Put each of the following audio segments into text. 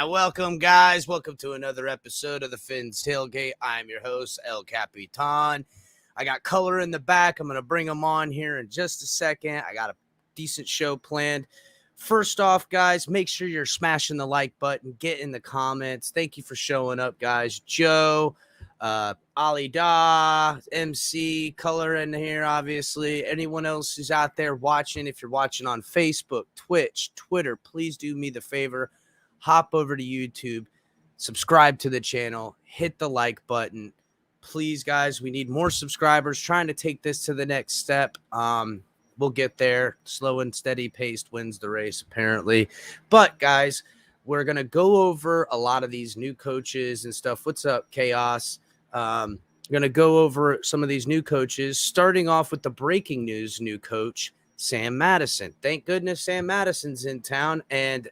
Welcome, guys. Welcome to another episode of the Fins Tailgate. I'm your host, El Capitan. I got color in the back. I'm going to bring them on here in just a second. I got a decent show planned. First off, guys, make sure you're smashing the like button. Get in the comments. Thank you for showing up, guys. Joe, Ali Da, MC, color in here, obviously. Anyone else who's out there watching, if you're watching on Facebook, Twitch, Twitter, please do me the favor. Hop over to YouTube, subscribe to the channel, hit the like button. Please, guys, we need more subscribers. Trying to take this to the next step. We'll get there. Slow and steady paced wins the race, apparently. But, guys, we're going to go over a lot of these new coaches and stuff. What's up, Chaos? I'm going to go over some of these new coaches, starting off with the breaking news new coach, Sam Madison. Thank goodness Sam Madison's in town. And,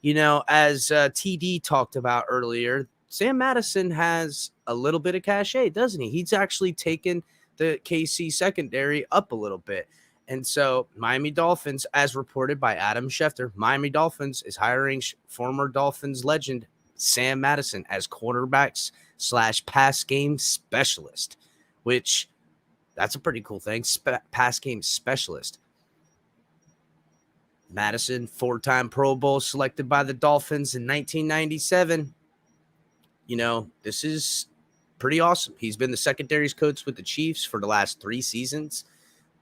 you know, as TD talked about earlier, Sam Madison has a little bit of cachet, doesn't he? He's actually taken the KC secondary up a little bit. And so Miami Dolphins, as reported by Adam Schefter, Miami Dolphins is hiring former Dolphins legend Sam Madison as quarterbacks/pass game specialist, which that's a pretty cool thing. Pass game specialist. Madison, 4-time Pro Bowl, selected by the Dolphins in 1997. You know, this is pretty awesome. He's been the secondaries coach with the Chiefs for the last 3 seasons.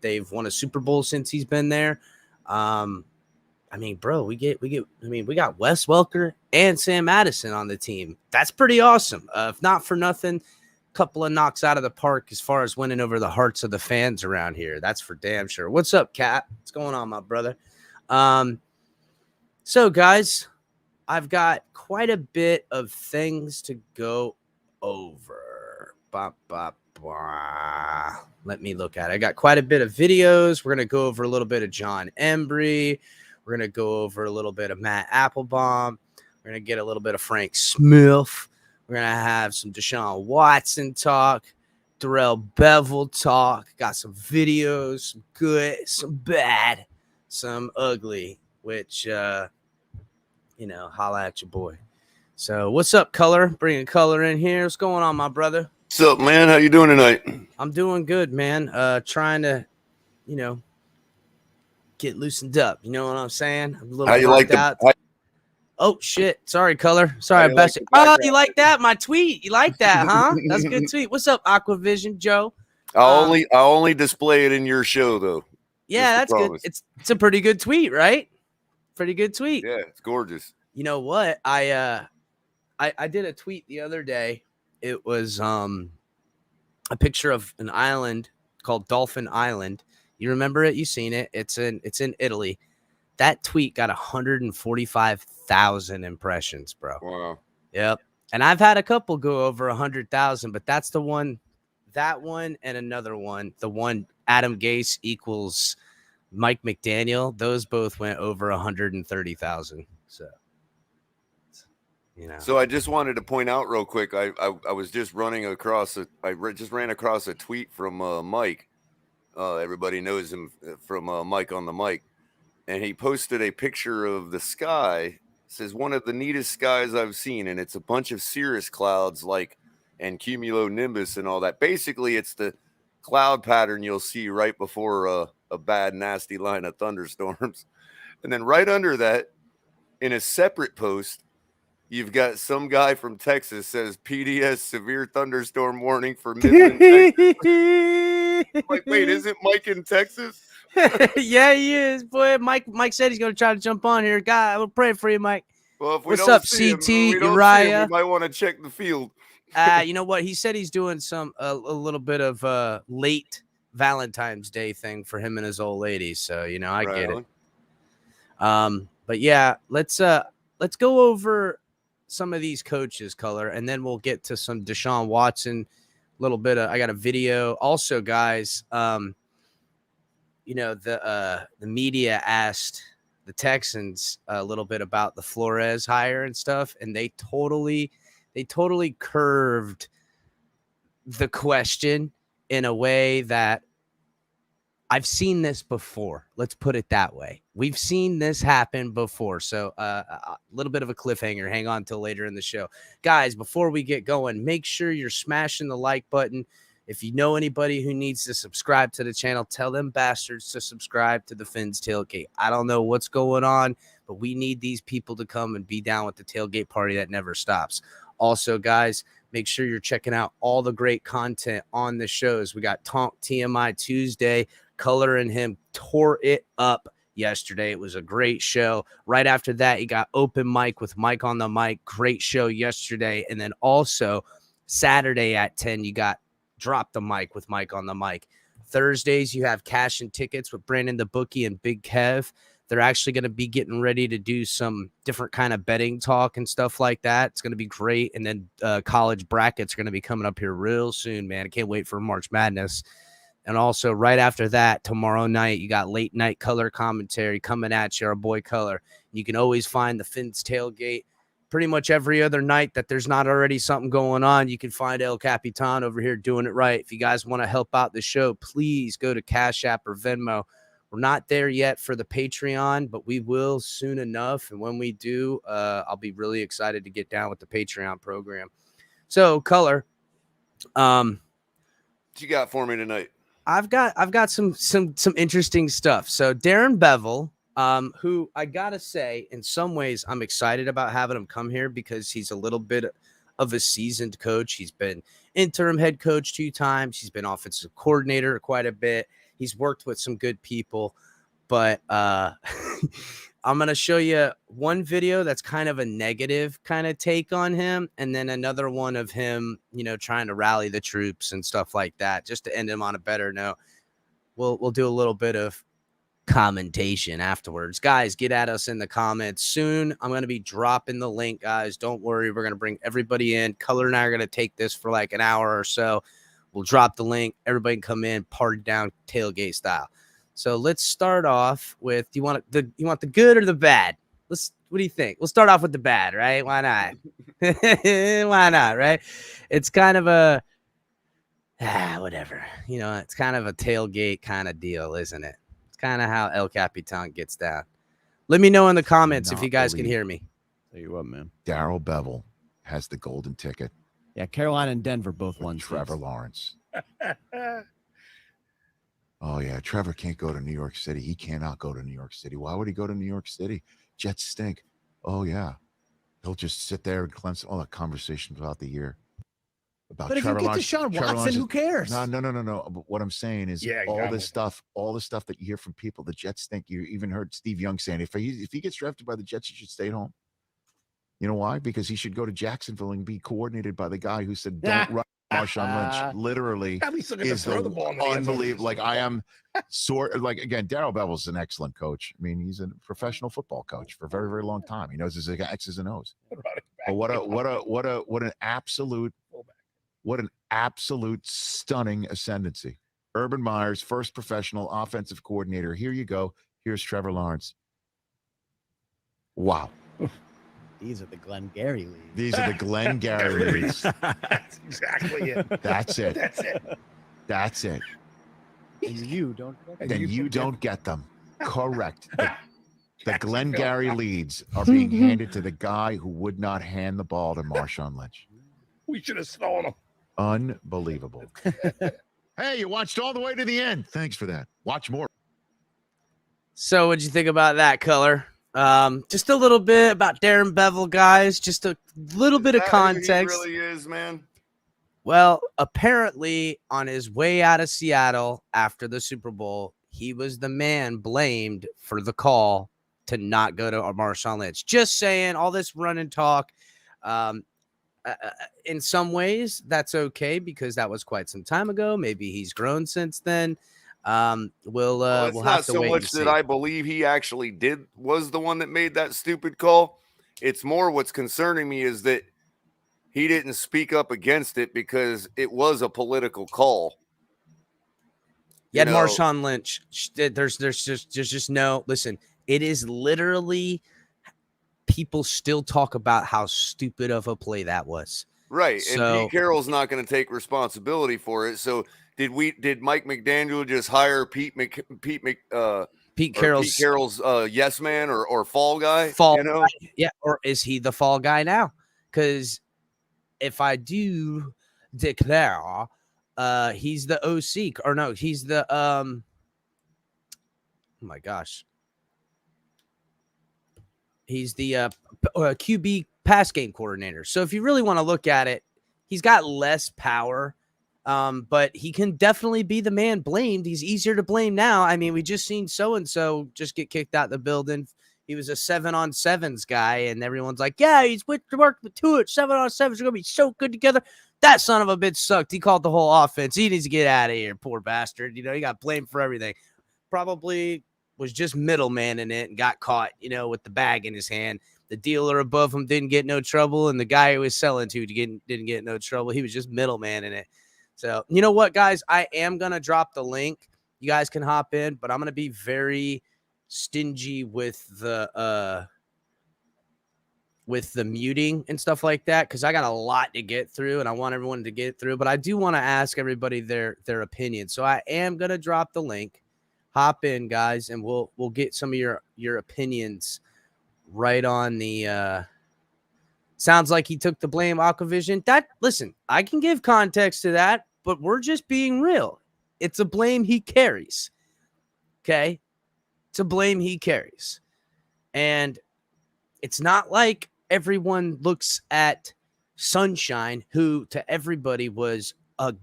They've won a Super Bowl since he's been there. I mean, bro, we got Wes Welker and Sam Madison on the team. That's pretty awesome. If not for nothing, couple of knocks out of the park as far as winning over the hearts of the fans around here. That's for damn sure. What's up, Kat? What's going on, my brother? So guys, I've got quite a bit of things to go over. Let me look at it. I got quite a bit of videos. We're going to go over a little bit of John Embree. We're going to go over a little bit of Matt Applebaum. We're going to get a little bit of Frank Smith. We're going to have some Deshaun Watson talk, Darrell Bevell talk. Got some videos, some good, some bad, some ugly, which, holla at your boy. So what's up, Color? Bringing Color in here. What's going on, my brother? What's up, man? How you doing tonight? I'm doing good, man. Trying to, get loosened up. You know what I'm saying? I'm a little How you like burnt out. Oh shit! Sorry, Color. Sorry, I bested. Oh, you like that? My tweet. You like that, huh? That's a good tweet. What's up, Aquavision Joe? I only display it in your show though. Yeah, that's good. It's a pretty good tweet, right? Pretty good tweet. Yeah, it's gorgeous. You know what? I did a tweet the other day. It was a picture of an island called Dolphin Island. You remember it? You seen it? It's in Italy. That tweet got 145,000 impressions, bro. Wow. Yep. And I've had a couple go over 100,000, but that's the one. That one and another one. The one Adam Gase equals Mike McDaniel. Those both went over 130,000. So, So I just wanted to point out real quick. I was just running across just ran across a tweet from Mike. Everybody knows him from Mike on the Mic. And he posted a picture of the sky. It says one of the neatest skies I've seen, and it's a bunch of cirrus clouds and cumulonimbus and all that. Basically, it's the cloud pattern you'll see right before a bad, nasty line of thunderstorms. And then right under that, in a separate post, you've got some guy from Texas says PDS severe thunderstorm warning for Midland, Texas. Like, wait, isn't Mike in Texas? Yeah, he is, boy. Mike said he's gonna try to jump on here. God, we'll pray for you, Mike. Well, if we what's don't up, see CT him, Uriah? We might want to check the field. You know what? He said he's doing a little bit of late Valentine's Day thing for him and his old lady. So I get it. But yeah, let's go over some of these coaches, Color, and then we'll get to some Deshaun Watson. A little bit of I got a video. Also, guys, the media asked the Texans a little bit about the Flores hire and stuff, and they totally curved the question in a way that I've seen this before. Let's put it that way. We've seen this happen before. So a little bit of a cliffhanger. Hang on till later in the show. Guys, before we get going, make sure you're smashing the like button. If you know anybody who needs to subscribe to the channel, tell them bastards to subscribe to the Fins Tailgate. I don't know what's going on, but we need these people to come and be down with the tailgate party that never stops. Also, guys, make sure you're checking out all the great content on the shows. We got Tonk TMI Tuesday. Color and him tore it up yesterday. It was a great show. Right after that, you got Open Mic with Mike on the Mic. Great show yesterday. And then also Saturday at 10, you got Drop the Mic with Mike on the Mic. Thursdays, you have Cash and Tickets with Brandon the Bookie and Big Kev. They're actually going to be getting ready to do some different kind of betting talk and stuff like that. It's going to be great. And then college brackets are going to be coming up here real soon, man. I can't wait for March Madness. And also right after that, tomorrow night, you got late night color commentary coming at you, our boy Color. You can always find the Fins Tailgate pretty much every other night that there's not already something going on. You can find El Capitan over here doing it right. If you guys want to help out the show, please go to Cash App or Venmo. We're not there yet for the Patreon, but we will soon enough. And when we do, I'll be really excited to get down with the Patreon program. So, Color, what you got for me tonight? I've got some interesting stuff. So Darren Bevell, who I gotta say, in some ways, I'm excited about having him come here because he's a little bit of a seasoned coach. He's been interim head coach 2 times. He's been offensive coordinator quite a bit. He's worked with some good people, but I'm going to show you one video that's kind of a negative kind of take on him, and then another one of him, trying to rally the troops and stuff like that, just to end him on a better note. We'll do a little bit of commentation afterwards. Guys, get at us in the comments soon. I'm going to be dropping the link, guys. Don't worry. We're going to bring everybody in. Color and I are going to take this for like an hour or so. We'll drop the link. Everybody can come in, party down, tailgate style. So let's start off with, you want the good or the bad? What do you think? We'll start off with the bad, right? Why not? Why not, right? It's kind of a whatever. It's kind of a tailgate kind of deal, isn't it? It's kind of how El Capitan gets down. Let me know in the comments if you guys can hear me. Tell you what, man. Darrell Bevell has the golden ticket. Yeah, Carolina and Denver both won. Trevor Lawrence. Oh, yeah. Trevor can't go to New York City. He cannot go to New York City. Why would he go to New York City? Jets stink. Oh, yeah. He'll just sit there and cleanse all that conversation throughout the year. About but Trevor if you get Lawrence, Deshaun Watson, who cares? No. But what I'm saying is all the stuff that you hear from people, the Jets stink. You even heard Steve Young saying if he gets drafted by the Jets, he should stay at home. You know why? Because he should go to Jacksonville and be coordinated by the guy who said, don't run Marshawn Lynch. Literally is unbelievable. Like I am again, Darrell Bevell's an excellent coach. I mean, he's a professional football coach for a very, very long time. He knows his X's and O's. But what an absolute stunning ascendancy. Urban Meyer's first professional offensive coordinator. Here you go. Here's Trevor Lawrence. Wow. These are the Glengarry leads. These are the Glengarry leads. That's exactly it. That's it. That's it. That's it. And you don't get them. Then you don't get them. Correct. The Glengarry leads are being handed to the guy who would not hand the ball to Marshawn Lynch. We should have stolen them. Unbelievable. Hey, you watched all the way to the end. Thanks for that. Watch more. So what'd you think about that, Color? Just a little bit about Darren Bevell, guys. Just a little bit of context. He really is, man. Well, apparently on his way out of Seattle after the Super Bowl, he was the man blamed for the call to not go to Marshawn Lynch. Just saying, all this run and talk. In some ways, that's okay because that was quite some time ago. Maybe he's grown since then. We'll have to not so wait much that I believe he actually was the one that made that stupid call. It's more what's concerning me is that he didn't speak up against it because it was a political call. You had Marshawn Lynch. There's just no listen. It is literally people still talk about how stupid of a play that was. Right, So, and Pete Carroll's not going to take responsibility for it. So did Mike McDaniel just hire Pete Carroll's yes man or fall guy? Guy? Yeah, or is he the fall guy now? Because if I do declare, he's the OC, or no, he's the oh my gosh. He's the QB pass game coordinator. So if you really want to look at it, he's got less power, but he can definitely be the man blamed. He's easier to blame now. I mean, we just seen so-and-so just get kicked out the building. He was a 7-on-7s guy, and everyone's like, yeah, he's worked with two. 7-on-7s are going to be so good together. That son of a bitch sucked. He called the whole offense. He needs to get out of here, poor bastard. He got blamed for everything. Probably was just middleman in it and got caught, with the bag in his hand. The dealer above him didn't get no trouble, and the guy who was selling to didn't get no trouble. He was just middleman in it. So, you know what, guys? I am going to drop the link. You guys can hop in, but I'm going to be very stingy with the muting and stuff like that because I got a lot to get through, and I want everyone to get through. But I do want to ask everybody their opinion. So I am going to drop the link. Hop in, guys, and we'll get some of your opinions right on the sounds like he took the blame, Aquavision. Listen, I can give context to that, but we're just being real. It's a blame he carries. Okay? It's a blame he carries. And it's not like everyone looks at Sunshine, who to everybody was a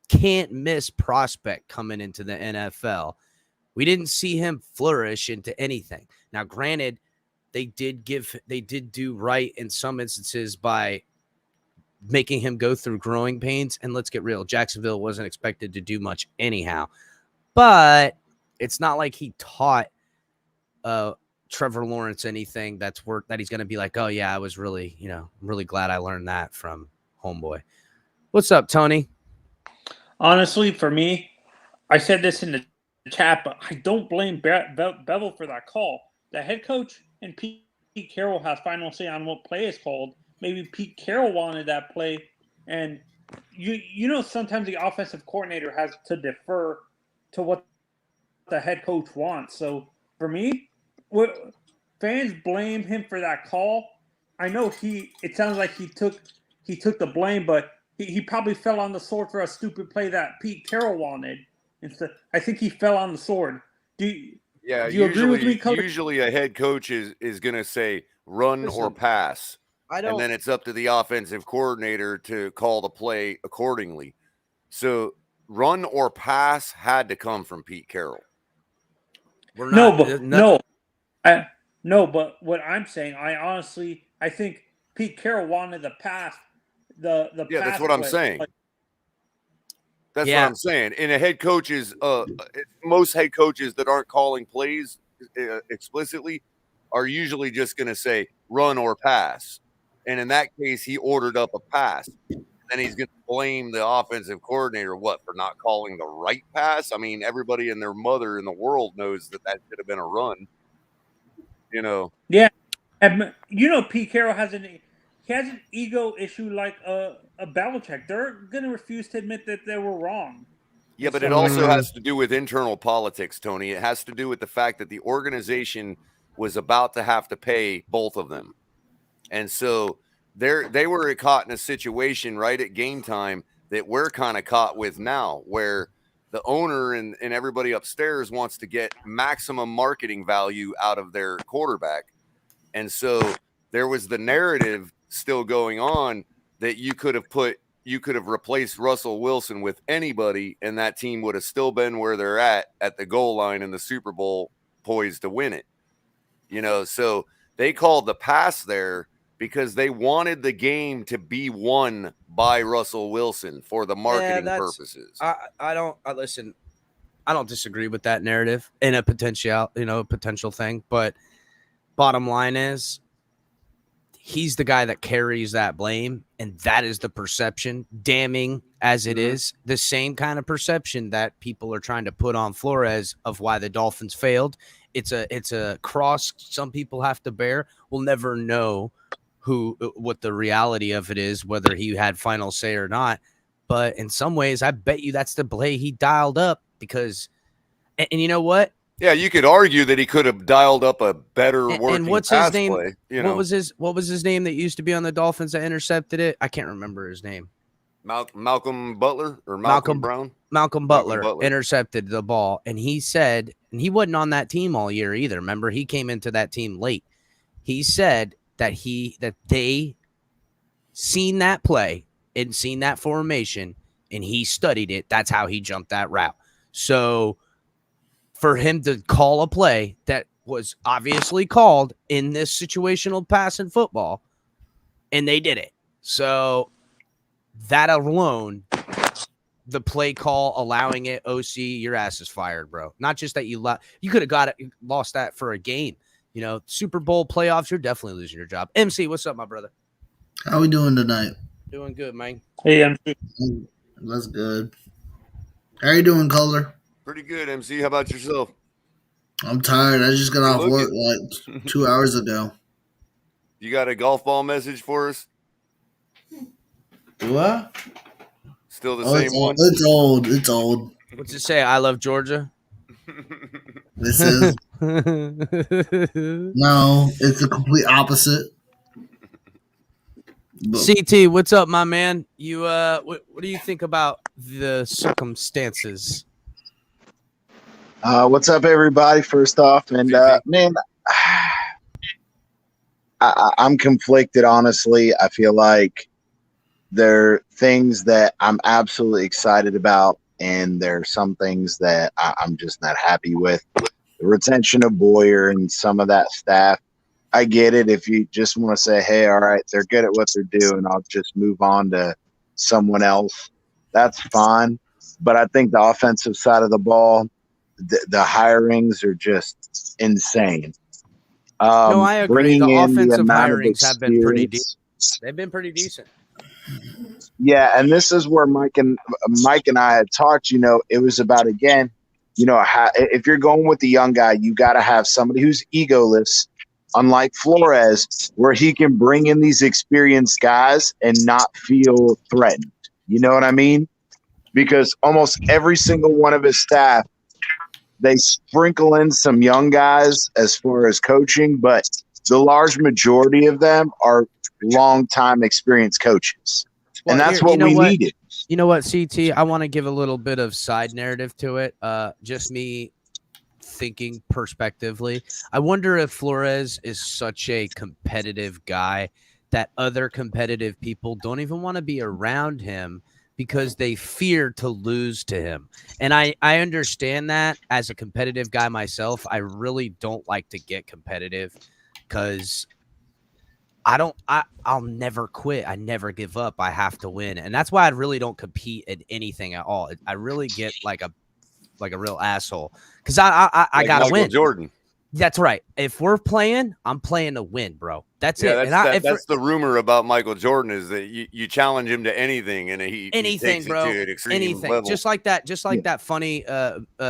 can't miss prospect coming into the NFL. We didn't see him flourish into anything. Now, granted, they did do right in some instances by making him go through growing pains. And let's get real, Jacksonville wasn't expected to do much anyhow. But it's not like he taught Trevor Lawrence anything that he's going to be like, oh yeah, I was really, I'm really glad I learned that from homeboy. What's up, Tony? Honestly, for me, I said this in the chat, but I don't blame Bevell for that call. The head coach and Pete Carroll has final say on what play is called, maybe Pete Carroll wanted that play, and you know sometimes the offensive coordinator has to defer to what the head coach wants. So for me, what fans blame him for that call. I know it sounds like he took the blame, but he probably fell on the sword for a stupid play that Pete Carroll wanted. Instead, I think he fell on the sword. Do you agree with me, Coach? Usually a head coach is going to say run or pass. And then it's up to the offensive coordinator to call the play accordingly. So run or pass had to come from Pete Carroll. No, but what I'm saying, I think Pete Carroll wanted the pass. The yeah, pass that's what I'm saying. That's what I'm saying. And a head coaches, most head coaches that aren't calling plays explicitly are usually just going to say run or pass. And in that case, he ordered up a pass. Then he's going to blame the offensive coordinator, for not calling the right pass? I mean, everybody and their mother in the world knows that should have been a run. You know? Yeah. And, Pete Carroll has an ego issue like a Belichick. They're going to refuse to admit that they were wrong. Yeah, but it also has to do with internal politics, Tony. It has to do with the fact that the organization was about to have to pay both of them. And so they were caught in a situation right at game time that we're kind of caught with now, where the owner and everybody upstairs wants to get maximum marketing value out of their quarterback. And so there was the narrative still going on that you could have replaced Russell Wilson with anybody, and that team would have still been where they're at the goal line in the Super Bowl, poised to win it. So they called the pass there because they wanted the game to be won by Russell Wilson for the marketing purposes. I don't disagree with that narrative in a potential thing, but bottom line is he's the guy that carries that blame, and that is the perception, damning as it is, the same kind of perception that people are trying to put on Flores of why the Dolphins failed. It's a cross some people have to bear. We'll never know what the reality of it is, whether he had final say or not. But in some ways, I bet you that's the play he dialed up because, and you know what? Yeah, you could argue that he could have dialed up a better working and what's pass his name? play. What was his name that used to be on the Dolphins that intercepted it? I can't remember his name. Malcolm Butler or Malcolm Brown? Malcolm Butler intercepted the ball, and he said, and he wasn't on that team all year either. Remember, he came into that team late. He said that they seen that play and seen that formation, and he studied it. That's how he jumped that route. So for him to call a play that was obviously called in this situational pass in football, and they did it. So that alone, the play call allowing it, OC, your ass is fired, bro. Not just that you could have lost that for a game. Super Bowl playoffs, you're definitely losing your job. MC, what's up, my brother? How we doing tonight? Doing good, man. Hey, MC. That's good. How you doing, Color? Pretty good, MC. How about yourself? I'm tired. I just got off work like 2 hours ago. You got a golf ball message for us? What? Still the same one? It's old. It's old. What's it say? I love Georgia? This is no, it's the complete opposite. CT, what's up, my man? You what do you think about the circumstances? What's up, everybody? First off, and man, I'm conflicted. Honestly, I feel like there are things that I'm absolutely excited about, and there are some things that I'm just not happy with. The retention of Boyer and some of that staff, I get it. If you just want to say, hey, all right, they're good at what they're doing, I'll just move on to someone else. That's fine. But I think the offensive side of the ball, the hirings are just insane. No, I agree. The offensive hirings have been pretty decent. They've been pretty decent. Yeah, and this is where Mike and I had talked. It was about, again, if you're going with the young guy, you got to have somebody who's egoless, unlike Flores, where he can bring in these experienced guys and not feel threatened. You know what I mean? Because almost every single one of his staff, they sprinkle in some young guys as far as coaching, but the large majority of them are long-time experienced coaches. Well, and that's here, what we needed. You know what, CT? I want to give a little bit of side narrative to it. Just me thinking perspectively. I wonder if Flores is such a competitive guy that other competitive people don't even want to be around him because they fear to lose to him. And I understand that as a competitive guy myself. I really don't like to get competitive because I'll never quit. I never give up. I have to win. And that's why I really don't compete at anything at all. I really get like a real asshole because I gotta win. Jordan. That's right. If we're playing, I'm playing to win, bro. That's it. That's the rumor about Michael Jordan is that you challenge him to anything and he takes bro. it to an extreme Anything. level. Just like that. Just like that funny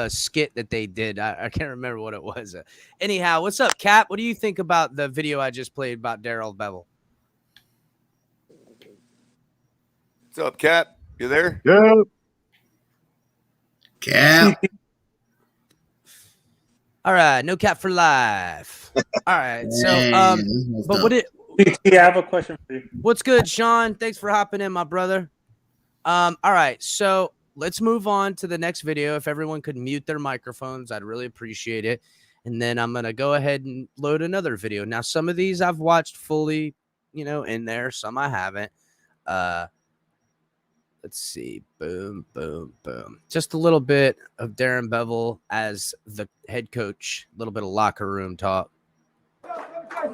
skit that they did. I can't remember what it was. Anyhow, what's up, Cap? What do you think about the video I just played about Darrell Bevell? What's up, Cap? You there? Yeah. Cap. All right, no cap for life. All right, so but what I have a question for you. What's good, Sean? Thanks for hopping in, my brother. All right, so let's move on to the next video. If everyone could mute their microphones, I'd really appreciate it. And then I'm gonna go ahead and load another video. Now, some of these I've watched fully, in there. Some I haven't. Let's see. Boom, boom, boom. Just a little bit of Darren Bevell as the head coach. A little bit of locker room talk. That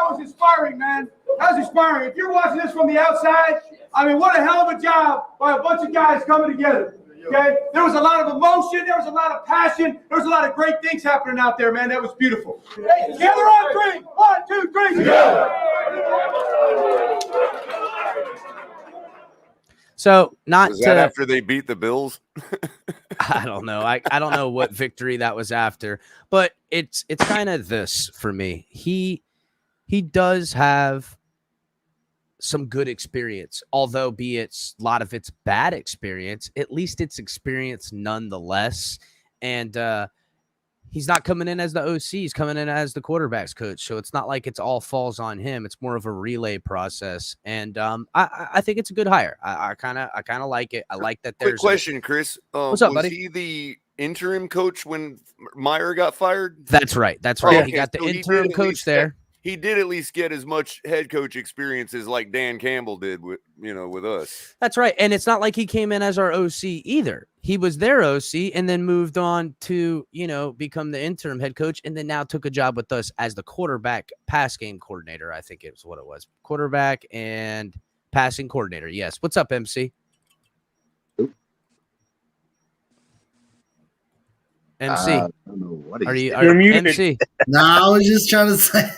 was inspiring, man. That was inspiring. If you're watching this from the outside, I mean, what a hell of a job by a bunch of guys coming together. Okay? There was a lot of emotion. There was a lot of passion. There was a lot of great things happening out there, man. That was beautiful. Hey, together on three. 1, 2, 3. Together. So was that after they beat the Bills? I don't know. I don't know what victory that was after, but it's kind of this for me. He does have some good experience, although be it a lot of it's bad experience, at least it's experience nonetheless. And he's not coming in as the OC, he's coming in as the quarterback's coach. So it's not like it's all falls on him. It's more of a relay process. And I think it's a good hire. I kind of like it. I like that. Quick question, Chris. What's up, buddy? Was he the interim coach when Meyer got fired? That's right. That's right. Okay, He got the so interim coach there. He did at least get as much head coach experience as like Dan Campbell did with us. That's right. And it's not like he came in as our OC either. He was their OC and then moved on to, become the interim head coach, and then now took a job with us as the quarterback pass game coordinator. I think it's what it was. Quarterback and passing coordinator. Yes. What's up, MC? MC. I don't know what are you muted. MC? No, I was just trying to say.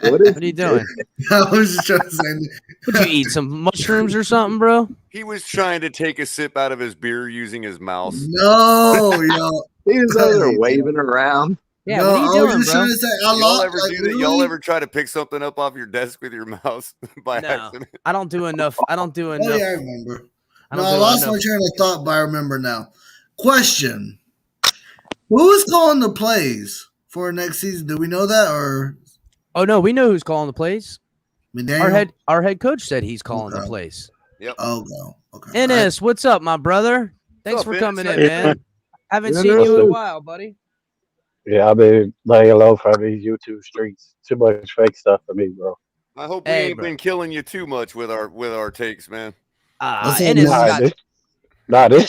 What are you doing? I was just trying to say. Would you eat some mushrooms or something, bro? He was trying to take a sip out of his beer using his mouse. No, yo. He was over there waving around. Yeah, no, what are you I doing, was just bro? trying to say. Y'all ever do that? Y'all ever try to pick something up off your desk with your mouse by accident? I don't do enough. Oh, yeah, I remember. I lost my train of thought, but I remember now. Question. Who is calling the plays for next season? Do we know that, or? Oh no, we know who's calling the plays. McDaniel? Our head coach said he's calling the plays. Yep. Oh, no. Okay. Ennis, what's up, my brother? Thanks for coming in, man. Haven't seen you in a while, buddy. Yeah, I've been laying low from these YouTube streets. Too much fake stuff for me, bro. I hope we ain't been killing you too much with our takes, man. This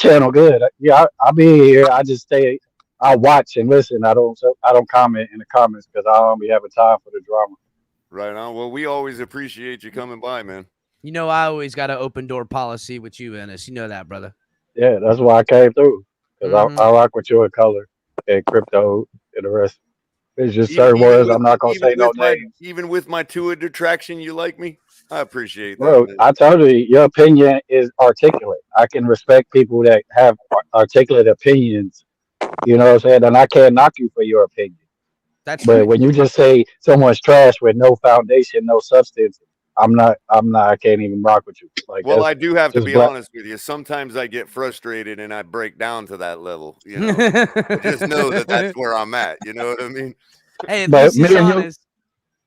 channel good. Yeah, I'll be here. I just stay. I watch and listen. I don't comment in the comments because I don't be having time for the drama. Right on. Well, we always appreciate you coming by, man. I always got an open door policy with you, Ennis. You know that, brother. Yeah, that's why I came through because I rock with you in color and crypto and the rest. It's just certain words I'm not gonna say no names. Even with my Tua detraction, you like me? I appreciate that. Bro, man. I told you your opinion is articulate. I can respect people that have articulate opinions You know what I'm saying? And I can't knock you for your opinion. That's But right. when you just say someone's trash with no foundation, no substance, I can't even rock with you. Like Well, that's I do have to just be black. honest with you. Sometimes I get frustrated and I break down to that level. I just know that that's where I'm at. You know what I mean? Hey, at But least he's me and you, honest.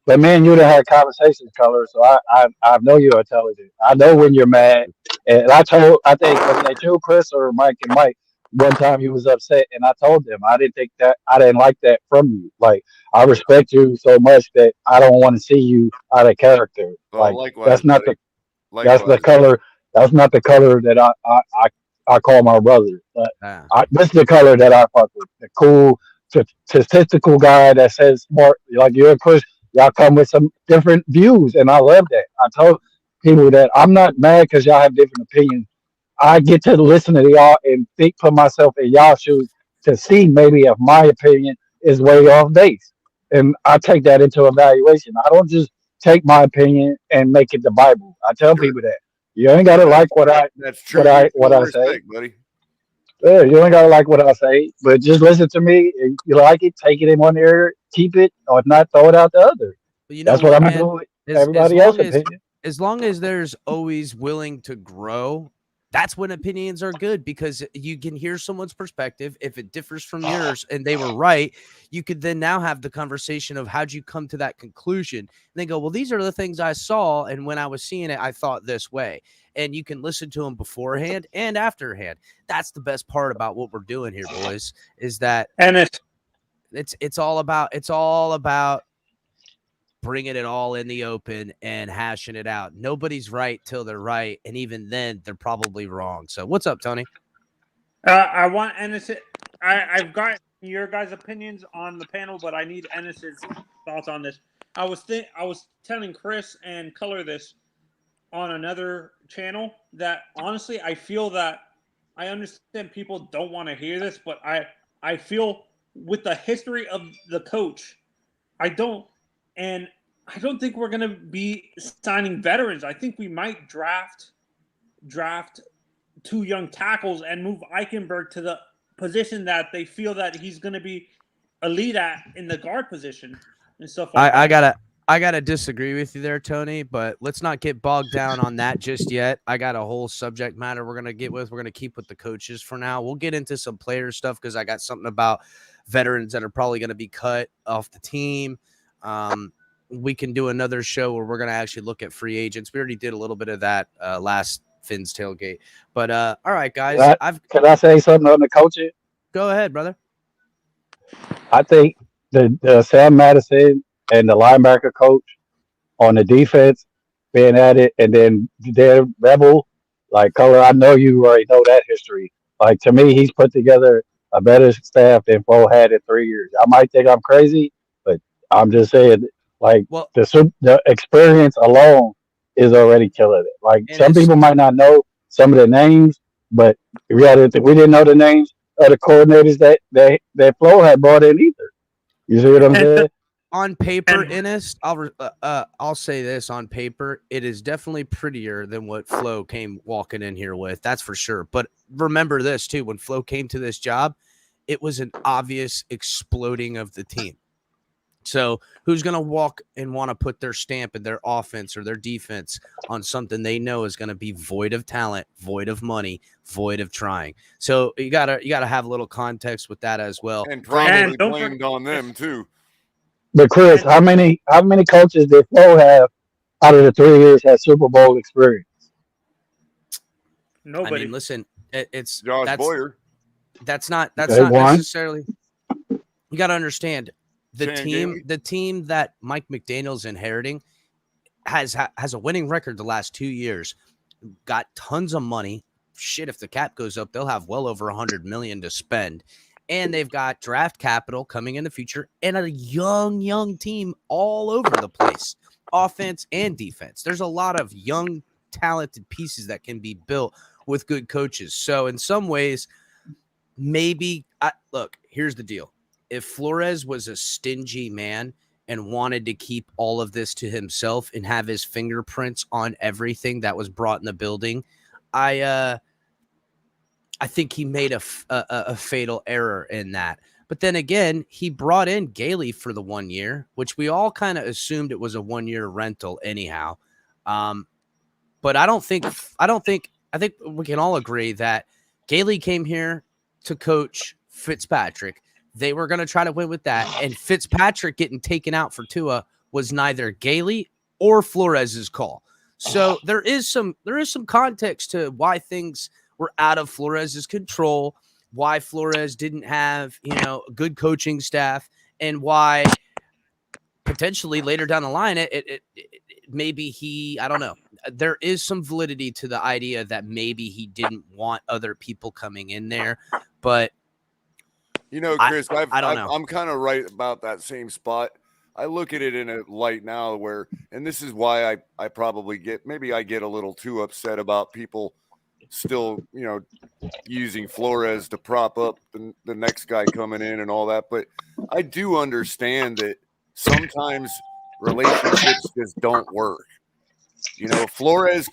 but me and you done had conversations, Color. So I know you're intelligent. I know when you're mad. And I think was that you, Chris, or Mike and Mike? One time he was upset, and I told him I didn't like that from you. Like I respect you so much that I don't want to see you out of character. Oh, Like likewise, that's not the buddy. that's the Likewise. color. That's not the color that I call my brother. Ah. This is the color that I fuck with. The cool, statistical guy that says smart. Like you and Chris, y'all come with some different views, and I love that. I told people that I'm not mad because y'all have different opinions. I get to listen to y'all and think, put myself in y'all shoes to see maybe if my opinion is way off base, and I take that into evaluation. I don't just take my opinion and make it the Bible. I tell Sure. people that you ain't gotta like That's true what mutual I say. respect, buddy. Yeah, you ain't gotta like what I say, but just listen to me. If you like it, take it in one ear, keep it, or if not, throw it out the other. But you know That's what what, I'm gonna man? do with As everybody long else's as opinion. there's always willing to grow, that's when opinions are good because you can hear someone's perspective. If it differs from yours and they were right, you could then now have the conversation of how'd you come to that conclusion? And they go, well, these are the things I saw. And when I was seeing it, I thought this way. And you can listen to them beforehand and afterhand. That's the best part about what we're doing here, boys, is that And it's all about bringing it all in the open and hashing it out. Nobody's right till they're right, and even then, they're probably wrong. So, what's up, Tony? I want Ennis. I've got your guys' opinions on the panel, but I need Ennis's thoughts on this. I was telling Chris and Color this on another channel that honestly I feel that I understand people don't want to hear this, but I feel with the history of the coach, I don't think we're gonna be signing veterans. I think we might draft two young tackles and move Eichenberg to the position that they feel that he's gonna be elite at in the guard position and stuff like that. I gotta disagree with you there, Tony, but let's not get bogged down on that just yet. I got a whole subject matter we're gonna get with. We're gonna keep with the coaches for now. We'll get into some player stuff because I got something about veterans that are probably gonna be cut off the team. We can do another show where we're gonna actually look at free agents. We already did a little bit of that last Finn's tailgate. But all right, guys, Can I say something on the coaching? Go ahead, brother. I think the Sam Madison and the linebacker coach on the defense being at it, and then their Rebel, like Color, I know you already know that history. Like to me, he's put together a better staff than Flo had in 3 years. I might think I'm crazy, but I'm just saying, like the experience alone is already killing it. Like some people might not know some of the names, but we didn't know the names of the coordinators that Flo had brought in either. You see what I'm saying? On paper, Ennis, I'll say this: on paper, it is definitely prettier than what Flo came walking in here with. That's for sure. But remember this too: when Flo came to this job, it was an obvious exploding of the team. So who's going to walk and want to put their stamp in their offense or their defense on something they know is going to be void of talent, void of money, void of trying? So you gotta have a little context with that as well. And probably blamed on them too. But Chris, how many coaches did Flo have out of the 3 years had Super Bowl experience? Nobody. I mean, listen, it's Josh Boyer. That's not necessarily. You got to understand the team that Mike McDaniel's inheriting has a winning record the last 2 years. Got tons of money. Shit, if the cap goes up, they'll have well over $100 million to spend. And they've got draft capital coming in the future and a young team all over the place, offense and defense. There's a lot of young, talented pieces that can be built with good coaches. So in some ways, maybe look, here's the deal. If Flores was a stingy man and wanted to keep all of this to himself and have his fingerprints on everything that was brought in the building, I think he made a fatal error in that. But then again, he brought in Gailey for the 1 year, which we all kind of assumed it was a 1 year rental anyhow. But I think we can all agree that Gailey came here to coach Fitzpatrick. They were going to try to win with that. And Fitzpatrick getting taken out for Tua was neither Gailey or Flores's call. So there is some context to why things were out of Flores's control, why Flores didn't have, a good coaching staff, and why potentially later down the line, maybe I don't know. There is some validity to the idea that maybe he didn't want other people coming in there, but Chris, I don't know. I'm kind of right about that same spot. I look at it in a light now where, and this is why I probably get a little too upset about people still, using Flores to prop up the next guy coming in and all that. But I do understand that sometimes relationships just don't work. Flores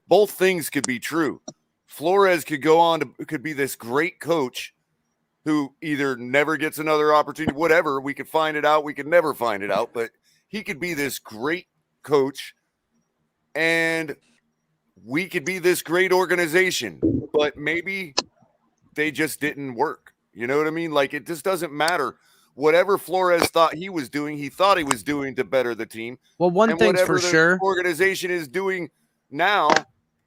both things could be true. Flores could be this great coach who either never gets another opportunity, whatever. We could find it out. We could never find it out, but he could be this great coach and we could be this great organization, but maybe they just didn't work. You know what I mean? Like, it just doesn't matter. Whatever Flores thought he was doing, he thought he was doing to better the team. Well, one thing's for sure. Organization is doing now,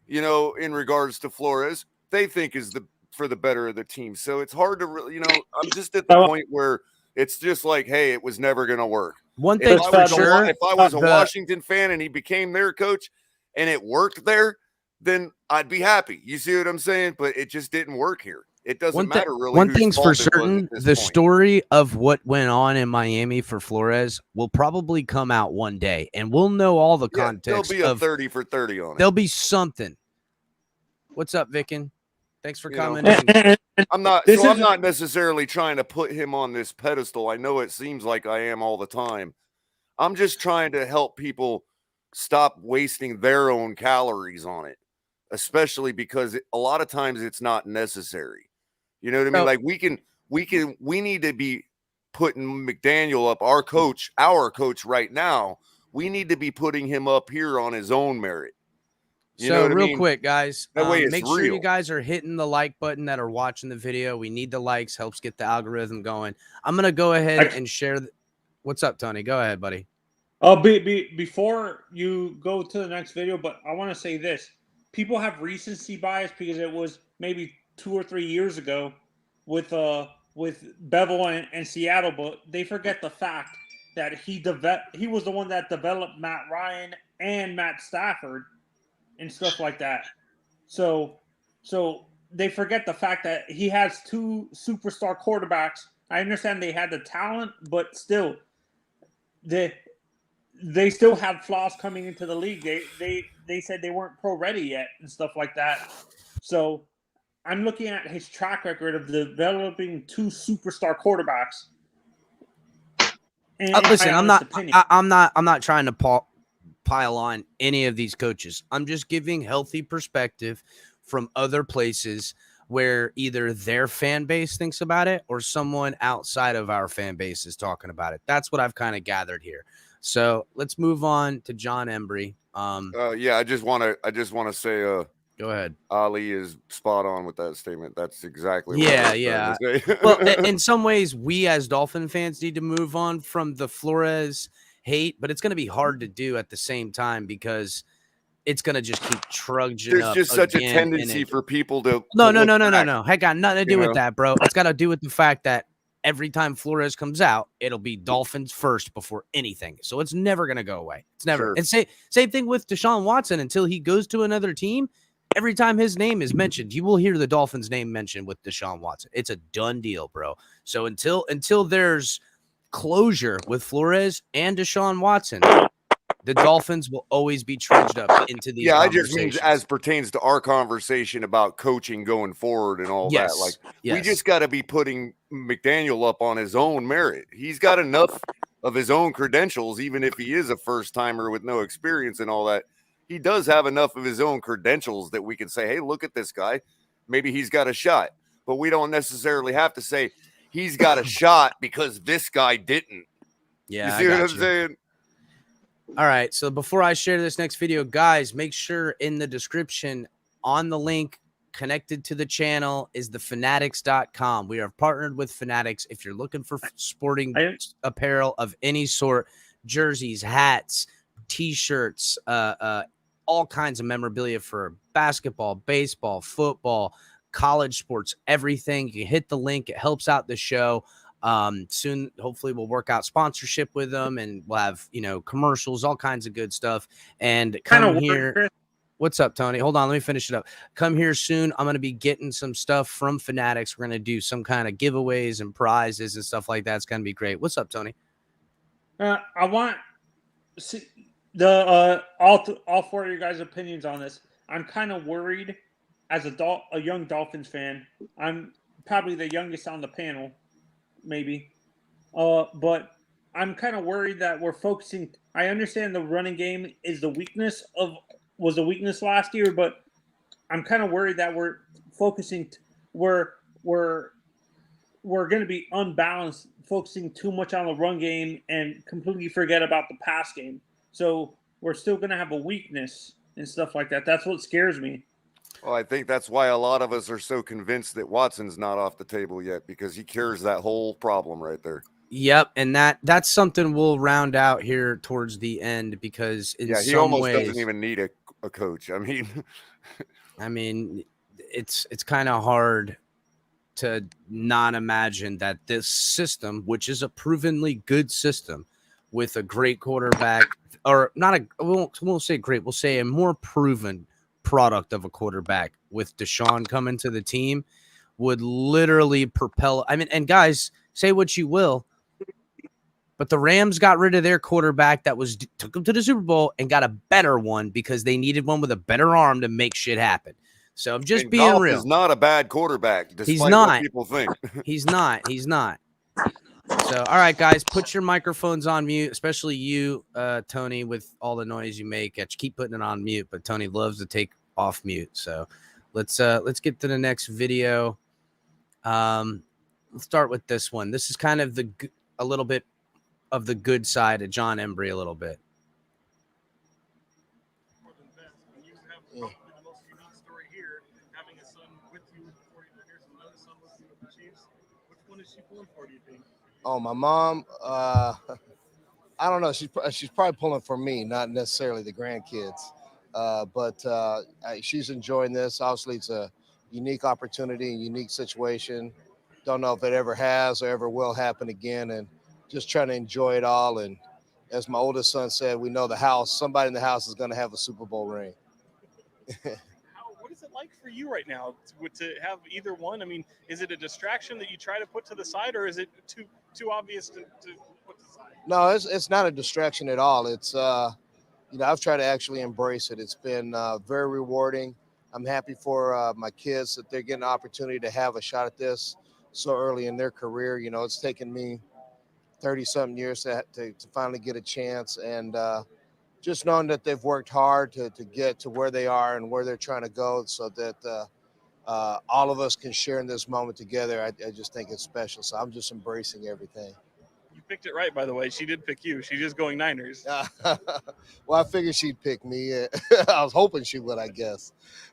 in regards to Flores, they think is for the better of the team. So it's hard to really, I'm just at the point where it's just like, hey, it was never going to work. One thing for sure. If I was a Washington fan and he became their coach and it worked there, then I'd be happy. You see what I'm saying? But it just didn't work here. It doesn't matter really. One thing's for certain, the story of what went on in Miami for Flores will probably come out one day, and we'll know all the context. There'll be a 30 for 30 on it. There'll be something. What's up, Vicken? Thanks for coming in. I'm not necessarily trying to put him on this pedestal. I know it seems like I am all the time. I'm just trying to help people stop wasting their own calories on it, especially because a lot of times it's not necessary. You know what I mean? Like we need to be putting McDaniel up, our coach right now. We need to be putting him up here on his own merit. So real quick, guys, that way make sure you guys are hitting the like button that are watching the video. We need the likes, helps get the algorithm going. I'm going to go ahead and share. What's up, Tony? Go ahead, buddy. Before you go to the next video, but I want to say this. People have recency bias because it was maybe 2 or 3 years ago with Bevell and Seattle, but they forget the fact that he was the one that developed Matt Ryan and Matt Stafford and stuff like that. So they forget the fact that he has 2 superstar quarterbacks. I understand they had the talent, but still, they still had flaws coming into the league. They said they weren't pro ready yet and stuff like that. So I'm looking at his track record of developing 2 superstar quarterbacks. Listen, I'm not trying to pile on any of these coaches. I'm just giving healthy perspective from other places where either their fan base thinks about it or someone outside of our fan base is talking about it. That's what I've kind of gathered here. So let's move on to John Embree. I just want to say, go ahead. Ali is spot on with that statement. That's exactly what Well, in some ways, we as Dolphin fans need to move on from the Flores hate, but it's going to be hard to do at the same time because it's going to just keep trudging up. There's just such a tendency for people to No. Heck, got nothing to do with that, bro. It's got to do with the fact that every time Flores comes out, it'll be Dolphins first before anything. So it's never going to go away. It's never. Sure. And same thing with Deshaun Watson. Until he goes to another team, every time his name is mentioned, you will hear the Dolphins name mentioned with Deshaun Watson. It's a done deal, bro. So until there's closure with Flores and Deshaun Watson, the Dolphins will always be trudged up into these. Yeah, I just mean as pertains to our conversation about coaching going forward and all that. Like, we just got to be putting McDaniel up on his own merit. He's got enough of his own credentials, even if he is a first timer with no experience and all that. He does have enough of his own credentials that we can say, hey, look at this guy. maybe he's got a shot. But we don't necessarily have to say he's got a shot because this guy didn't. Yeah, you see I what got I'm you. saying? All right. So before I share this next video, guys, make sure in the description on the link connected to the channel is the fanatics.com. We are partnered with Fanatics. If you're looking for sporting apparel of any sort, jerseys, hats, t-shirts, all kinds of memorabilia for basketball, baseball, football, college sports, everything, you can hit the link. It helps out the show. Soon, hopefully we'll work out sponsorship with them, and we'll have, commercials, all kinds of good stuff. And come here. What's up, Tony? Hold on. Let me finish it up. Come here soon. I'm going to be getting some stuff from Fanatics. We're going to do some kind of giveaways and prizes and stuff like that. It's going to be great. What's up, Tony? I want all four of your guys' opinions on this. I'm kind of worried as a young Dolphins fan. I'm probably the youngest on the panel, maybe. But I'm kind of worried that we're focusing. I understand the running game was the weakness last year, but I'm kind of worried that we're focusing. We're going to be unbalanced, focusing too much on the run game and completely forget about the pass game. So we're still going to have a weakness and stuff like that. That's what scares me. Well, I think that's why a lot of us are so convinced that Watson's not off the table yet, because he cures that whole problem right there. Yep, and that's something we'll round out here towards the end, because in he some almost ways doesn't even need a coach. I mean, it's kind of hard to not imagine that this system, which is a provenly good system with a great quarterback, or not we won't say great, we'll say a more proven product of a quarterback with Deshaun coming to the team, would literally propel. I mean, and guys, say what you will, but the Rams got rid of their quarterback that took them to the Super Bowl and got a better one because they needed one with a better arm to make shit happen. So I'm just being real. He's not a bad quarterback, despite what people think. He's not. So, all right, guys, put your microphones on mute, especially you, Tony, with all the noise you make. Keep putting it on mute, but Tony loves to take off mute. So let's get to the next video. Let's start with this one. This is kind of a little bit of the good side of John Embree a little bit. Yeah. The most unique story here, having a son with you with the 49ers, another son with you with the Chiefs. Which one is she pulling for, do you think? Oh, my mom, I don't know. She's probably pulling for me, not necessarily the grandkids. But she's enjoying this. Obviously, it's a unique opportunity, a unique situation. Don't know if it ever has or ever will happen again. And just trying to enjoy it all. And as my oldest son said, we know somebody in the house is going to have a Super Bowl ring. What is it like for you right now to have either one? I mean, is it a distraction that you try to put to the side, or is it too obvious to put to the side? No, it's not a distraction at all. It's, I've tried to actually embrace it. It's been very rewarding. I'm happy for my kids that they're getting an opportunity to have a shot at this so early in their career. It's taken me 30-something years to finally get a chance, and just knowing that they've worked hard to get to where they are and where they're trying to go, so that all of us can share in this moment together. I just think it's special. So I'm just embracing everything. You picked it right, by the way. She did pick you. She's just going Niners. Well, I figured she'd pick me. I was hoping she would, I guess.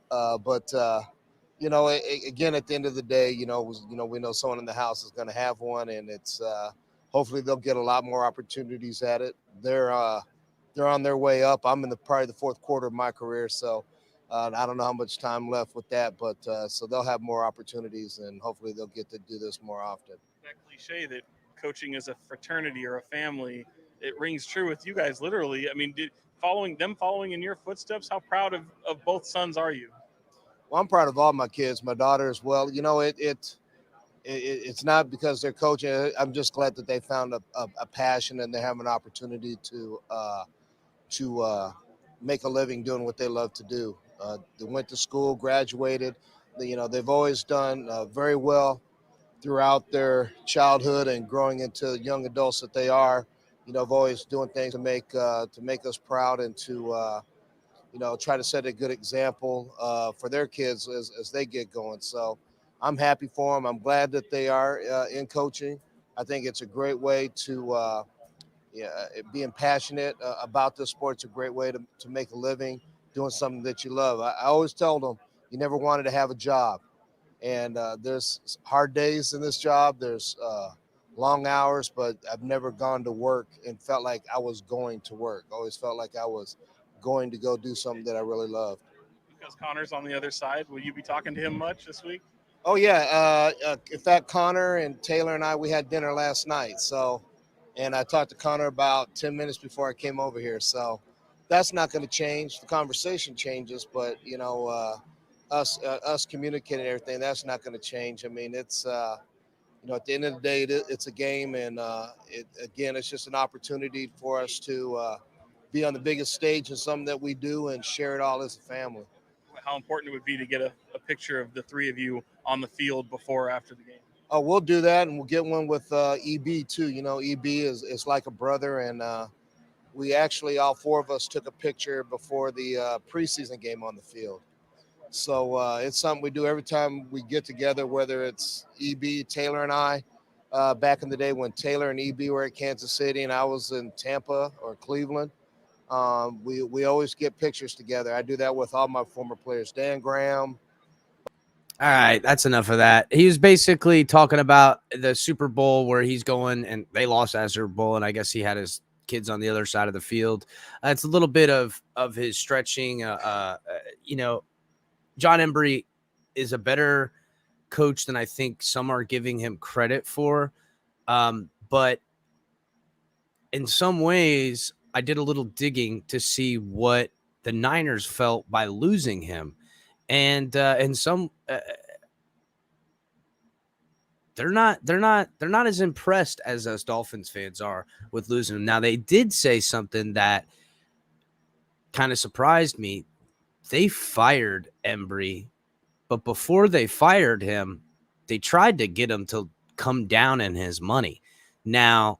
But again, at the end of the day, we know someone in the house is going to have one, and it's hopefully they'll get a lot more opportunities at it. They're on their way up. I'm in probably the fourth quarter of my career, so I don't know how much time left with that, but so they'll have more opportunities, and hopefully they'll get to do this more often. That cliche that coaching is a fraternity or a family, it rings true with you guys, literally. I mean, following in your footsteps, how proud of both sons are you? Well, I'm proud of all my kids, my daughter as well. It's not because they're coaching. I'm just glad that they found a passion, and they have an opportunity to make a living doing what they love to do. They went to school, graduated. They've always done very well throughout their childhood and growing into young adults that they are. Of always doing things to make us proud and to try to set a good example for their kids as they get going. So I'm happy for them. I'm glad that they are in coaching. I think it's a great way to being passionate about this sport. It's a great way to make a living doing something that you love. I always tell them you never wanted to have a job. And there's hard days in this job. There's long hours, but I've never gone to work and felt like I was going to work. Always felt like I was going to go do something that I really love. Because Connor's on the other side, will you be talking to him much this week? Oh, yeah. In fact, Connor and Taylor and I, we had dinner last night. And I talked to Connor about 10 minutes before I came over here. So that's not going to change. The conversation changes, but, us communicating everything, that's not going to change. I mean, it's, at the end of the day, it's a game. And, it's just an opportunity for us to be on the biggest stage in something that we do and share it all as a family. How important it would be to get a picture of the three of you on the field before or after the game. Oh, we'll do that, and we'll get one with EB too. EB is like a brother, and we actually, all four of us, took a picture before the preseason game on the field. So it's something we do every time we get together, whether it's EB, Taylor, and I. Back in the day when Taylor and EB were at Kansas City and I was in Tampa or Cleveland, we always get pictures together. I do that with all my former players, Dan Graham. All right, that's enough of that. He was basically talking about the Super Bowl where he's going, and they lost that Super Bowl, and I guess he had his kids on the other side of the field. It's a little bit of his stretching. John Embree is a better coach than I think some are giving him credit for. But in some ways, I did a little digging to see what the Niners felt by losing him. And some they're not as impressed as us Dolphins fans are with losing him. Now, they did say something that kind of surprised me. They fired Embree, but before they fired him, they tried to get him to come down in his money. Now,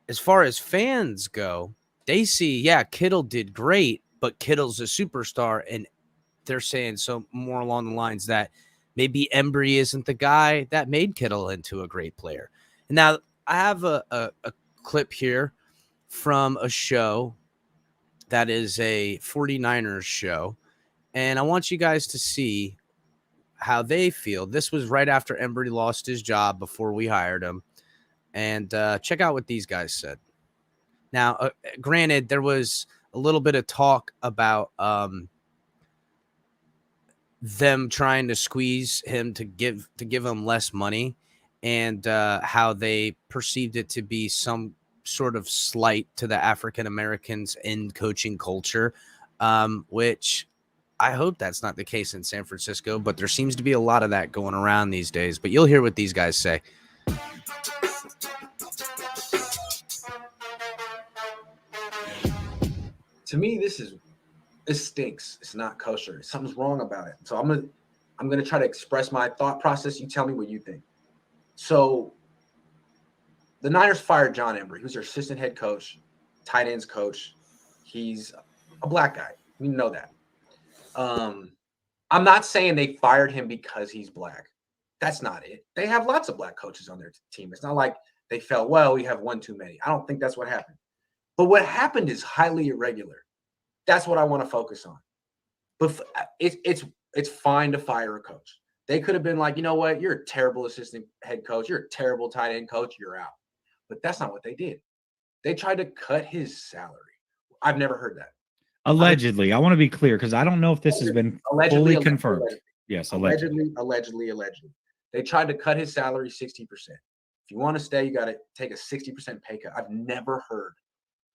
as far as fans go, they see, Kittle did great, but Kittle's a superstar, and they're saying so more along the lines that maybe Embree isn't the guy that made Kittle into a great player. And now I have a clip here from a show that is a 49ers show, and I want you guys to see how they feel. This was right after Embree lost his job before we hired him. And check out what these guys said. Now, granted, there was a little bit of talk about them trying to squeeze him to give him less money, and how they perceived it to be some sort of slight to the African Americans in coaching culture, which I hope that's not the case in San Francisco, but there seems to be a lot of that going around these days. But you'll hear what these guys say. To me, this stinks. It's not kosher. Something's wrong about it. So I'm gonna try to express my thought process. You tell me what you think. So the Niners fired John Embree, who's their assistant head coach, tight ends coach. He's a black guy. We know that. I'm not saying they fired him because he's black. That's not it. They have lots of black coaches on their team. It's not like they felt, well, we have one too many. I don't think that's what happened. But what happened is highly irregular. That's what I want to focus on. But it's fine to fire a coach. They could have been like, you know what? You're a terrible assistant head coach. You're a terrible tight end coach. You're out. But that's not what they did. They tried to cut his salary. I've never heard that. Allegedly. I want to be clear because I don't know if this has been fully confirmed. Yes, allegedly. Allegedly. They tried to cut his salary 60%. If you want to stay, you got to take a 60% pay cut. I've never heard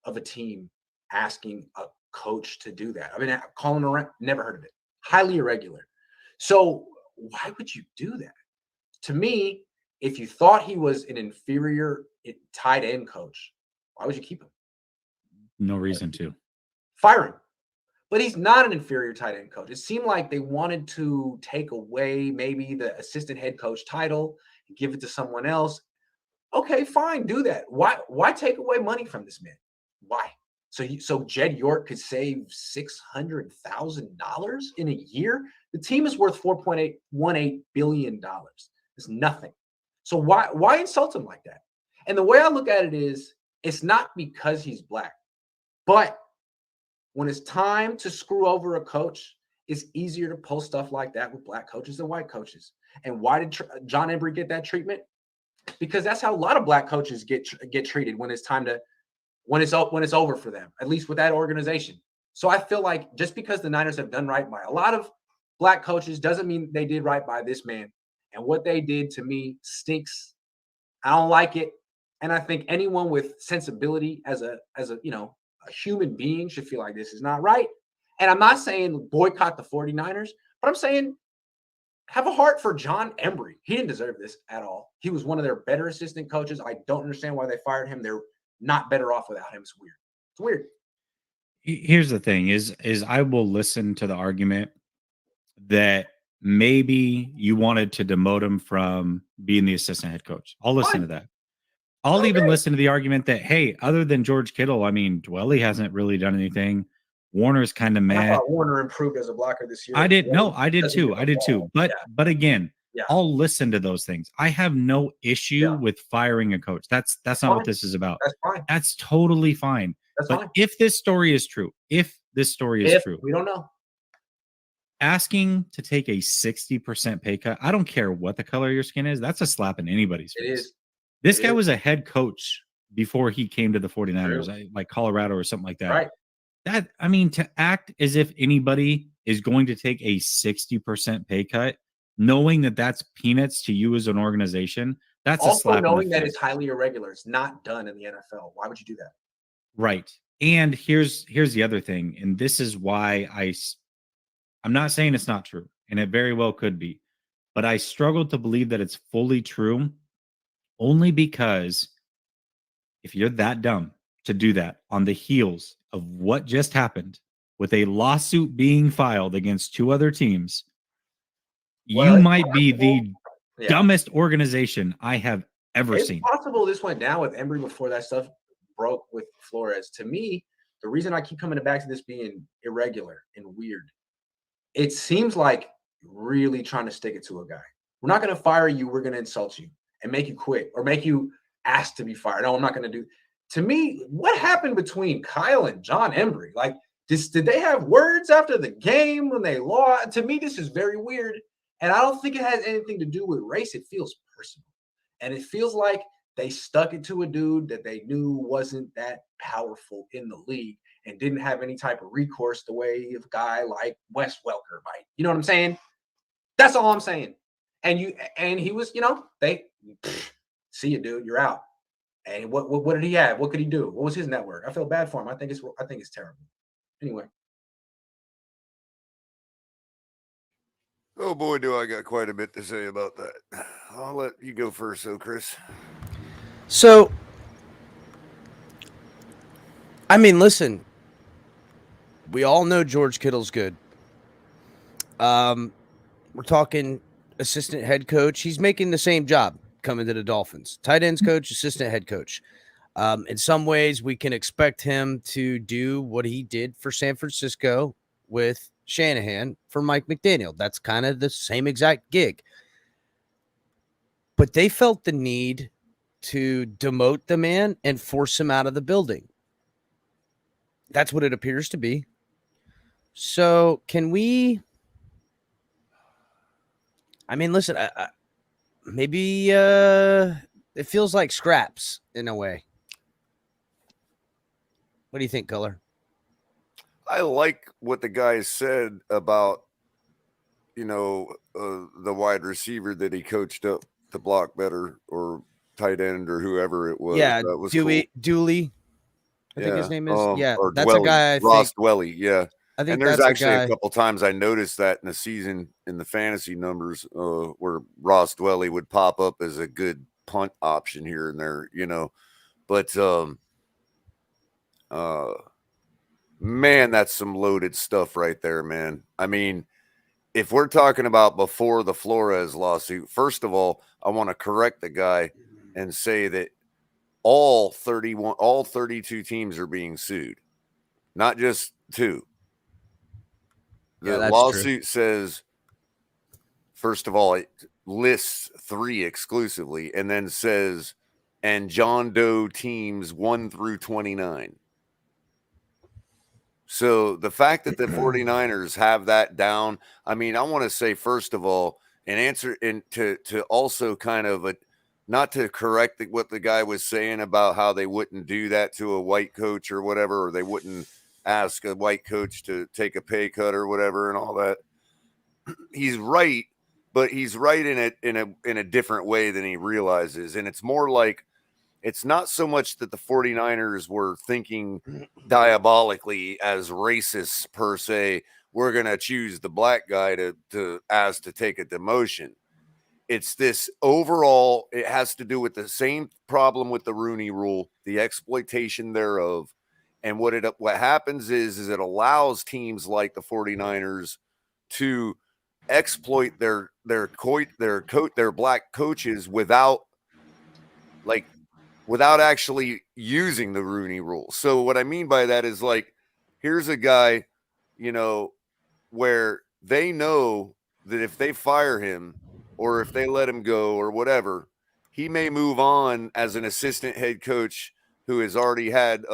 of a team asking a coach to do that. I mean, calling around, never heard of it. Highly irregular. So why would you do that? To me, if you thought he was an inferior tight end coach, why would you keep him? No reason to. Fire him. But he's not an inferior tight end coach. It seemed like they wanted to take away maybe the assistant head coach title and give it to someone else. Okay, fine, do that. Why take away money from this man? Why? So Jed York could save $600,000 in a year. The team is worth $4.18 billion. It's nothing. So why insult him like that? And the way I look at it is, it's not because he's black, but when it's time to screw over a coach, it's easier to pull stuff like that with black coaches than white coaches. And why did John Embree get that treatment? Because that's how a lot of black coaches get treated when it's time to when it's over for them, at least with that organization. So I feel like just because the Niners have done right by a lot of black coaches doesn't mean they did right by this man. And what they did to me stinks. I don't like it. And I think anyone with sensibility as a human being should feel like this is not right. And I'm not saying boycott the 49ers, but I'm saying have a heart for John Embree. He didn't deserve this at all. He was one of their better assistant coaches. I don't understand why they fired him. They're not better off without him. It's weird. It's weird. Here's the thing is I will listen to the argument that maybe you wanted to demote him from being the assistant head coach. I'll listen to that. I'll even listen to the argument that, hey, other than George Kittle, I mean, Dwelly hasn't really done anything. Warner's kind of mad. I thought Warner improved as a blocker this year. I did too. But again, I'll listen to those things. I have no issue with firing a coach. That's not what this is about. That's fine. That's totally fine. That's but fine. If this story is true, we don't know. Asking to take a 60% pay cut, I don't care what the color of your skin is. That's a slap in anybody's face. It is. This guy was a head coach before he came to the 49ers, like Colorado or something like that. Right. That, I mean, to act as if anybody is going to take a 60% pay cut, knowing that that's peanuts to you as an organization, that's also a slap knowing in the that face. it's highly irregular. It's not done in the NFL. Why would you do that? Right. And here's the other thing, and this is why I'm not saying it's not true, and it very well could be, but I struggle to believe that it's fully true, only because if you're that dumb to do that on the heels of what just happened with a lawsuit being filed against two other teams, you might be the dumbest organization I have ever seen. It's possible this went down with Embree before that stuff broke with Flores. To me, the reason I keep coming back to this being irregular and weird, it seems like really trying to stick it to a guy. We're not going to fire you. We're going to insult you and make you quit or make you ask to be fired. No, I'm not going to do. To me, what happened between Kyle and John Embree? Like, did they have words after the game when they lost? To me, this is very weird. And I don't think it has anything to do with race. It feels personal. And it feels like they stuck it to a dude that they knew wasn't that powerful in the league and didn't have any type of recourse the way of a guy like Wes Welker might. You know what I'm saying? That's all I'm saying. And he was, see you, dude, you're out. And what did he have? What could he do? What was his network? I feel bad for him. I think it's terrible. Anyway. Oh boy, do I got quite a bit to say about that. I'll let you go first, though, Chris. So, I mean, listen, we all know George Kittle's good. We're talking assistant head coach. He's making the same job coming to the Dolphins. Tight ends coach, assistant head coach. In some ways, we can expect him to do what he did for San Francisco with Shanahan for Mike McDaniel. That's kind of the same exact gig. But they felt the need to demote the man and force him out of the building. That's what it appears to be. So can we... I mean, listen, maybe it feels like scraps in a way. What do you think, Color? I like what the guy said about, the wide receiver that he coached up to block better, or tight end, or whoever it was. Yeah, that was Dooley. I think his name is. or that's Dwelly, a guy. Ross Dwelly. Yeah. I think and there's that's actually a couple times I noticed that in the season in the fantasy numbers where Ross Dwelly would pop up as a good punt option here and there, But man, that's some loaded stuff right there, man. I mean, if we're talking about before the Flores lawsuit, first of all, I want to correct the guy and say that all 32 teams are being sued. not just 2. The that's lawsuit says, first of all, it lists 3 exclusively, and then says, and John Doe teams 1 through 29. So the fact that the 49ers have that down, I mean, I want to say, first of all, to also kind of not to correct what the guy was saying about how they wouldn't do that to a white coach or whatever, or they wouldn't ask a white coach to take a pay cut or whatever and all that. He's right, but he's right in a different way than he realizes. And it's more like, it's not so much that the 49ers were thinking diabolically as racists per se. We're going to choose the black guy to ask to take a demotion. It's this overall, it has to do with the same problem with the Rooney Rule, the exploitation thereof. And what happens is it allows teams like the 49ers to exploit their black coaches without actually using the Rooney Rule. So what I mean by that is, like, here's a guy, where they know that if they fire him or if they let him go or whatever, he may move on as an assistant head coach who has already had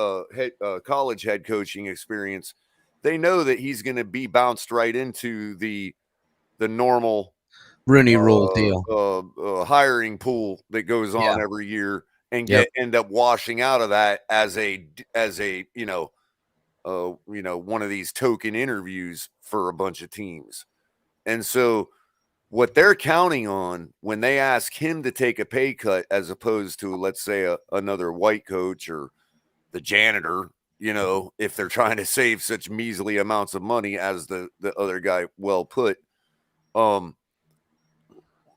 college head coaching experience. They know that he's going to be bounced right into the normal Rooney Rule deal, hiring pool that goes on every year, and end up washing out of that as a one of these token interviews for a bunch of teams. And so what they're counting on when they ask him to take a pay cut, as opposed to, let's say, another white coach or the janitor, if they're trying to save such measly amounts of money, as the other guy well put,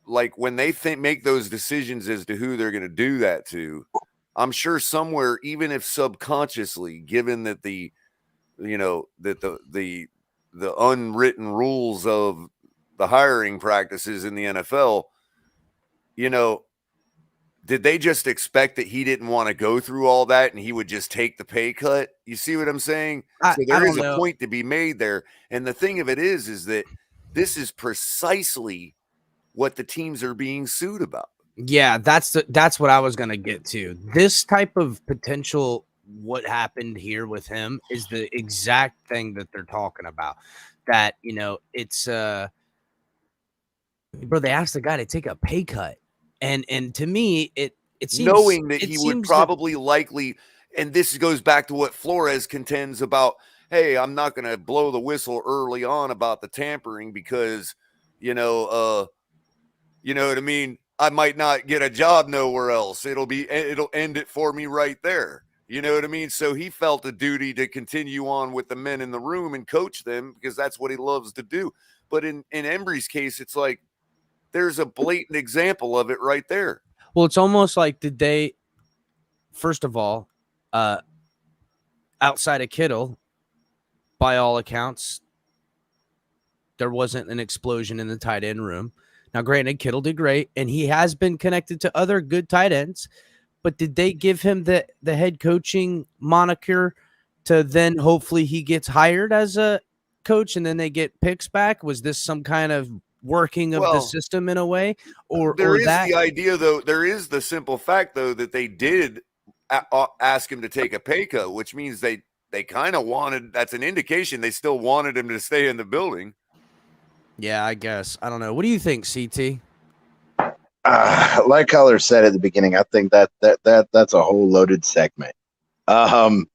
like when they make those decisions as to who they're going to do that to, I'm sure somewhere, even if subconsciously, given that the unwritten rules of the hiring practices in the NFL, did they just expect that he didn't want to go through all that and he would just take the pay cut? You see what I'm saying? So there is a point to be made there. And the thing of it is that this is precisely what the teams are being sued about. Yeah, that's what I was going to get to. This type of potential, what happened here with him, is the exact thing that they're talking about. That, it's bro, they asked the guy to take a pay cut. And to me, it seems, knowing that he would probably likely, and this goes back to what Flores contends about, hey, I'm not going to blow the whistle early on about the tampering because, you know what I mean? I might not get a job nowhere else. It'll end it for me right there. You know what I mean? So he felt a duty to continue on with the men in the room and coach them because that's what he loves to do. But in Embree's case, it's like there's a blatant example of it right there. Well, it's almost like, did they, first of all, outside of Kittle, by all accounts, there wasn't an explosion in the tight end room. Now, granted, Kittle did great, and he has been connected to other good tight ends, but did they give him the head coaching moniker to then hopefully he gets hired as a coach and then they get picks back? Was this some kind of working of the system in a way? The idea, though, there is the simple fact, though, that they did ask him to take a pay cut, which means they kind of wanted, that's an indication they still wanted him to stay in the building. Yeah, I guess. I don't know. What do you think, CT? Like Color said at the beginning, I think that's a whole loaded segment. Right?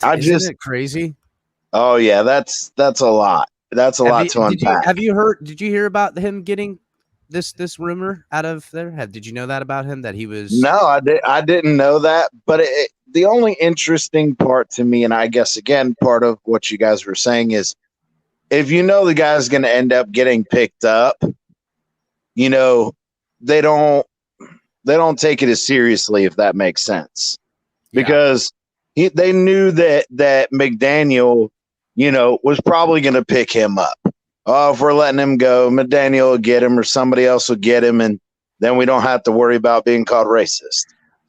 Isn't it crazy? Oh yeah, that's a lot. That's a lot to unpack. Did you hear about him getting this rumor out of there? Did you know that about him, that he was? No, I didn't know that. But the only interesting part to me, and I guess again part of what you guys were saying, is if you know the guy's going to end up getting picked up, they don't take it as seriously, if that makes sense, because they knew that McDaniel, was probably going to pick him up. Oh, if we're letting him go, McDaniel will get him or somebody else will get him, and then we don't have to worry about being called racist.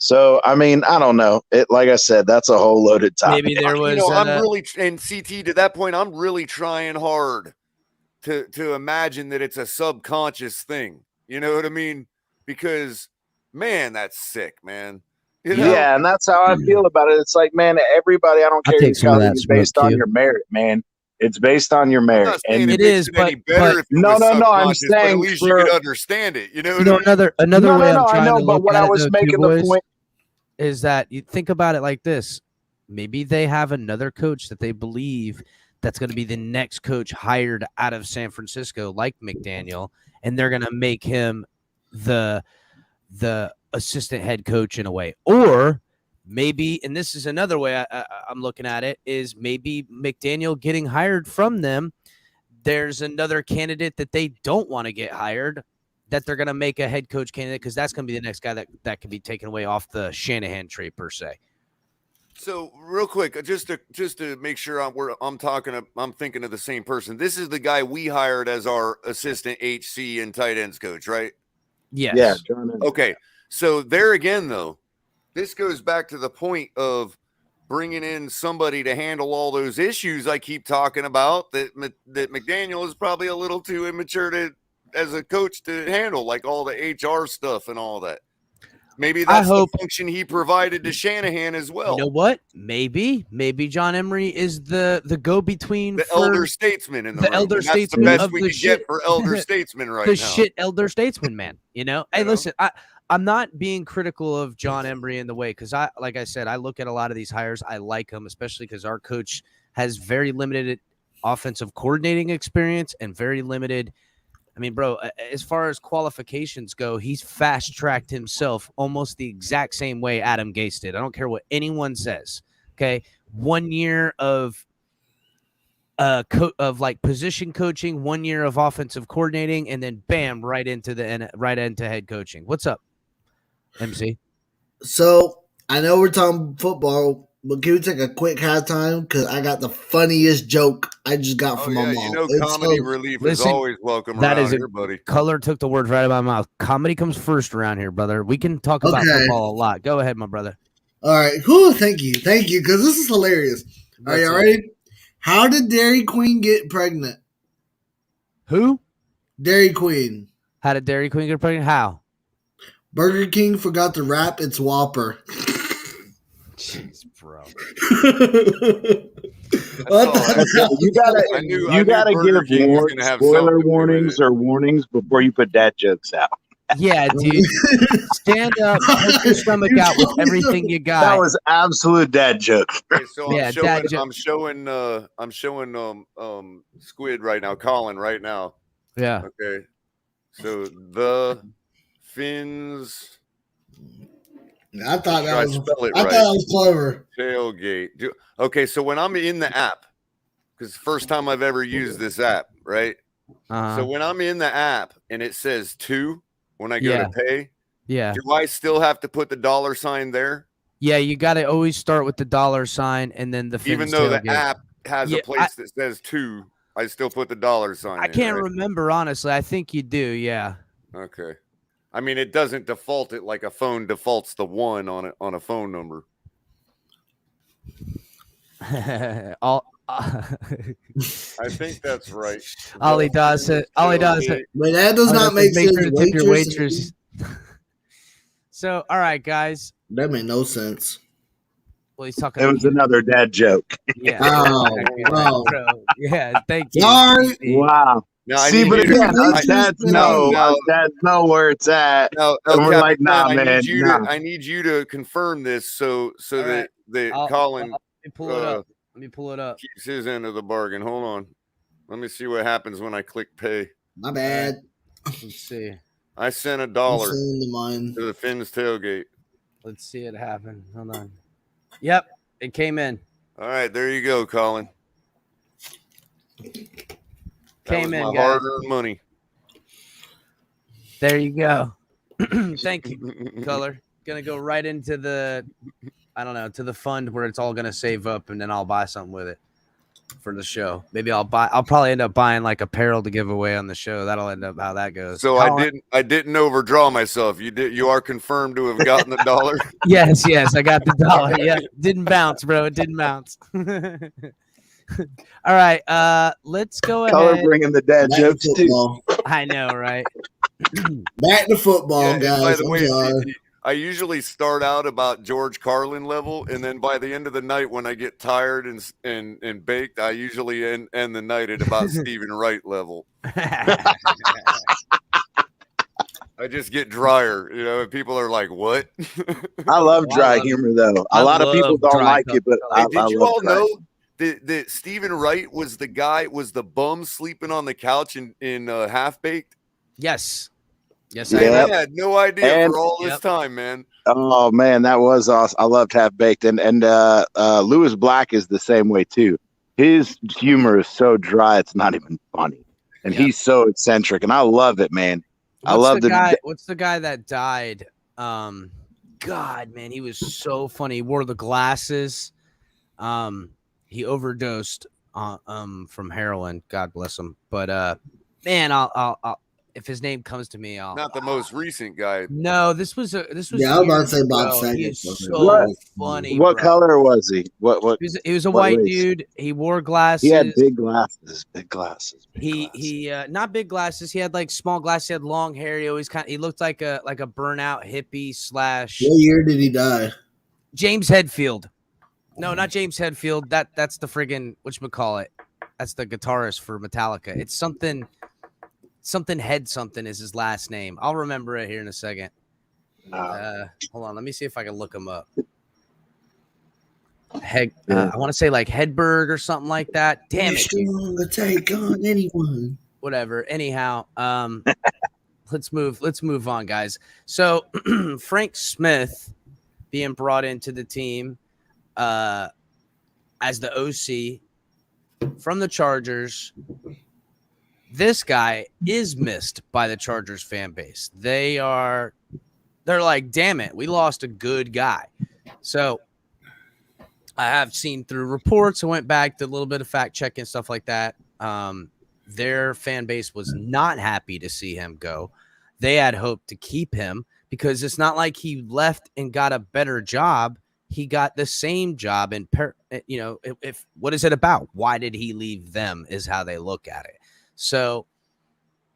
So I mean, I don't know. It like I said, that's a whole loaded topic. Maybe there was. I'm really and CT to that point. I'm really trying hard to imagine that it's a subconscious thing. You know what I mean? Because man, that's sick, man. You know? Yeah, and that's how I feel about it. It's like, man, everybody, I don't care who's coming, it's based on your merit, man. It's based on your merit. And it is, but no, I'm saying at least you could understand it. You know what I mean? Another way I'm trying to but look what at I it, was though, making too, the boys, point is that you think about it like this. Maybe they have another coach that they believe that's going to be the next coach hired out of San Francisco, like McDaniel, and they're going to make him the assistant head coach in a way. Or maybe, and this is another way I'm looking at it, is maybe McDaniel getting hired from them. There's another candidate that they don't want to get hired that they're going to make a head coach candidate because that's going to be the next guy that can be taken away off the Shanahan tree per se. So real quick, just to make sure I'm thinking of the same person. This is the guy we hired as our assistant HC and tight ends coach, right? Yes. Yeah. John Okay. So there again, though, this goes back to the point of bringing in somebody to handle all those issues I keep talking about that McDaniel is probably a little too immature as a coach to handle, like all the HR stuff and all that. Maybe that's the function he provided to Shanahan as well. You know what? Maybe John Embree is the go-between, the elder statesman in the room. Elder That's statesman the best of we the could shit, get for elder statesman right the now. shit elder statesman, man. You know, hey, listen, I'm not being critical of John Embree in the way because like I said, I look at a lot of these hires. I like them, especially because our coach has very limited offensive coordinating experience and very limited. I mean, bro, as far as qualifications go, he's fast-tracked himself almost the exact same way Adam Gase did. I don't care what anyone says, okay? 1 year of like position coaching, 1 year of offensive coordinating, and then bam, right into head coaching. What's up, MC? So I know we're talking football, but can we take a quick halftime? Because I got the funniest joke I just got from my mom. You know, comedy relief is always welcome that around is here, buddy. Color took the words right out of my mouth. Comedy comes first around here, brother. We can talk about football a lot. Go ahead, my brother. All right. Whew, thank you, because this is hilarious. Are you ready? How did Dairy Queen get pregnant? Who? Dairy Queen. How did Dairy Queen get pregnant? How? Burger King forgot to wrap its Whopper. Jeez, bro. You gotta give spoiler warnings or warnings before you put dad jokes out. Yeah, dude. Stand up, put your stomach out with everything you got. That was absolute dad joke. Okay, so I'm showing Squid right now, Colin right now. Yeah. Okay. So the Fins. I thought that was spell it I right. thought that was clever. Tailgate. Okay, so when I'm in the app, because it's the first time I've ever used this app, right? So when I'm in the app and it says 2 when I go to pay, do I still have to put the $sign there? Yeah, you got to always start with the $sign and then the Fins even though tailgate. the app has a place that says 2, I still put the $sign. I can't remember honestly. I think you do. Yeah. Okay. I mean, it doesn't default it like a phone defaults the 1 on a phone number. I think that's right. Ollie does it. Ollie does it. But that does not make sense. Tip your waitress. So, all right, guys. That made no sense. Well, he's talking. It was another dad joke. Yeah. Oh. Yeah. Thank you. Sorry. Wow. No, see, but again, us dads know where it's at. No, and we're like, nah, I man. I need you to confirm this so that Colin. Let me pull it up. Let me pull it up. Keeps his end of the bargain. Hold on. Let me see what happens when I click pay. My bad. Let's see. I sent $1 to the Fins tailgate. Let's see it happen. Hold on. Yep, it came in. All right, there you go, Colin. Came in, guys. Hard-earned money. There you go. Thank you, Color. Gonna go right into the, to the fund where it's all gonna save up, and then I'll buy something with it. for the show. Maybe I'll probably end up buying like apparel to give away on the show. That'll end up how that goes. So I didn't overdraw myself. You are confirmed to have gotten the dollar. Yes, I got the dollar. Yeah, didn't bounce, bro. It didn't bounce. All right, let's go Color ahead. bringing the dad jokes too. I know, right? Back to football, Yeah, and by guys. the I'm way, sorry. I usually start out about George Carlin level, and then by the end of the night, when I get tired and baked, I usually end the night at about Stephen Wright level. I just get drier, and people are like, "What?" I love dry humor, though. A lot of people don't like it, but Hey, I did you love all dry know humor. that Stephen Wright was the bum sleeping on the couch in Half Baked? Yes, I Yep. had no idea And- for all this time, man. Oh man, that was awesome. I loved Half Baked, and Lewis Black is the same way too. His humor is so dry, it's not even funny, and he's so eccentric, and I love it, man. I love the guy. What's the guy that died? God, man, he was so funny. He wore the glasses. He overdosed from heroin. God bless him. But man, I'll if his name comes to me, I'll Not the most recent guy. No, this was. Yeah, I was about to say Bob bro. Saget. He is wasn't so it? funny. What bro. color was he? What? He was a what white race? dude. He wore glasses. He had big glasses. Big glasses. He not big glasses. He had like small glasses. He had long hair. He looked like a burnout hippie slash. What year did he die? James Hetfield. No, not James Hetfield. That's the friggin' whatchamacallit. That's the guitarist for Metallica. It's something Head something is his last name. I'll remember it here in a second. Hold on. Let me see if I can look him up. I want to say like Hedberg or something like that. Damn it. Strong to take on anyone. Whatever. Anyhow, let's move on, guys. So Frank Smith being brought into the team as the OC from the Chargers. This guy is missed by the Chargers fan base. They're like, damn it, we lost a good guy. So I have seen through reports. I went back to a little bit of fact checking, stuff like that. Their fan base was not happy to see him go. They had hoped to keep him because it's not like he left and got a better job. He got the same job. And, if what is it about? Why did he leave them is how they look at it. So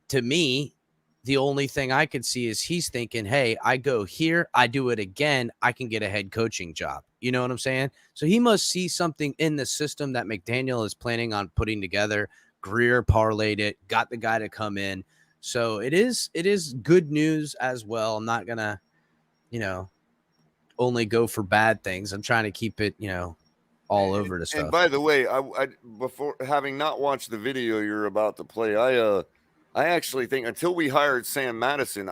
to me, the only thing I could see is he's thinking, hey, I go here, I do it again, I can get a head coaching job. You know what I'm saying? So he must see something in the system that McDaniel is planning on putting together. Greer parlayed it, got the guy to come in. So it is good news as well. I'm not going to, only go for bad things. I'm trying to keep it, all over the stuff. And by the way, I before having not watched the video you're about to play, I actually think until we hired Sam Madison,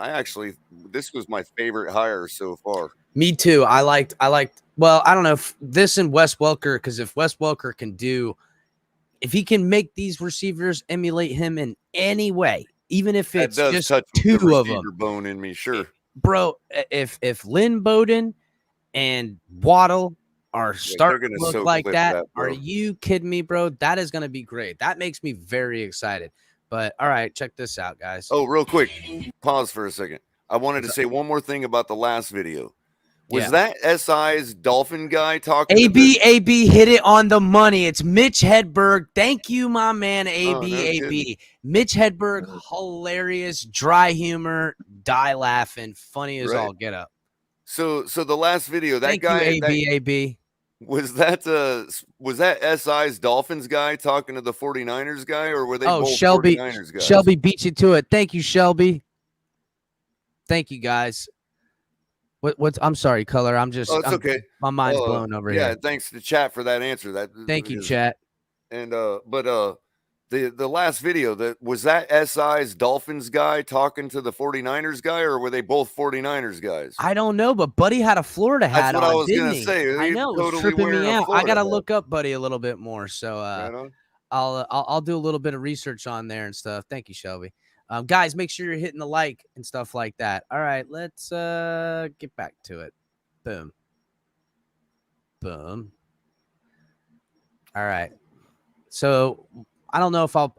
this was my favorite hire so far. Me too. I liked. Well, I don't know if this and Wes Welker, because if Wes Welker if he can make these receivers emulate him in any way, even if it's just two of them, bone in me, sure, bro. If Lynn Bowden and Waddle are starting to look like that, are you kidding me, bro? That is going to be great. That makes me very excited. But all right, check this out, guys. Oh, real quick, pause for a second. I wanted to say one more thing about the last video. Was that SI's Dolphin guy talking? AB hit it on the money. It's Mitch Hedberg. Thank you, my man. AB. Mitch Hedberg, hilarious, dry humor, die laughing, funny as all get up. So the last video, that Thank guy, you, AB. Was that SI's Dolphins guy talking to the 49ers guy, or were they both Shelby, 49ers guys? Shelby beat you to it. Thank you, Shelby. Thank you, guys. What's I'm sorry, Color. It's okay. My mind's blown over here. Yeah, thanks to chat for that answer. Thank you, chat. And the last video, was that SI's Dolphins guy talking to the 49ers guy, or were they both 49ers guys? I don't know, but Buddy had a Florida hat on. That's what I was going to say. I know, it was tripping me out. I got to look up Buddy a little bit more. So I'll do a little bit of research on there and stuff. Thank you, Shelby. Guys, make sure you're hitting the like and stuff like that. All right, let's get back to it. Boom. All right. So I don't know if I'll.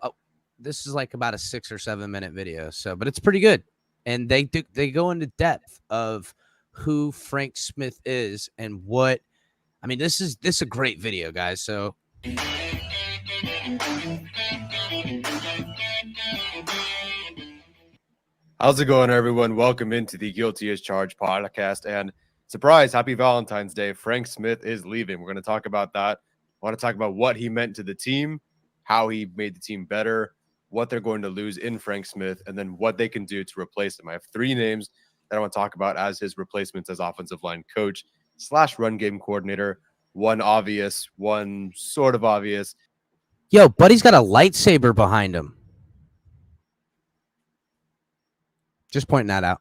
This is like about a 6 or 7 minute video, but it's pretty good, and they go into depth of who Frank Smith is and what. I mean, this is a great video, guys. So. How's it going, everyone? Welcome into the Guilty as Charged podcast. And surprise, happy Valentine's Day. Frank Smith is leaving. We're going to talk about that. I want to talk about what he meant to the team, how he made the team better, what they're going to lose in Frank Smith, and then what they can do to replace him. I have 3 names that I want to talk about as his replacements as offensive line coach / run game coordinator. One obvious, one sort of obvious. Yo, Buddy's got a lightsaber behind him. Just pointing that out.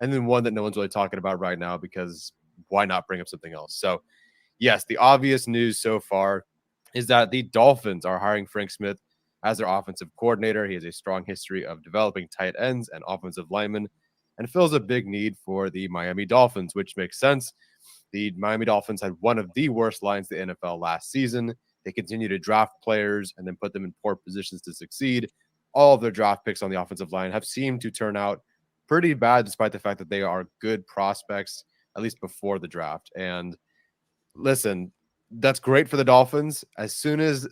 And then one that no one's really talking about right now, because why not bring up something else? So, yes, the obvious news so far is that the Dolphins are hiring Frank Smith as their offensive coordinator. He has a strong history of developing tight ends and offensive linemen and fills a big need for the Miami Dolphins, which makes sense. The Miami Dolphins had one of the worst lines in the NFL last season. They continue to draft players and then put them in poor positions to succeed. All of their draft picks on the offensive line have seemed to turn out pretty bad, despite the fact that they are good prospects, at least before the draft. And listen, that's great for the Dolphins. As soon as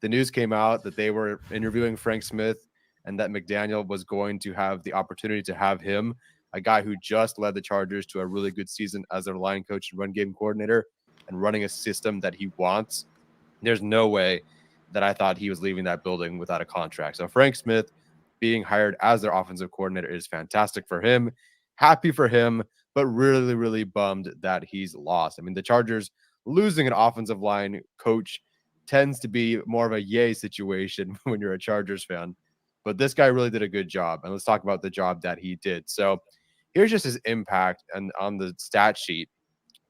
the news came out that they were interviewing Frank Smith and that McDaniel was going to have the opportunity to have him, a guy who just led the Chargers to a really good season as their line coach and run game coordinator and running a system that he wants, there's no way that I thought he was leaving that building without a contract. So Frank Smith being hired as their offensive coordinator is fantastic for him. Happy for him, but really, really bummed that he's lost. I mean, the Chargers losing an offensive line coach tends to be more of a yay situation when you're a Chargers fan. But this guy really did a good job. And let's talk about the job that he did. So here's just his impact and on the stat sheet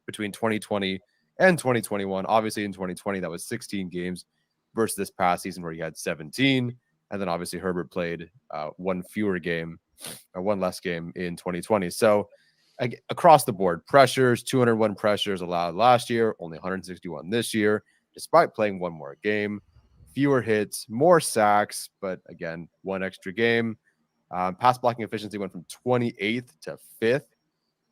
between 2020 and 2021. Obviously, in 2020, that was 16 games versus this past season where he had 17. And then obviously Herbert played one less game in 2020. So across the board, pressures, 201 pressures allowed last year, only 161 this year, despite playing one more game, fewer hits, more sacks, but again, one extra game. Pass blocking efficiency went from 28th to 5th.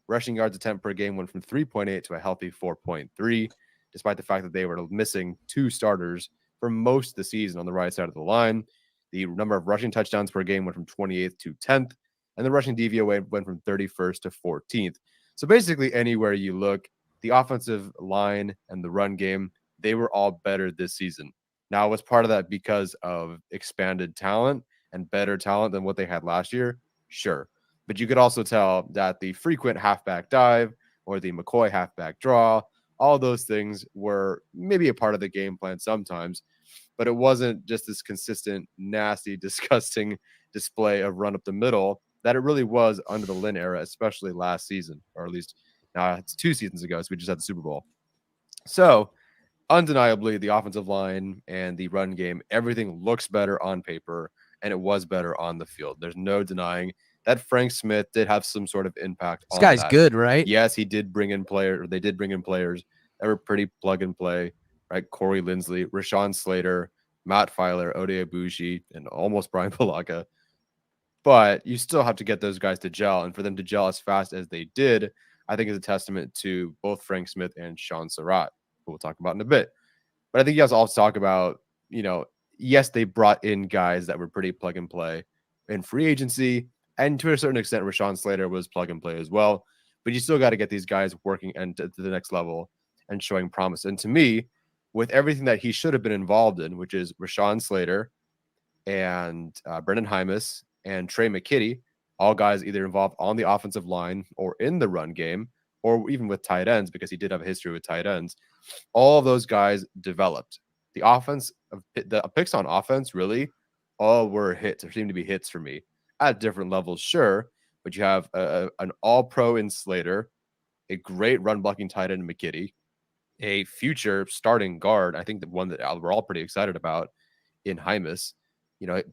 Rushing yards attempt per game went from 3.8 to a healthy 4.3, despite the fact that they were missing 2 starters for most of the season on the right side of the line. The number of rushing touchdowns per game went from 28th to 10th, and the rushing DVOA went from 31st to 14th. So basically, anywhere you look, the offensive line and the run game, they were all better this season. Now, was part of that because of expanded talent and better talent than what they had last year? Sure. But you could also tell that the frequent halfback dive or the McCoy halfback draw, all those things were maybe a part of the game plan sometimes, but it wasn't just this consistent, nasty, disgusting display of run up the middle that it really was under the Lynn era, especially last season, or at least now it's 2 seasons ago, so we just had the Super Bowl. So undeniably, the offensive line and the run game, everything looks better on paper, and it was better on the field. There's no denying that Frank Smith did have some sort of impact on that. This guy's good, right? Yes, he did bring in players. They did bring in players that were pretty plug and play, right? Corey Linsley, Rashawn Slater, Matt Filer, Ode Abushi, and almost Brian Palaka. But you still have to get those guys to gel. And for them to gel as fast as they did, I think is a testament to both Frank Smith and Sean Surratt, who we'll talk about in a bit. But I think you guys also talk about, yes, they brought in guys that were pretty plug and play in free agency. And to a certain extent, Rashawn Slater was plug and play as well. But you still got to get these guys working and to the next level and showing promise. And to me, with everything that he should have been involved in, which is Rashawn Slater and Brendan Hymas and Trey McKitty, all guys either involved on the offensive line or in the run game, or even with tight ends, because he did have a history with tight ends. All of those guys developed. The offense, the picks on offense, really, all were hits. There seemed to be hits for me at different levels, sure, but you have an all-pro in Slater, a great run-blocking tight end in McKitty, a future starting guard, I think the one that we're all pretty excited about in Hymas,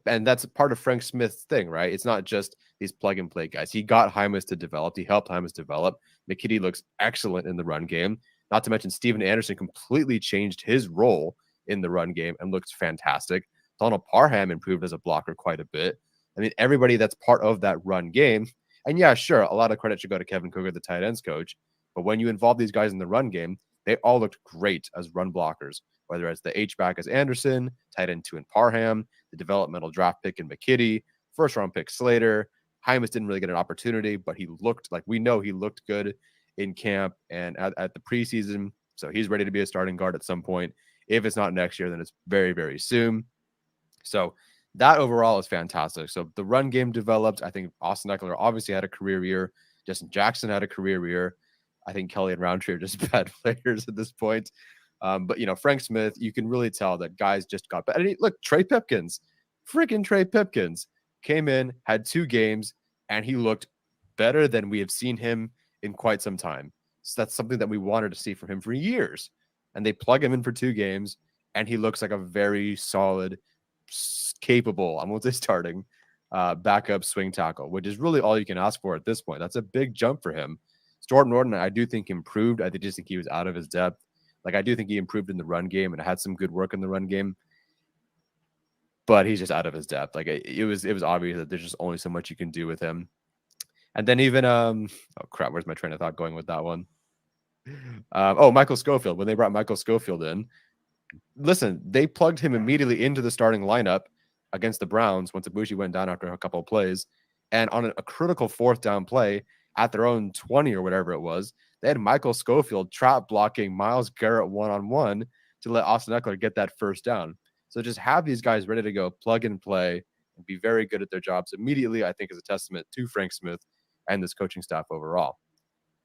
and that's part of Frank Smith's thing, right? It's not just these plug-and-play guys. He got Hymas to develop. He helped Hymas develop. McKitty looks excellent in the run game. Not to mention Steven Anderson completely changed his role in the run game and looked fantastic. Donald Parham improved as a blocker quite a bit. I mean, everybody that's part of that run game. And yeah, sure, a lot of credit should go to Kevin Coker, the tight ends coach. But when you involve these guys in the run game, they all looked great as run blockers, whether it's the H-back as Anderson, tight end 2 in Parham, the developmental draft pick in McKitty, first-round pick Slater. Hymas didn't really get an opportunity, but he looked like, we know he looked good in camp and at the preseason. So he's ready to be a starting guard at some point. If it's not next year, then it's very, very soon. So that overall is fantastic. So the run game developed. I think Austin Eckler obviously had a career year. Justin Jackson had a career year. I think Kelly and Roundtree are just bad players at this point. But, you know, Frank Smith, you can really tell that guys just got better. And look, Trey Pipkins, freaking Trey Pipkins came in, had 2 games, and he looked better than we have seen him in quite some time. So that's something that we wanted to see from him for years. And they plug him in for 2 games, and he looks like a very solid, capable, I'm going to say starting, backup swing tackle, which is really all you can ask for at this point. That's a big jump for him. Stuart Norton, I do think improved. I just think he was out of his depth. Like, I do think he improved in the run game and had some good work in the run game, but he's just out of his depth. Like, it was obvious that there's just only so much you can do with him. And then even, oh crap, where's my train of thought going with that one? Michael Schofield. When they brought Michael Schofield in, listen, they plugged him immediately into the starting lineup against the Browns once Ibushi went down after a couple of plays. And on a critical 4th down play at their own 20 or whatever it was, they had Michael Schofield trap blocking Myles Garrett one-on-one to let Austin Eckler get that first down. So just have these guys ready to go, plug and play, and be very good at their jobs immediately, I think is a testament to Frank Smith and this coaching staff overall.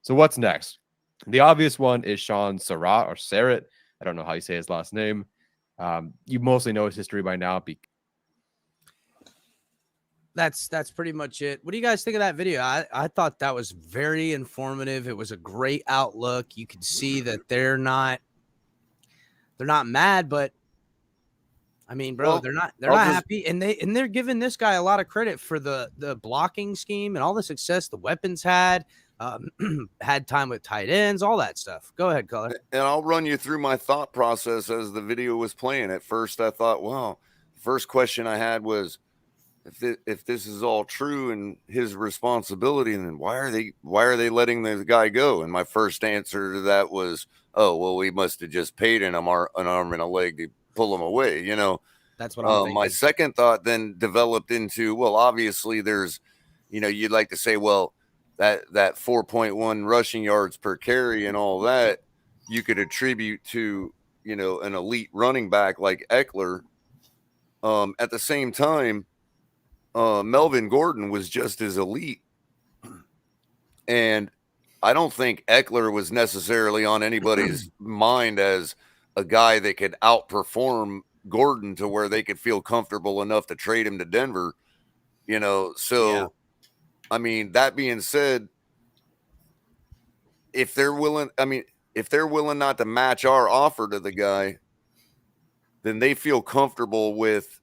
So what's next? The obvious one is Sean Surratt or Sarrett. I don't know how you say his last name. You mostly know his history by now. That's pretty much it. What do you guys think of that video? I thought that was very informative. It was a great outlook. You can see that they're not mad, but I mean, bro, they're not happy, and they're giving this guy a lot of credit for the blocking scheme and all the success the weapons had time with tight ends, all that stuff. Go ahead, Color. And I'll run you through my thought process as the video was playing. At first, I thought, wow, the first question I had was, if this is all true and his responsibility, then why are they letting the guy go? And my first answer to that was, oh, well, we must have just paid him an arm and a leg to pull him away. You know, that's what I'm thinking. My second thought then developed into, well, obviously there's, you know, you'd like to say, well, that 4.1 rushing yards per carry and all that you could attribute to, you know, an elite running back like Eckler. At the same time, Melvin Gordon was just as elite. And I don't think Eckler was necessarily on anybody's mind as a guy that could outperform Gordon to where they could feel comfortable enough to trade him to Denver, you know? So, yeah. I mean, that being said, if they're willing not to match our offer to the guy, then they feel comfortable with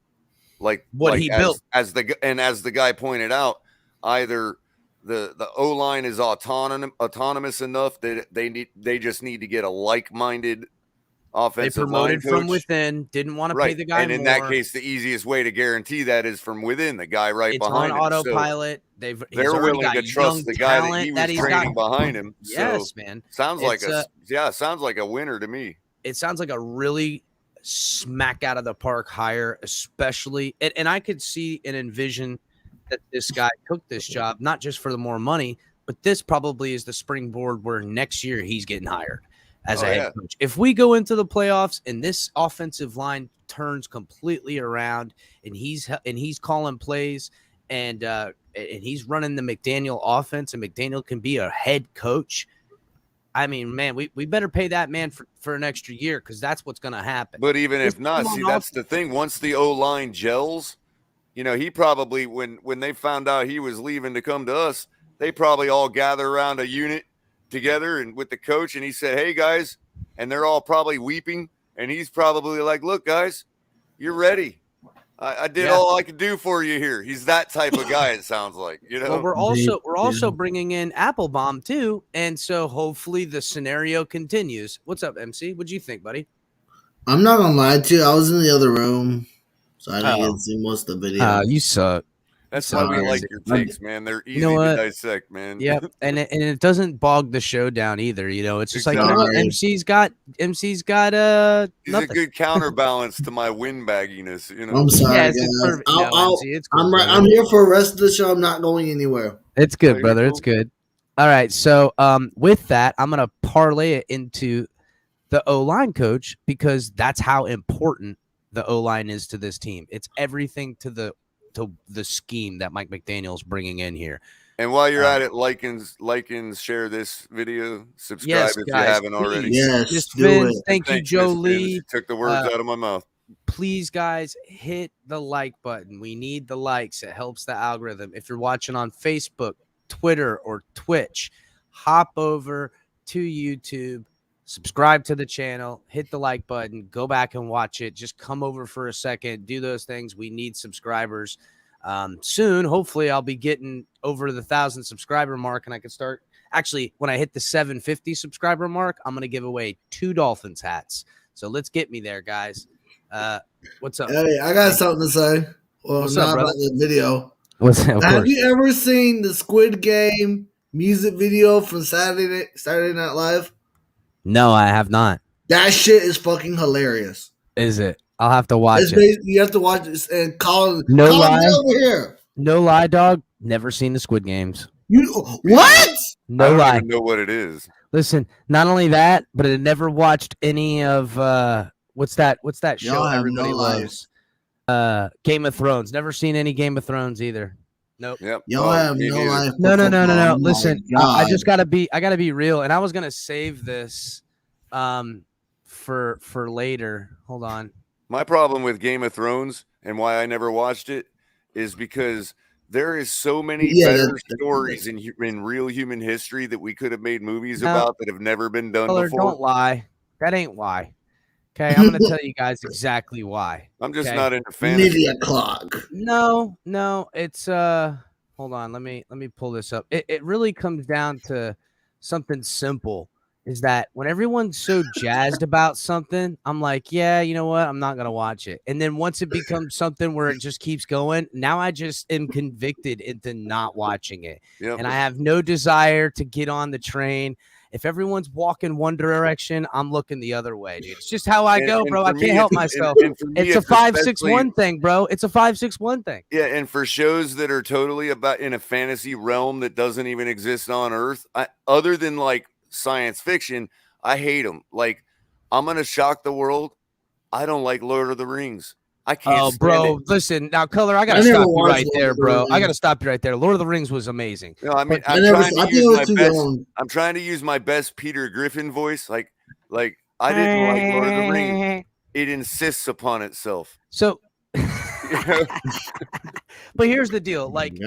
what he built. As the guy pointed out, either the O-line is autonomous enough that they just need to get a like-minded offensive line. They promoted coach from within, didn't want to pay the guy and in more. that case, the easiest way to guarantee that is from within, the guy behind him. It's on autopilot. So they're willing to trust the guy that he was training behind him. Yes, man. Sounds like a winner to me. It sounds like a really smack out of the park hire, especially, and I could see and envision that this guy took this job not just for the more money, but this probably is the springboard where next year he's getting hired as a head coach. If we go into the playoffs and this offensive line turns completely around and he's calling plays and he's running the McDaniel offense and McDaniel can be a head coach, I mean, man, we better pay that man for an extra year because that's what's going to happen. But even if not, see, that's the thing. Once the O-line gels, you know, he probably, when they found out he was leaving to come to us, they probably all gather around a unit together and with the coach, and he said, hey, guys, and they're all probably weeping, and he's probably like, look, guys, you're ready. I did all I could do for you here. He's that type of guy, it sounds like, you know. Well, we're also bringing in Applebaum too, and so hopefully the scenario continues. What's up, MC? What'd you think, buddy? I'm not gonna lie to you. I was in the other room, so I didn't get to see most of the video. You suck. That's why we like your takes, man. They're easy You know to what? dissect, man. Yep, and it doesn't bog the show down either. You know, it's just like, you know what, Exactly. MC's got He's nothing. a good counterbalance to my windbagginess, you know. I'm sorry, Yeah, guys. it's perfect. No, MC, it's cool, I'm right. brother. I'm here for the rest of the show. I'm not going anywhere. It's good, brother. It's good. All right. So with that, I'm gonna parlay it into the O-line coach because that's how important the O-line is to this team. It's everything to the scheme that Mike McDaniel's bringing in here. And while you're at it, like and share this video. Subscribe Yes, if guys, you haven't already. please. Yes, Miss do Fins, it. thank you, Thanks, Joe Miss Fins. Lee. You took the words out of my mouth. Please, guys, hit the like button. We need the likes. It helps the algorithm. If you're watching on Facebook, Twitter, or Twitch, hop over to YouTube, subscribe to the channel, hit the like button, go back and watch it. Just come over for a second, do those things. We need subscribers. Soon, hopefully, I'll be getting over the 1,000 subscriber mark, and I can start. Actually, when I hit the 750 subscriber mark, I'm going to give away 2 Dolphins hats. So let's get me there, guys. What's up? Hey, I got something to say. Well, What's not up, brother? about the video. What's up? Have you ever seen the Squid Game music video from Saturday Night Live? No, I have not. That shit is fucking hilarious. Is it? I'll have to watch it. You have to watch this and call No me lie. over here. No lie, dog. Never seen the Squid Games. You what? No I don't lie. even know what it is. Listen, not only that, but I never watched any of what's that show Y'all have everybody no loves? Game of Thrones. Never seen any Game of Thrones either. Nope. Yep. Y'all have no life. No. Oh, Listen, my I God. just gotta be real, and I was gonna save this for later. Hold on. My problem with Game of Thrones and why I never watched it is because there is so many better stories in real human history that we could have made movies No. about that have never been done Color, before. don't lie. That ain't why. Okay, I'm gonna tell you guys exactly why. I'm just okay? not into fantasy. Media clock. No, it's hold on, let me pull this up. It really comes down to something simple. Is that when everyone's so jazzed about something, I'm like, yeah, you know what? I'm not gonna watch it. And then once it becomes something where it just keeps going, now I just am convicted into not watching it. Yep. And I have no desire to get on the train. If everyone's walking one direction, I'm looking the other way, dude. It's just how I go, bro. I can't help myself. It's a 5-6-1 thing, bro. It's a 5-6-1 thing. Yeah, and for shows that are totally about in a fantasy realm that doesn't even exist on Earth, other than like science fiction, I hate them. Like, I'm gonna shock the world. I don't like Lord of the Rings. I can't. Oh, bro, listen now, Color. I gotta stop you right there, bro. I gotta stop you right there. Lord of the Rings was amazing. No, I mean, But- I'm trying to use my best Peter Griffin voice. Like I didn't like Lord of the Rings. It insists upon itself. So, but here's the deal: like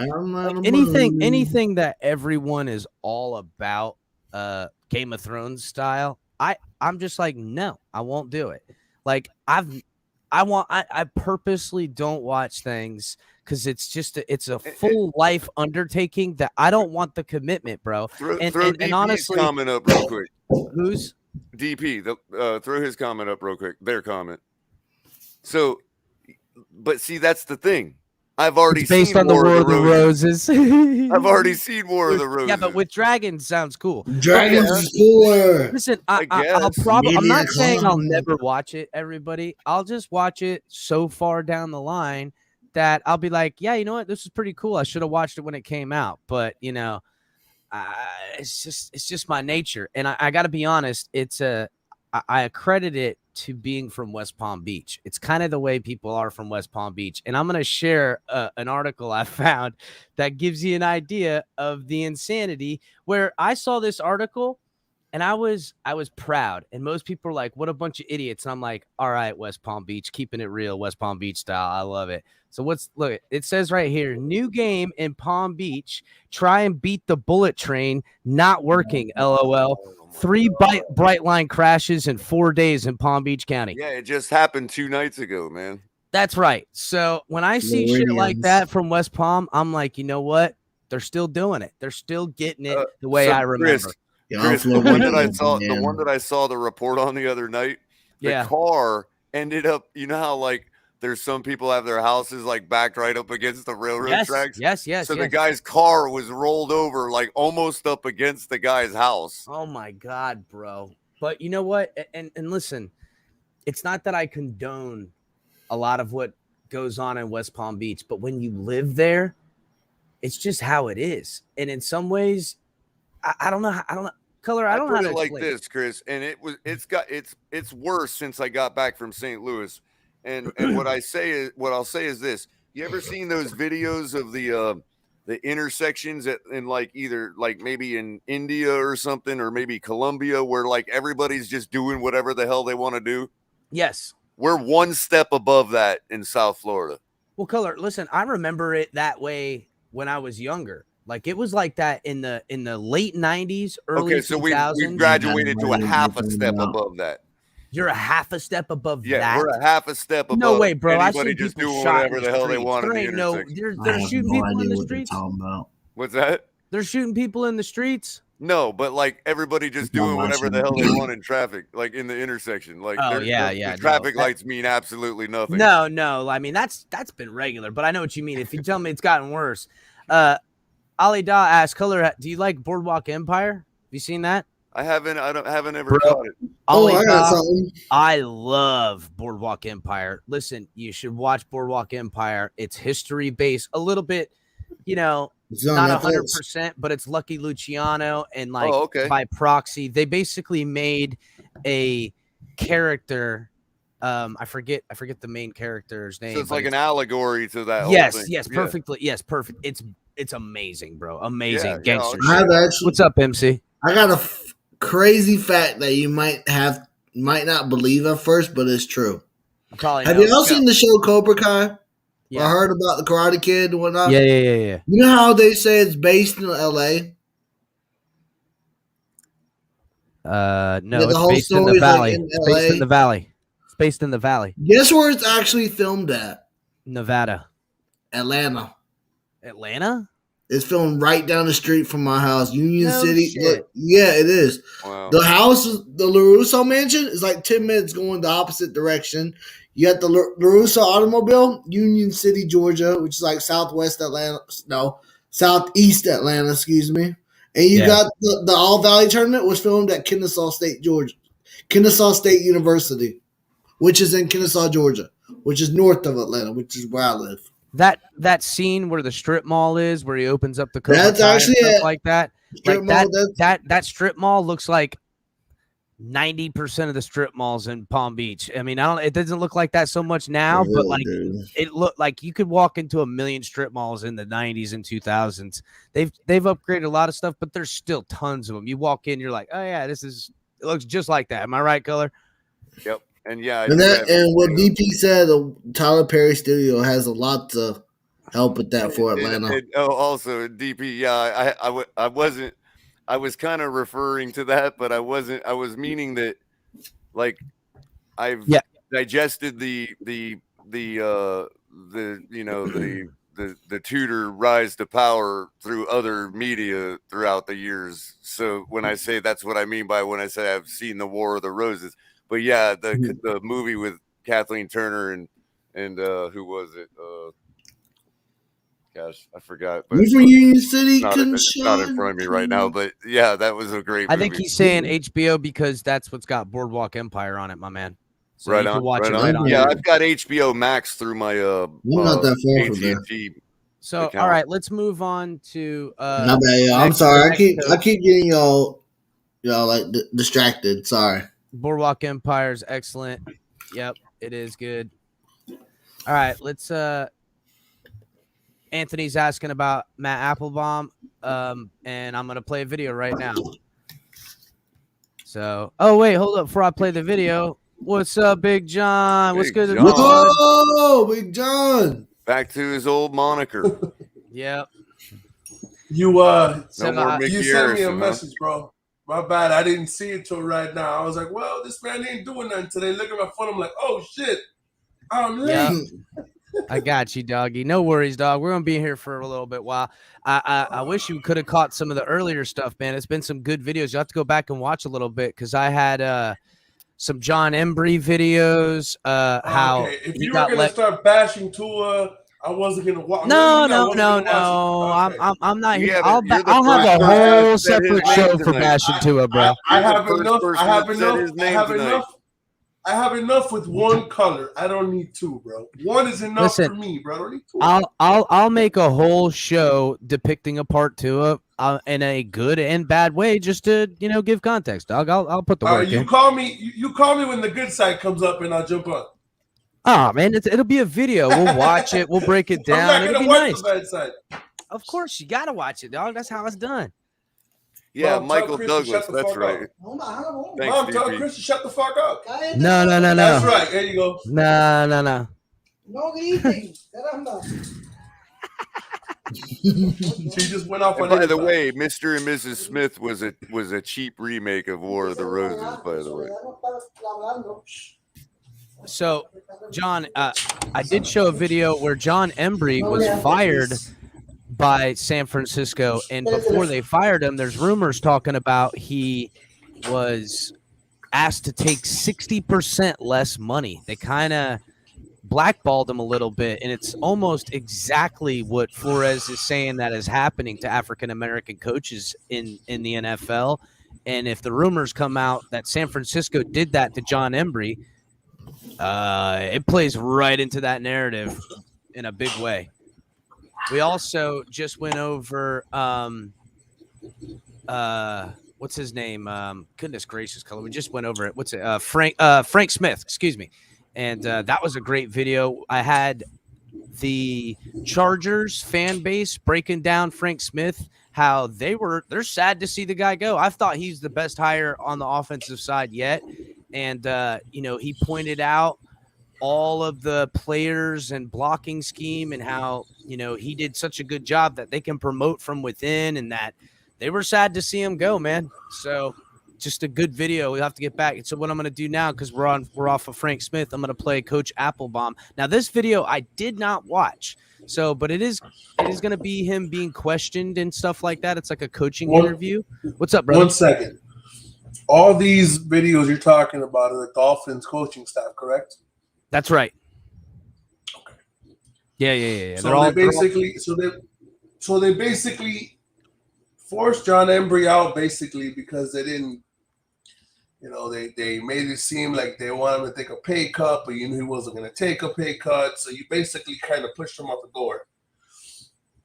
anything that everyone is all about, Game of Thrones style. I'm just like, no, I won't do it. Like I purposely don't watch things because it's a full life undertaking that I don't want the commitment, bro. Throw and DP's honestly, comment up real quick. Who's DP? Throw his comment up real quick. Their comment. So, but see, that's the thing. I've already it's based seen on the War of the Roses. I've already seen War of the Roses. Yeah, but with dragons sounds cool. Dragons is cooler. Listen, I'll probably. I'm not saying I'll never watch it. Everybody, I'll just watch it so far down the line that I'll be like, yeah, you know what, this is pretty cool. I should have watched it when it came out, but you know, it's just my nature, and I got to be honest. I accredit it to being from West Palm Beach. It's kind of the way people are from West Palm Beach. And I'm going to share an article I found that gives you an idea of the insanity where I saw this article and I was proud. And most people are like, what a bunch of idiots. And I'm like, all right, West Palm Beach, keeping it real, West Palm Beach style. I love it. So look, it says right here, new game in Palm Beach. Try and beat the bullet train. Not working. LOL. 3 bright line crashes in 4 days in Palm Beach County. Yeah, it just happened 2 nights ago, man. That's right. So when I see shit like that from West Palm, I'm like, you know what? They're still doing it. They're still getting it the way I remember. Chris, the one that I saw the report on the other night. Yeah. car ended up, you know how like there's some people have their houses like backed right up against the railroad tracks. Yes. So the guy's car was rolled over like almost up against the guy's house. Oh my God, bro. But you know what? And listen, it's not that I condone a lot of what goes on in West Palm Beach, but when you live there, it's just how it is. And in some ways, I don't know. Color. I don't know how to like explain this, Chris. And it's worse since I got back from St. Louis. And what I'll say is this: you ever seen those videos of the intersections in like either like maybe in India or something, or maybe Colombia, where like everybody's just doing whatever the hell they want to do? Yes. We're one step above that in South Florida. Well, Color, listen, I remember it that way when I was younger. Like it was like that in the late 90s, early 2000s. So we've graduated to a half a step above that. You're a half a step above that. Yeah, we're a half a step above. No way, bro. Anybody just doing whatever the hell they want in the intersection. They're shooting people in the streets. What's that? They're shooting people in the streets. No, but like everybody just doing whatever the hell they want in traffic, like in the intersection. Like, the traffic lights mean absolutely nothing. No. I mean, that's been regular, but I know what you mean. If you tell me it's gotten worse. Ali Da asked, Color, do you like Boardwalk Empire? Have you seen that? I haven't ever caught it. I love Boardwalk Empire. Listen, you should watch Boardwalk Empire. It's history based, a little bit, not 100%, but it's Lucky Luciano and by proxy. They basically made a character. I forget the main character's name. So it's like an allegory to that. Yes, whole thing. yes, perfectly. Yes, perfect. It's amazing, bro. Amazing gangster. What's up, MC? I got a crazy fact that you might not believe at first, but it's true. Have you all seen the show Cobra Kai? Yeah. I heard about the Karate Kid and whatnot. Yeah. You know how they say it's based in LA? No, it's based in the valley. It's based in the valley. It's based in the valley. Guess where it's actually filmed at? Nevada. Atlanta. It's filmed right down the street from my house, Union City. Shit. Yeah, it is. Wow. The house, the LaRusso mansion, is like 10 minutes going the opposite direction. You got the LaRusso automobile, Union City, Georgia, which is like southeast Atlanta, excuse me. And you got the All Valley tournament was filmed at Kennesaw State University, which is in Kennesaw, Georgia, which is north of Atlanta, which is where I live. That scene where the strip mall is, where he opens up the Cobra that's Kai actually and stuff like that. Strip like mall, that strip mall looks like 90% of the strip malls in Palm Beach. I mean, it doesn't look like that so much now, but like it looked like you could walk into a million strip malls in the 90s and 2000s. They've upgraded a lot of stuff, but there's still tons of them. You walk in, you're like, oh yeah, it looks just like that. Am I right, Color? Yep. And what DP said, the Tyler Perry studio has a lot to help with that for Atlanta. Also, DP, I was kind of referring to that, but I wasn't. I was meaning that, like, I've digested the Tudor rise to power through other media throughout the years. So when I say that's what I mean by when I say I've seen the War of the Roses. But yeah, the movie with Kathleen Turner and who was it? Gosh, I forgot. But you from Union City? It's not in front of me right now, but yeah, that was a great movie. I think he's saying HBO because that's what's got Boardwalk Empire on it, my man. So right you can on. watch right it on. right on. Yeah, I've got HBO Max through my not that far from there. AT&T. So account. all right, let's move on to my bad, y'all. I'm sorry. I keep getting y'all like distracted. Sorry. Boardwalk Empire is excellent. Yep, it is good. All right, let's Anthony's asking about Matt Applebaum, and I'm gonna play a video right now. So, wait, hold up before I play the video. What's up, Big John? What's good? Whoa, Big John! Back to his old moniker. Yep. You sent me a message, bro. My bad. I didn't see it till right now. I was like, well, this man ain't doing nothing today. Look at my phone. I'm like, oh shit. I'm late. I got you, doggy. No worries, dog. We're gonna be here for a little bit while. I wish you could have caught some of the earlier stuff, man. It's been some good videos. You have to go back and watch a little bit because I had some John Embree videos. How okay. If he you were got gonna start bashing Tua, I wasn't gonna watch. No. Okay. I'm not We here. haven't- you're the I'll have first a person to whole set his separate name show for tonight. bashing Tua, bro. I You're the have first enough. person I have that said enough. his I name have tonight. enough. I have enough with one color. I don't need two, bro. One is enough Listen, for me, bro. I don't need two. I'll make a whole show depicting a part Tua in a good and bad way, just to give context, dog. I'll put the All work right, you in. call me. You call me when the good side comes up, and I'll jump on. Oh man, it'll be a video. We'll watch it. We'll break it down. I'm not It'll gonna be watch nice. the bad side. Of course, you gotta watch it, dog. That's how it's done. Yeah, Mom, Michael tell Chris to Douglas. shut the That's fuck right. up. Thanks, Mom, tell DP. Chris to shut the fuck up. No. That's right. There you go. No. She just went off And on by the everybody. way, Mr. and Mrs. Smith was a cheap remake of War of the Roses. By the way, So, John, I did show a video where John Embree was fired by San Francisco, and before they fired him, there's rumors talking about he was asked to take 60% less money. They kind of blackballed him a little bit, and it's almost exactly what Flores is saying that is happening to African American coaches in the NFL. And if the rumors come out that San Francisco did that to John Embree, it plays right into that narrative in a big way. We also just went over what's his name? Goodness gracious, color. We just went over it. What's it? Frank Smith, excuse me. And that was a great video. I had the Chargers fan base breaking down Frank Smith, how they're sad to see the guy go. I thought he's the best hire on the offensive side yet. And he pointed out all of the players and blocking scheme and how, he did such a good job that they can promote from within, and that they were sad to see him go, man. So just a good video. We'll have to get back. So what I'm going to do now, because we're off of Frank Smith, I'm going to play Coach Applebaum. Now, this video I did not watch. So, but it is going to be him being questioned and stuff like that. It's like a coaching interview. What's up, brother? 1 second. All these videos you're talking about are the Dolphins coaching staff, correct? That's right. Okay. Yeah. So they basically forced John Embree out basically because they didn't, they made it seem like they wanted him to take a pay cut, but he wasn't going to take a pay cut. So you basically kind of pushed him out the door.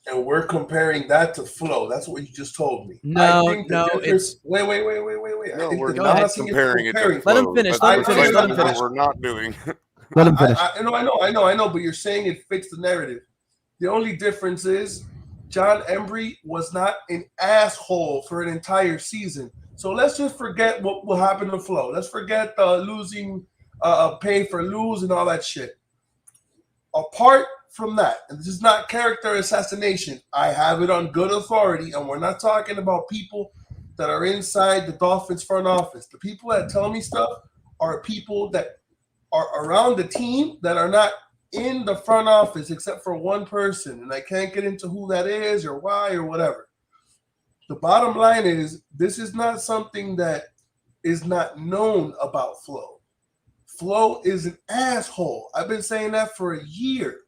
And we're comparing that to flow. That's what you just told me. No, wait. no, we're not comparing it to flow. Let him finish. Let him finish. What we're not doing. Let him finish. I know, but you're saying it fits the narrative. The only difference is John Embree was not an asshole for an entire season. So let's just forget what will happen to flow. Let's forget losing pay for lose and all that shit. Apart from that, and this is not character assassination, I have it on good authority, and we're not talking about people that are inside the Dolphins front office. The people that tell me stuff are people that are around the team that are not in the front office except for one person, and I can't get into who that is or why or whatever. The bottom line is this is not something that is not known about Flo. Flo is an asshole. I've been saying that for a year.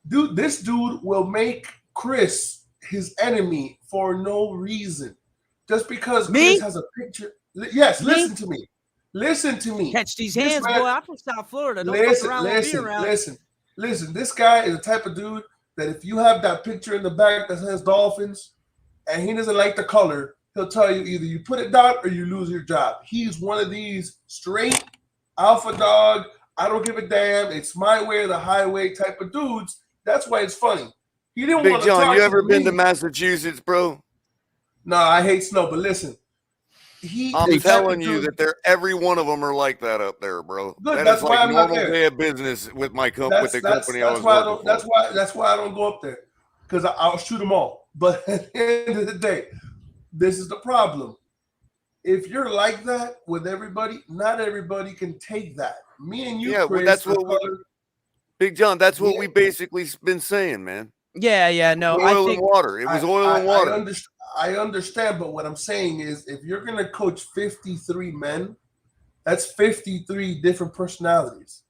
Dude, this dude will make Chris his enemy for no reason. Just because Chris has a picture. Yes, listen to me. Listen to me. Catch these hands, boy. I'm from South Florida. Don't fuck around with me around. Listen. This guy is the type of dude that if you have that picture in the back that says Dolphins and he doesn't like the color, he'll tell you either you put it down or you lose your job. He's one of these straight alpha dog, I don't give a damn, it's my way or the highway type of dudes. That's why it's funny. He didn't want to talk to me. Big John, you ever been to Massachusetts, bro? No, I hate snow, but listen. I'm telling you that every one of them are like that up there, bro. Good, that that's is why like I'm not normal there. day of business with my with the company I was working for. That's why I don't go up there, because I'll shoot them all. But at the end of the day, this is the problem. If you're like that with everybody, not everybody can take that. Me and you, Chris, that's what Big John. That's what we basically been saying, man. Yeah. No, oil and water. It was oil and water. I understand, but what I'm saying is, if you're going to coach 53 men That's 53 different personalities.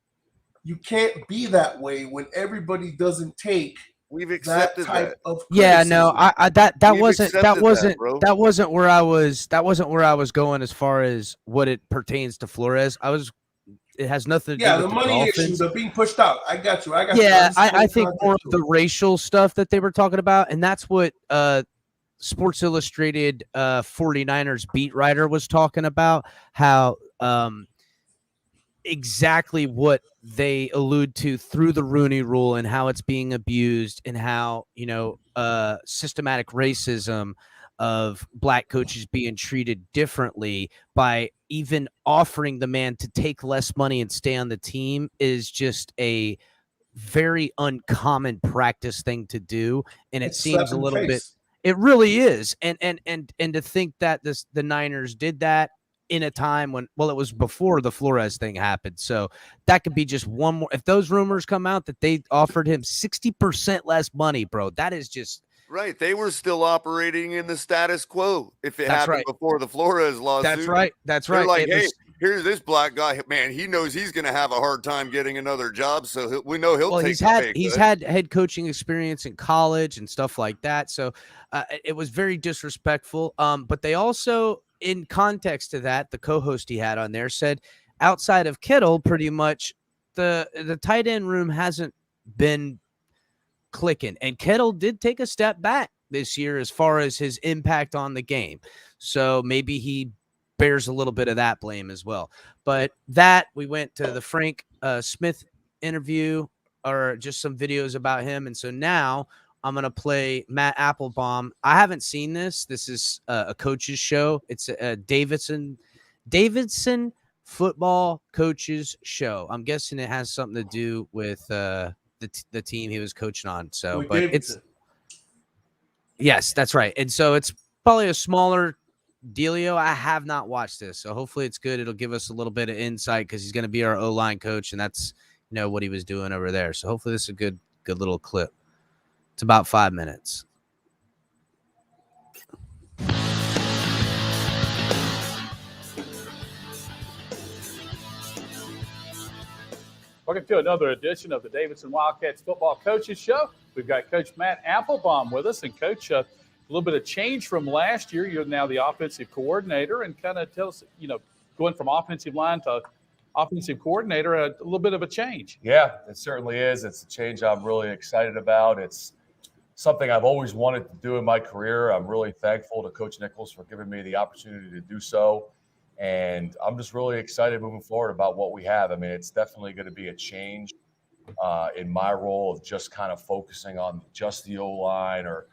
You can't be that way when everybody doesn't take We've that accepted type that. of Yeah, no, criticism. that We've wasn't accepted that, bro. that wasn't where I was going as far as what it pertains to Flores. It has nothing to do Yeah, with the the money issues Dolphins. are being pushed out. I got you. Yeah, just I putting think more of context to the racial stuff that they were talking about, and that's what Sports Illustrated 49ers beat writer was talking about, how exactly what they allude to through the Rooney Rule and how it's being abused, and how, systematic racism of black coaches being treated differently by even offering the man to take less money and stay on the team is just a very uncommon practice thing to do. And it It's a slap seems a in the little bit, face. it really is. And to think that the Niners did that in a time when, well, it was before the Flores thing happened. So that could be just one more. If those rumors come out that they offered him 60% less money, bro, that is just Right. They were still operating in the status quo. If it That's happened right. before the Flores lawsuit. That's right. That's They're right. like, It hey, was- here's this black guy. Man, he knows he's going to have a hard time getting another job. So we know he'll well, take he's the had pay he's cut. had head coaching experience in college and stuff like that. So it was very disrespectful. But they also, in context to that, the co-host he had on there said, outside of Kittle, pretty much the tight end room hasn't been clicking, and Kittle did take a step back this year as far as his impact on the game. So maybe he bears a little bit of that blame as well. But that, we went to the Frank Smith interview, or just some videos about him. And so now I'm going to play Matt Applebaum. I haven't seen this. This is a coach's show. It's a Davidson football coaches show. I'm guessing it has something to do with the team he was coaching on. So, With but Davidson. yes, that's right. And so it's probably a smaller dealio. I have not watched this, so hopefully it's good. It'll give us a little bit of insight, because he's going to be our O-line coach, and that's what he was doing over there. So hopefully this is a good little clip. It's about 5 minutes. Welcome to another edition of the Davidson Wildcats Football Coaches Show. We've got Coach Matt Applebaum with us. And, Coach, a little bit of change from last year. You're now the offensive coordinator. And kind of tell us, going from offensive line to offensive coordinator, a little bit of a change. Yeah, it certainly is. It's a change I'm really excited about. It's something I've always wanted to do in my career. I'm really thankful to Coach Nichols for giving me the opportunity to do so. And I'm just really excited moving forward about what we have. I mean, it's definitely going to be a change in my role of just kind of focusing on just the O-line, or,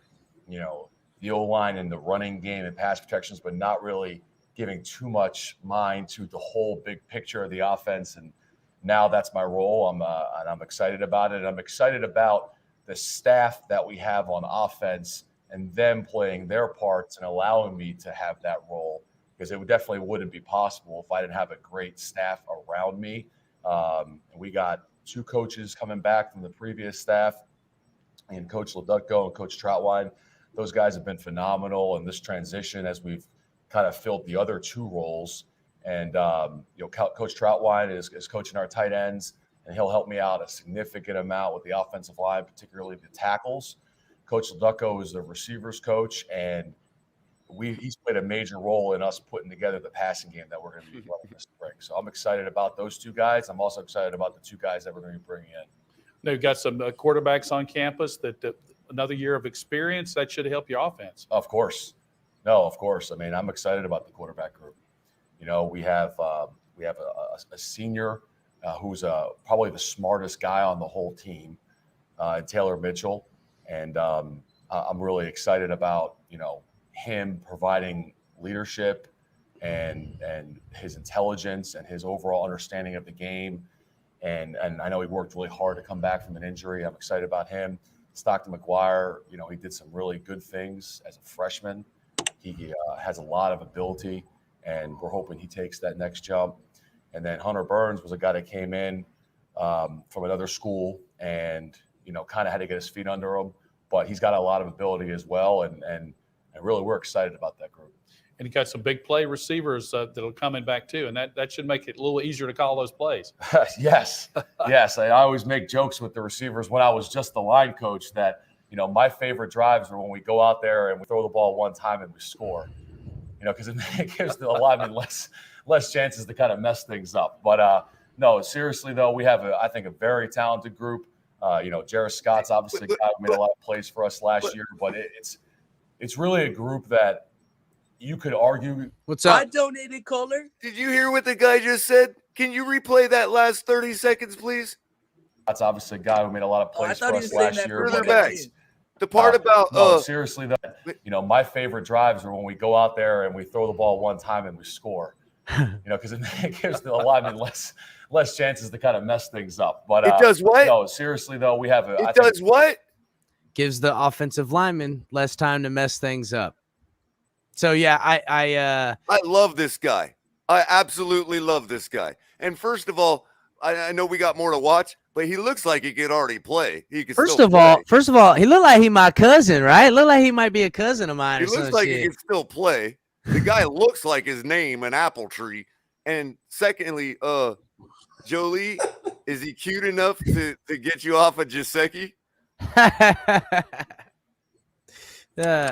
the O-line in the running game and pass protections, but not really giving too much mind to the whole big picture of the offense. And now that's my role. And I'm excited about it. And I'm excited about the staff that we have on offense and them playing their parts and allowing me to have that role, because it definitely wouldn't be possible if I didn't have a great staff around me. We got 2 coaches coming back from the previous staff, and Coach Ledutko and Coach Troutwine. Those guys have been phenomenal in this transition as we've kind of filled the other 2 roles. And, Coach Troutwine is coaching our tight ends, and he'll help me out a significant amount with the offensive line, particularly the tackles. Coach Ledutko is the receivers coach, and he's played a major role in us putting together the passing game that we're going to be running this spring. So I'm excited about those 2 guys. I'm also excited about the 2 guys that we're going to be bringing in. Now, you've got some quarterbacks on campus that another year of experience that should help your offense. Of course. No, of course. I mean, I'm excited about the quarterback group. We have a senior who's probably the smartest guy on the whole team, Taylor Mitchell. And I'm really excited about, him providing leadership and his intelligence and his overall understanding of the game. And I know he worked really hard to come back from an injury. I'm excited about him. Stockton McGuire, he did some really good things as a freshman. He has a lot of ability, and we're hoping he takes that next jump. And then Hunter Burns was a guy that came in from another school and, kind of had to get his feet under him. But he's got a lot of ability as well, and really we're excited about that group. And you got some big play receivers that'll come in back too, and that should make it a little easier to call those plays. Yes. I always make jokes with the receivers when I was just the line coach that, my favorite drives are when we go out there and we throw the ball one time and we score, because it gives the linemen less chances to kind of mess things up. But no, seriously though, we have I think a very talented group. Jarrett Scott's obviously a guy who made a lot of plays for us last year, but it's really a group that you could argue. What's up? I donated, Kohler. Did you hear what the guy just said? Can you replay that last 30 seconds, please? That's obviously a guy who made a lot of plays for us last year. Further back. The part about no, seriously though, my favorite drives are when we go out there and we throw the ball one time and we score. Because it gives the linemen less chances to kind of mess things up. But it does what? No, seriously though, we have what? Gives the offensive lineman less time to mess things up. So yeah, I love this guy. I absolutely love this guy. And first of all, I know we got more to watch, but he looks like he could already play. He could first still of play. all, he looked like he my cousin, right? Look like he might be a cousin of mine. He or looks some like shit. he can still play. The guy looks like his name, an apple tree. And secondly, Jolie, is he cute enough to get you off of Jaceki?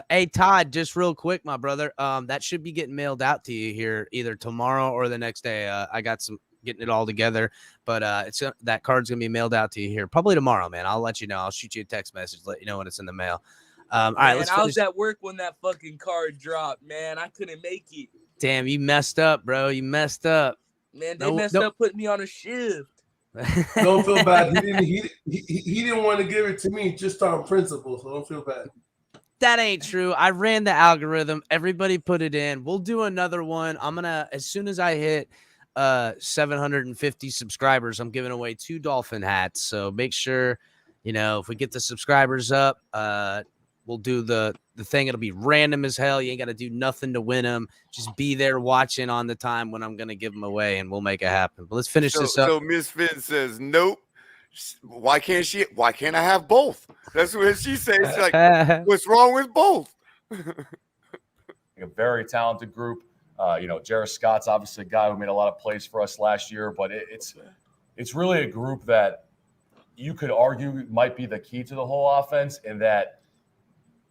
Hey Todd, just real quick, my brother. That should be getting mailed out to you here either tomorrow or the next day. I got some getting it all together, but that card's gonna be mailed out to you here probably tomorrow, man. I'll let you know. I'll shoot you a text message, let you know when it's in the mail. All right, let's I was finish. at work when that fucking card dropped, man. I couldn't make it. Damn, you messed up, bro. You messed up. Man, they messed up putting me on a shift. Don't feel bad. He didn't want to give it to me just on principle, so don't feel bad. That ain't true. I ran the algorithm. Everybody put it in. We'll do another one. I'm gonna, as soon as I hit 750 subscribers, I'm giving away 2 Dolphin hats. So make sure, if we get the subscribers up, we'll do the thing. It'll be random as hell. You ain't got to do nothing to win them. Just be there watching on the time when I'm going to give them away, and we'll make it happen. But let's finish this up. So Miss Finn says, nope. Why can't I have both? That's what she says. She's like, what's wrong with both? A very talented group. Jarrett Scott's obviously a guy who made a lot of plays for us last year, but it's really a group that you could argue might be the key to the whole offense in that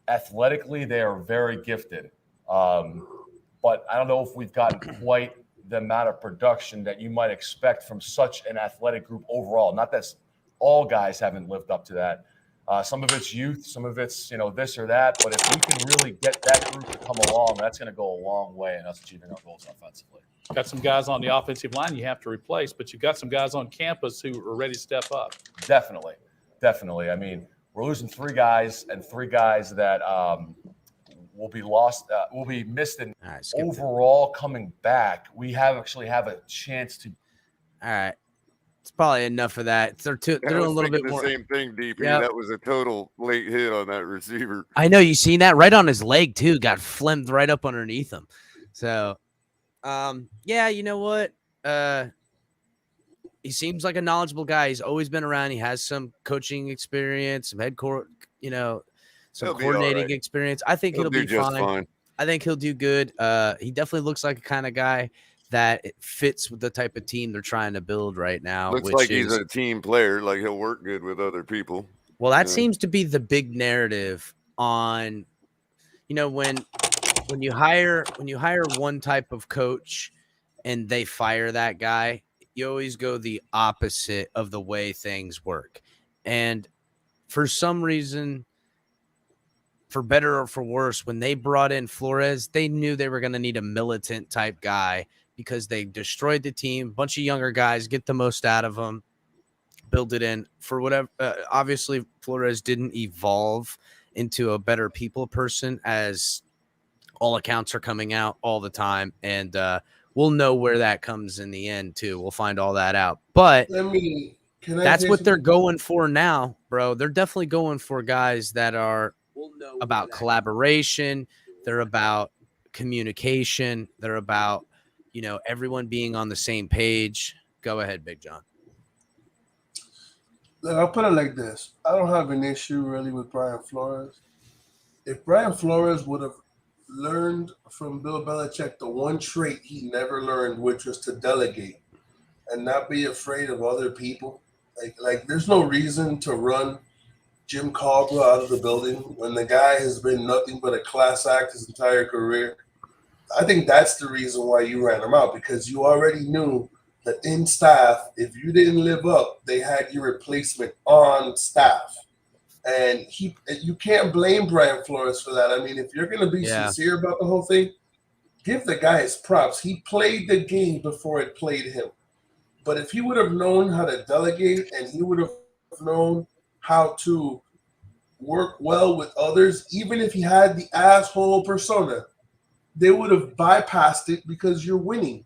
athletically they are very gifted. But I don't know if we've gotten quite the amount of production that you might expect from such an athletic group overall. Not that all guys haven't lived up to that. Some of it's youth, some of it's, this or that. But if we can really get that group to come along, that's going to go a long way in us achieving our goals offensively. Got some guys on the offensive line you have to replace, but you've got some guys on campus who are ready to step up. Definitely. I mean, we're losing 3 guys and 3 guys that will be lost, will be missed. And overall, coming back, we actually have a chance to. All right. It's probably enough of that. They're a little bit more. The same thing, DP. Yep. That was a total late hit on that receiver. I know, you seen that right on his leg too. Got flimmed right up underneath him. So, yeah, you know what? He seems like a knowledgeable guy. He's always been around. He has some coaching experience, some some coordinating experience. I think he'll be fine. I think he'll do good. He definitely looks like a kind of guy that it fits with the type of team they're trying to build right now. Looks like he's a team player. Like he'll work good with other people. Well, that seems to be the big narrative on, when you hire one type of coach and they fire that guy, you always go the opposite of the way things work. And for some reason, for better or for worse, when they brought in Flores, they knew they were going to need a militant type guy because they destroyed the team. Bunch of younger guys, get the most out of them, build it in for whatever. Obviously, Flores didn't evolve into a better people person, as all accounts are coming out all the time. And we'll know where that comes in the end too. We'll find all that out. But that's what they're going for now, bro. They're definitely going for guys that are about collaboration. They're about communication. They're about, everyone being on the same page. Go ahead, Big John. I'll put it like this. I don't have an issue really with Brian Flores. If Brian Flores would have learned from Bill Belichick the one trait he never learned, which was to delegate and not be afraid of other people. Like there's no reason to run Jim Caldwell out of the building when the guy has been nothing but a class act his entire career. I think that's the reason why you ran him out, because you already knew that in staff, if you didn't live up, they had your replacement on staff. And you can't blame Brian Flores for that. I mean, if you're going to be sincere about the whole thing, give the guy his props. He played the game before it played him. But if he would have known how to delegate and he would have known how to work well with others, even if he had the asshole persona, they would have bypassed it because you're winning.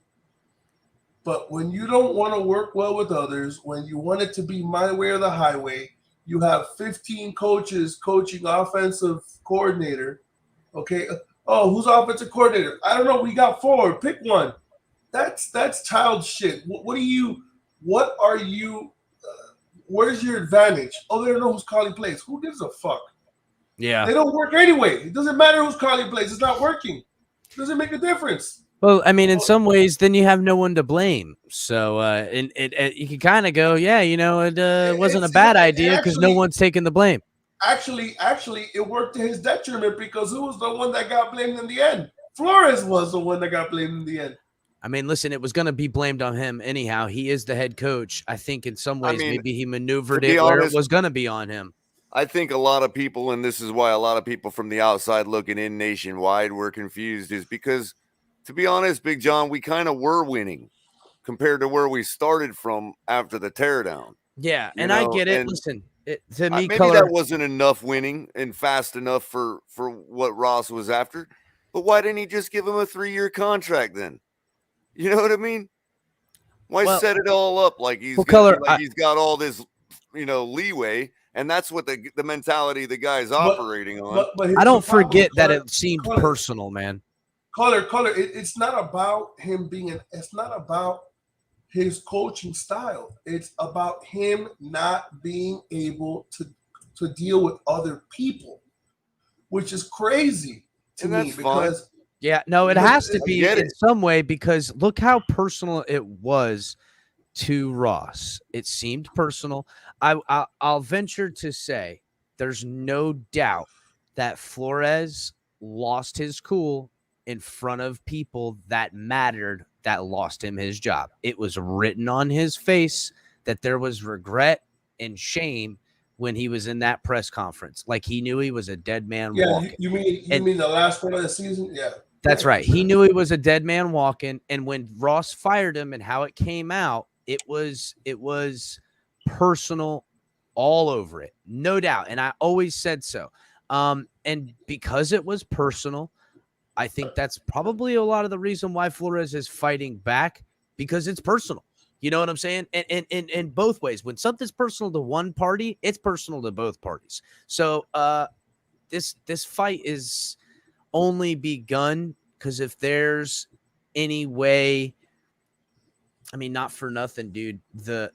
But when you don't want to work well with others, when you want it to be my way or the highway, you have 15 coaches coaching offensive coordinator. Okay. Oh, who's offensive coordinator? I don't know. We got 4. Pick one. That's child shit. What are you? Where's your advantage? Oh, they don't know who's calling plays. Who gives a fuck? Yeah. They don't work anyway. It doesn't matter who's calling plays. It's not working. It doesn't make a difference. Well, I mean, in some ways, then you have no one to blame. So you can kind of go, yeah, it wasn't a bad idea because no one's taking the blame. Actually, it worked to his detriment because who was the one that got blamed in the end? Flores was the one that got blamed in the end. I mean, listen, it was going to be blamed on him anyhow. He is the head coach. I think in some ways, maybe he maneuvered it where it was going to be on him. I think a lot of people, and this is why a lot of people from the outside looking in nationwide were confused, is because, to be honest, Big John, we kind of were winning compared to where we started from after the teardown. Yeah, and I get it. Listen, to me, maybe that wasn't enough winning and fast enough for what Ross was after. But why didn't he just give him a 3-year contract then? You know what I mean? Why set it all up like he's got all this, leeway, and that's what the mentality the guy's operating on. But I don't forget that it seemed personal, man. Caller, it's not about him it's not about his coaching style. It's about him not being able to deal with other people, which is crazy to me because. Yeah, no, it has to be in some way because look how personal it was to Ross. It seemed personal. I'll venture to say there's no doubt that Flores lost his cool in front of people that mattered, that lost him his job. It was written on his face that there was regret and shame when he was in that press conference. Like he knew he was a dead man walking. You mean the last one of the season? Yeah. That's right. He knew he was a dead man walking. And when Ross fired him and how it came out, it was personal all over it. No doubt. And I always said so. And because it was personal, I think that's probably a lot of the reason why Flores is fighting back, because it's personal. You know what I'm saying? And in both ways. When something's personal to one party, it's personal to both parties. So this fight is only begun, because if there's any way, I mean, not for nothing, dude, the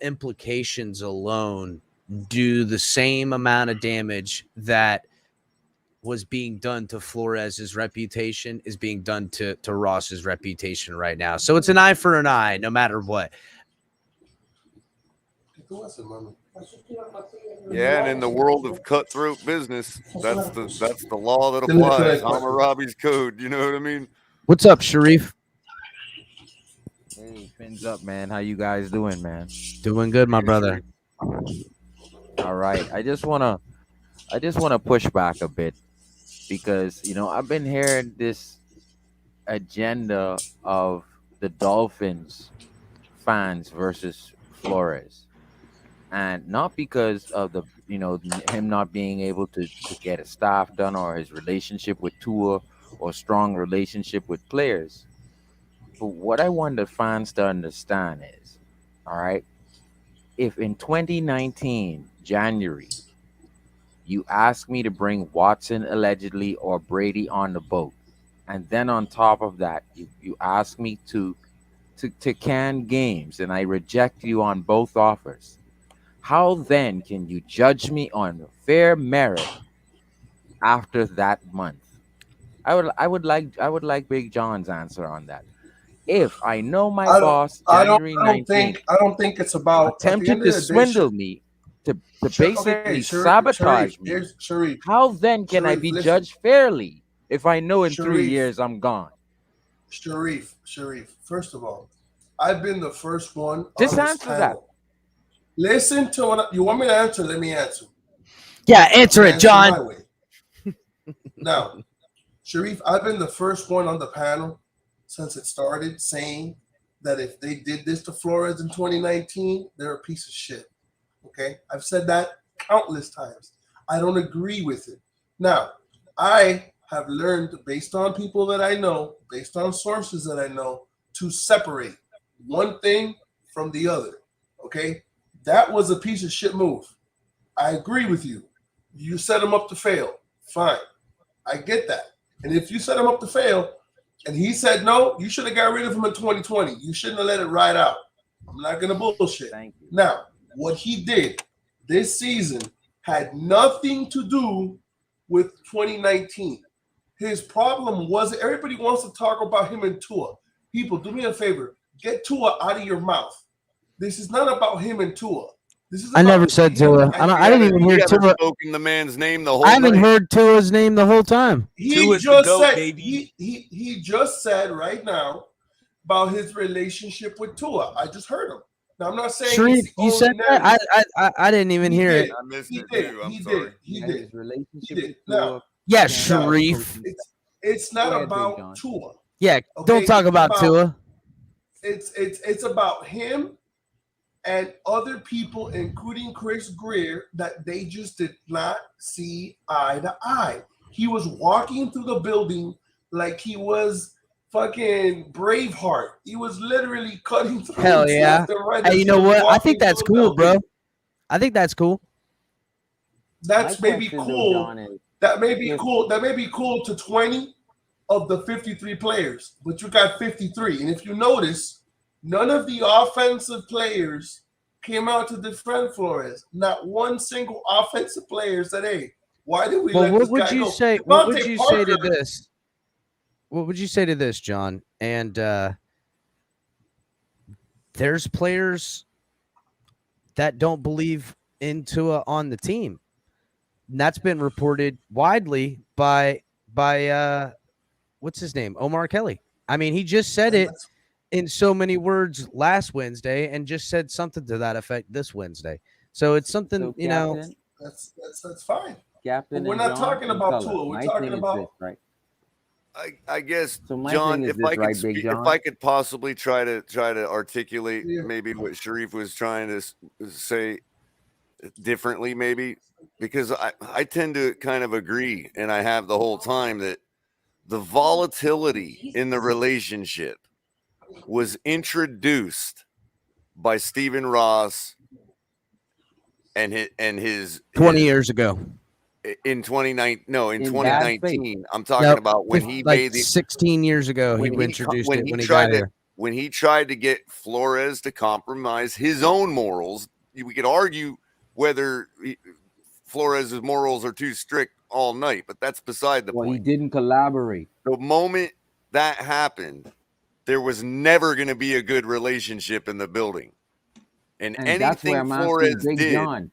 implications alone do the same amount of damage that was being done to Flores's reputation is being done to Ross's reputation right now. So it's an eye for an eye, no matter what. Yeah, and in the world of cutthroat business, that's the law that applies. Hammurabi's code. You know what I mean? What's up, Sharif? Hey, fins up, man. How you guys doing, man? Doing good, my brother. All right. I just wanna push back a bit because I've been hearing this agenda of the Dolphins fans versus Flores. And not because of the him not being able to get his staff done or his relationship with Tua or strong relationship with players. But what I want the fans to understand is, all right, if in 2019, January, you ask me to bring Watson allegedly or Brady on the boat, and then on top of that, you ask me to can games, and I reject you on both offers, how then can you judge me on fair merit after that month? I would like Big John's answer on that. If I know my I don't, boss I don't, January I don't 19th think, I don't think it's about at the attempted end to of the day. swindle me, to Okay, basically Sharif, sabotage me, here's Sharif. how then can I Sharif, be listen. judged fairly if I know in 3 Sharif, years I'm gone? Sharif. First of all, I've been the first one Just on this answer that. panel. Listen to what you want me to answer. Let me answer. Yeah, answer it, My John. way. Now, Sharif, I've been the first one on the panel since it started saying that if they did this to Flores in 2019, they're a piece of shit. Okay? I've said that countless times. I don't agree with it. Now, I have learned based on people that I know, based on sources that I know, to separate one thing from the other. Okay? That was a piece of shit move. I agree with you. You set him up to fail. Fine. I get that. And if you set him up to fail and he said no, you should have got rid of him in 2020. You shouldn't have let it ride out. I'm not going to bullshit. Thank you. Now, what he did this season had nothing to do with 2019. His problem was everybody wants to talk about him and Tua. People, do me a favor. Get Tua out of your mouth. This is not about him and Tua. This is I never about said him Tua. and I didn't even You hear haven't Tua. spoken the man's name the whole I haven't night. heard Tua's name the whole time. He just said he just said right now about his relationship with Tua. I just heard him. Now I'm not saying Sharif, it's the you only said that? narrative. I didn't even hear it. I missed He it did. too. I'm He sorry. did. He Yeah, did. his relationship He did. with Now, Tua. Yeah, Now, Sharif. it's not Go ahead, Big about John. Tua. Yeah, Okay, don't talk it's about Tua. It's about him and other people, including Chris Greer, that they just did not see eye to eye. He was walking through the building like he was fucking Braveheart. He was literally cutting through Hell yeah. left and right. Hey, as you he know was what? I walking think that's through the cool, bro. building. I think that's cool. That's My maybe question, though, cool. John, is That may be if- cool. That may be cool to 20 of the 53 players, but you got 53. And if you notice, none of the offensive players came out to defend Flores. Not one single offensive player said, "Hey, why did we Well, let what this would guy you go?" say? What would Devontae you say to Parker- this? What would you say to this, John? And there's players that don't believe in Tua on the team. And that's been reported widely by what's his name? Omar Kelly. I mean, he just said it in so many words last Wednesday and just said something to that effect this Wednesday. So it's something, So, you know. Captain, That's fine. Captain, But we're and not John talking and about Color. Tua. We're My talking thing is about this, right? I guess, So my John, thing is if this, I could right, Big if John? I could possibly try to articulate Yeah. maybe what Sharif was trying to say differently, maybe, because I tend to kind of agree, and I have the whole time, that the volatility in the relationship was introduced by Stephen Ross and his 20 years ago. in 2019. No, in In bad faith. 2019. I'm talking Nope. about when he Like made the 16 years ago, he when he introduced when it he when he tried got to here. when he tried to get Flores to compromise his own morals. We could argue whether Flores' morals are too strict all night, but that's beside the Well, he point. didn't collaborate. The moment that happened, there was never going to be a good relationship in the building, and that's where anything I'm asking Flores Big did John.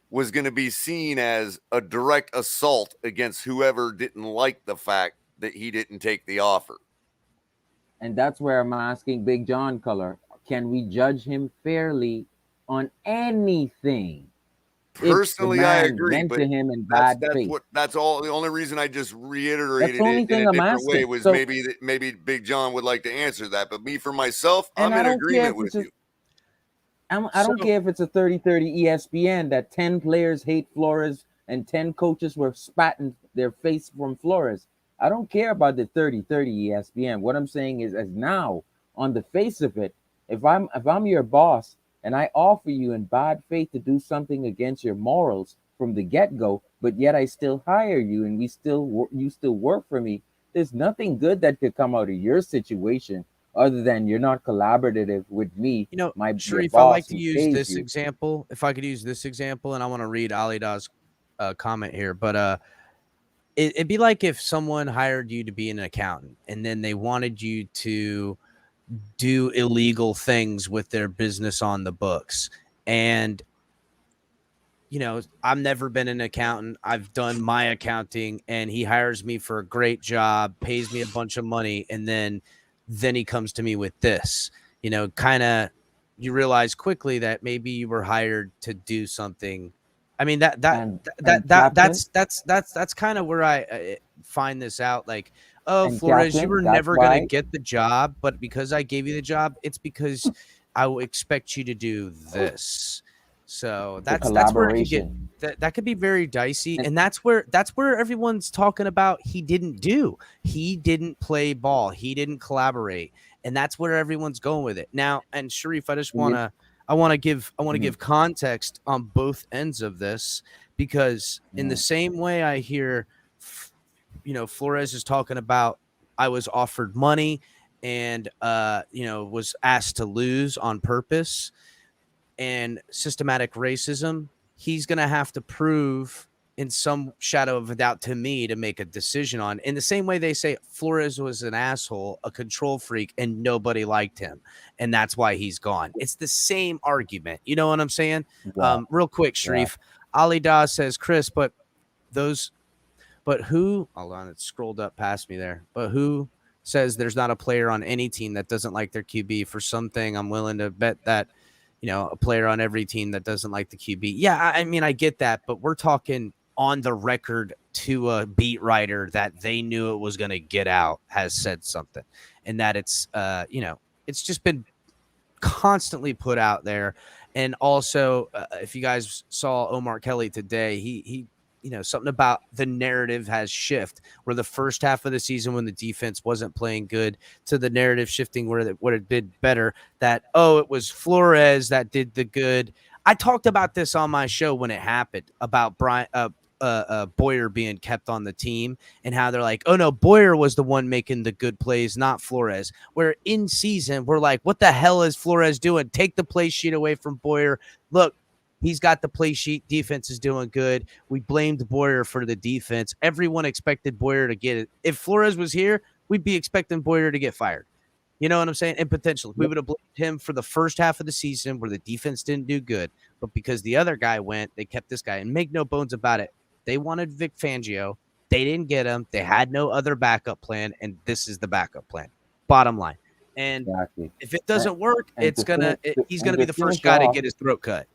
was going to be seen as a direct assault against whoever didn't like the fact that he didn't take the offer. And that's where I'm asking Big John, Color. Can we judge him fairly on anything? Personally, if the I man agree, went but to him in bad faith. That's all. The only reason I just reiterated That's the only it in thing a I'm different way asking. was So- maybe Big John would like to answer that, but me for myself, And I'm I in don't care agreement if with it's a- you. I don't care if it's a 30-30 ESPN that 10 players hate Flores and 10 coaches were spatting their face from Flores. I don't care about the 30-30 ESPN. What I'm saying is, as now, on the face of it, if I'm your boss and I offer you in bad faith to do something against your morals from the get-go, but yet I still hire you and you still work for me, there's nothing good that could come out of your situation other than you're not collaborative with me. You know, your Sharif, I boss like to who use pays this you. example. If I could use this example, and I want to read Ali Daw's comment here, but it'd be like if someone hired you to be an accountant and then they wanted you to do illegal things with their business on the books. And I've never been an accountant. I've done my accounting, and he hires me for a great job, pays me a bunch of money, and then he comes to me with this. Kind of, you realize quickly that maybe you were hired to do something. I mean, that's kind of where I find this out. Like, oh, And Flores, you Captain, were that's never gonna why get the job, but because I gave you the job, it's because I will expect you to do this. So the that's where it could get collaboration. that could be very dicey, And and that's where everyone's talking about he didn't play ball, he didn't collaborate, and that's where everyone's going with it now. And Sharif, I want to give context on both ends of this, because in the same way I hear Flores is talking about, I was offered money and was asked to lose on purpose, and systematic racism, he's going to have to prove in some shadow of a doubt to me to make a decision on. In the same way they say Flores was an asshole, a control freak, and nobody liked him, and that's why he's gone. It's the same argument. You know what I'm saying? Yeah. Real quick, Sharif. Ali Da says, Chris, but who, hold on, it scrolled up past me there. But who says there's not a player on any team that doesn't like their QB? For something, I'm willing to bet that a player on every team that doesn't like the QB. Yeah, I mean, I get that, but we're talking on the record to a beat writer that they knew it was going to get out has said something, and that it's it's just been constantly put out there. And also, if you guys saw Omar Kelly today, he something about the narrative has shifted, where the first half of the season when the defense wasn't playing good, to the narrative shifting where it did better, that, oh, it was Flores that did the good. I talked about this on my show when it happened about Boyer being kept on the team, and how they're like, oh no, Boyer was the one making the good plays, not Flores. Where in season we're like, what the hell is Flores doing? Take the play sheet away from Boyer. Look, he's got the play sheet. Defense is doing good. We blamed Boyer for the defense. Everyone expected Boyer to get it. If Flores was here, we'd be expecting Boyer to get fired. You know what I'm saying? And potentially, we would have blamed him for the first half of the season where the defense didn't do good. But because the other guy went, they kept this guy. And make no bones about it, they wanted Vic Fangio. They didn't get him. They had no other backup plan, and this is the backup plan. Bottom line. And if it doesn't work, he's gonna be the first guy to get his throat cut.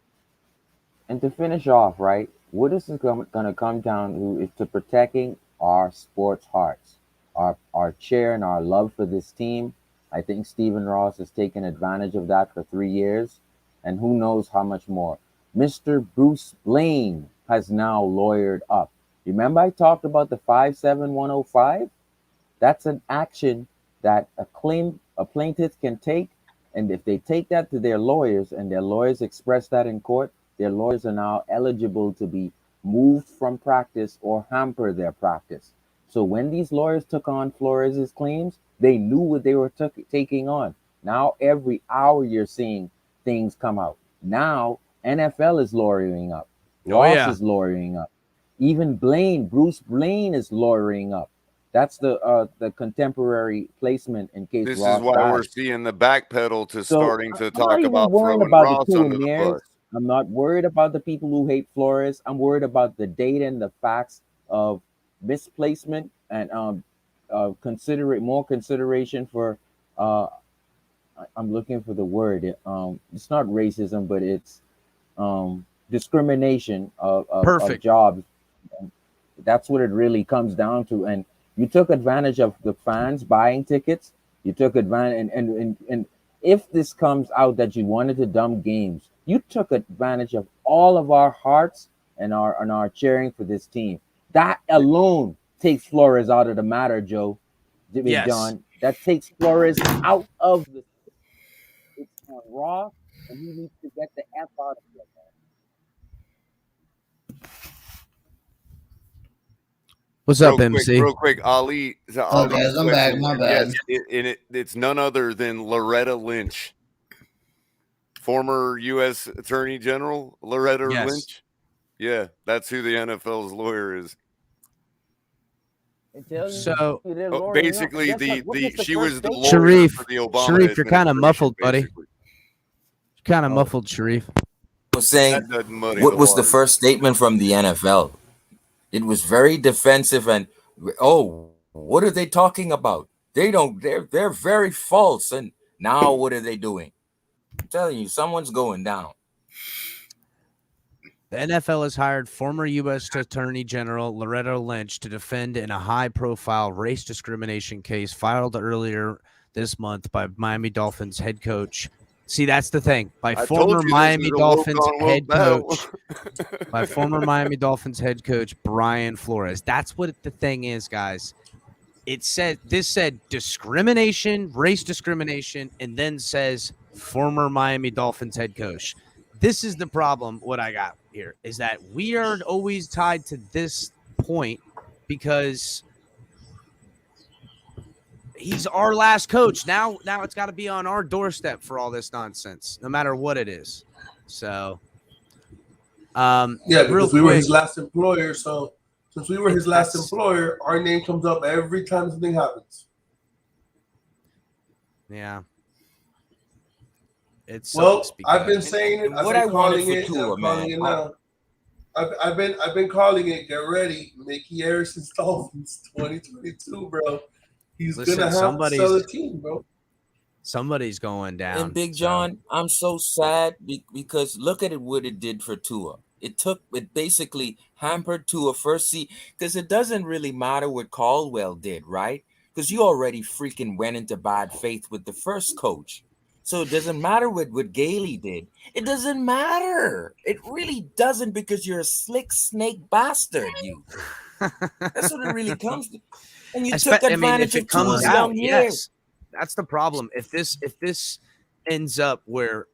And to finish off, right, what this is going to come down to is to protecting our sports hearts, our cheer and our love for this team. I think Stephen Ross has taken advantage of that for 3 years, and who knows how much more. Mr. Bruce Blaine has now lawyered up. Remember I talked about the 57105? That's an action that a plaintiff can take, and if they take that to their lawyers and their lawyers express that in court, their lawyers are now eligible to be moved from practice or hamper their practice. So when these lawyers took on Flores' claims, they knew what they were taking on. Now every hour you're seeing things come out. Now NFL is lawyering up. Ross is lawyering up. Even Bruce Blaine is lawyering up. That's the contemporary placement in case This Ross is why dies. we're seeing the backpedal to So, starting to I'm talk not even about worried throwing about Ross the under the telomeres. bus. I'm not worried about the people who hate Flores. I'm worried about the data and the facts of misplacement and more consideration for I'm looking for the word. It's not racism, but it's discrimination of jobs. And that's what it really comes down to. And you took advantage of the fans buying tickets. You took advantage, and if this comes out that you wanted to dump games, you took advantage of all of our hearts and our cheering for this team. That alone takes Flores out of the matter, Joe. Yes. John, that takes Flores out of the. It's on Raw, and he needs to get the F out of here, man. What's up, MC? Real quick, Ali. Oh, guys, I'm back. My bad. Yes, it's none other than Loretta Lynch, former U.S. Attorney General Loretta Lynch. Yeah, that's who the NFL's lawyer is. So basically, she was the lawyer Sharif, for the Obama Sharif, you're kind of administration, muffled, buddy. basically. Kind of muffled, Sharif. Was saying That doesn't muddy what the was the waters. first statement from the NFL? It was very defensive and what are they talking about? They're very false. And now what are they doing? I'm telling you, someone's going down. The NFL has hired former U.S. Attorney General Loretta Lynch to defend in a high-profile race discrimination case filed earlier this month by Miami Dolphins head coach. See, that's the thing. By former Miami Dolphins head coach. By former Miami Dolphins head coach Brian Flores. That's what the thing is, guys. This said discrimination, race discrimination, and then says former Miami Dolphins head coach. This is the problem. What I got here is that we are always tied to this point because he's our last coach. Now it's got to be on our doorstep for all this nonsense, no matter what it is. So, yeah, because we were his last employer. So since we were his last employer, our name comes up every time something happens. Yeah. I've been saying it. I've been calling it. I'm calling it now. I've been calling it. Get ready, Mickey Harrison's Dolphins 2022, bro. He's gonna have to sell a team, bro. Somebody's going down. And Big John, I'm so sad because look at what it did for Tua. It basically hampered Tua first because it doesn't really matter what Caldwell did, right? Because you already freaking went into bad faith with the first coach. So it doesn't matter what Gailey did. It doesn't matter. It really doesn't because you're a slick snake bastard, you. That's what it really comes to. And you took advantage of Tua's young years. That's the problem. If this ends up where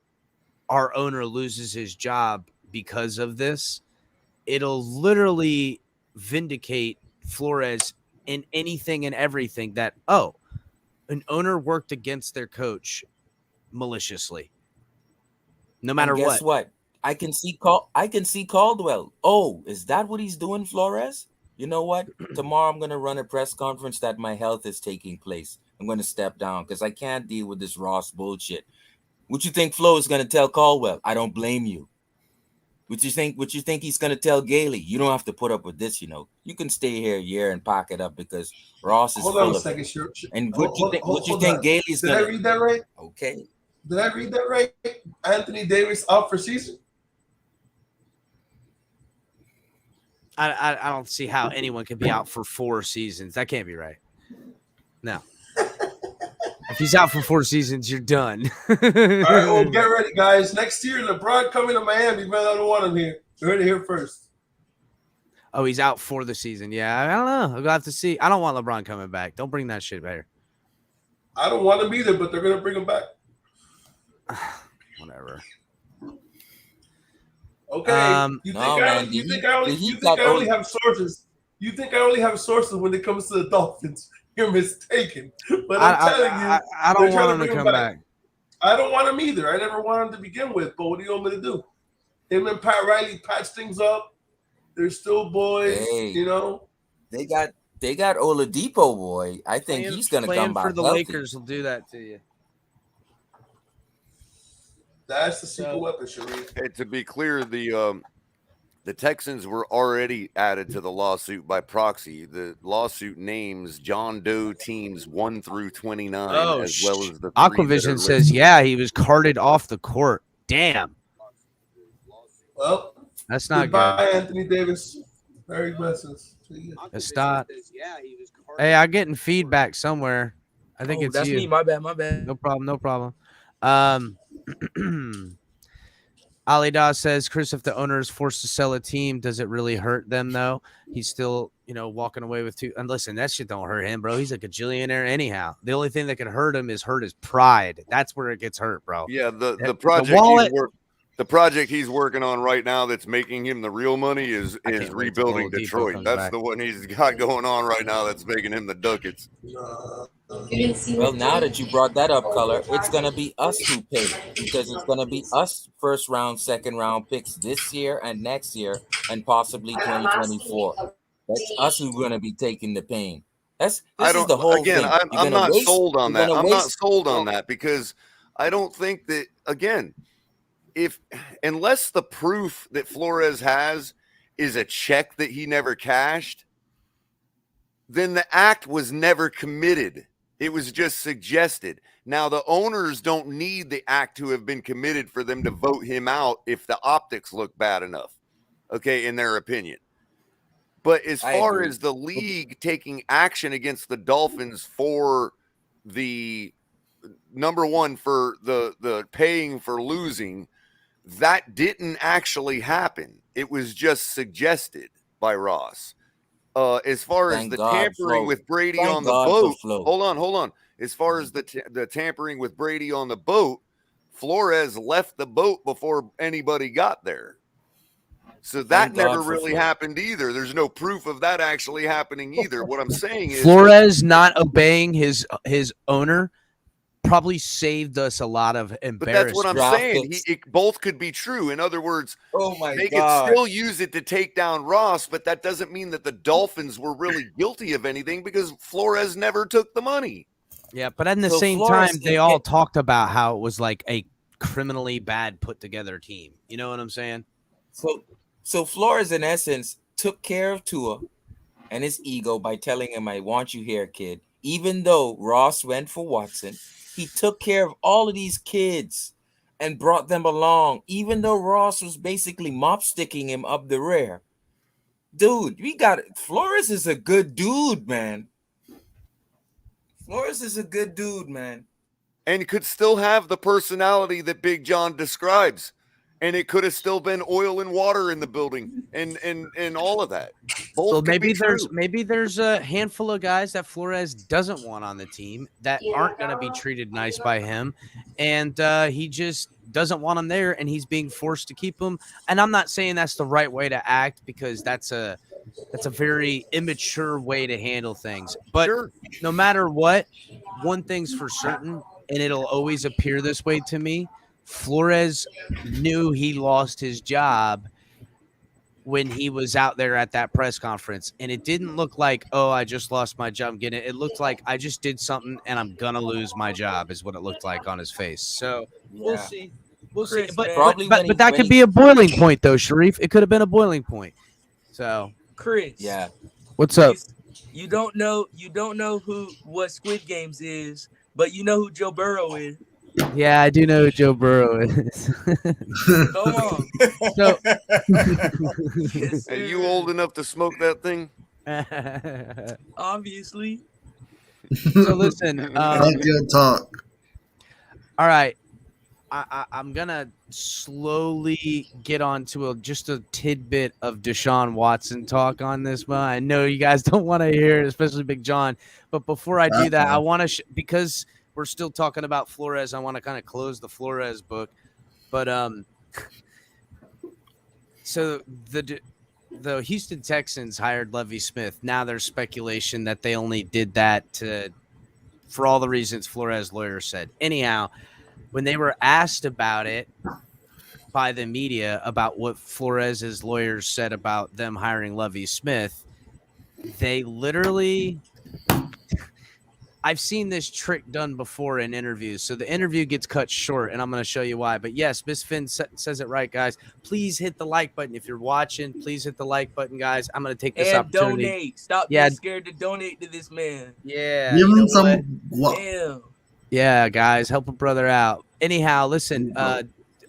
our owner loses his job because of this, it'll literally vindicate Flores in anything and everything that, an owner worked against their coach maliciously. No matter and guess what? I can see Caldwell. Oh, is that what he's doing, Flores? You know what? Tomorrow I'm going to run a press conference that my health is taking place. I'm going to step down because I can't deal with this Ross bullshit. What you think Flo is going to tell Caldwell? I don't blame you. What you think he's going to tell Gailey? You don't have to put up with this, you know. You can stay here a year and pack it up because Ross is Hold full on a of second, it. sure. And what you think Gailey's Did going to... I read that right? Okay. Did I read that right? Anthony Davis out for season? I don't see how anyone can be out for 4 seasons. That can't be right. No. If he's out for 4 seasons, you're done. All right, well, get ready, guys. Next year, LeBron coming to Miami, but I don't want him here. You heard it here first. Oh, he's out for the season. Yeah, I don't know. We'll have to see. I don't want LeBron coming back. Don't bring that shit back here. I don't want him either, but they're going to bring him back. Whatever. Okay. You think I only have sources? You think I only have sources when it comes to the Dolphins? You're mistaken. But I'm telling you, I don't want him to come back. I don't want him either. I never wanted him to begin with. But what do you want me to do? Him and Pat Riley patch things up. They're still boys, you know. They got Oladipo, boy. I think he's going to come back for the healthy. Lakers will do that to you. That's the secret weapon, Sharif. Hey, to be clear, the Texans were already added to the lawsuit by proxy. The lawsuit names John Doe teams 1 through 29, as well as the Aquavision says, he was carted off the court. Damn. Well, that's not goodbye, good. Anthony Davis. Merry blessings. It's not. Hey, I'm getting feedback somewhere. I think it's that's you. me. My bad. No problem. Ali Dawes says, Chris, if the owner is forced to sell a team, does it really hurt them though? He's still, walking away with 2. And listen, that shit don't hurt him, bro. He's a gajillionaire anyhow. The only thing that can hurt him is hurt his pride. That's where it gets hurt, bro. Yeah, the project project he's working on right now that's making him the real money is rebuilding Detroit. That's the one he's got going on right now that's making him the ducats. Well, now that you brought that up, Color, it's going to be us who pay because it's going to be us first round, second round picks this year and next year and possibly 2024. That's us who's going to be taking the pain. This I is don't. the whole Again, thing. I'm not sold on that. I'm not sold on Well, that because I don't think that again, unless the proof that Flores has is a check that he never cashed, then the act was never committed. It was just suggested. Now, the owners don't need the act to have been committed for them to vote him out if the optics look bad enough, okay, in their opinion. But as far as the league taking action against the Dolphins for the number one, for the paying for losing, that didn't actually happen. It was just suggested by Ross. As far as the tampering with Brady on the boat, hold on. As far as the tampering with Brady on the boat, Flores left the boat before anybody got there. So that never really happened either. There's no proof of that actually happening either. What I'm saying is Flores not obeying his owner probably saved us a lot of embarrassment. But that's what I'm saying. Both could be true. In other words, they could still use it to take down Ross, but that doesn't mean that the Dolphins were really guilty of anything because Flores never took the money. Yeah, but at the same time, they all talked about how it was like a criminally bad put together team. You know what I'm saying? So Flores, in essence, took care of Tua and his ego by telling him, "I want you here, kid." Even though Ross went for Watson, he took care of all of these kids and brought them along, even though Ross was basically mop sticking him up the rear. Dude, Flores is a good dude, man. Flores is a good dude, man. And could still have the personality that Big John describes. And it could have still been oil and water in the building and all of that. So maybe there's a handful of guys that Flores doesn't want on the team that aren't going to be treated nice by him, and he just doesn't want them there, and he's being forced to keep them. And I'm not saying that's the right way to act because that's a very immature way to handle things. But no matter what, one thing's for certain, and it'll always appear this way to me. Flores knew he lost his job when he was out there at that press conference, and it didn't look like, oh, I just lost my job. It looked like I just did something and I'm gonna lose my job is what it looked like on his face. So we'll see. We'll see. But that could be a boiling point though, Sharif. It could have been a boiling point. So Chris. Yeah. What's up? You don't know what Squid Games is, but you know who Joe Burrow is. Yeah, I do know who Joe Burrow is. Come on. So, are you old enough to smoke that thing? Obviously. So listen. Good talk. All right. I'm gonna slowly get on to just a tidbit of Deshaun Watson talk on this one. I know you guys don't want to hear it, especially Big John. But before I do that, I want to because we're still talking about Flores. I want to kind of close the Flores book, but so the Houston Texans hired Lovie Smith. Now there's speculation that they only did that for all the reasons Flores' lawyer said. Anyhow, when they were asked about it by the media about what Flores' lawyers said about them hiring Lovie Smith, they literally. I've seen this trick done before in interviews. So the interview gets cut short, and I'm going to show you why. But yes, Miss Finn says it right, guys. Please hit the like button. If you're watching, please hit the like button, guys. I'm going to take this opportunity. Donate. Stop being scared to donate to this man. Yeah. Give him some. Damn. Yeah, guys, help a brother out. Anyhow, listen,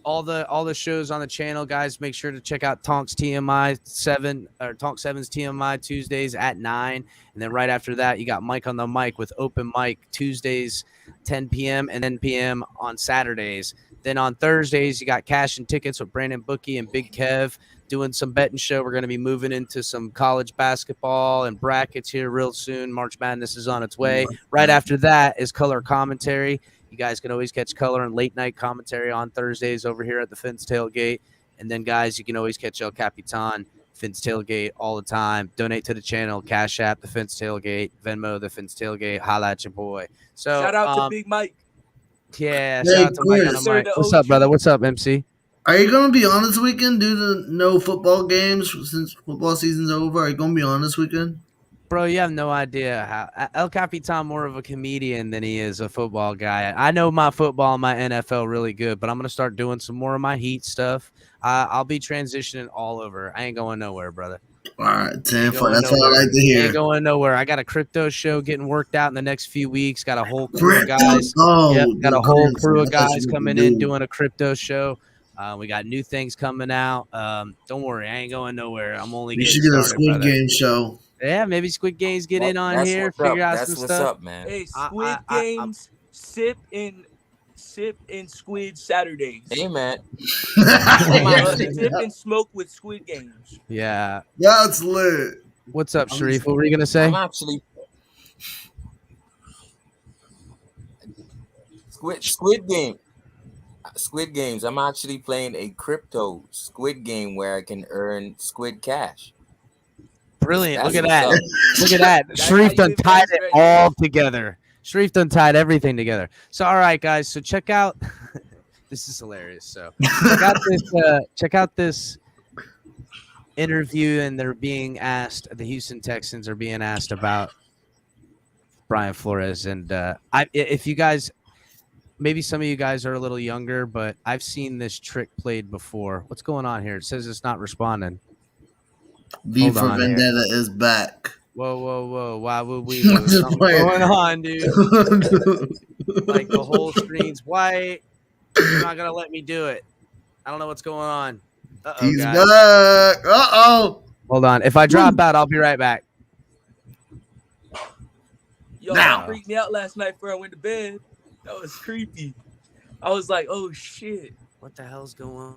all the shows on the channel, guys, make sure to check out Tonk's TMI 7 or Tonk 7's TMI Tuesdays at 9. And then right after that, you got Mike on the Mic with Open Mic Tuesdays, 10 p.m. and 10 p.m. on Saturdays. Then on Thursdays, you got Cash and Tickets with Brandon Bookie and Big Kev doing some betting show. We're going to be moving into some college basketball and brackets here real soon. March Madness is on its way. Right after that is Color Commentary. You guys can always catch Color and late night commentary on Thursdays over here at the Fins Tailgate. And then, guys, you can always catch El Capitan, Fins Tailgate all the time. Donate to the channel, Cash App, the Fins Tailgate, Venmo, the Fins Tailgate. Holla at your boy. So shout out to Big Mike. Yeah, shout out to Mike on the mic. What's up, brother? What's up, MC? Are you going to be on this weekend due to no football games since football season's over? Are you going to be on this weekend? Bro, you have no idea how El Capitan more of a comedian than he is a football guy. I know my football and my NFL really good, but I'm gonna start doing some more of my Heat stuff. I'll be transitioning all over. I ain't going nowhere, brother. All right, 10 Going That's what I like to hear. Ain't going nowhere. I got a crypto show getting worked out in the next few weeks. Got a whole crew of guys. Oh, Got a whole crew of that's what guys you coming do. in doing a crypto show. We got new things coming out. Don't worry, I ain't going nowhere. I'm only You getting should get a started, Squid brother. Game show. Yeah, maybe Squid Games get in on That's here, what's figure up. out That's some what's stuff. up, man. Hey, Squid Games, sip and Squid Saturdays. Hey, man. Sip and smoke with Squid Games. Yeah. That's lit. What's up, Sharif? What were you gonna say? I'm actually Squid Games. I'm actually playing a crypto Squid Game where I can earn Squid Cash. Brilliant. That's Look at what's that. up. Look at that. That's Sharif how you done tied invest it right all together. Sharif done tied everything together. So, all right, guys. So check out. This is hilarious. So check out this interview, and they're being asked. The Houston Texans are being asked about Brian Flores, and if you guys. Maybe some of you guys are a little younger, but I've seen this trick played before. What's going on here? It says it's not responding. V for Vendetta is back. Whoa. Why would we lose? Something going on, dude. Like the whole screen's white. You're not going to let me do it. I don't know what's going on. He's guys. back. Uh-oh. Hold on. If I drop out, I'll be right back. Yo, that freaked me out last night before I went to bed. That was creepy. I was like, oh, shit. What the hell's going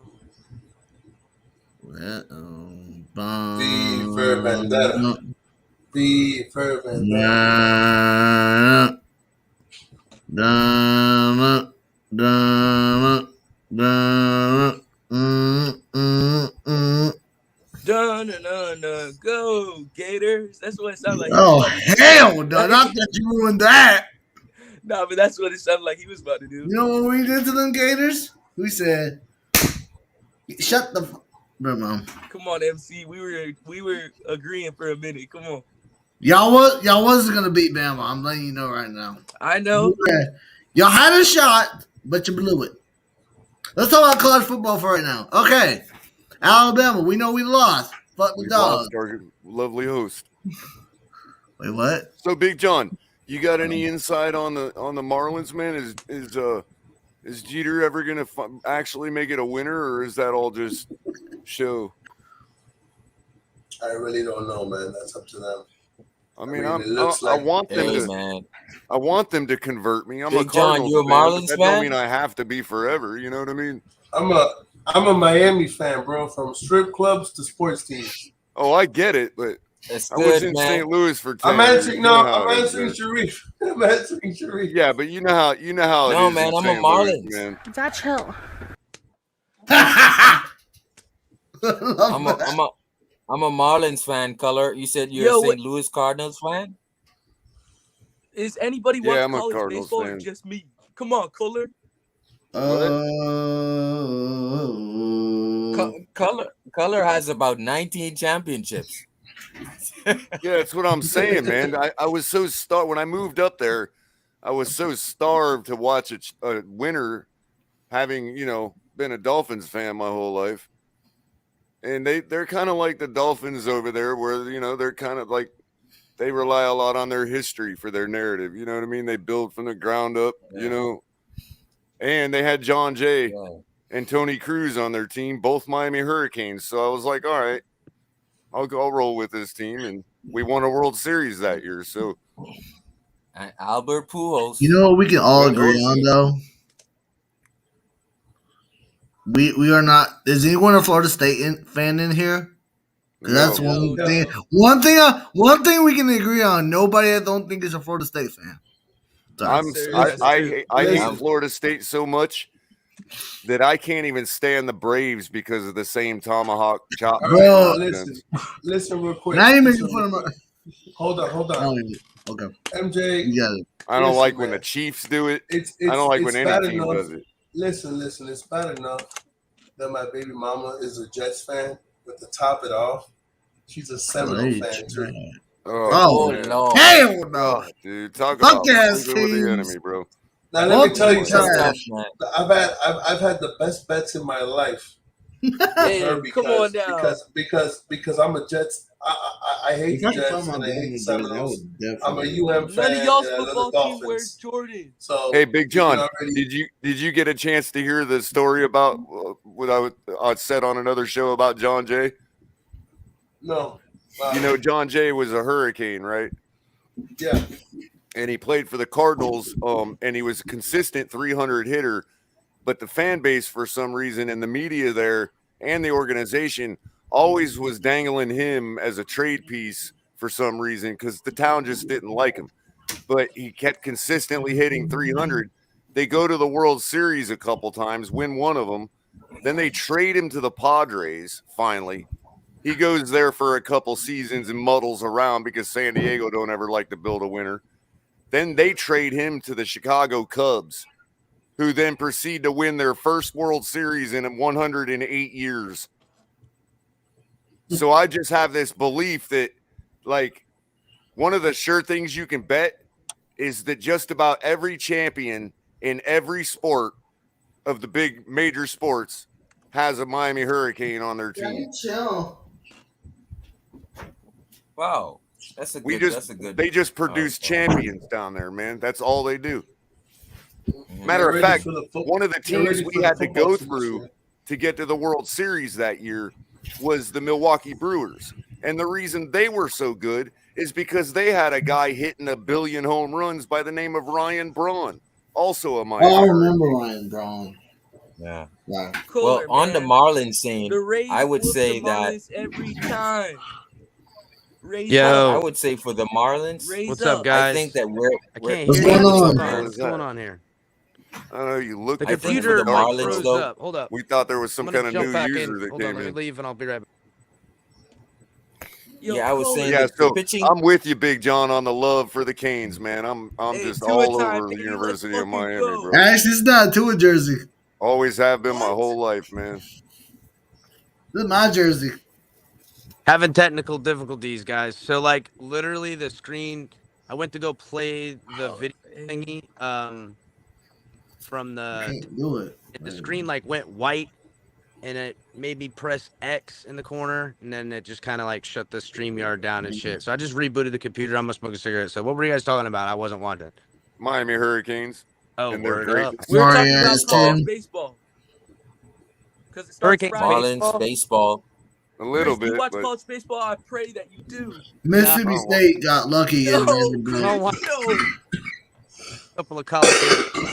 V for Vendetta. V for Vendetta. Go, Gators. That's what it sounded like. Oh, hell no. Not that you ruined that. Nah, but that's what it sounded like he was about to do. You know what we did to them Gators? We said, shut the mom. Come on, MC. We were agreeing for a minute. Come on. Y'all wasn't gonna beat Bama. I'm letting you know right now. I know. Y'all had a shot, but you blew it. Let's talk about college football for right now. Okay. Alabama, we know we lost. Fuck the Dogs. Lost our lovely host. Wait, what? So, Big John, you got any insight on the Marlins, man? Is Jeter ever gonna actually make it a winner, or is that all just show? I really don't know, man. That's up to them. I mean, it looks I like- want them Hey, to. man. I want them to convert me. I'm Big a John, Cardinals you a fan, Marlins but that fan? don't mean I have to be forever. You know what I mean? I'm a Miami fan, bro. From strip clubs to sports teams. Oh, I get it, but That's I was good, in man. St. Louis for 10 I'm years. answering. You No, know how I'm it is, answering man. Sharif. I'm answering Sharif. Yeah, but you know how it No, is. man, in I'm a St. Marlins. Louis, man. That's chill. I'm a Marlins fan, Color. You said you're a St. Louis Cardinals fan? Is anybody Yeah, watch I'm a college Cardinals baseball or fan. just me? Come on, Kohler. Color has about 19 championships. Yeah, that's what I'm saying, man. I was so starved when I moved up there. I was so starved to watch a winner, having been a Dolphins fan my whole life. And they're kind of like the Dolphins over there, where they're kind of like they rely a lot on their history for their narrative. You know what I mean? They build from the ground up. And they had John Jay and Tony Cruz on their team, both Miami Hurricanes. So I was like, all right, I'll roll with this team, and we won a World Series that year. So Albert Pujols. You know what we can all agree on, though? We are not. Is anyone a Florida State fan in here? Because that's one thing. One thing we can agree on. Nobody I don't think is a Florida State fan. I hate Florida State so much that I can't even stand the Braves because of the same tomahawk chop. Bro, listen real quick. Now you making fun of my. Hold on. Okay. MJ. Yeah. I don't like when the Chiefs do it. I don't like when any team does it. Listen. It's bad enough that my baby mama is a Jets fan, but to top it off, she's a Seminole fan too. Oh, man. hell no. Oh, dude, talk Fuck about ass sleeping with the teams. enemy, bro. Now let me tell you Fucking something. I've had the best bets in my life. Hey, come on now. Because I'm a Jets. I hate If the I could Jets find my and I hate dad the to do it, I Seminoles. would I'm a definitely. UM fan. None of y'all's and I love the football team wears Dolphins. Jordan. So Hey, Big you John, can already- did you get a chance to hear the story about what I said on another show about John Jay? No. You know, John Jay was a Hurricane, right? Yeah. And he played for the Cardinals, and he was a consistent 300 hitter. But the fan base, for some reason, and the media there and the organization always was dangling him as a trade piece for some reason because the town just didn't like him. But he kept consistently hitting 300. They go to the World Series a couple times, win one of them. Then they trade him to the Padres, finally. He goes there for a couple seasons and muddles around because San Diego don't ever like to build a winner. Then they trade him to the Chicago Cubs, who then proceed to win their first World Series in 108 years. So I just have this belief that, like, one of the sure things you can bet is that just about every champion in every sport of the big major sports has a Miami Hurricane on their team. Chill. Wow, that's a good. They just produce champions down there, man. That's all they do. Mm-hmm. Matter of Get ready fact, for the one of the get ready teams for we the had to football go season. through to get to the World Series that year was the Milwaukee Brewers. And the reason they were so good is because they had a guy hitting 1 billion home runs by the name of Ryan Braun, also a Miami. Oh, I remember Ryan Braun. Yeah. Wow. Cooler, Well, on the man. Marlins scene, The Rays I would whoop say the that. Marlins every time. Raise Yo. up. I would say for the Marlins, Raise What's up, guys? I think that we're I can't What's hear you. going on? Man. What's going on here? I don't know. You look. The I think for computer the like Marlins, froze though, up. Hold up. We thought there was some I'm gonna kind of jump new back user in. that Hold on, came let me in. leave and I'll be right back. Yo, yeah, I was saying Yeah, that so the pitching. I'm with you, Big John, on the love for the Canes, man. I'm Hey, just Tua all time, over the baby, University let's of Miami, fucking go. bro. Actually, it's not to a jersey. Always have been my whole life, man. This is my jersey. Having technical difficulties, guys. So like literally the screen I went to go play the video thingy from I the can't do it. the screen like went white and it made me press X in the corner and then it just kind of like shut the StreamYard down and shit. So I just rebooted the computer. I'm gonna smoke a cigarette. So what were you guys talking about? I wasn't watching. Miami Hurricanes. Oh, and their word great. up. We were talking Sorry, about ass college team. baseball. Because it starts Hurricanes Friday. Marlins baseball. A little Chris, do you bit, watch but college baseball? I pray that you do. Mississippi No. State got lucky in Vanderbilt. No. Couple of college games.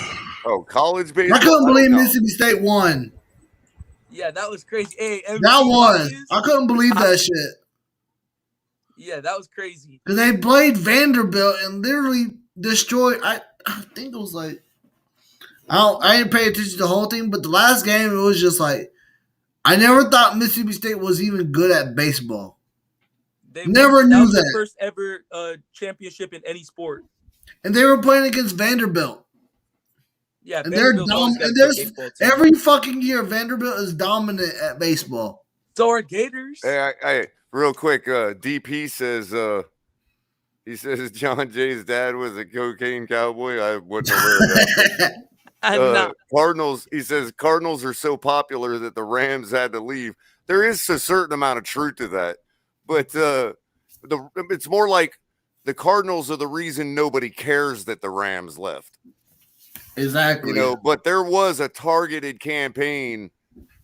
oh, college baseball. I couldn't don't believe know. Mississippi State won. Yeah, that was crazy. Hey, MVP That won. watches? I couldn't believe that shit. Yeah, that was crazy. Because they played Vanderbilt and literally destroyed. I think it was like I didn't pay attention to the whole thing, but the last game it was just like I never thought Mississippi State was even good at baseball. Never that knew was that. their first ever championship in any sport. And they were playing against Vanderbilt. Yeah, And they're Vanderbilt's always dumb. got a And good there's baseball team. every fucking year Vanderbilt is dominant at baseball. So are Gators. Hey, real quick, DP says he says John Jay's dad was a cocaine cowboy. I wasn't aware of that. I'm not. Cardinals, he says Cardinals are so popular that the Rams had to leave. There is a certain amount of truth to that, but it's more like the Cardinals are the reason nobody cares that the Rams left. Exactly. You know, but there was a targeted campaign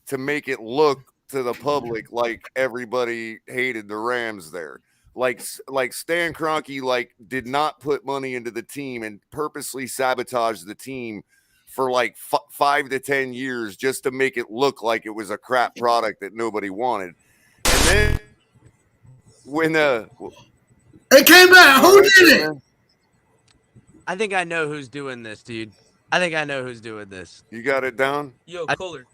to make it look to the public like everybody hated the Rams there. Like Stan Kroenke did not put money into the team and purposely sabotaged the team for 5 to 10 years just to make it look like it was a crap product that nobody wanted. And then when it came back, who did it? I think I know who's doing this, dude. I think I know who's doing this. You got it down? Yo, Kohler.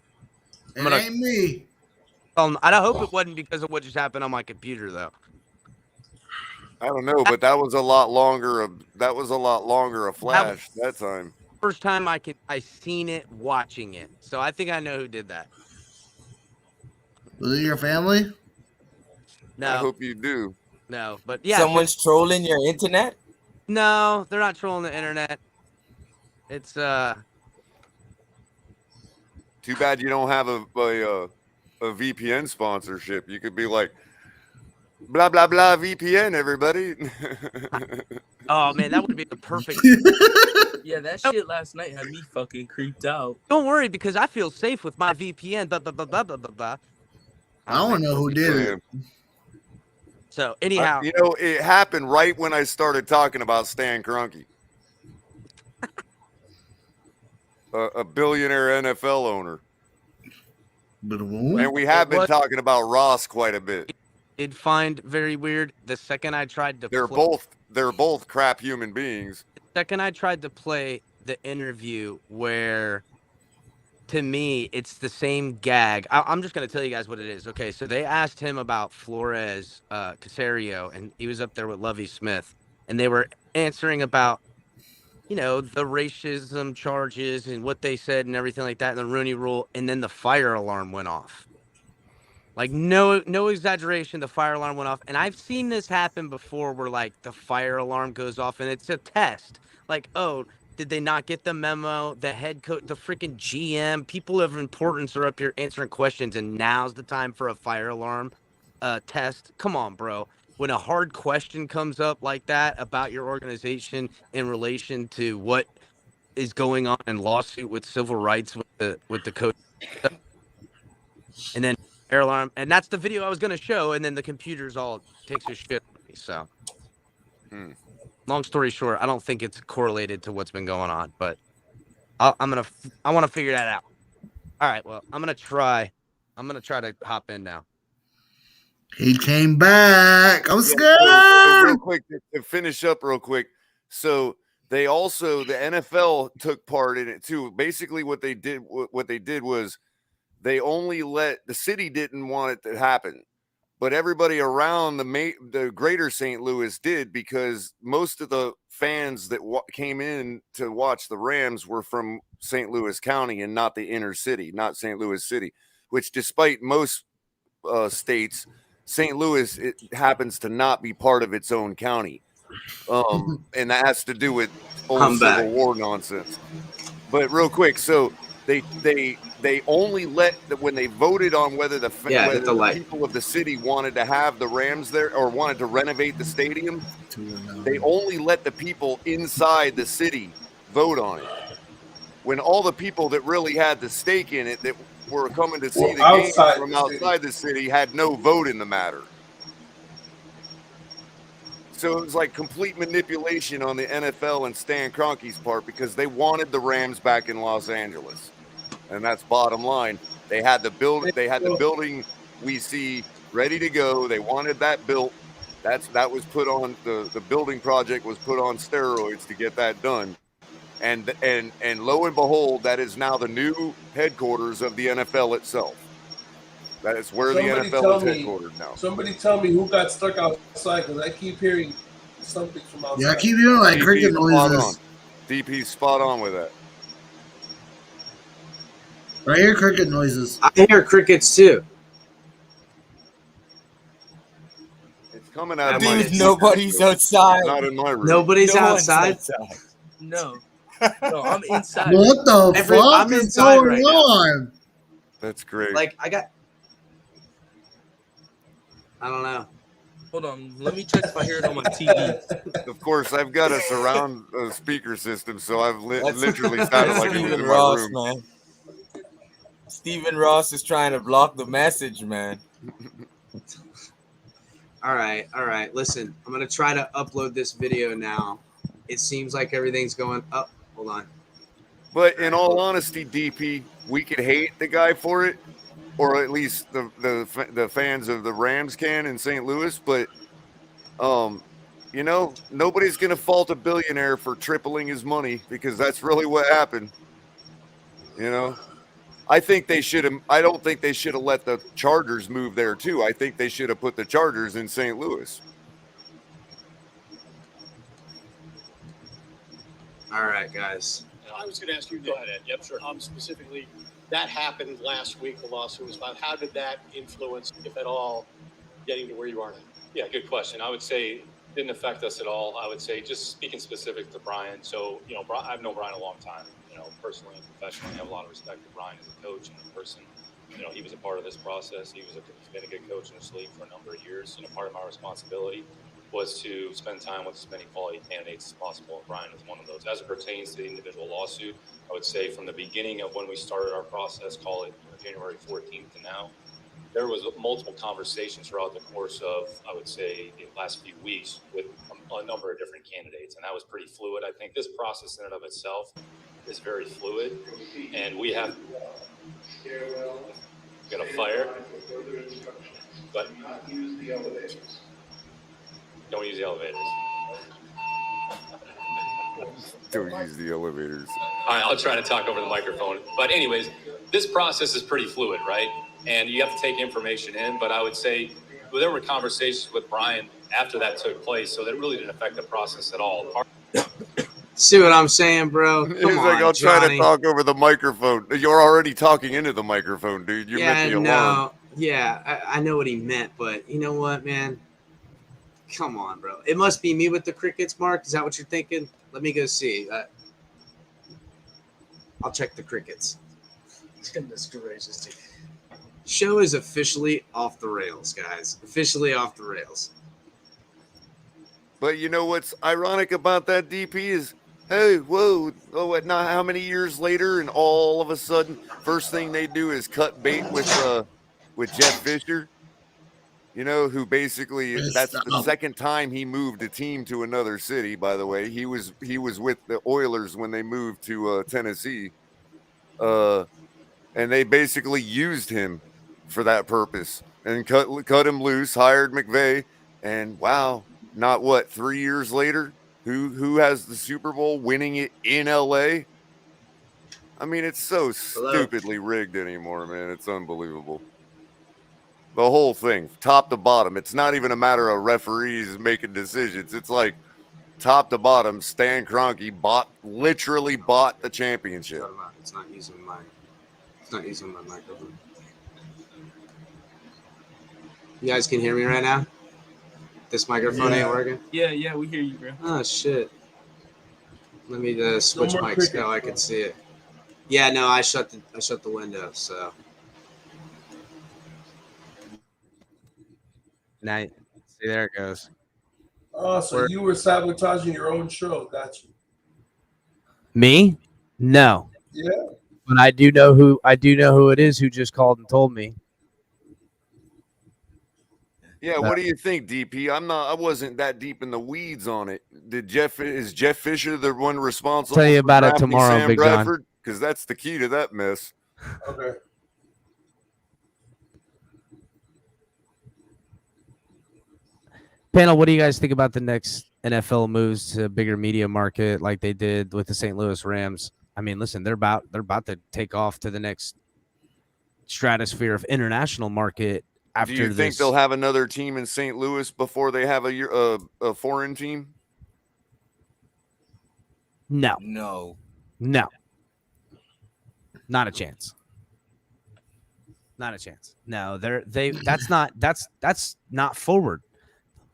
It ain't me. I hope it wasn't because of what just happened on my computer, though. I don't know, but that was a lot longer. That was a lot longer a flash that time. First time I seen it watching it, so I think I know who did that. Was it your family? No, I hope you do. no, but yeah, Someone's trolling your internet? no, they're not trolling the internet. It's Too bad you don't have a VPN sponsorship. You could be like, blah blah blah VPN, everybody. oh man, that would be the perfect. Yeah, that shit last night had me fucking creeped out. Don't worry, because I feel safe with my VPN. Blah blah blah blah blah blah blah. I want to know who did it. So anyhow, you know, it happened right when I started talking about Stan Kroenke, a billionaire NFL owner. And we have been talking about Ross quite a bit. Did find very weird the second I tried to. They're both crap human beings. The second I tried to play the interview where, to me, it's the same gag. I'm just going to tell you guys what it is. Okay, so they asked him about Flores Caserio, and he was up there with Lovie Smith, and they were answering about, you know, the racism charges and what they said and everything like that, and the Rooney Rule, and then the fire alarm went off. Like, no exaggeration, the fire alarm went off. And I've seen this happen before where, like, the fire alarm goes off, and it's a test. Like, oh, did they not get the memo? The head coach, the freaking GM, people of importance are up here answering questions, and now's the time for a fire alarm test. Come on, bro. When a hard question comes up like that about your organization in relation to what is going on in lawsuit with civil rights with the coach, and then fire alarm, and that's the video I was going to show, and then the computer's all takes a shit on me. So, long story short, I don't think it's correlated to what's been going on, but I want to figure that out. All right, well, I'm gonna try to hop in now. He came back. I'm scared. So real quick, to finish up real quick. So they also, the NFL took part in it too. Basically what they did was they only let, the city didn't want it to happen, but everybody around the greater St. Louis did, because most of the fans that came in to watch the Rams were from St. Louis County and not the inner city, not St. Louis City, which despite most states, St. Louis, it happens to not be part of its own county. And that has to do with old Civil War nonsense. But real quick, so they only let when they voted on whether the people of the city wanted to have the Rams there or wanted to renovate the stadium, they only let the people inside the city vote on it. When all the people that really had the stake in it, that were coming to see the game from outside the city, had no vote in the matter. So it was like complete manipulation on the NFL and Stan Kroenke's part, because they wanted the Rams back in Los Angeles. And that's bottom line. They had the building we see ready to go. They wanted that built. That was put on the building project was put on steroids to get that done. And lo and behold, that is now the new headquarters of the NFL itself. That is where the NFL is headquartered now. Somebody tell me who got stuck outside, because I keep hearing something from outside. Yeah, I keep hearing like cricket noises. DP's spot on with that. I hear cricket noises. I hear crickets too. It's coming out of my Dude, nobody's outside. Not in my room. Nobody's outside? No, I'm inside. What the fuck I'm is inside going right now. on? That's great. Like I don't know. Hold on, let me check if I hear it on my TV. Of course, I've got a surround speaker system, so I've literally sounded like it was in my Ross, room. man. Stephen Ross is trying to block the message, man. All right. Listen, I'm gonna try to upload this video now. It seems like everything's going up. Hold on. But in all honesty, DP, we could hate the guy for it, or at least the fans of the Rams can in St. Louis. But you know, nobody's gonna fault a billionaire for tripling his money, because that's really what happened. You know, I think they should have. I don't think they should have let the Chargers move there too. I think they should have put the Chargers in St. Louis. All right, guys. I was going to ask you. Go ahead, Ed. Yep, sure. Specifically, that happened last week. The lawsuit was filed. How did that influence, if at all, getting to where you are now? Yeah, good question. I would say it didn't affect us at all. I would say just speaking specific to Brian. So, I've known Brian a long time, personally and professionally. I have a lot of respect for Brian as a coach and a person. He was a part of this process. He's been a good coach in this league for a number of years. Part of my responsibility was to spend time with as many quality candidates as possible. And Brian was one of those. As it pertains to the individual lawsuit, I would say from the beginning of when we started our process, call it January 14th to now, there was multiple conversations throughout the course of, I would say, the last few weeks with a number of different candidates, and that was pretty fluid. I think this process in and of itself is very fluid, and we have got a fire, but don't use the elevators. Don't use the elevators. All right, I'll try to talk over the microphone. But anyways, this process is pretty fluid, right? And you have to take information in. But I would say there were conversations with Brian after that took place, so that really didn't affect the process at all. See what I'm saying, bro? He's like, I'll try to talk over the microphone. You're already talking into the microphone, dude. You meant the alarm. Yeah, I know what he meant, but you know what, man? Come on, bro. It must be me with the crickets, Mark. Is that what you're thinking? Let me go see. I'll check the crickets. Goodness gracious, dude. Show is officially off the rails, guys. Officially off the rails. But you know what's ironic about that, DP, is, hey, whoa, what? Now how many years later, and all of a sudden, first thing they do is cut bait with Jeff Fisher. Who basically, that's the second time he moved a team to another city, by the way. He was with the Oilers when they moved to Tennessee. And they basically used him for that purpose and cut him loose, hired McVay, and wow, not what, 3 years later, who has the Super Bowl, winning it in LA? I mean, it's so stupidly rigged anymore, man. It's unbelievable. The whole thing, top to bottom. It's not even a matter of referees making decisions. It's like top to bottom. Stan Kroenke literally bought the championship. It's not using my microphone. You guys can hear me right now? This microphone ain't working? Yeah, we hear you, bro. Oh, shit. Let me switch mics so I can see it. Yeah, no, I shut the window, so. Now, see, there it goes. Oh, so you were sabotaging your own show. Got you. Me? No. Yeah. But I do know who it is who just called and told me. Yeah, what do you think, DP? I wasn't that deep in the weeds on it. Is Jeff Fisher the one responsible? Tell you for about it drafting tomorrow, Sam Big Bradford? Because that's the key to that mess. Okay. Panel, what do you guys think about the next NFL moves to a bigger media market like they did with the St. Louis Rams? I mean, listen, they're about to take off to the next stratosphere of international market. After Do you think they'll have another team in St. Louis before they have a foreign team? No. No. Not a chance. Not a chance. No, that's not forward.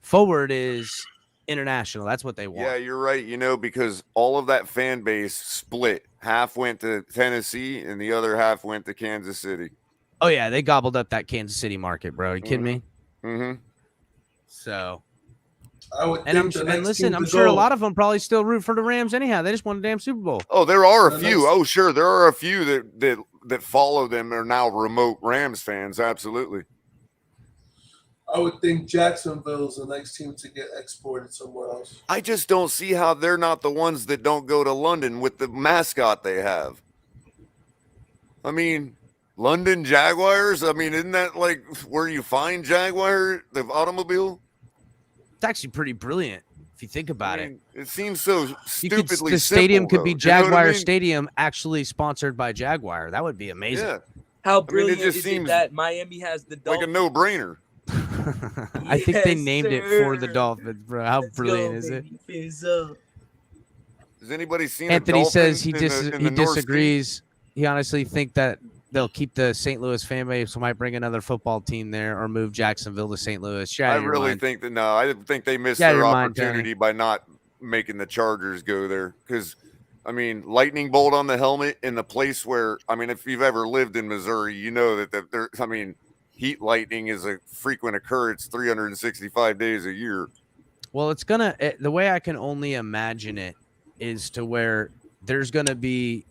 Forward is international. That's what they want. Yeah, you're right. Because all of that fan base split. Half went to Tennessee and the other half went to Kansas City. Oh yeah, they gobbled up that Kansas City market, bro. Are you kidding me? Mm-hmm. So, I would and I'm sure a lot of them probably still root for the Rams anyhow. They just won a damn Super Bowl. Oh, there are a few. Oh, sure, there are a few that follow them and are now remote Rams fans. Absolutely. I would think Jacksonville's the next team to get exported somewhere else. I just don't see how they're not the ones that don't go to London with the mascot they have. I mean, London Jaguars? I mean, isn't that like where you find Jaguar, the automobile? It's actually pretty brilliant if you think about it. It seems so stupidly the stadium simple, could be though. You know what I Jaguar mean? Stadium, actually sponsored by Jaguar. That would be amazing. Yeah. How I mean, brilliant it just is seems it that Miami has the like Dolphins? a no-brainer. I think they Yes, named it for the Dolphins, bro. How brilliant is it? Has anybody seen Anthony a says he Dolphins in the North disagrees. He honestly think that they'll keep the St. Louis fan base, so might bring another football team there or move Jacksonville to St. Louis. I really think that I think they missed Yeah, their your mind, Tony. opportunity by not making the Chargers go there. Because I mean, lightning bolt on the helmet in the place where if you've ever lived in Missouri, you know that there. Heat lightning is a frequent occurrence 365 days a year. Well, the way I can only imagine it is to where there's gonna be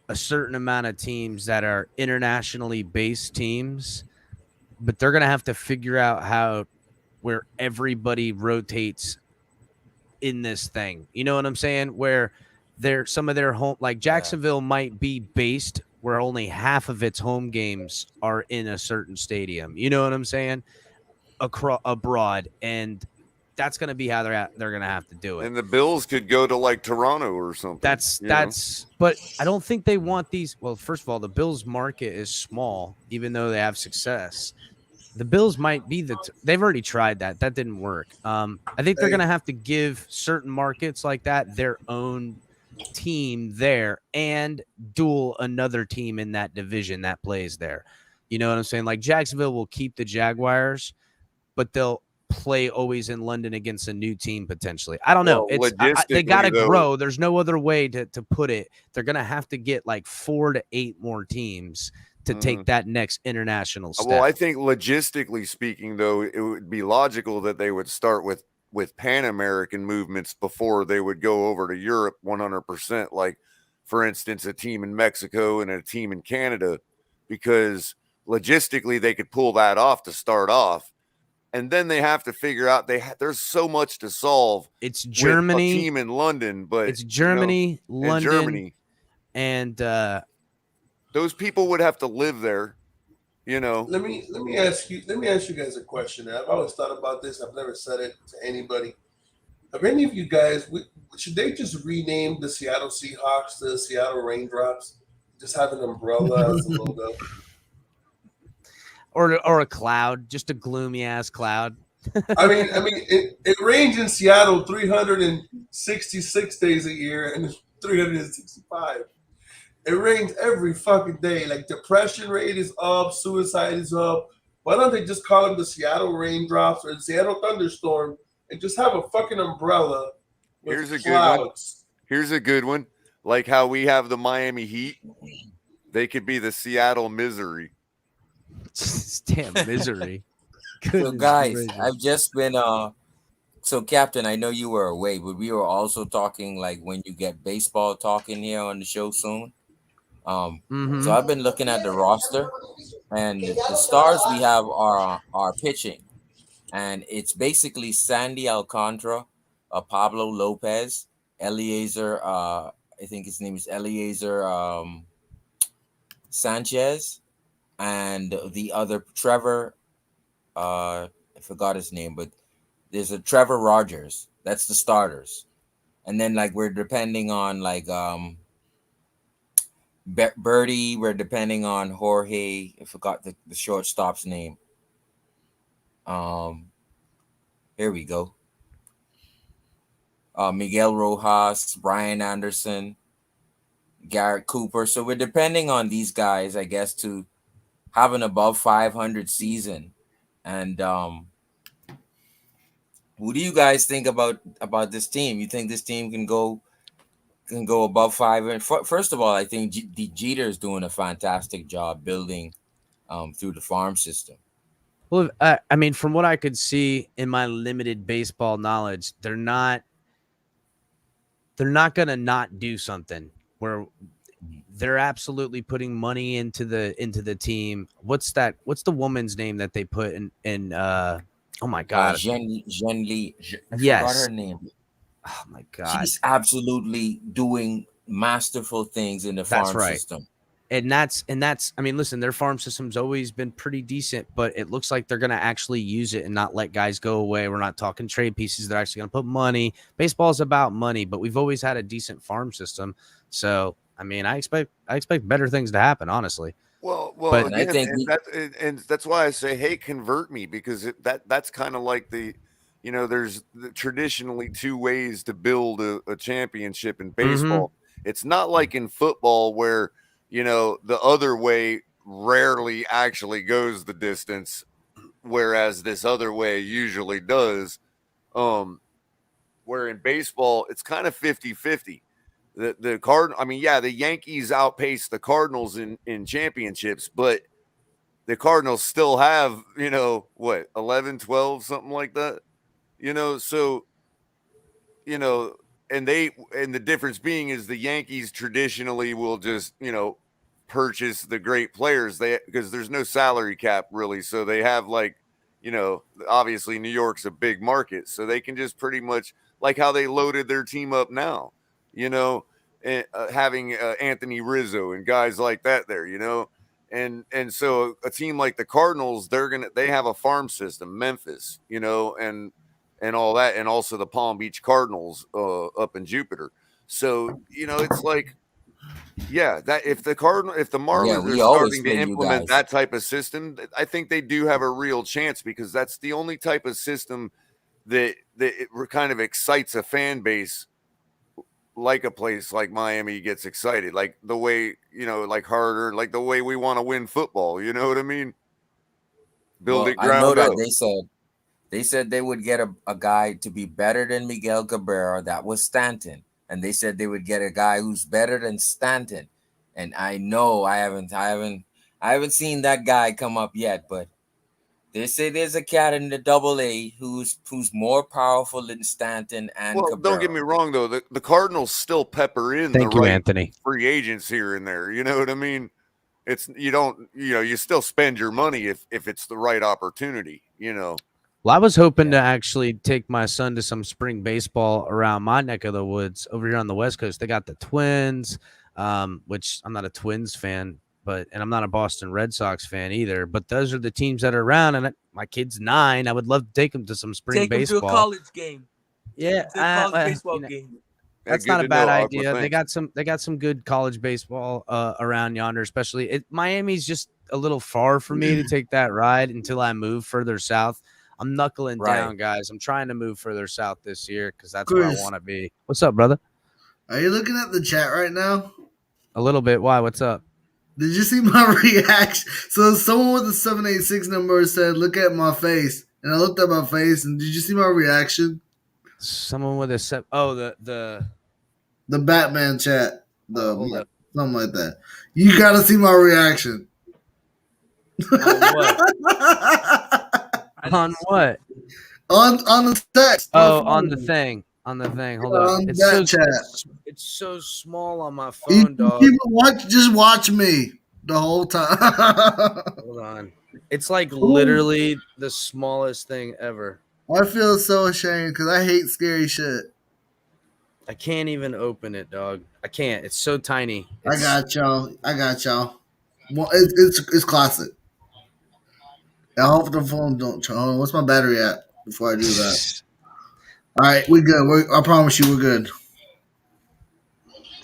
a certain amount of teams that are internationally based teams, but they're going to have to figure out where everybody rotates in this thing. You know what I'm saying? Where some of their home, like Jacksonville might be based where only half of its home games are in a certain stadium. You know what I'm saying? Abroad. And that's going to be how they're going to have to do it. And the Bills could go to like Toronto or something. But I don't think they want these. Well, first of all, the Bills market is small, even though they have success. The Bills might be they've already tried that. That didn't work. I think they're going to have to give certain markets like that their own team there and duel another team in that division that plays there. You know what I'm saying? Like Jacksonville will keep the Jaguars, but they'll play always in London against a new team potentially. I don't know. They got to grow. There's no other way to put it. They're going to have to get like 4 to 8 more teams to take that next international step. Well, I think logistically speaking, though, it would be logical that they would start with Pan American movements before they would go over to Europe 100%. Like, for instance, a team in Mexico and a team in Canada, because logistically they could pull that off to start off. And then they have to figure out there's so much to solve. It's Germany, with a team in London, but it's Germany, London, and Germany, and those people would have to live there. You know. Let me ask you guys a question. I've always thought about this. I've never said it to anybody. Have any of you guys should they just rename the Seattle Seahawks to the Seattle Raindrops? Just have an umbrella as a logo. Or a cloud, just a gloomy ass cloud. I mean, it rains in Seattle 366 days a year and 365. It rains every fucking day. Like depression rate is up, suicide is up. Why don't they just call them the Seattle Raindrops or the Seattle Thunderstorm and just have a fucking umbrella with Here's a clouds? Here's a good one. Like how we have the Miami Heat, they could be the Seattle Misery. Damn misery. So guys, I've just been so Captain, I know you were away, but we were also talking like when you get baseball talking here on the show soon. So I've been looking at the roster, and the stars we have are pitching, and it's basically Sandy Alcantara, Pablo Lopez, Eliezer, I think his name is Eliezer Sanchez, and the other Trevor, I forgot his name, but there's a Trevor Rogers. That's the starters, and then like we're depending on like Birdie. We're depending on Jorge. I forgot the shortstop's name. Here we go. Miguel Rojas, Brian Anderson, Garrett Cooper. So we're depending on these guys, I guess, to have an above 500 season. And what do you guys think about this team? You think this team can go above 500? First of all, I think Jeter is doing a fantastic job building through the farm system. Well, I mean, from what I could see in my limited baseball knowledge, they're not gonna not do something where they're absolutely putting money into the team. What's the woman's name that they put in oh my god, Jen Lee. Yes. Forgot her name. Oh my god, she's absolutely doing masterful things in the farm system. And that's I mean, listen, their farm system's always been pretty decent, but it looks like they're going to actually use it and not let guys go away. We're not talking trade pieces. They're actually going to put money. Baseball is about money, but we've always had a decent farm system. So, I mean, I expect better things to happen, honestly. Well, but again, I think and that's why I say, hey, convert me, because that's kind of like there's traditionally 2 ways to build a championship in baseball. It's not like in football where you know, the other way rarely actually goes the distance, whereas this other way usually does. Where in baseball, it's kind of 50-50. The Yankees outpaced the Cardinals in championships, but the Cardinals still have, 11, 12, something like that. So, and the difference being is the Yankees traditionally will just, purchase the great players because there's no salary cap really. So they have obviously New York's a big market, so they can just pretty much like how they loaded their team up now, having Anthony Rizzo and guys like that there, and so a team like the Cardinals, they have a farm system, Memphis, and all that, and also the Palm Beach Cardinals up in Jupiter. So it's like, yeah, that if the Marlins are starting to implement that type of system, I think they do have a real chance, because that's the only type of system that it kind of excites a fan base, like a place like Miami gets excited, like the way, like harder, like the way we want to win football. You know what I mean? Build it ground I know that up. they said they would get a guy to be better than Miguel Cabrera. That was Stanton. And they said they would get a guy who's better than Stanton. And I know I haven't seen that guy come up yet, but they say there's a cat in the AA who's more powerful than Stanton and Cabrera. Don't get me wrong though. The Cardinals still pepper in Anthony. Free agents here and there. You know what I mean? You still spend your money if it's the right opportunity, Well, I was hoping to actually take my son to some spring baseball around my neck of the woods over here on the West Coast. They got the Twins, which I'm not a Twins fan, and I'm not a Boston Red Sox fan either. But those are the teams that are around, and my kid's 9. I would love to take him to some spring baseball. Take him to a college game. Yeah, college baseball game. That's not a bad idea. They got some good college baseball around yonder, especially Miami's just a little far for me to take that ride until I move further south. I'm knuckling down, guys. I'm trying to move further south this year because that's where I want to be. What's up, brother? Are you looking at the chat right now? A little bit. Why? What's up? Did you see my reaction? So someone with a 786 number said, "Look at my face," and I looked at my face, and did you see my reaction? Someone with a the Batman chat, something like that. You gotta see my reaction. On what? On the text. Oh, on the thing. Hold on. It's so small on my phone, dog. Just watch me the whole time. Hold on. It's like literally the smallest thing ever. I feel so ashamed because I hate scary shit. I can't even open it, dog. I can't. It's so tiny. I got y'all. Well, it's classic. I hope the phone don't charge. Hold on, what's my battery at before I do that? All right, we're good. I promise you, we're good.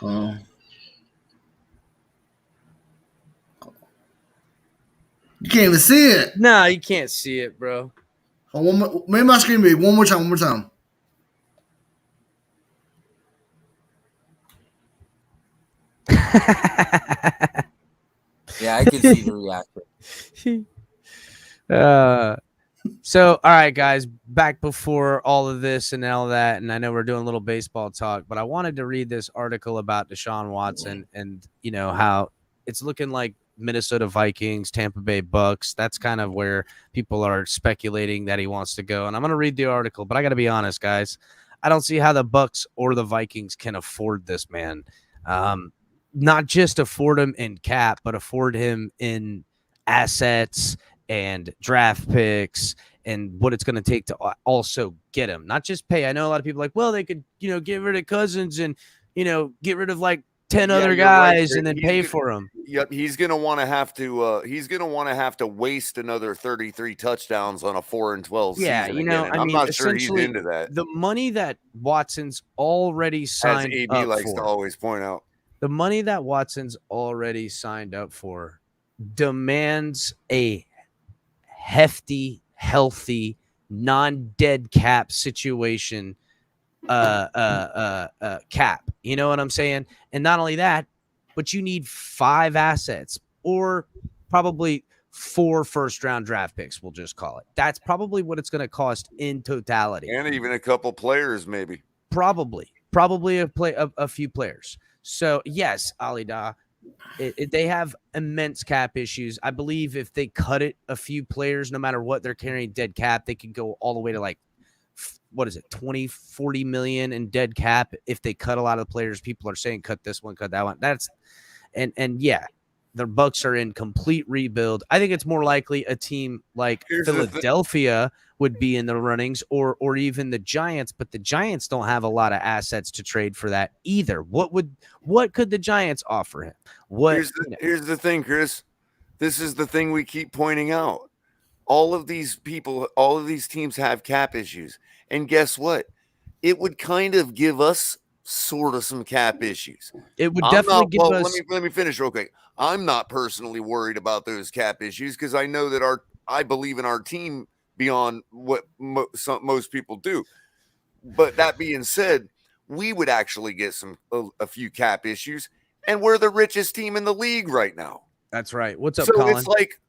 You can't even see it. No, you can't see it, bro. Make my screen big. One more time. Yeah, I can see the reaction. So, all right, guys, back before all of this and all that, and I know we're doing a little baseball talk, but I wanted to read this article about Deshaun Watson and, how it's looking like Minnesota Vikings, Tampa Bay Bucks. That's kind of where people are speculating that he wants to go. And I'm going to read the article, but I got to be honest, guys. I don't see how the Bucks or the Vikings can afford this man. Not just afford him in cap, but afford him in assets and draft picks and what it's going to take to also get him, not just pay. I know a lot of people are like, well, they could, get rid of Cousins and, get rid of like 10 other guys and then pay for him. Yep. He's going to want to have to, waste another 33 touchdowns on a 4-12 season. Yeah. I'm not sure he's into that. The money that Watson's already signed As AB up likes for, to always point out, the money that Watson's already signed up for demands a hefty, healthy, non-dead cap situation cap. You know what I'm saying? And not only that, but you need 5 assets or probably 4 first-round draft picks, we'll just call it. That's probably what it's going to cost in totality. And even a couple players, maybe. Probably a few players. So yes, Alida, they have immense cap issues. I believe if they cut it a few players, no matter what they're carrying dead cap, they could go all the way to like, what is it, 20, 40 million in dead cap. If they cut a lot of the players, people are saying cut this one, cut that one. That's and yeah, the Bucks are in complete rebuild. I think it's more likely a team like Philadelphia would be in the runnings, or even the Giants, but the Giants don't have a lot of assets to trade for that either. What could the Giants offer him? Here's the thing, Chris. This is the thing we keep pointing out. All of these teams have cap issues. And guess what? It would kind of give us sort of some cap issues. It would definitely give us. Let me finish real quick. I'm not personally worried about those cap issues because I know that I believe in our team beyond what most people do. But that being said, we would actually get a few cap issues, and we're the richest team in the league right now. That's right. What's up, so Colin? It's like,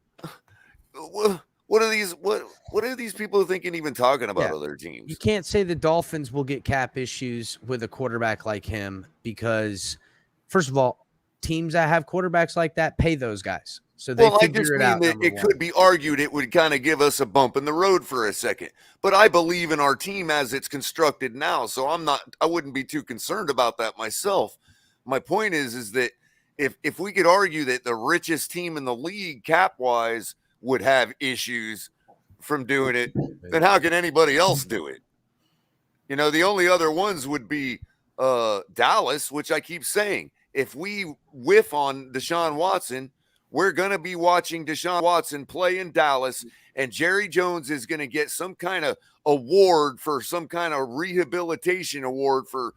what are these people thinking? Even talking about other teams? You can't say the Dolphins will get cap issues with a quarterback like him because, first of all, teams that have quarterbacks like that pay those guys. So they figure it out. It could be argued it would kind of give us a bump in the road for a second. But I believe in our team as it's constructed now. So I wouldn't be too concerned about that myself. My point is that if we could argue that the richest team in the league cap-wise would have issues from doing it, then how can anybody else do it? You know, the only other ones would be Dallas, which I keep saying. If we whiff on Deshaun Watson, we're going to be watching Deshaun Watson play in Dallas, and Jerry Jones is going to get some kind of award for some kind of rehabilitation award for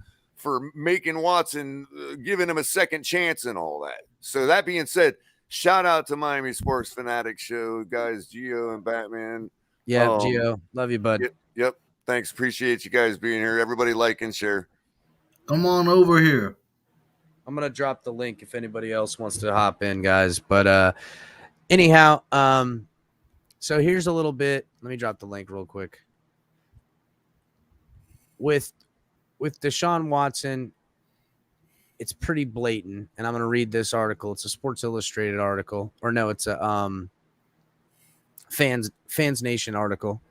making Watson, giving him a second chance and all that. So that being said, shout out to Miami Sports Fanatic Show, guys, Gio and Batman. Yeah, Gio. Love you, bud. Yep. Thanks. Appreciate you guys being here. Everybody like and share. Come on over here. I'm going to drop the link if anybody else wants to hop in, guys. But anyhow, so here's a little bit. Let me drop the link real quick. With Deshaun Watson, it's pretty blatant, and I'm going to read this article. It's a Sports Illustrated article. Or no, it's a Fans Nation article.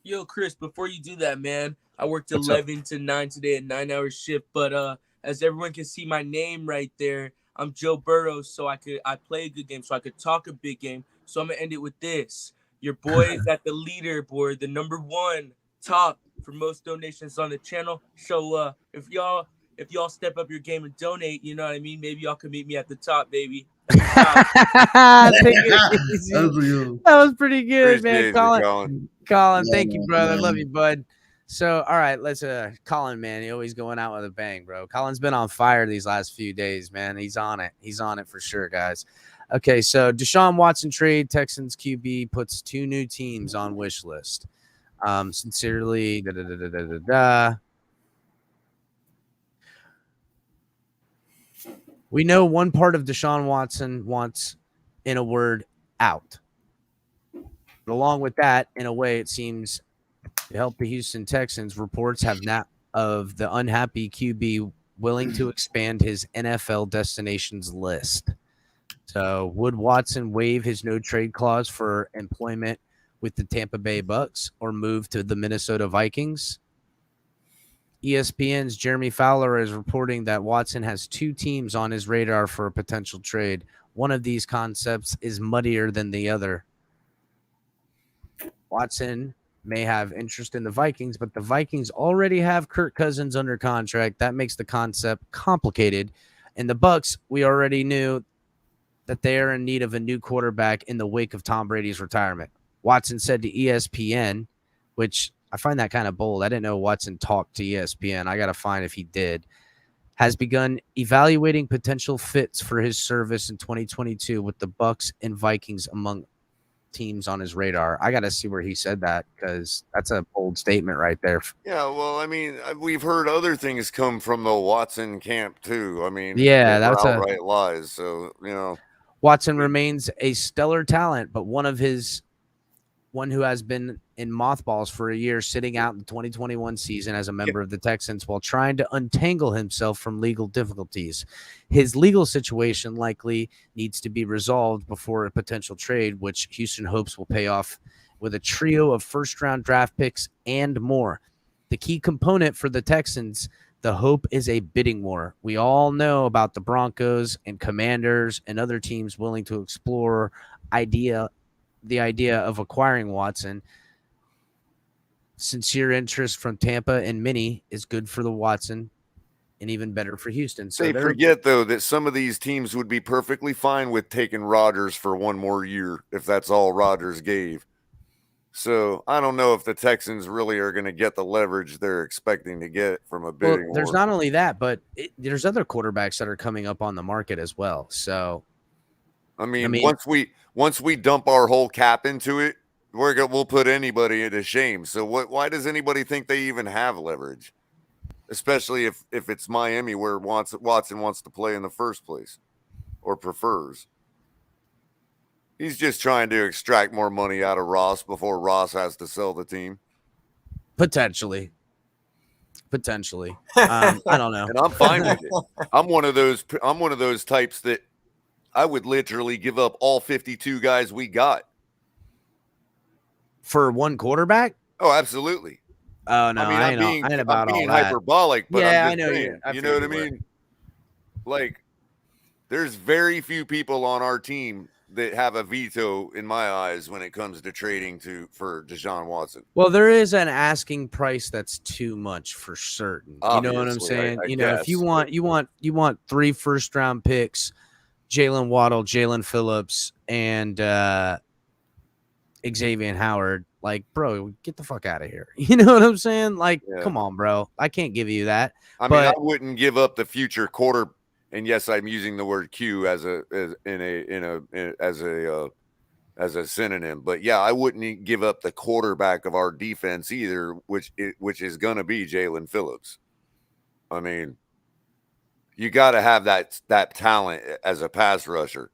Yo, Chris, before you do that, man, I worked What's 11 to 9 today, a 9-hour shift, but as everyone can see my name right there, I'm Joe Burrow, so I play a good game, so I could talk a big game. So I'm gonna end it with this. Your boy is at the leaderboard, the number 1 top for most donations on the channel. So if y'all step up your game and donate, you know what I mean? Maybe y'all can meet me at the top, baby. That was pretty good, man. Colin, thank you, brother. I love you, bud. So, all right, let's Colin, man. He always going out with a bang, bro. Colin's been on fire these last few days, man. He's on it. He's on it for sure, guys. Okay, so Deshaun Watson trade, Texans QB puts 2 new teams on wish list. Sincerely, We know one part of Deshaun Watson wants, in a word, out. But along with that, in a way, it seems to help the Houston Texans, reports have not of the unhappy QB willing to expand his NFL destinations list. So would Watson waive his no trade clause for employment with the Tampa Bay Bucks or move to the Minnesota Vikings? ESPN's Jeremy Fowler is reporting that Watson has 2 teams on his radar for a potential trade. One of these concepts is muddier than the other. Watson may have interest in the Vikings, but the Vikings already have Kirk Cousins under contract. That makes the concept complicated. And the Bucks, we already knew that they are in need of a new quarterback in the wake of Tom Brady's retirement. Watson said to ESPN, which I find that kind of bold. I didn't know Watson talked to ESPN. I got to find if he did. Has begun evaluating potential fits for his service in 2022 with the Bucks and Vikings among teams on his radar. I got to see where he said that, because that's a bold statement right there. Yeah, well, I mean, we've heard other things come from the Watson camp too. I mean, Yeah, that were that's outright lies. So, you know, Watson remains a stellar talent, but one who has been in mothballs for a year, sitting out in the 2021 season as a member of the Texans while trying to untangle himself from legal difficulties. His legal situation likely needs to be resolved before a potential trade, which Houston hopes will pay off with a trio of first-round draft picks and more. The key component for the Texans, the hope, is a bidding war. We all know about the Broncos and Commanders and other teams willing to explore the idea of acquiring Watson. Sincere interest from Tampa and Minnie is good for the Watson and even better for Houston. So they forget, though, that some of these teams would be perfectly fine with taking Rodgers for one more year if that's all Rodgers gave. So I don't know if the Texans really are going to get the leverage they're expecting to get from a bidding war. There's not only that, but there's other quarterbacks that are coming up on the market as well. So, I mean once we dump our whole cap into it, we'll put anybody to shame. So why does anybody think they even have leverage? Especially if it's Miami, where Watson wants to play in the first place or prefers. He's just trying to extract more money out of Ross before Ross has to sell the team. Potentially. I don't know. And I'm fine with it. I'm one of those types that I would literally give up all 52 guys we got for one quarterback. Oh, absolutely. Oh no, I ain't about I'm being all that. hyperbolic, but yeah, I'm just saying, you know what I mean? Like, there's very few people on our team that have a veto in my eyes when it comes to trading for Deshaun Watson. Well, there is an asking price that's too much for certain. Obviously, you know what I'm saying? I you know, guess. if you want 3 first-round picks, Jalen Waddle, Jalen Phillips, and Xavier Howard, like, bro, get the fuck out of here. You know what I'm saying? Like, come on, bro. I can't give you that. I mean, I wouldn't give up the future quarter. And yes, I'm using the word Q as a synonym. But yeah, I wouldn't give up the quarterback of our defense either, which is going to be Jalen Phillips. I mean, you got to have that talent as a pass rusher.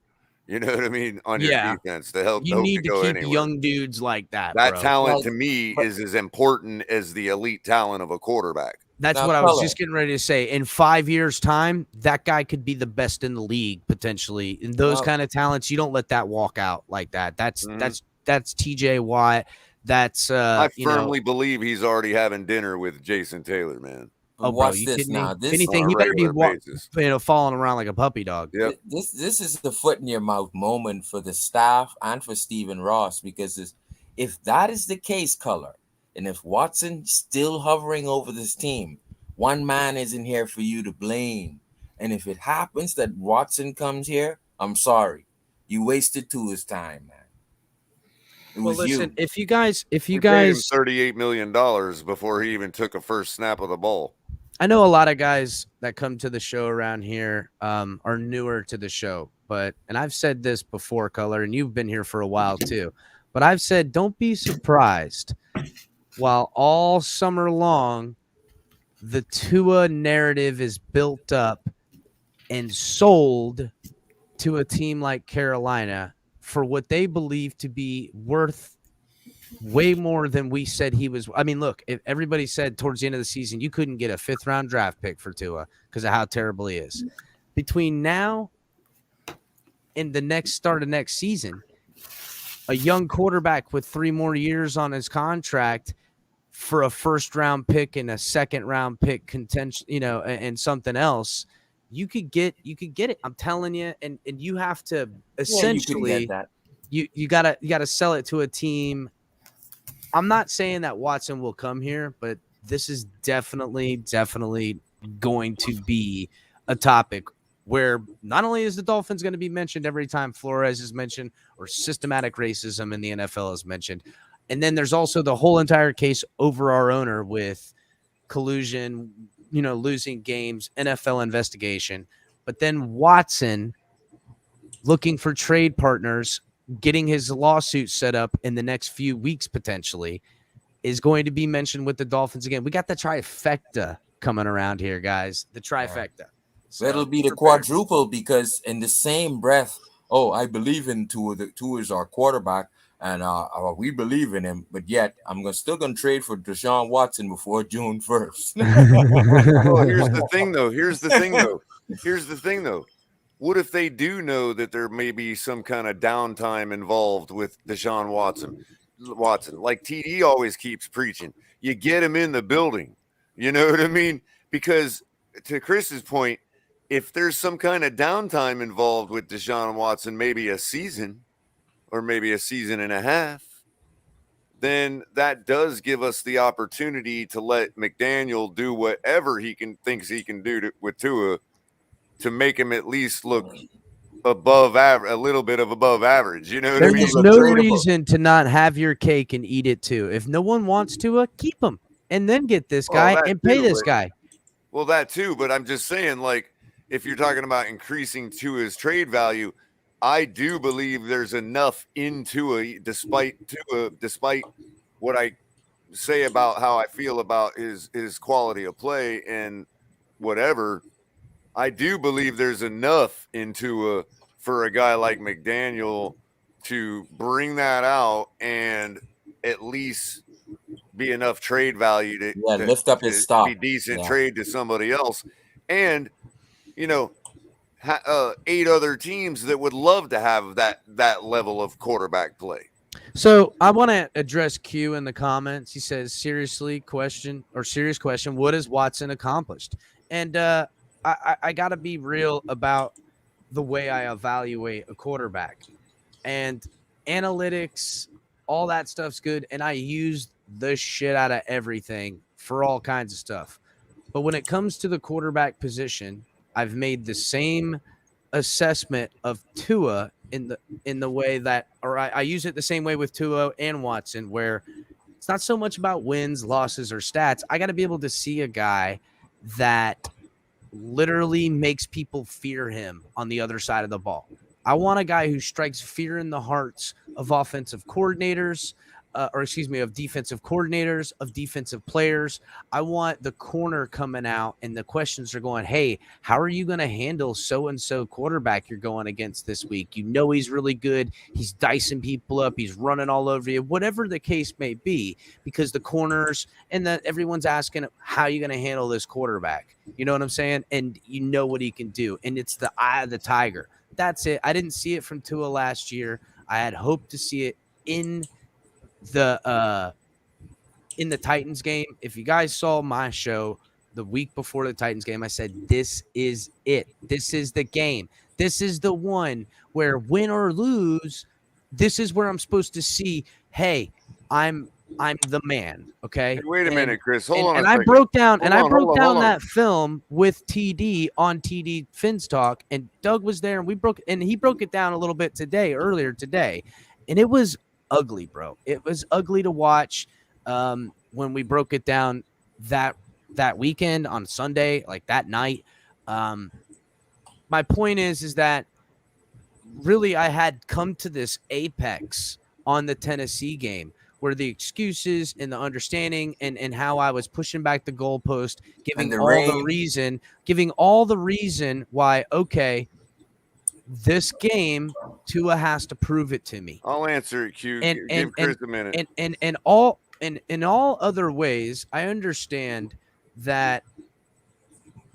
You know what I mean? On your defense to help. You need to keep anywhere. young dudes like that. That bro. talent to me is as important as the elite talent of a quarterback. That's what I was just getting ready to say. In 5 years' time, that guy could be the best in the league potentially. And those kind of talents, you don't let that walk out like that. That's TJ Watt. That's I firmly believe he's already having dinner with Jason Taylor, man. Oh, bro, you kidding me? If anything, he better be falling around like a puppy dog. Yep. This is the foot in your mouth moment for the staff and for Stephen Ross, because if that is the case, Color, and if Watson still hovering over this team, one man isn't here for you to blame. And if it happens that Watson comes here, I'm sorry, you wasted Tua's time, man. Well, listen, if you guys, paid him $38 million before he even took a first snap of the ball. I know a lot of guys that come to the show around here are newer to the show, and I've said this before, Color, and you've been here for a while too, but I've said, don't be surprised while all summer long, the Tua narrative is built up and sold to a team like Carolina for what they believe to be worth way more than we said he was. I mean, look, if everybody said towards the end of the season you couldn't get a 5th-round draft pick for Tua because of how terrible he is. Between now and the next start of next season, a young quarterback with 3 more years on his contract for a 1st-round pick and a 2nd-round pick contention, and something else, you could get it. I'm telling you, and you have to essentially you gotta sell it to a team. I'm not saying that Watson will come here, but this is definitely going to be a topic where not only is the Dolphins going to be mentioned every time Flores is mentioned or systematic racism in the NFL is mentioned, and then there's also the whole entire case over our owner with collusion, losing games, NFL investigation, but then Watson looking for trade partners getting his lawsuit set up in the next few weeks potentially is going to be mentioned with the Dolphins again. We got the trifecta coming around here, guys. The trifecta. So That'll be the prepare. quadruple, because in the same breath, I believe in Tua. Tua is our quarterback, and we believe in him. But yet, I'm still gonna trade for Deshaun Watson before June 1st. Well, here's the thing, though. What if they do know that there may be some kind of downtime involved with Deshaun Watson? Like TD always keeps preaching, you get him in the building. You know what I mean? Because to Chris's point, if there's some kind of downtime involved with Deshaun Watson, maybe a season or maybe a season and a half, then that does give us the opportunity to let McDaniel do whatever thinks he can do with Tua to make him at least look above average, a little bit of above average. You know what I mean? There's no reason to not have your cake and eat it too. If no one wants to, keep him and then get this guy and pay this guy. Well, that too, but I'm just saying, like, if you're talking about increasing Tua's trade value, I do believe there's enough in Tua, despite what I say about how I feel about his quality of play and whatever. I do believe there's enough in Tua for a guy like McDaniel to bring that out and at least be enough trade value to lift up his stock, be decent trade to somebody else. And, 8 other teams that would love to have that level of quarterback play. So I want to address Q in the comments. He says, serious question, what has Watson accomplished? And I got to be real about the way I evaluate a quarterback. And analytics, all that stuff's good. And I use the shit out of everything for all kinds of stuff. But when it comes to the quarterback position, I've made the same assessment of Tua in the way that, or I use it the same way with Tua and Watson, where it's not so much about wins, losses, or stats. I got to be able to see a guy that literally makes people fear him on the other side of the ball. I want a guy who strikes fear in the hearts of offensive coordinators, of defensive coordinators, of defensive players. I want the corner coming out and the questions are going, hey, how are you going to handle so-and-so quarterback you're going against this week? He's really good. He's dicing people up. He's running all over you, whatever the case may be, because the corners and everyone's asking, how are you going to handle this quarterback? You know what I'm saying? And you know what he can do. And it's the eye of the tiger. That's it. I didn't see it from Tua last year. I had hoped to see it in the Titans game. If you guys saw my show the week before the Titans game, I said, this is it. This is the game. This is the one where, win or lose, this is where I'm supposed to see, hey, I'm the man. Okay. Hey, wait a minute, Chris. Hold on. And I broke down that film with TD on TD Fins Talk, and Doug was there, and he broke it down a little bit earlier today, and it was ugly, bro. It was ugly to watch when we broke it down that weekend on Sunday, like that night. My point is that really I had come to this apex on the Tennessee game, where the excuses and the understanding and how I was pushing back the goalpost, giving all the reason why, okay, this game, Tua has to prove it to me. I'll answer it, Q. Give Chris a minute. And in all other ways, I understand that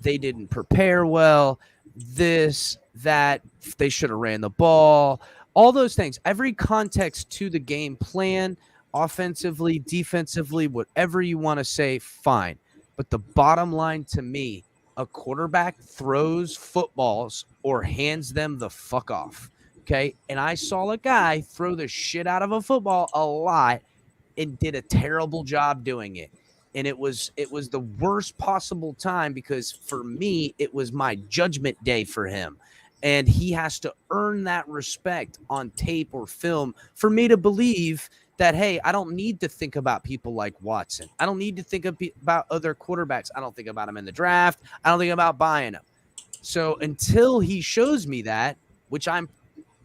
they didn't prepare well, that they should have ran the ball, all those things. Every context to the game plan, offensively, defensively, whatever you want to say, fine. But the bottom line to me, a quarterback throws footballs or hands them the fuck off. Okay. And I saw a guy throw the shit out of a football a lot and did a terrible job doing it. And it was the worst possible time, because for me, it was my judgment day for him. And he has to earn that respect on tape or film for me to believe that, hey, I don't need to think about people like Watson. I don't need to think about other quarterbacks. I don't think about them in the draft. I don't think about buying them. So until he shows me that, which I'm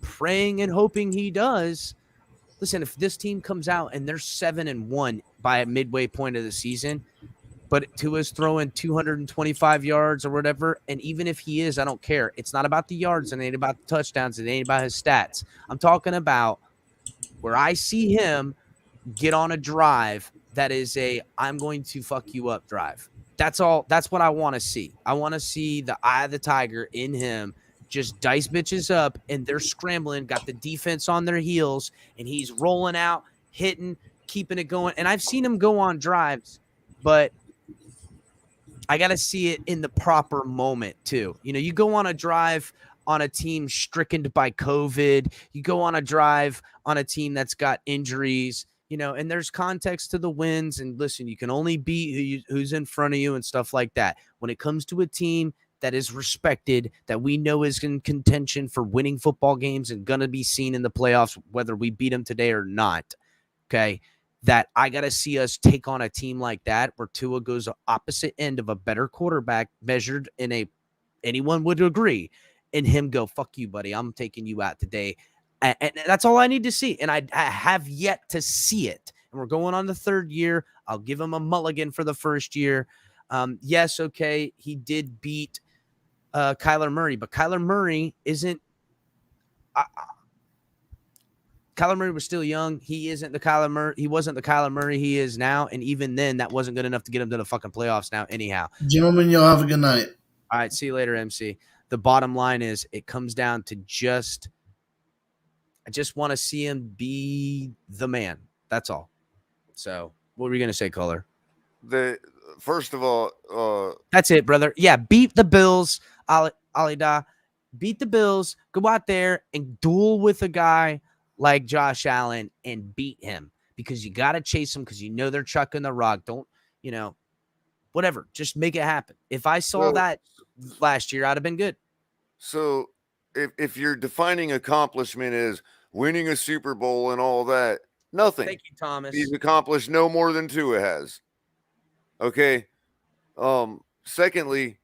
praying and hoping he does. Listen, if this team comes out and they're 7-1 by a midway point of the season, but Tua's throwing 225 yards or whatever, and even if he is, I don't care. It's not about the yards, and it ain't about the touchdowns, it ain't about his stats. I'm talking about where I see him get on a drive that is I'm going to fuck you up drive. That's all. That's what I want to see. I want to see the eye of the tiger in him just dice bitches up, and they're scrambling, got the defense on their heels, and he's rolling out, hitting, keeping it going. And I've seen him go on drives, but I got to see it in the proper moment too. You go on a drive on a team stricken by COVID. You go on a drive on a team that's got injuries, and there's context to the wins. And listen, you can only beat who's in front of you and stuff like that. When it comes to a team that is respected, that we know is in contention for winning football games and going to be seen in the playoffs, whether we beat them today or not, okay, that I got to see us take on a team like that where Tua goes the opposite end of a better quarterback measured in anyone would agree, and him go, fuck you, buddy, I'm taking you out today. And that's all I need to see. And I have yet to see it. And we're going on the third year. I'll give him a mulligan for the first year. Yes, okay, he did beat Kyler Murray, but Kyler Murray isn't Kyler Murray was still young. He wasn't the Kyler Murray he is now, and even then that wasn't good enough to get him to the fucking playoffs now anyhow. Gentlemen, y'all have a good night. All right, see you later, MC. The bottom line is it comes down to I just want to see him be the man. That's all. So what were you going to say, Color? First of all, that's it, brother. Yeah, beat the Bills, Alida. Beat the Bills. Go out there and duel with a guy like Josh Allen and beat him, because you got to chase him because they're chucking the rock. Don't, whatever. Just make it happen. If I saw that last year, I'd have been good. So if you're defining accomplishment as winning a Super Bowl and all that, nothing. Thank you, Thomas. He's accomplished no more than Tua has. Okay. Secondly,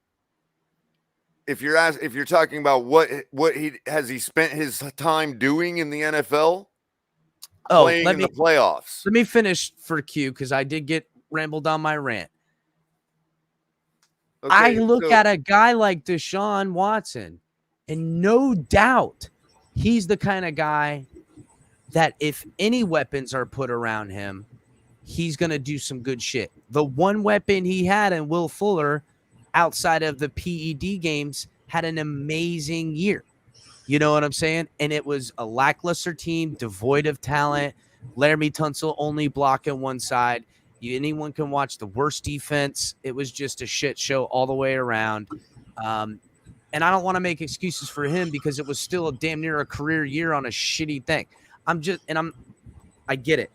if you're talking about what he spent his time doing in the NFL, playing in the playoffs. Let me finish for Q, because I did get rambled on my rant. Okay, I look at a guy like Deshaun Watson, and no doubt he's the kind of guy that if any weapons are put around him, he's going to do some good shit. The one weapon he had in Will Fuller outside of the PED games had an amazing year. You know what I'm saying? And it was a lackluster team, devoid of talent. Laramie Tunsil only blocking one side. Anyone can watch the worst defense. It was just a shit show all the way around. And I don't want to make excuses for him, because it was still a damn near a career year on a shitty thing. I get it.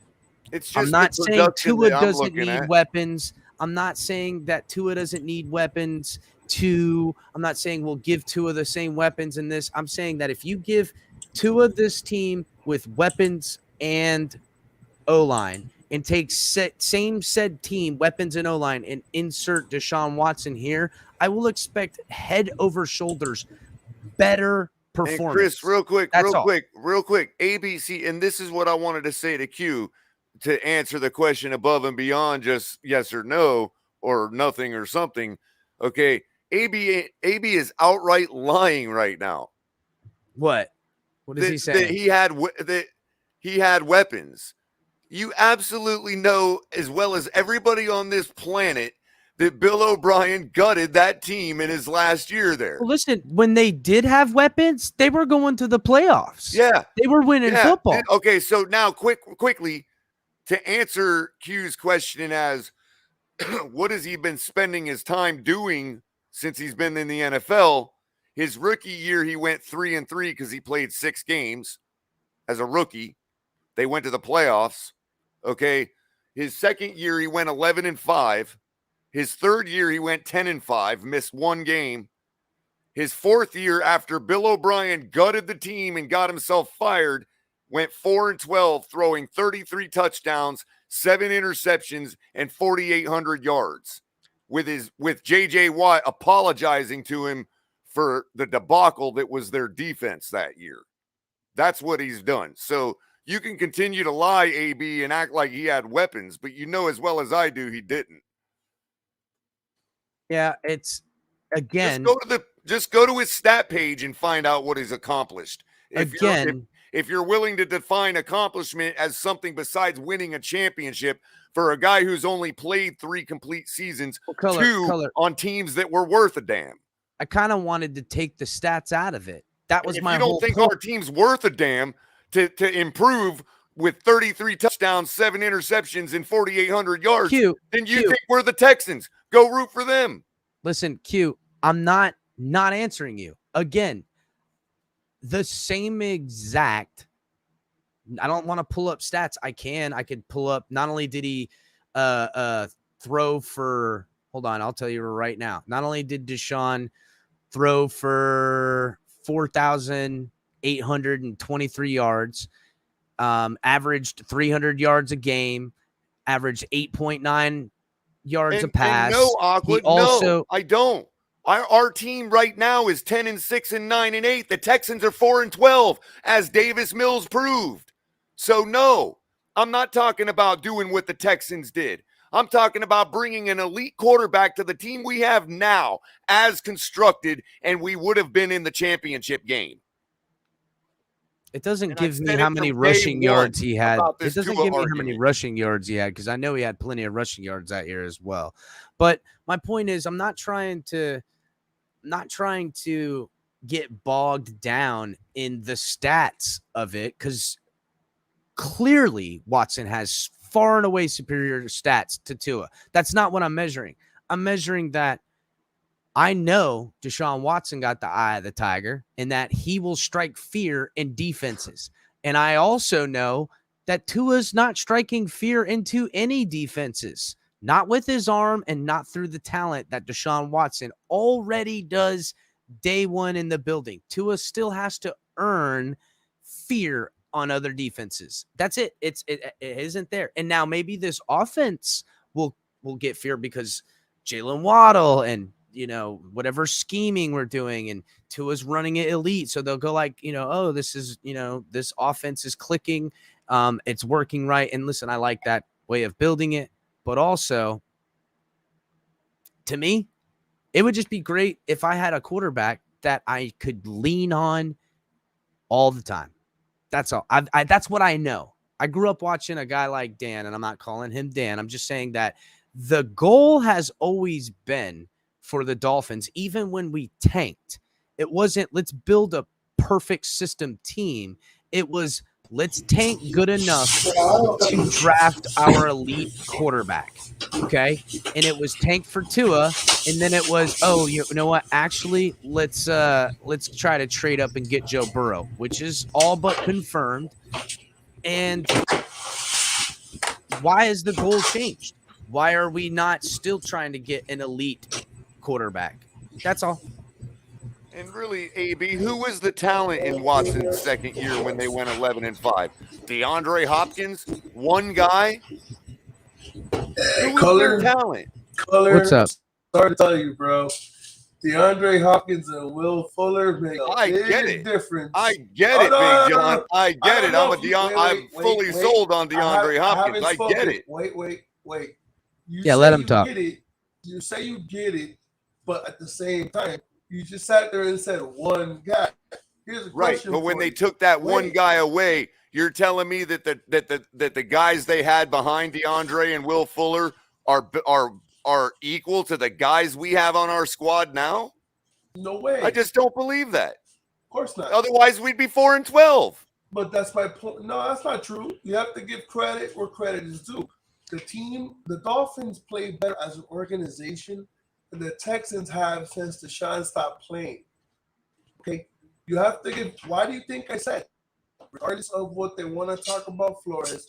It's just I'm not saying Tua doesn't need weapons. I'm not saying that Tua doesn't need weapons. I'm not saying we'll give Tua the same weapons in this. I'm saying that if you give Tua this team with weapons and O-line, and take same said team, weapons and O-line, and insert Deshaun Watson here, I will expect head over shoulders better performance. And Chris, real quick, ABC, and this is what I wanted to say to Q to answer the question above and beyond just yes or no or nothing or something. Okay, AB is outright lying right now. What is he saying? That he had weapons. You absolutely know as well as everybody on this planet that Bill O'Brien gutted that team in his last year there. Well, listen, when they did have weapons, they were going to the playoffs. Yeah. They were winning football. Okay, so now quickly to answer Q's question as what has he been spending his time doing since he's been in the NFL? His rookie year, he went 3-3 because he played 6 games as a rookie. They went to the playoffs. Okay. His second year, he went 11-5. His third year, he went 10-5, missed 1 game. His fourth year, after Bill O'Brien gutted the team and got himself fired, went 4-12, throwing 33 touchdowns, 7 interceptions, and 4,800 yards. With J.J. Watt apologizing to him for the debacle that was their defense that year. That's what he's done. So you can continue to lie, AB, and act like he had weapons, but you know as well as I do he didn't. Yeah, it's again. Just go to his stat page and find out what he's accomplished. If you're willing to define accomplishment as something besides winning a championship for a guy who's only played 3 complete seasons, on teams that were worth a damn. I kind of wanted to take the stats out of it. That was my If whole you don't think point. our team's worth a damn to improve with 33 touchdowns, 7 interceptions, and 4,800 yards, then you think we're the Texans. Go root for them. Listen, Q, I'm not answering you. Again, the same exact. I don't want to pull up stats. I could pull up. Not only did he throw for, hold on, I'll tell you right now. Not only did Deshaun throw for 4,823 yards, averaged 300 yards a game, averaged 8.9 yards a pass. No, Aqua, no, I don't. Our team right now is 10-6 and 9-8. The Texans are 4-12, as Davis Mills proved. So no, I'm not talking about doing what the Texans did. I'm talking about bringing an elite quarterback to the team we have now as constructed, and we would have been in the championship game. It doesn't give me how many rushing yards he had. It doesn't give me how many rushing yards he had, because I know he had plenty of rushing yards that year as well. But my point is, I'm not trying to get bogged down in the stats of it, because clearly Watson has far and away superior stats to Tua. That's not what I'm measuring. I'm measuring that I know Deshaun Watson got the eye of the tiger and that he will strike fear in defenses. And I also know that Tua's not striking fear into any defenses, not with his arm and not through the talent that Deshaun Watson already does day one in the building. Tua still has to earn fear on other defenses. That's it. It isn't there. And now maybe this offense will get fear because Jalen Waddle and, whatever scheming we're doing, and Tua's running it elite. So they'll go like, oh, this is, this offense is clicking. It's working right. And listen, I like that way of building it. But also, to me, it would just be great if I had a quarterback that I could lean on all the time. That's all. That's what I know. I grew up watching a guy like Dan, and I'm not calling him Dan. I'm just saying that the goal has always been for the Dolphins, even when we tanked, it wasn't let's build a perfect system team. It was let's tank good enough to draft our elite quarterback. Okay. And it was tank for Tua. And then it was, oh, you know what? Actually, let's try to trade up and get Joe Burrow, which is all but confirmed. And why has the goal changed? Why are we not still trying to get an elite quarterback? That's all. And really, AB, who was the talent in Watson's second year when they went 11-5? DeAndre Hopkins, one guy. Who was their talent? What's up? Sorry to tell you, bro. DeAndre Hopkins and Will Fuller make a big difference. I get it, Big John. I get it. I'm fully sold on DeAndre Hopkins. I get it. Wait. Let him talk. You say you get it, but at the same time, you just sat there and said one guy. Here's a question. But when they took that one guy away, you're telling me that the guys they had behind DeAndre and Will Fuller are equal to the guys we have on our squad now? No way. I just don't believe that. Of course not. Otherwise, we'd be 4-12. But that's my point. No, that's not true. You have to give credit where credit is due. The Dolphins play better as an organization than the Texans have since Deshaun stopped playing. Okay? You have to give. Why do you think I said, regardless of what they want to talk about Flores,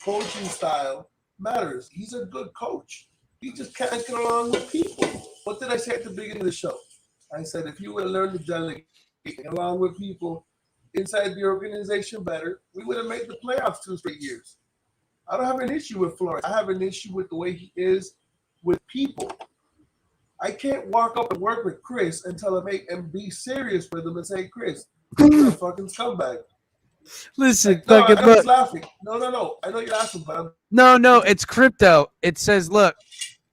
coaching style matters. He's a good coach. He just can't get along with people. What did I say at the beginning of the show? I said, if you would have learned to delegate along with people inside the organization better, we would have made the playoffs 2 straight years. I don't have an issue with Flores. I have an issue with the way he is with people. I can't walk up and work with Chris and tell him, hey, and be serious with him and say, Chris, you're a fucking scumbag. Listen, No, I fucking know he's look. laughing. No. I know you're laughing, but I'm. No, it's crypto. It says, look.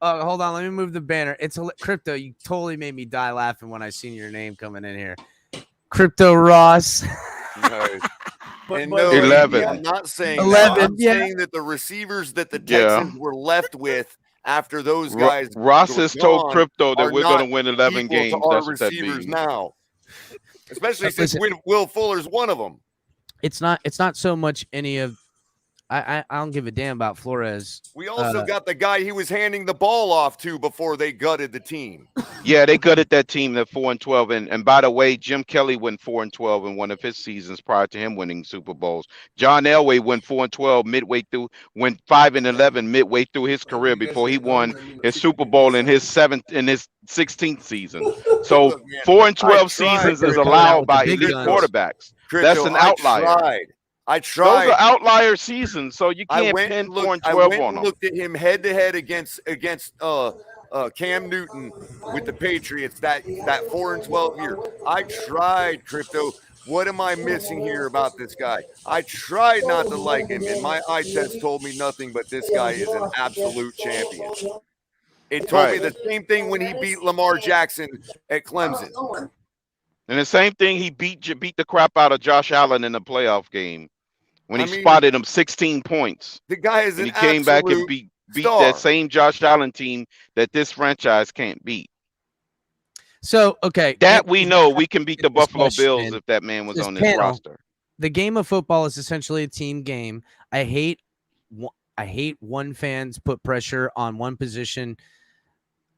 Hold on. Let me move the banner. It's crypto. You totally made me die laughing when I seen your name coming in here. Crypto Ross. Nice. And but- no, 11. I'm not saying 11, that. I'm yeah. saying that the receivers that the Yeah. Texans were left with after those guys Ross were has told gone Crypto that are we're going not to win 11 equal games. to our That's what that receivers means. now, especially since Listen. Will Fuller's one of them. It's not so much any of. I don't give a damn about Flores. We also got the guy he was handing the ball off to before they gutted the team. Yeah, they gutted that team at 4-12. And by the way, Jim Kelly went 4-12 in one of his seasons prior to him winning Super Bowls. John Elway went 4-12 midway through, went 5-11 midway through his career before he won his Super Bowl in his 16th season. So Look, man, 4-12 seasons is allowed by elite quarterbacks. That's an outlier. I tried. Those are outlier seasons, so you I can't went pin and looked, 4-12 I went on and them. looked at him head to head against Cam Newton with the Patriots that 4-12 year. I tried, Crypto. What am I missing here about this guy? I tried not to like him, and my eye test told me nothing but this guy is an absolute champion. It told me the same thing when he beat Lamar Jackson at Clemson. And the same thing, he beat the crap out of Josh Allen in the playoff game when he spotted him 16 points. The guy is and an he came back and absolute beat star. that same Josh Allen team that this franchise can't beat. So, okay. That we know we can beat the Buffalo question, Bills if that man was on this panel, roster. The game of football is essentially a team game. I hate one fans put pressure on one position.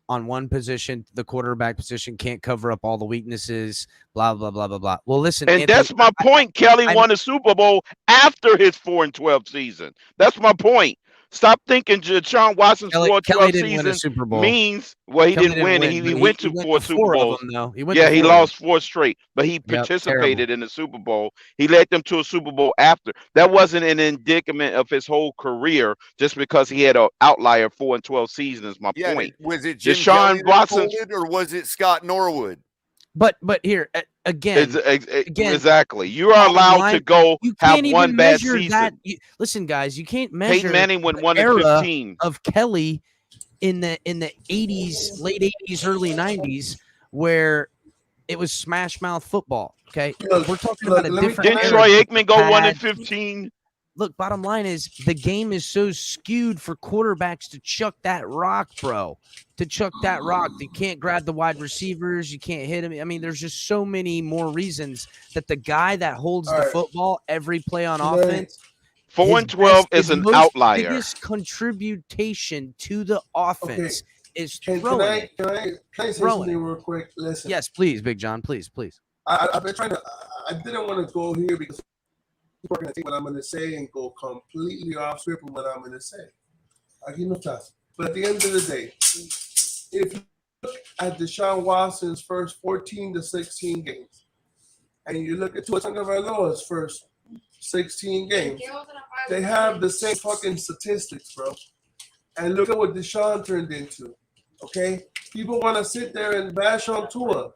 On one position, the quarterback position can't cover up all the weaknesses, blah, blah, blah, blah, blah. Well, listen. And Anthony, that's my point. Kelly won a Super Bowl after his 4-12 season. That's my point. Stop thinking Deshaun Watson's 4-12 didn't win a season Super Bowl. means, well, he Kelly didn't win. He but went to he went 4 to Super 4 of Bowls. them, though. He went Yeah, to he 4 of lost 4 straight, but he participated terrible. in the Super Bowl. He led them to a Super Bowl after. That wasn't an indictment of his whole career just because he had an outlier 4-12 season is my point. Was it Jim Kelly Deshaun that Watson, folded, or was it Scott Norwood? But here again, exactly. You are allowed to go you have can't one even bad measure season. that. Listen, guys, you can't measure Peyton Manning went the 1-15 of Kelly in the 80s, late 80s, early 90s, where it was smash mouth football. Okay, we're talking about a different. Didn't era. Troy Aikman go Had- 1-15? Look, bottom line is the game is so skewed for quarterbacks to chuck that rock, bro. To chuck that rock, you can't grab the wide receivers, you can't hit him. I mean, there's just so many more reasons that the guy that holds the football every play on offense. 4-12 is an outlier. Biggest contribution to the offense is Can throwing. I say Throwing something real quick? Listen. Yes, please, Big John, please. I've been trying to. I didn't want to go here because people are going to take what I'm going to say and go completely off script from what I'm going to say. I give no chance. But at the end of the day, if you look at Deshaun Watson's first 14 to 16 games, and you look at Tua Tagovailoa's first 16 games, they have the same fucking statistics, bro. And look at what Deshaun turned into. Okay, people want to sit there and bash on Tua.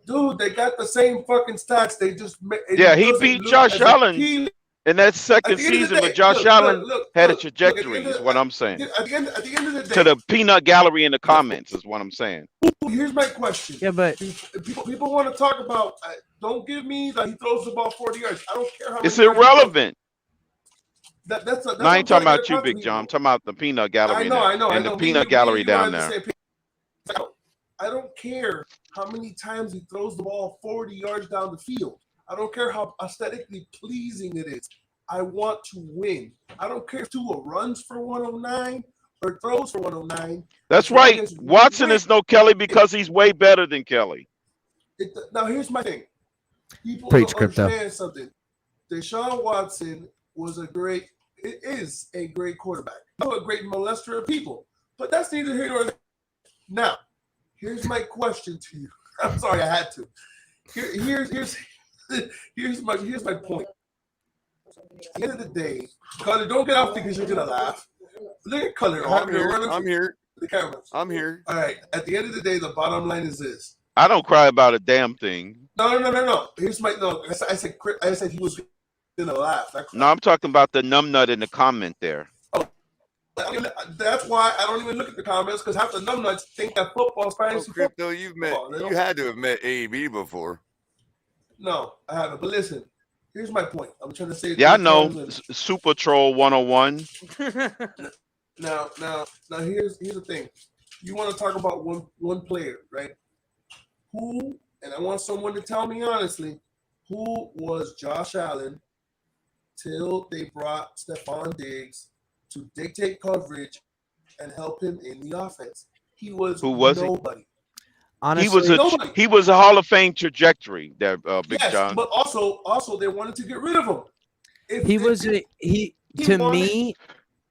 Dude, they got the same fucking stats. They just he beat Josh Allen in that second season, but Josh Allen had a trajectory. Is what I'm saying. At the end of the day, To the peanut gallery in the comments is what I'm saying. Here's my question. Yeah, but people want to talk about. Don't give me that he throws the ball 40 yards. I don't care how. It's many yards he irrelevant. throws. That's No, I ain't talking about you, Big John. I'm talking about the peanut gallery. I know. And the peanut gallery down there. I don't care how many times he throws the ball 40 yards down the field. I don't care how aesthetically pleasing it is. I want to win. I don't care if Tua runs for 109 or throws for 109. That's right. Watson is no Kelly because he's way better than Kelly. Now, here's my thing. People Preach, don't crypto. understand something. Deshaun Watson is a great quarterback. Not a great molester of people. But that's neither here nor there. Now, here's my question to you. I'm sorry, I had to. Here's my point. At the end of the day, Color, don't get off because you're gonna laugh. Look at Color. I'm here. The cameras. I'm here. All right. At the end of the day, the bottom line is this. I don't cry about a damn thing. No. Here's my no. I said he was in a laugh. No, I'm talking about the numbnut in the comment there. That's why I don't even look at the comments because half the numbnuts think that football's fantasy Crypto, football. you had to have met AB before. No, I haven't. But listen, here's my point. I'm trying to say. Yeah, I know. Super Troll 101. Now, here's the thing. You want to talk about one player, right? Who, and I want someone to tell me honestly, who was Josh Allen till they brought Stephon Diggs to dictate coverage and help him in the offense? He was nobody. Honestly, he was a Hall of Fame trajectory there, Big Yes, John. but also they wanted to get rid of him.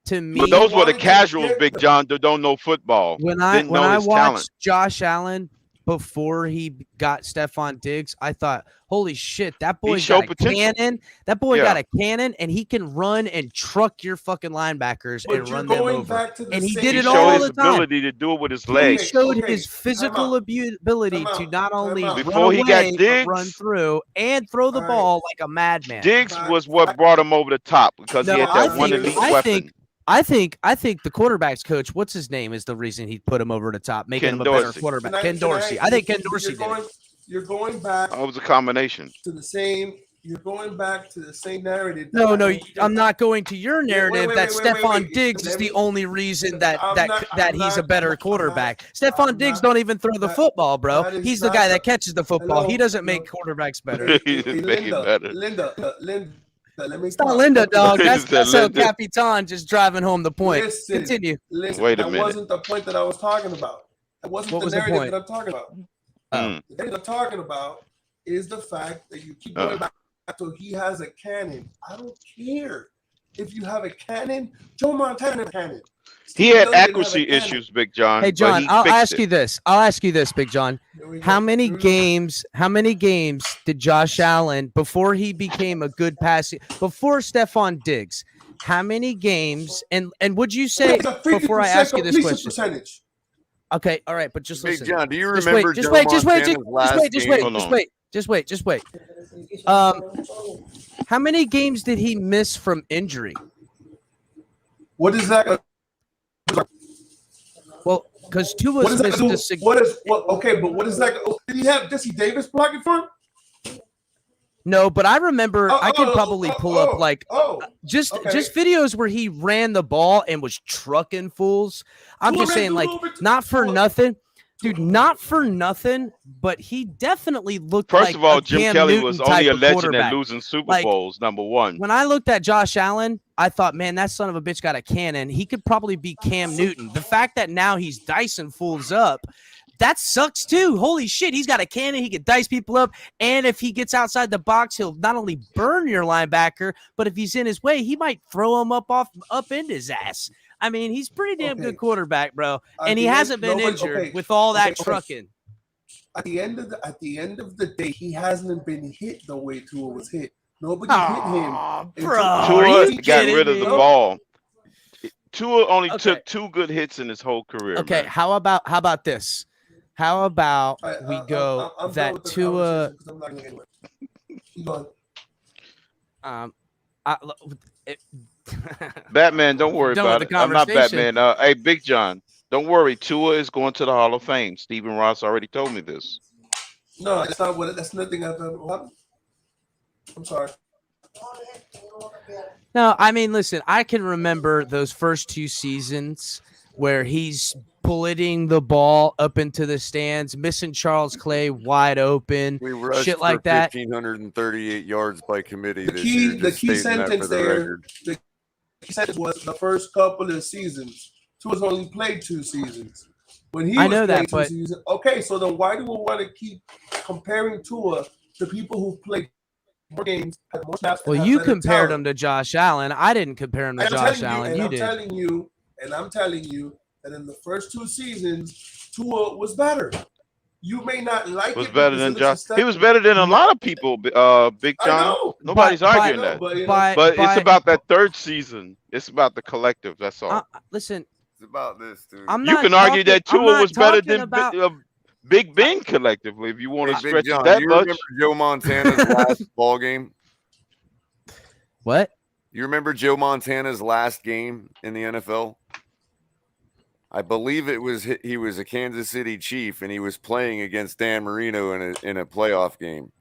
To me, But those were the casuals, Big John, that don't know football. When Didn't know I his watched talent. Josh Allen before he got Stephon Diggs, I thought, holy shit, that boy showed got a potential. cannon. That boy Yeah. got a cannon, and he can run and truck your fucking linebackers But and you're run them going over. back to the And he same- did He it showed all his the time. ability to do it with his He legs. showed his physical ability Time to out. not only Time out. run Before he away, got but Diggs- run through and throw the ball like a madman. Diggs was what brought him over the top because he had that one elite weapon. I think the quarterback's coach, what's his name, is the reason he put him over the top, making Ken him a better Dorsey. quarterback. Ken Dorsey. I think Ken Dorsey did it. You're going back It was a combination. to the same. You're going back to the same narrative. No, I'm not going to your narrative that wait, Stephon Diggs is the only reason that he's a better quarterback. Stephon Diggs don't even throw the football, bro. He's the guy that catches the football. He doesn't make quarterbacks better. He's making better. Linda, let me It's not Linda, dog. That's El Linda. Capitan just driving home the point. Listen, Continue. Listen, Wait a that minute. wasn't the point that I was talking about. That wasn't What the was the narrative point? that I'm talking about. The narrative I'm talking about is the fact that you keep going back to he has a cannon. I don't care if you have a cannon. Joe Montana had a cannon. He had accuracy issues, Big John. Hey, but John, he I'll fixed ask it. you this. I'll ask you this, Big John. How many games did Josh Allen, before he became a good passing, before Stephon Diggs, how many games, and would you say, before I ask you this question? Percentage. Okay, all right, but just Big listen. John, do you Just remember wait, just Joe wait, just wait, Montana's last game? just wait. How many games did he miss from injury? What is that? Well, because What Tua's does that missed do? a Okay, but what is that? Did he have Jesse Davis blocking for him? No, but I remember I could probably pull up just okay. videos where he ran the ball and was trucking fools. I'm Tua just ran saying, like, over not for nothing, dude, not for nothing, but he definitely looked First like of all, a Jim Cam Kelly Newton was type only a of legend quarterback. at losing Super Like, Bowls, number one. When I looked at Josh Allen, I thought, man, that son of a bitch got a cannon. He could probably be Cam Newton. The fact that now he's dicing fools up, that sucks too. Holy shit, he's got a cannon. He can dice people up. And if he gets outside the box, he'll not only burn your linebacker, but if he's in his way, he might throw him up into his ass. I mean, he's pretty damn good quarterback, bro. And he hasn't been injured with all that trucking. At the end of the day, he hasn't been hit the way Tua was hit. Nobody hit him. Tua got rid of the ball. Tua only took 2 good hits in his whole career. Okay, man. how about this? How about we go I'm done that with the Tua? conversation 'cause I'm not gonna get anywhere. Keep going. Batman, don't worry Done about with it. the I'm not conversation. Batman. Hey, Big John, don't worry. Tua is going to the Hall of Fame. Stephen Ross already told me this. No, that's not what. That's nothing I've done. What? I'm sorry. No, I mean, listen, I can remember those first 2 seasons where he's bulleting the ball up into the stands, missing Charles Clay wide open, We rushed shit like for that. 1,538 yards by committee this The year. key Just stating that sentence for the there. record. The key sentence was the first couple of seasons. Tua's only played 2 seasons. When he I was know playing that, 2 but- seasons, okay. So then, why do we want to keep comparing Tua to people who played more games, had more snaps? and Well, have you better compared talent? him to Josh Allen. I didn't compare him to And Josh Allen. You I'm did. telling you, and I'm telling you that in the first 2 seasons, Tua was better. You may not like Was it better because than it Josh. looks He was better than a lot of people. Big I John. know. Nobody's But- arguing but- that. but, you know, But it's about that 3rd season. It's about the collective. That's all. Listen, It's about this, dude. I'm You not can argue talking- that I'm Tua not was better talking than about- Big Ben collectively, if you want to Hey, Big stretch John, it that do you much. remember Joe Montana's last ball game? What? You remember Joe Montana's last game in the NFL? I believe he was a Kansas City Chief, and he was playing against Dan Marino in a playoff game.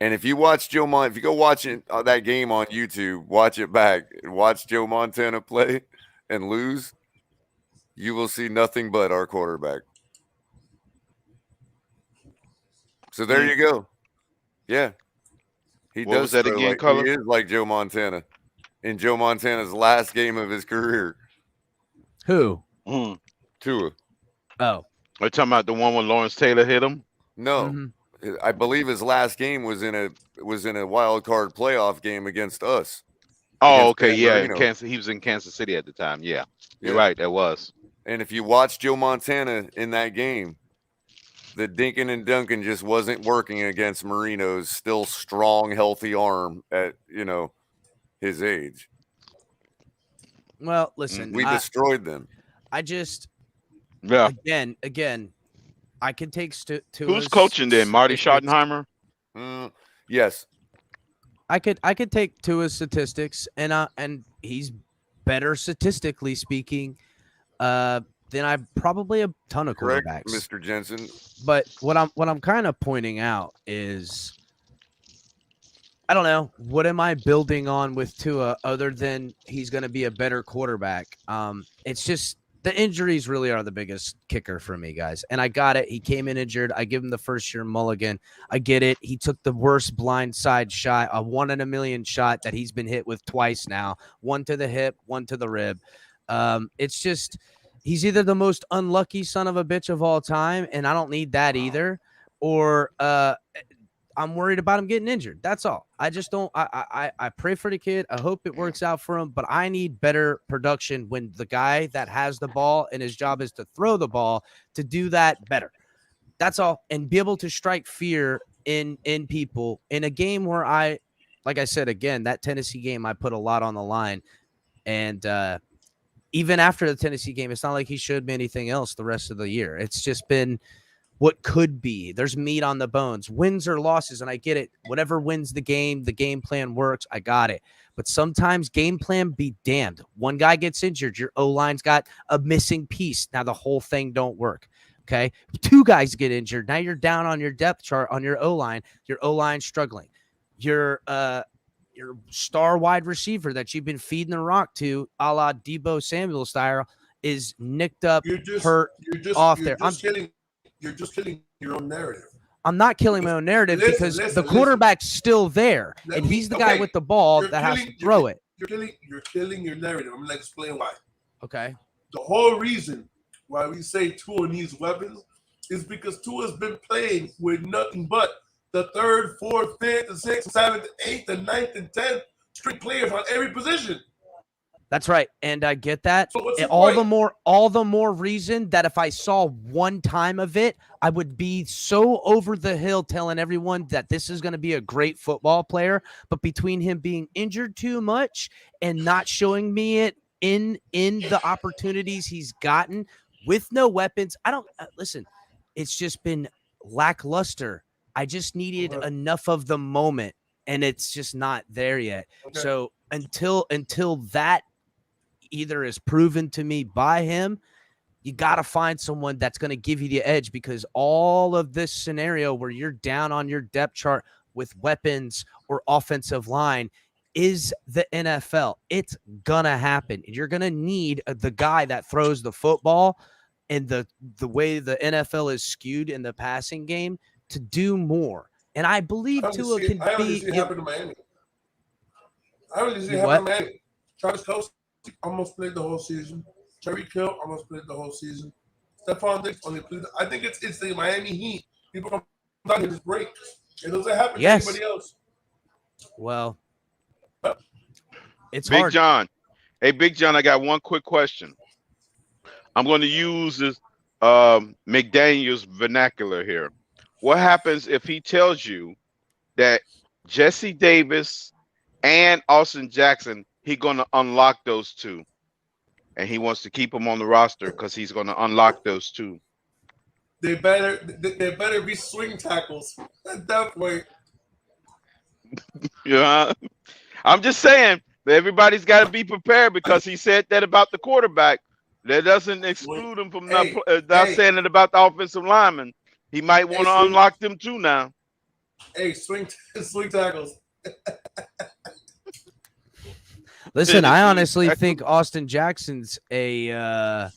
And if you watch if you go watch that game on YouTube, watch it back and watch Joe Montana play and lose, you will see nothing but our quarterback. So there you go. Yeah. He What does was that throw again, like Color? he is like Joe Montana in Joe Montana's last game of his career. Who? Tua. Oh. Are you talking about the one when Lawrence Taylor hit him? No. I believe his last game was in a wild card playoff game against us. Oh, against okay, Dan yeah. Marino. He was in Kansas City at the time. Yeah. You're Yeah. right, that was. And if you watch Joe Montana in that game, the Dinkin and Duncan just wasn't working against Marino's still strong, healthy arm at, his age. Well, listen, We destroyed them. I just, Yeah. again, I can take Who's coaching then? Marty Schottenheimer? Yes. I could take Tua's statistics, and he's better statistically speaking than I probably a ton of Correct, quarterbacks. Mr. Jensen. But what I'm kind of pointing out is, I don't know, what am I building on with Tua other than he's going to be a better quarterback? It's just the injuries really are the biggest kicker for me, guys. And I got it. He came in injured. I give him the first year mulligan. I get it. He took the worst blind side shot, a 1 in a million shot that he's been hit with twice now, one to the hip, one to the rib. It's just, he's either the most unlucky son of a bitch of all time, and I don't need that either, or I'm worried about him getting injured. That's all. I just don't. I pray for the kid. I hope it works out for him, but I need better production when the guy that has the ball and his job is to throw the ball to do that better. That's all. And be able to strike fear in people in a game where like I said, again, that Tennessee game, I put a lot on the line. And even after the Tennessee game, it's not like he showed me anything else the rest of the year. It's just been what could be. There's meat on the bones, wins or losses. And I get it. Whatever wins the game plan works. I got it. But sometimes game plan be damned. One guy gets injured. Your O-line's got a missing piece. Now the whole thing don't work. Okay. 2 guys get injured. Now you're down on your depth chart on your O-line. Your O-line struggling. Your star wide receiver that you've been feeding the rock to, a la Deebo Samuel style, is nicked up, hurt, off there. You're just killing your own narrative. I'm not killing my own narrative because the quarterback's still there, and he's the guy with the ball that has to throw it. You're killing your narrative. I'm going to explain why. Okay. The whole reason why we say Tua needs weapons is because Tua's been playing with nothing but the 3rd, 4th, 5th, 6th, 7th, 8th, and 9th, and 10th string players on every position. That's right, and I get that. So what's the all point? the more reason that if I saw one time of it, I would be so over the hill telling everyone that this is going to be a great football player. But between him being injured too much and not showing me it in the opportunities he's gotten with no weapons, I don't listen. It's just been lackluster. I just needed enough of the moment, and it's just not there yet. Okay. So until that either is proven to me by him, you got to find someone that's going to give you the edge, because all of this scenario where you're down on your depth chart with weapons or offensive line is the NFL. It's going to happen. You're going to need the guy that throws the football, and the way the NFL is skewed in the passing game to do more. And I believe Tua can be. I only see it happen in Miami. I only see it happen in Miami. Travis Kelce almost played the whole season. Tyreek Hill almost played the whole season. Stephon Diggs only played. I think it's the Miami Heat. People come down here just break. It doesn't happen to anybody else. Well, it's Big hard. John. Hey, Big John, I got one quick question. I'm going to use this McDaniel's vernacular here. What happens if he tells you that Jesse Davis and Austin Jackson, he's going to unlock those 2, and he wants to keep them on the roster because he's going to unlock those 2? They better be swing tackles at that point. Yeah, I'm just saying that everybody's got to be prepared because he said that about the quarterback. That doesn't exclude him from not saying it about the offensive lineman. He might want to unlock them too now. Hey, swing tackles. Listen, I honestly think Austin Jackson's a.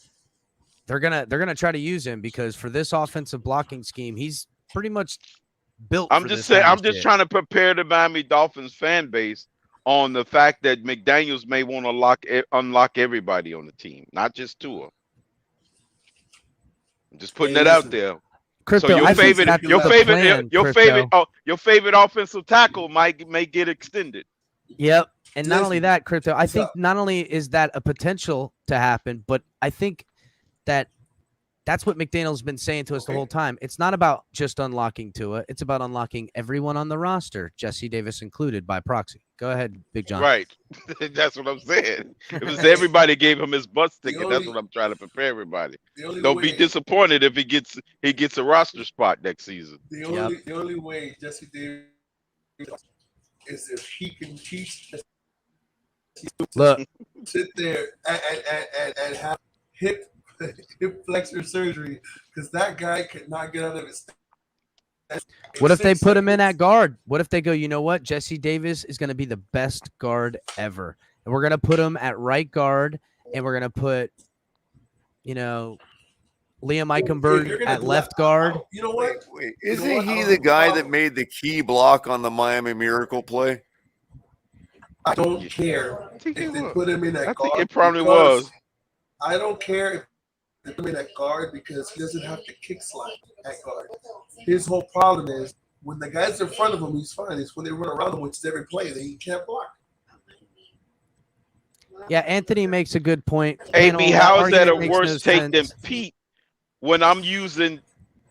They're gonna try to use him because for this offensive blocking scheme, he's pretty much built. I'm just saying. I'm just trying to prepare the Miami Dolphins fan base on the fact that McDaniels may want to unlock everybody on the team, not just Tua. I'm just putting that out there. Crypto, so your favorite offensive tackle may get extended. Yep. And not only that, Crypto, I think not only is that a potential to happen, but I think that's what McDaniel's been saying to us the whole time. It's not about just unlocking Tua. It's about unlocking everyone on the roster, Jesse Davis included, by proxy. Go ahead, Big John. Right. That's what I'm saying. It was everybody gave him his bus ticket. That's what I'm trying to prepare everybody. Don't be disappointed if he gets a roster spot next season. The only way Jesse Davis is if he can teach sit there and have hip flexor surgery because that guy could not get out of his. What if they put him in at guard? What if they go, you know what? Jesse Davis is going to be the best guard ever. And we're going to put him at right guard, and we're going to put, Liam Eichenberg at left guard. You know what? Wait, isn't he the guy that made the key block on the Miami Miracle play? I don't care if they put him in at guard. I think it probably was. I don't care if they put him in at guard because he doesn't have to kick slide at guard. His whole problem is when the guys in front of him, he's fine. It's when they run around him, which is every play that he can't block. Yeah, Anthony makes a good point. AB, how is that a worse take than Pete when I'm using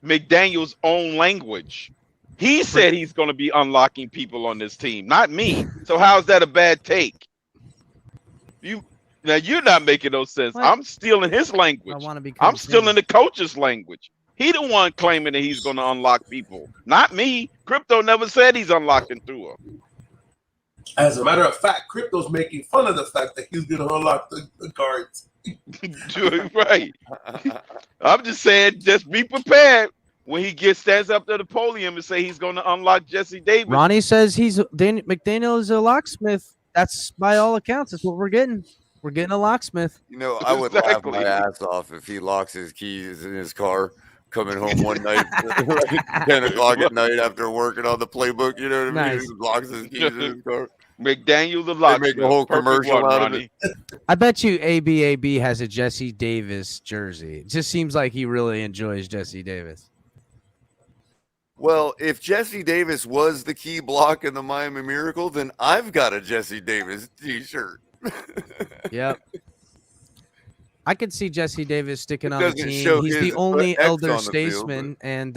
McDaniel's own language? He said he's going to be unlocking people on this team, not me. So how's that a bad take? Now you're not making no sense. What? I'm stealing his language. I'm stealing the coach's language. He the one claiming that he's going to unlock people, not me. Crypto never said he's unlocking through him. As a matter of fact, Crypto's making fun of the fact that he's going to unlock the guards. Right. I'm just saying, just be prepared when he stands up to the podium and say he's going to unlock Jesse Davis. Ronnie says McDaniel is a locksmith. That's by all accounts. That's what we're getting. We're getting a locksmith. I would laugh my ass off if he locks his keys in his car coming home one night, 10 o'clock at night after working on the playbook. You know what I mean? Nice. He locks his keys in his car. McDaniel the locksmith. They make a whole commercial out of it. I bet you AB has a Jesse Davis jersey. It just seems like he really enjoys Jesse Davis. Well, if Jesse Davis was the key block in the Miami Miracle, then I've got a Jesse Davis t-shirt. Yep. I could see Jesse Davis sticking on the doesn't team. show He's his the only X elder on the field, statesman, and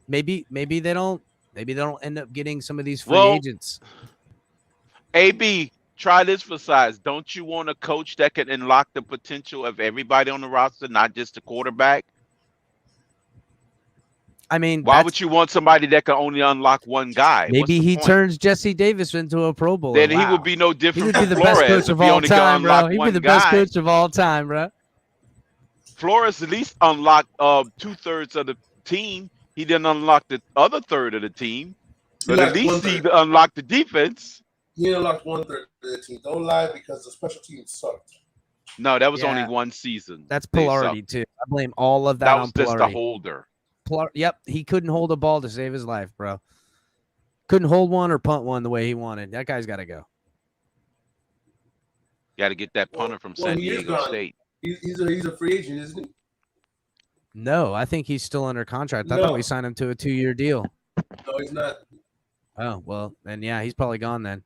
maybe they don't end up getting some of these free Well, agents. AB, try this for size. Don't you want a coach that can unlock the potential of everybody on the roster, not just the quarterback? I mean, why would you want somebody that can only unlock one guy? Maybe he turns Jesse Davis into a Pro Bowler. Then he would be no different. He would be from the best Flores coach if of he all only can time, bro. unlock He'd be one the best guy. coach of all time, bro. Flores at least unlocked 2/3 of the team. He didn't unlock the other third of the team, but at least he unlocked the defense. He unlocked 1/3 of the team. Don't lie because the special teams sucked. No, that was Yeah. only one season. That's They polarity sucked. too. I blame all of that, That on was just polarity. the holder. Yep, he couldn't hold a ball to save his life, bro. Couldn't hold one or punt one the way he wanted. That guy's got to go. Got to get that punter from San he is Diego gone. State. He's a free agent, isn't he? No, I think he's still under contract. I No. thought we signed him to a 2-year deal. No, he's not. Oh, well, then yeah, he's probably gone then.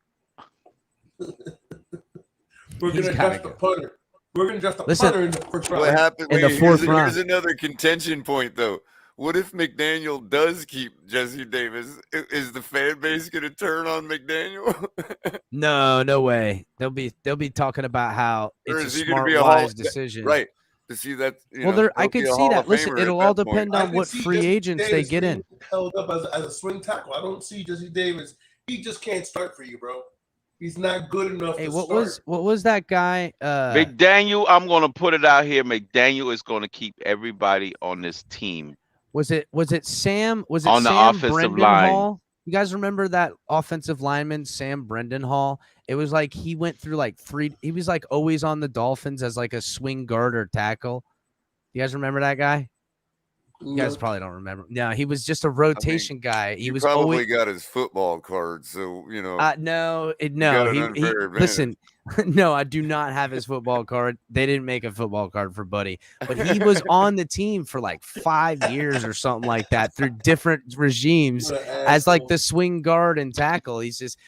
We're He's gonna gotta draft the punter. We're gonna draft the Listen, punter in the first round. What happened? In the Wait, fourth here's, round. here's another contention point, though. What if McDaniel does keep Jesse Davis? Is the fan base going to turn on McDaniel? No way. They'll be talking about how Or it's is a he going to smart, be a wise decision. Right. To see that. I could see that. Listen, it'll all depend I on can what see free Jesse agents they Davis get in. being held up as a swing tackle. I don't see Jesse Davis he just can't start for you, bro. He's not good enough Hey, to what start. was that guy? McDaniel, I'm gonna put it out here. McDaniel is gonna keep everybody on this team Was it Sam? Was it on the Sam offensive Brendan line. Hall? You guys remember that offensive lineman, Sam Brendan Hall? It was like he went through like three. He was like always on the Dolphins as like a swing guard or tackle. You guys remember that guy? You guys probably don't remember. No, he was just a rotation guy. He You was probably always got his football card, so you know. no. you No, got an he unfair advantage. listen. No, I do not have his football card. They didn't make a football card for Buddy, but he was on the team for like 5 years or something like that through different regimes as like the swing guard and tackle.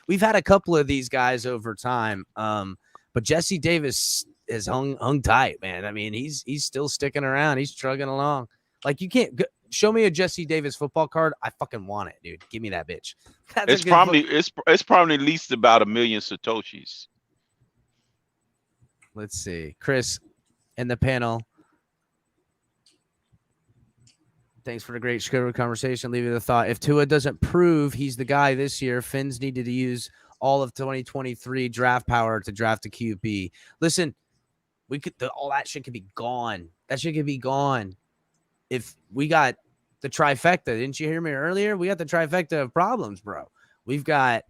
We've had a couple of these guys over time. But Jesse Davis is hung tight, man. I mean, he's still sticking around. He's trugging along. Like you can't show me a Jesse Davis football card. I fucking want it, dude. Give me that bitch. It's probably at least about 1 million Satoshis. Let's see. Chris in the panel. Thanks for the great conversation. Leave it a thought. If Tua doesn't prove he's the guy this year, Fins needed to use all of 2023 draft power to draft a QB. Listen, all that shit could be gone. That shit could be gone. If we got the trifecta, didn't you hear me earlier? We got the trifecta of problems, bro. We've got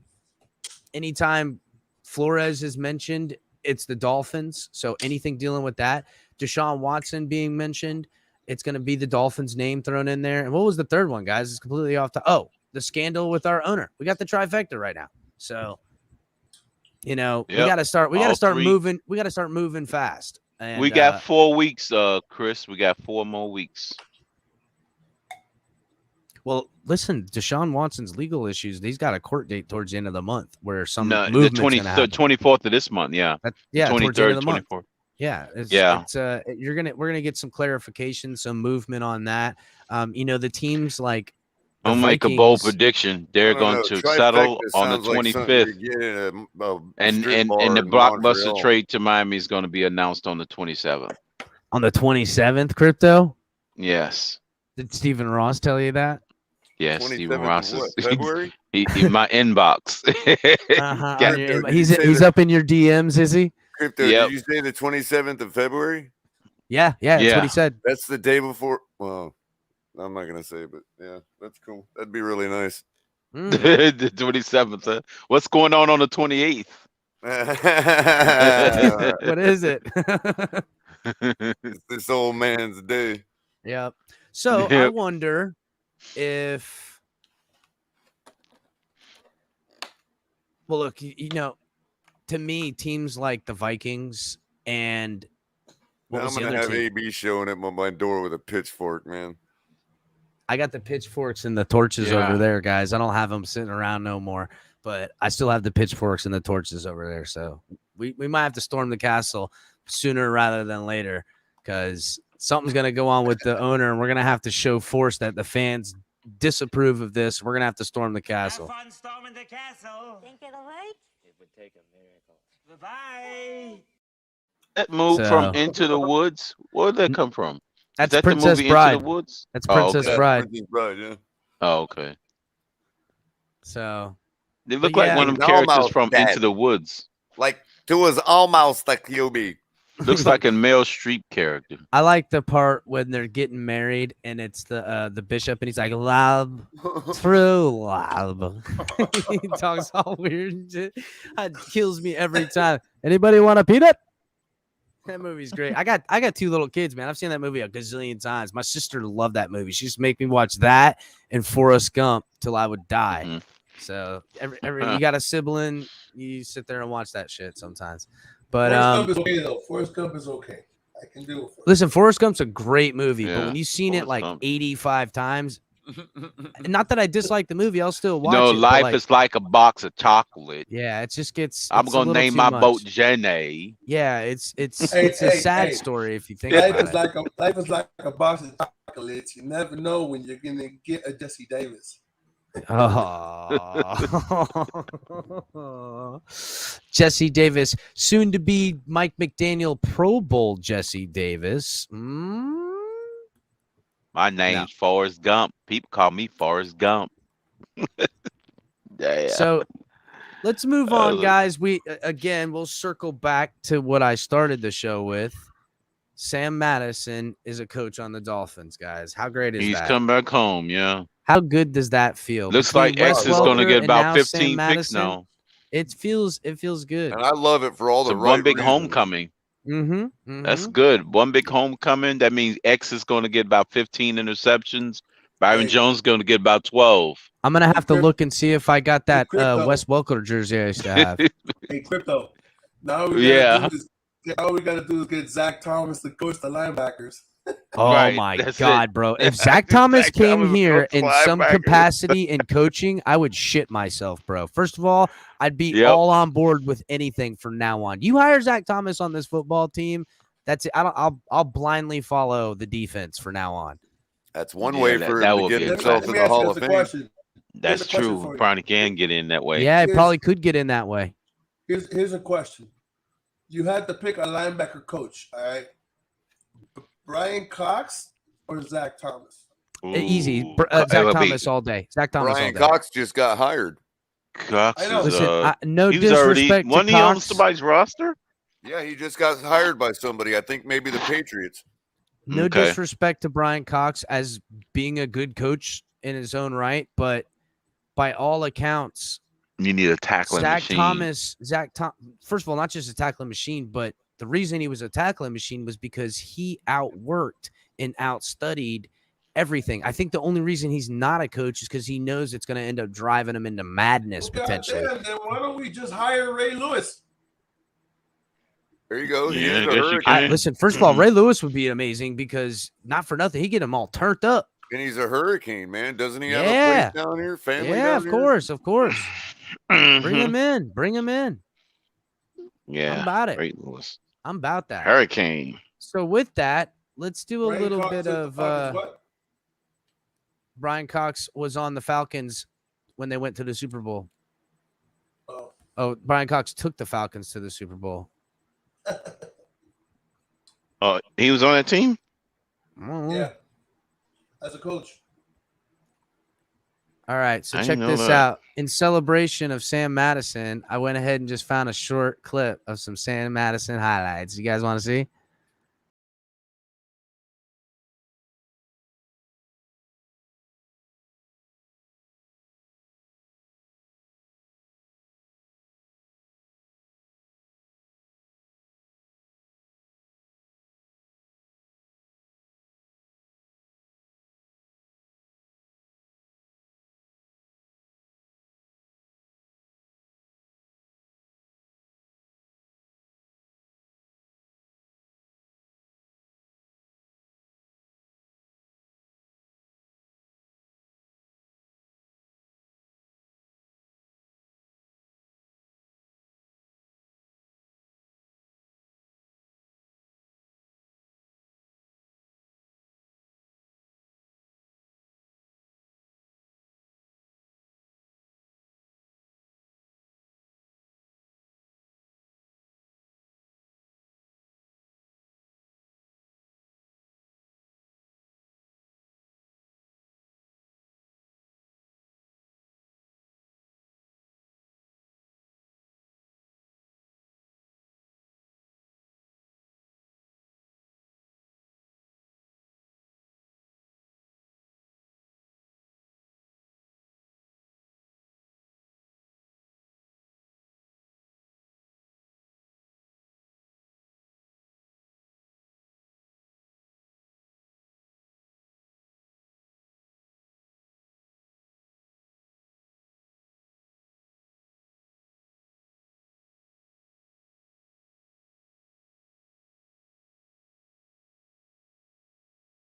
anytime Flores is mentioned, it's the Dolphins. So anything dealing with that, Deshaun Watson being mentioned, it's going to be the Dolphins name thrown in there. And what was the third one, guys? It's completely off the scandal with our owner. We got the trifecta right now. So, we got to start. We got to start moving. We got to start moving fast. And we got 4 weeks, Chris. We got 4 more weeks. Well, listen, Deshaun Watson's legal issues. He's got a court date towards the end of the month where some the movement's 24th of this month. Yeah. Yeah, towards the end of the month. 24th. Yeah, we're gonna get some clarification, some movement on that. The teams like I'll make a bold prediction. They're going to settle on the 25th, and the blockbuster trade to Miami is going to be announced on the 27th. On the 27th, crypto. Yes. Did Stephen Ross tell you that? Yes, Stephen Ross is February? in my inbox. He's up in your DMs, is he? Crypto, did you say the 27th of February? Yeah, that's what he said. That's the day before. Well, I'm not gonna say, but yeah, that's cool. That'd be really nice. The 27th. Huh? What's going on the 28th? What is it? It's this old man's day. Yep. So I wonder if. Well, look, to me, teams like the Vikings and I'm gonna have AB showing up on my door with a pitchfork, man. I got the pitchforks and the torches over there, guys. I don't have them sitting around no more, but I still have the pitchforks and the torches over there. So we might have to storm the castle sooner rather than later because something's gonna go on with the owner, and we're gonna have to show force that the fans disapprove of this. We're gonna have to storm the castle. Have fun storming the castle. Think it'll work? It would take a miracle. Bye-bye. That move from Into the Woods, where did that come from? That's that Princess the movie Bride. Into the Woods? That's Princess Bride. Princess Bride, yeah. Oh, okay. So they look like one of them characters from Into the Woods. Like it was almost like QB. Looks like a Meryl Streep character. I like the part when they're getting married and it's the bishop and he's like, love, true love. He talks all weird and shit. It kills me every time. Anybody want a peanut? That movie's great. I got 2 little kids, man. I've seen that movie a gazillion times. My sister loved that movie. She used to make me watch that and Forrest Gump till I would die. Mm-hmm. So every you got a sibling, you sit there and watch that shit sometimes. But Forrest Gump is okay though. Forrest Gump is okay. I can do it. Listen, Forrest Gump's a great movie, but Yeah, when you've seen it like Gump. 85 times, not that I dislike the movie, I'll still watch it. Life but is like a box of chocolate. Yeah, it just gets. I'm it's a gonna little name too my much. boat Jenny. Yeah, it's a sad story if you think life about is it. life is like a box of chocolates. You never know when you're gonna get a Jesse Davis. Oh. Jesse Davis, soon to be Mike McDaniel Pro Bowl Jesse Davis. My name's Forrest Gump. People call me Forrest Gump. Yeah. So Let's move on, guys. We'll circle back to what I started the show with. Sam Madison is a coach on the Dolphins, guys. How great is He's that? come back home. Yeah. How good does that feel? Looks Between like Wes X is going to Welker get and about now 15 Sam picks Madison, now. it feels good. And I love it for all the It's right one big reasons. homecoming. Mm-hmm. That's good. One big homecoming. That means X is going to get about 15 interceptions. Byron Jones is going to get about 12. I'm gonna have to look and see if I got that Crypto. Wes Welker jersey I used to have. Hey, Crypto. Now we all we gotta do is get Zach Thomas to coach the linebackers. Oh Right, my that's God, it. bro! If Zach Thomas Zach came Thomas here coach in some linebackers. capacity in coaching, I would shit myself, bro. First of all, I'd be Yep. all on board with anything from now on. You hire Zach Thomas on this football team, that's it. I'll blindly follow the defense for now on. That's one Yeah, way that- for that him to would get be a himself classic. in Let me the ask you Hall guys of a Fame. question. That's Here's a question true. for you. Probably can get in that way. Yeah, it probably could get in that way. Here's a question. You had to pick a linebacker coach, all right? Brian Cox or Zach Thomas? Easy. Ooh, Zach wait, Thomas all day. Zach Thomas Brian all day. Cox just got hired. Cox I know. is Listen, no he was already disrespect to wasn't he on Cox. somebody's roster? Yeah, he just got hired by somebody. I think maybe the Patriots. No Okay. disrespect to Brian Cox as being a good coach in his own right, but by all accounts, You need a tackling Zach machine. Thomas, first of all, not just a tackling machine, but the reason he was a tackling machine was because he outworked and outstudied everything. I think the only reason he's not a coach is because he knows it's going to end up driving him into madness potentially. Goddamn, then why don't we just hire Ray Lewis? There you go. He Yeah, is I a guess you hurricane. can. Listen, first of all, Ray Lewis would be amazing because not for nothing, he get him all turned up. And he's a hurricane, man. Doesn't he have a Yeah. place down here? Family Yeah, down of here? course. Bring Mhm. him in. Bring him in. Yeah. I'm about it. Ray Lewis. I'm about that. Hurricane. So with that, let's do a Brian little Cox bit is the of Falcons, what? Brian Cox was on the Falcons when they went to the Super Bowl. Oh, Brian Cox took the Falcons to the Super Bowl. He was on that team? Yeah. As a coach. All right, so I check didn't know this that. out. In celebration of Sam Madison, I went ahead and just found a short clip of some Sam Madison highlights. You guys want to see?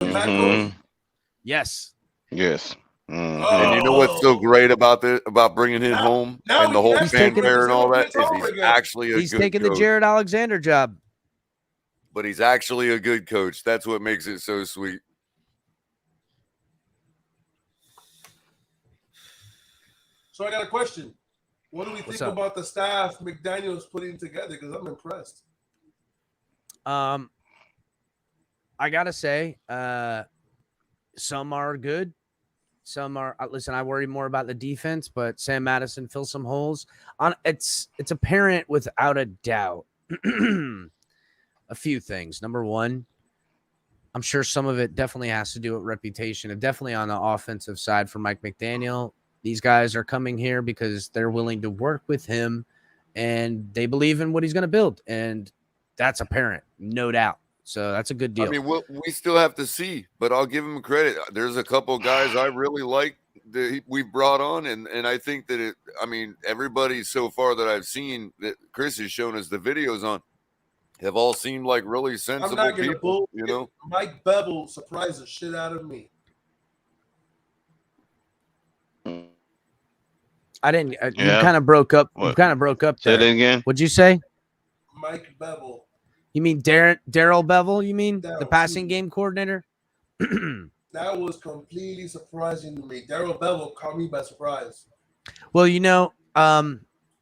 Mhm. Yes. Yes. And you know what's so great about this, about bringing him home now and the whole he's taking- fanfare and all that, is over he's again. actually a He's good taking the coach. Jared Alexander job. But he's actually a good coach. That's what makes it so sweet. So I got a question. What do we think up? about the staff McDaniel's putting together? Because I'm impressed. I gotta say, some are good, Some are listen. I worry more about the defense, but Sam Madison fills some holes. It's apparent without a doubt. A few things. Number one, I'm sure some of it definitely has to do with reputation, and definitely on the offensive side for Mike McDaniel. These guys are coming here because they're willing to work with him, and they believe in what he's going to build, and that's apparent, no doubt. So that's a good deal. I mean, we still have to see, but I'll give him credit. There's a couple guys I really like that we've brought on, and I think that everybody so far that I've seen that Chris has shown us the videos on have all seemed like really sensible I'm not gonna people. bull. Mike Bevell surprised the shit out of me. I didn't. You kind of broke up. You kind of broke up. Say there. that again. What'd you say? Mike Bevell. You mean Darrell Bevell? You mean the passing game coordinator? That was completely surprising to me. Darrell Bevell caught me by surprise. Well,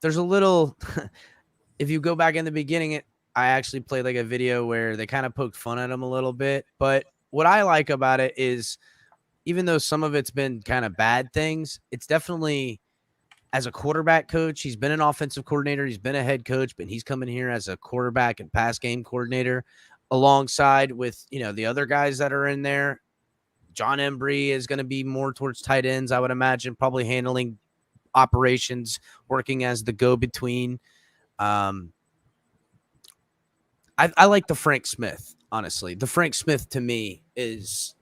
there's a little. If you go back in the beginning, I actually played like a video where they kind of poked fun at him a little bit. But what I like about it is, even though some of it's been kind of bad things, it's definitely, as a quarterback coach, he's been an offensive coordinator, he's been a head coach, but he's coming here as a quarterback and pass game coordinator alongside with, the other guys that are in there. John Embree is going to be more towards tight ends, I would imagine, probably handling operations, working as the go-between. I like the Frank Smith, honestly. The Frank Smith, to me, is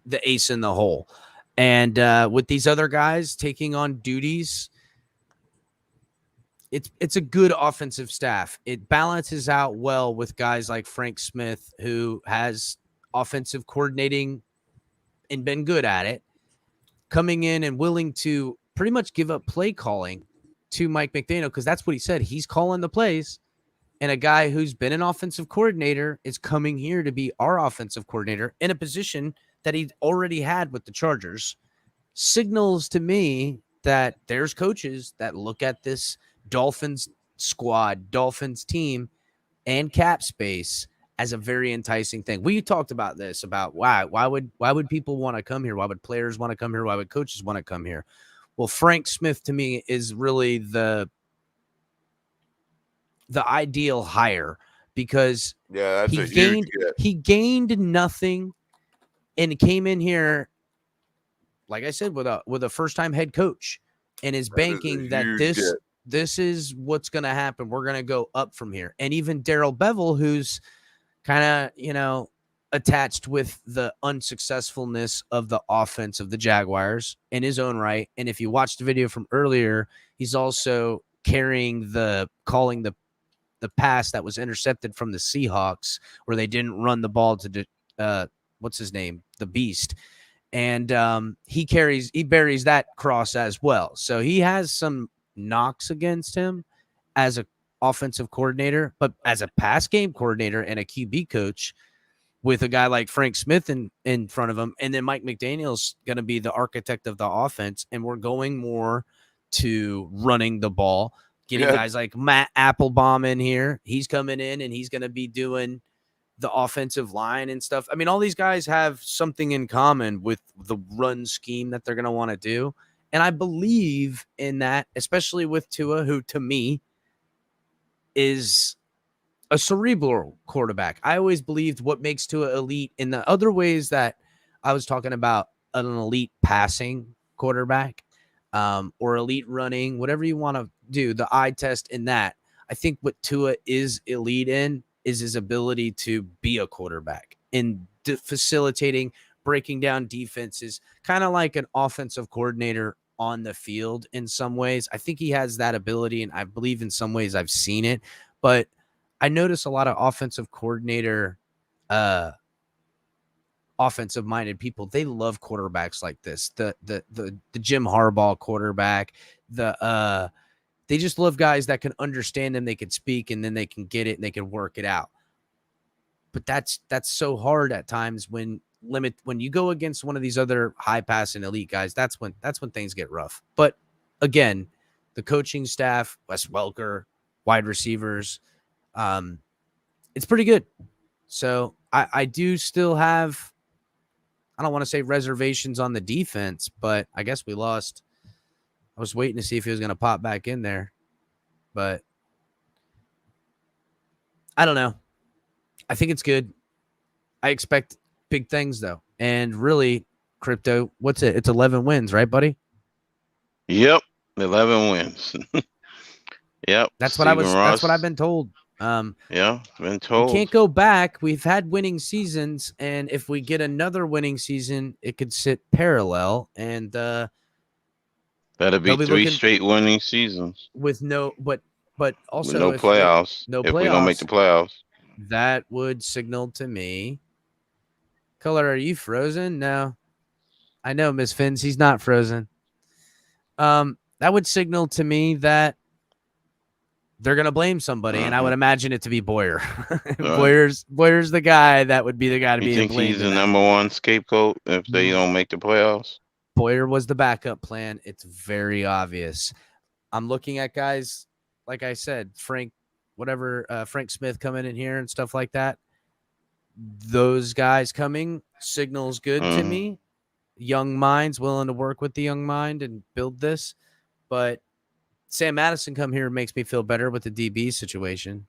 the ace in the hole. And with these other guys taking on duties, it's a good offensive staff. It balances out well with guys like Frank Smith, who has offensive coordinating and been good at it, coming in and willing to pretty much give up play calling to Mike McDaniel, because that's what he said. He's calling the plays. And a guy who's been an offensive coordinator is coming here to be our offensive coordinator in a position that he already had with the Chargers. Signals to me that there's coaches that look at this Dolphins squad, Dolphins team, and cap space as a very enticing thing. We talked about this, about why would people want to come here? Why would players want to come here? Why would coaches want to come here? Well, Frank Smith to me is really the ideal hire, because he gained nothing and came in here, like I said, with a first-time head coach, and is banking that this is what's going to happen. We're going to go up from here. And even Darrell Bevell, who's kind of, attached with the unsuccessfulness of the offense of the Jaguars in his own right. And if you watch the video from earlier, he's also calling the pass that was intercepted from the Seahawks, where they didn't run the ball to what's his name, the Beast, and he buries that cross as well. So he has some knocks against him as a offensive coordinator, but as a pass game coordinator and a QB coach, with a guy like Frank Smith in front of him, and then Mike McDaniel's going to be the architect of the offense, and we're going more to running the ball. Getting guys like Matt Applebaum in here. He's coming in and he's going to be doing the offensive line and stuff. I mean, all these guys have something in common with the run scheme that they're going to want to do. And I believe in that, especially with Tua, who to me is a cerebral quarterback. I always believed what makes Tua elite in the other ways that I was talking about, an elite passing quarterback, or elite running, whatever you want to do, the eye test in that. I think what Tua is elite in is his ability to be a quarterback in facilitating, breaking down defenses, kind of like an offensive coordinator on the field in some ways. I think he has that ability, and I believe in some ways I've seen it, but I notice a lot of offensive coordinator, offensive minded people, they love quarterbacks like this. The Jim Harbaugh quarterback, they just love guys that can understand them, they can speak, and then they can get it and they can work it out. But that's so hard at times when you go against one of these other high passing elite guys. That's when things get rough. But again, the coaching staff, Wes Welker, wide receivers, it's pretty good. So I do still have I don't want to say reservations on the defense, but I guess we lost. I was waiting to see if he was going to pop back in there, but I don't know. I think it's good. I expect big things, though. And really, Crypto, what's it? It's 11 wins, right, buddy? Yep, 11 wins. Yep. That's what that's what I've been told. Yeah, been We told. can't go back. We've had winning seasons, and if we get another winning season, it could sit parallel. And That'll be they'll be 3 looking straight winning seasons with no, but also with no if playoffs. no if we're gonna make the playoffs. that would signal to me. Color, are you frozen? No, I know, Miss Finns, he's not frozen. That would signal to me that they're gonna blame somebody, and I would imagine it to be Boyer. Boyer's the guy that would be the guy to You be think blamed. he's the number one scapegoat if they don't make the playoffs? Boyer was the backup plan. It's very obvious. I'm looking at guys, like I said, Frank Smith coming in here and stuff like that. Those guys coming signals good to me. Young minds willing to work with the young mind and build this. But Sam Madison come here makes me feel better with the DB situation.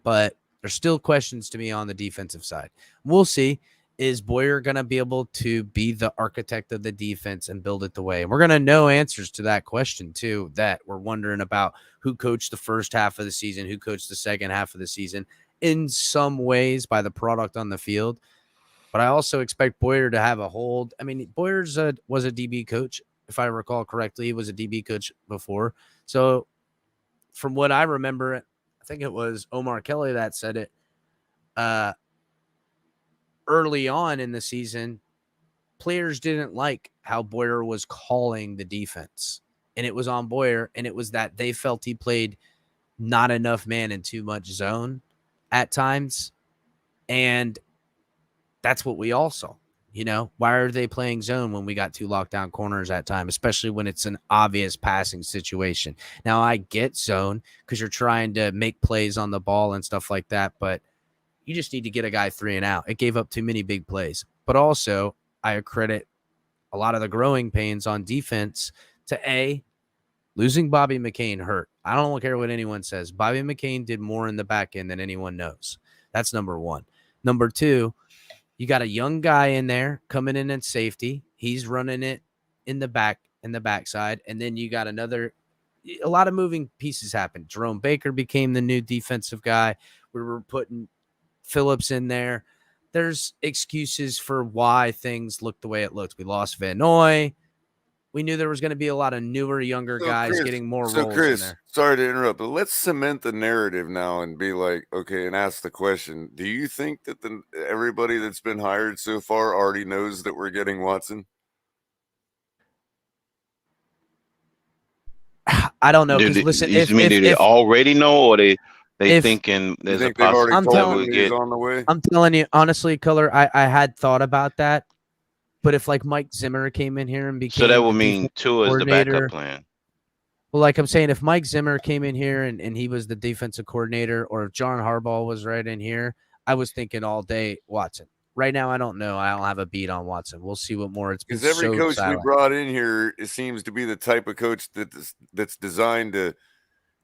But there's still questions to me on the defensive side. We'll see. Is Boyer going to be able to be the architect of the defense and build it the way? And we're going to know answers to that question, too, that we're wondering about who coached the first half of the season, who coached the second half of the season, in some ways by the product on the field. But I also expect Boyer to have a hold. I mean, Boyer was a DB coach, if I recall correctly. He was a DB coach before. So from what I remember, I think it was Omar Kelly that said it, early on in the season, players didn't like how Boyer was calling the defense. And it was on Boyer, and it was that they felt he played not enough man and too much zone at times. And that's what we all saw. You know, why are they playing zone when we got 2 lockdown corners at time, especially when it's an obvious passing situation? Now, I get zone because you're trying to make plays on the ball and stuff like that, but you just need to get a guy 3 and out. It gave up too many big plays. But also, I credit a lot of the growing pains on defense to losing Bobby McCain hurt. I don't care what anyone says. Bobby McCain did more in the back end than anyone knows. That's number 1. Number 2, you got a young guy in there coming in at safety. He's running it in the backside. And then you got a lot of moving pieces happened. Jerome Baker became the new defensive guy. We were putting Phillips in there. There's excuses for why things looked the way it looked. We lost Van Noy. We knew there was going to be a lot of newer, younger guys getting more roles in there. Sorry to interrupt, but let's cement the narrative now and be like, okay, and ask the question. Do you think that everybody that's been hired so far already knows that we're getting Watson? I don't know. Because listen, do they already know, or they thinking there's a possibility he's on the way? I'm telling you, honestly, Color, I had thought about that. But if like Mike Zimmer came in here and became so that would mean Tua is the backup plan. Well, like I'm saying, if Mike Zimmer came in here and he was the defensive coordinator, or if John Harbaugh was right in here, I was thinking all day Watson. Right now, I don't know. I don't have a beat on Watson. We'll see what more. It's because every coach we brought in here, it seems to be the type of coach that's designed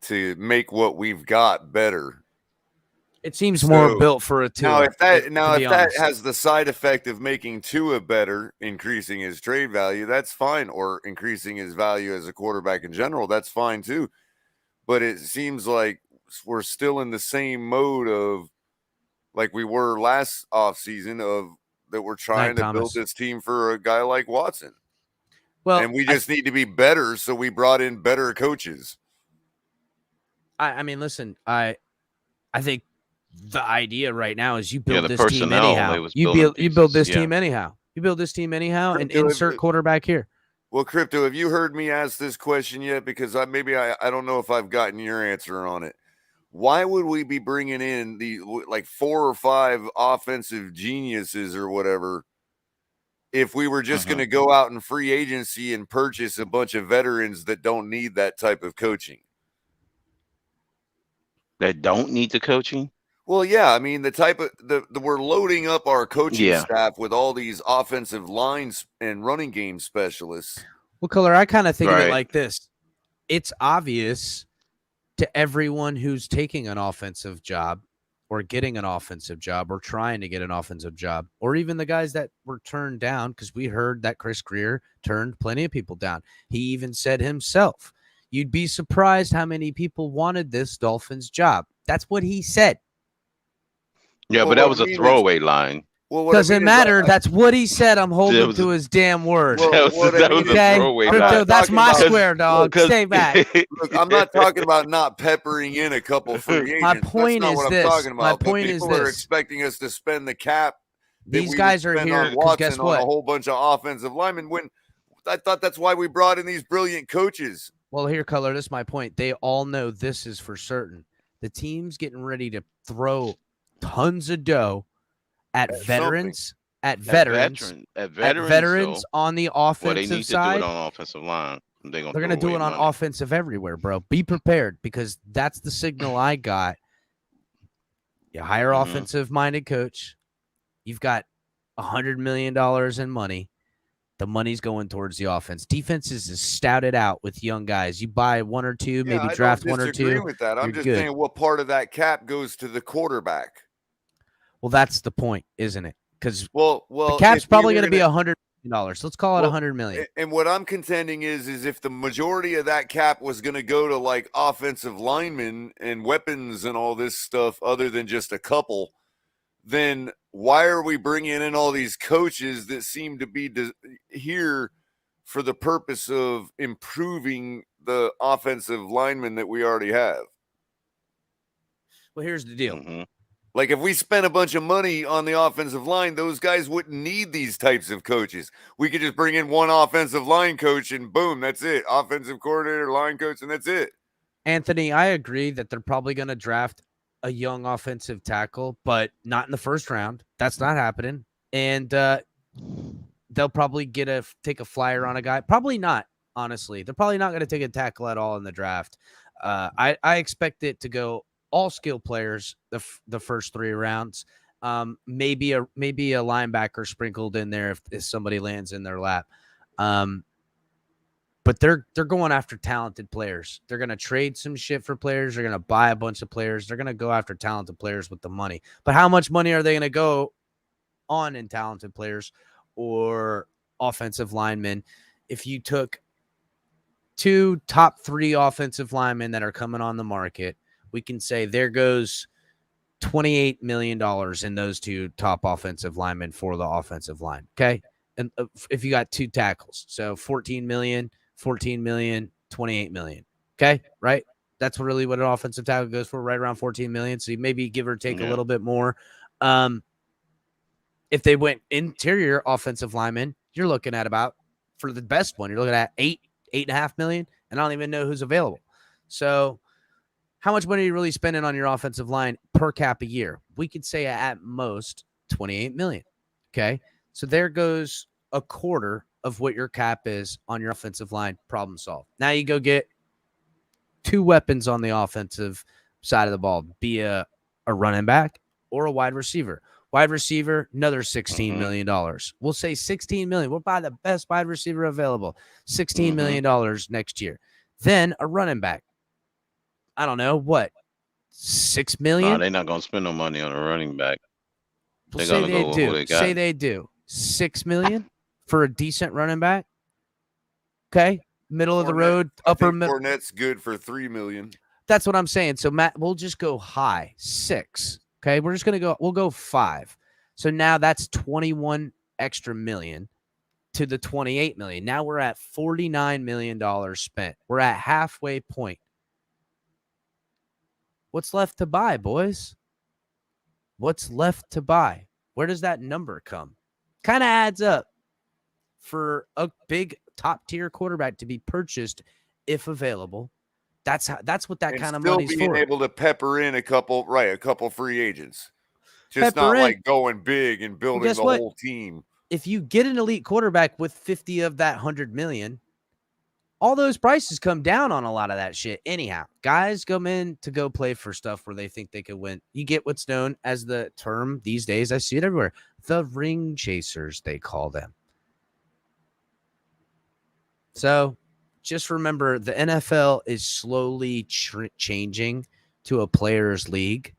to make what we've got better. It seems more built for a Tua. Now, if that has the side effect of making Tua better, increasing his trade value, that's fine, or increasing his value as a quarterback in general, that's fine too. But it seems like we're still in the same mode of like we were last offseason of that we're trying to build this team for a guy like Watson. Well, and we just need to be better, so we brought in better coaches. I mean, listen, I think the idea right now is you build this team anyhow. You build this team anyhow. You build this team anyhow and insert quarterback here. Well, Crypto, have you heard me ask this question yet? Because I don't know if I've gotten your answer on it. Why would we be bringing in the like 4 or 5 offensive geniuses or whatever if we were just going to go out in free agency and purchase a bunch of veterans that don't need that type of coaching? That don't need the coaching? Well, yeah, I mean the type of the we're loading up our coaching Yeah. staff with all these offensive lines and running game specialists. Well, Color, I kind of think of it Right. like this. It's obvious to everyone who's taking an offensive job or getting an offensive job or trying to get an offensive job, or even the guys that were turned down, because we heard that Chris Greer turned plenty of people down. He even said himself, you'd be surprised how many people wanted this Dolphins job. That's what he said. Yeah, Well, but that what was I a mean is- throwaway line. Well, what I Doesn't mean is matter. That's what he said. I'm holding was to his damn word. Well, That was, what I that mean was is- a Okay, throwaway Crypto, line. that's talking my about- square, dog. Stay back. Look, I'm not talking about not peppering in a couple free agents. My That's point not is what I'm this. talking My about. But point is people are this. expecting us to spend the cap that These we guys would are spend here on 'cause Watson guess on what? a whole bunch of offensive linemen. When I thought that's why we brought in these brilliant coaches. Well, here, Color, this is my point. They all know this is for certain. The team's getting ready to throw tons of dough at veterans, at veterans so, on the well, they offensive need side. to do it on offensive line. They're They're going to do it on offensive everywhere, bro. Be prepared, because that's the signal I got. You hire offensive-minded coach. You've got $100 million in money. The money's going towards the offense. Defenses is stouted out with young guys. You buy one or two, maybe I draft don't one or disagree two. with that. I'm you're just good. saying what part of that cap goes to the quarterback. Well, that's the point, isn't it? Because Well, the cap's if we probably were going to be gonna- $100 million. Let's call it $100 million. And what I'm contending is if the majority of that cap was going to go to like offensive linemen and weapons and all this stuff, other than just a couple, then why are we bringing in all these coaches that seem to be here for the purpose of improving the offensive linemen that we already have? Well, here's the deal. Like, if we spent a bunch of money on the offensive line, those guys wouldn't need these types of coaches. We could just bring in one offensive line coach and boom, that's it. Offensive coordinator, line coach, and that's it. Anthony, I agree that they're probably going to draft a young offensive tackle, but not in the first round. That's not happening. And they'll probably take a flyer on a guy. Probably not, honestly. They're probably not going to take a tackle at all in the draft. I expect it to go all skill players the first 3 rounds. Maybe a linebacker sprinkled in there if somebody lands in their lap. But they're going after talented players. They're going to trade some shit for players. They're going to buy a bunch of players. They're going to go after talented players with the money. But how much money are they going to go on in talented players or offensive linemen? If you took 2 top 3 offensive linemen that are coming on the market, we can say there goes $28 million in those 2 top offensive linemen for the offensive line. Okay. And if you got 2 tackles, so 14 million, 28 million. Okay. Right. That's really what an offensive tackle goes for, right around 14 million. So you maybe give or take a little bit more. If they went interior offensive lineman, you're looking at about, for the best one, you're looking at 8.5 million. And I don't even know who's available. So how much money are you really spending on your offensive line per cap a year? We could say at most 28 million. Okay. So there goes a quarter of what your cap is on your offensive line. Problem solved. Now you go get 2 weapons on the offensive side of the ball, be a running back or a wide receiver. Wide receiver, another $16 million. We'll say $16 million. We'll buy the best wide receiver available. $16 million next year. Then a running back. I don't know what, $6 million. No, they're not going to spend no money on a running back. Well, They're going to go with who they got. Say they do $6 million for a decent running back. Okay, middle of the road, upper middle. Fournette's good for $3 million. That's what I'm saying. So Matt, we'll just go high 6. Okay, we're just gonna go. We'll go 5. So now that's 21 extra million to the 28 million. Now we're at $49 million spent. We're at halfway point. What's left to buy, boys? What's left to buy? Where does that number come? Kind of adds up for a big top tier quarterback to be purchased if available. That's what that kind of money's being for. able to pepper in a couple free agents. Just Pepper not in. like going big and building guess the what? whole team. If you get an elite quarterback with 50 of that 100 million, all those prices come down on a lot of that shit. Anyhow, guys come in to go play for stuff where they think they could win. You get what's known as the term these days. I see it everywhere. The ring chasers, they call them. So just remember, the NFL is slowly changing to a players' league.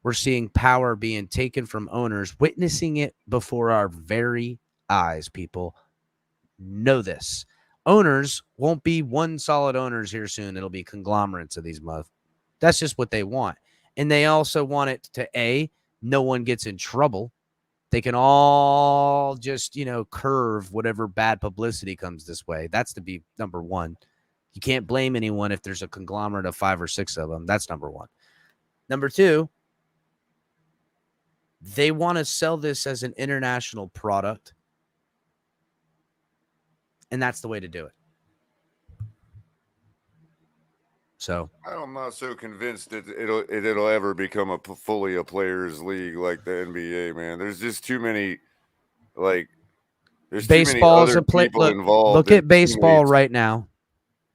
We're seeing power being taken from owners, witnessing it before our very eyes, people. Know this. Owners won't be one solid owners here soon. It'll be conglomerates of these months. That's just what they want. And they also want it to, no one gets in trouble. They can all just, curve whatever bad publicity comes this way. That's to be number one. You can't blame anyone if there's a conglomerate of 5 or 6 of them. That's number one. Number two, they want to sell this as an international product. And that's the way to do it. So I'm not so convinced that it'll ever become fully a players' league like the NBA, man. There's just too many, there's baseball too many other people look, involved. Look at baseball teammates. right now.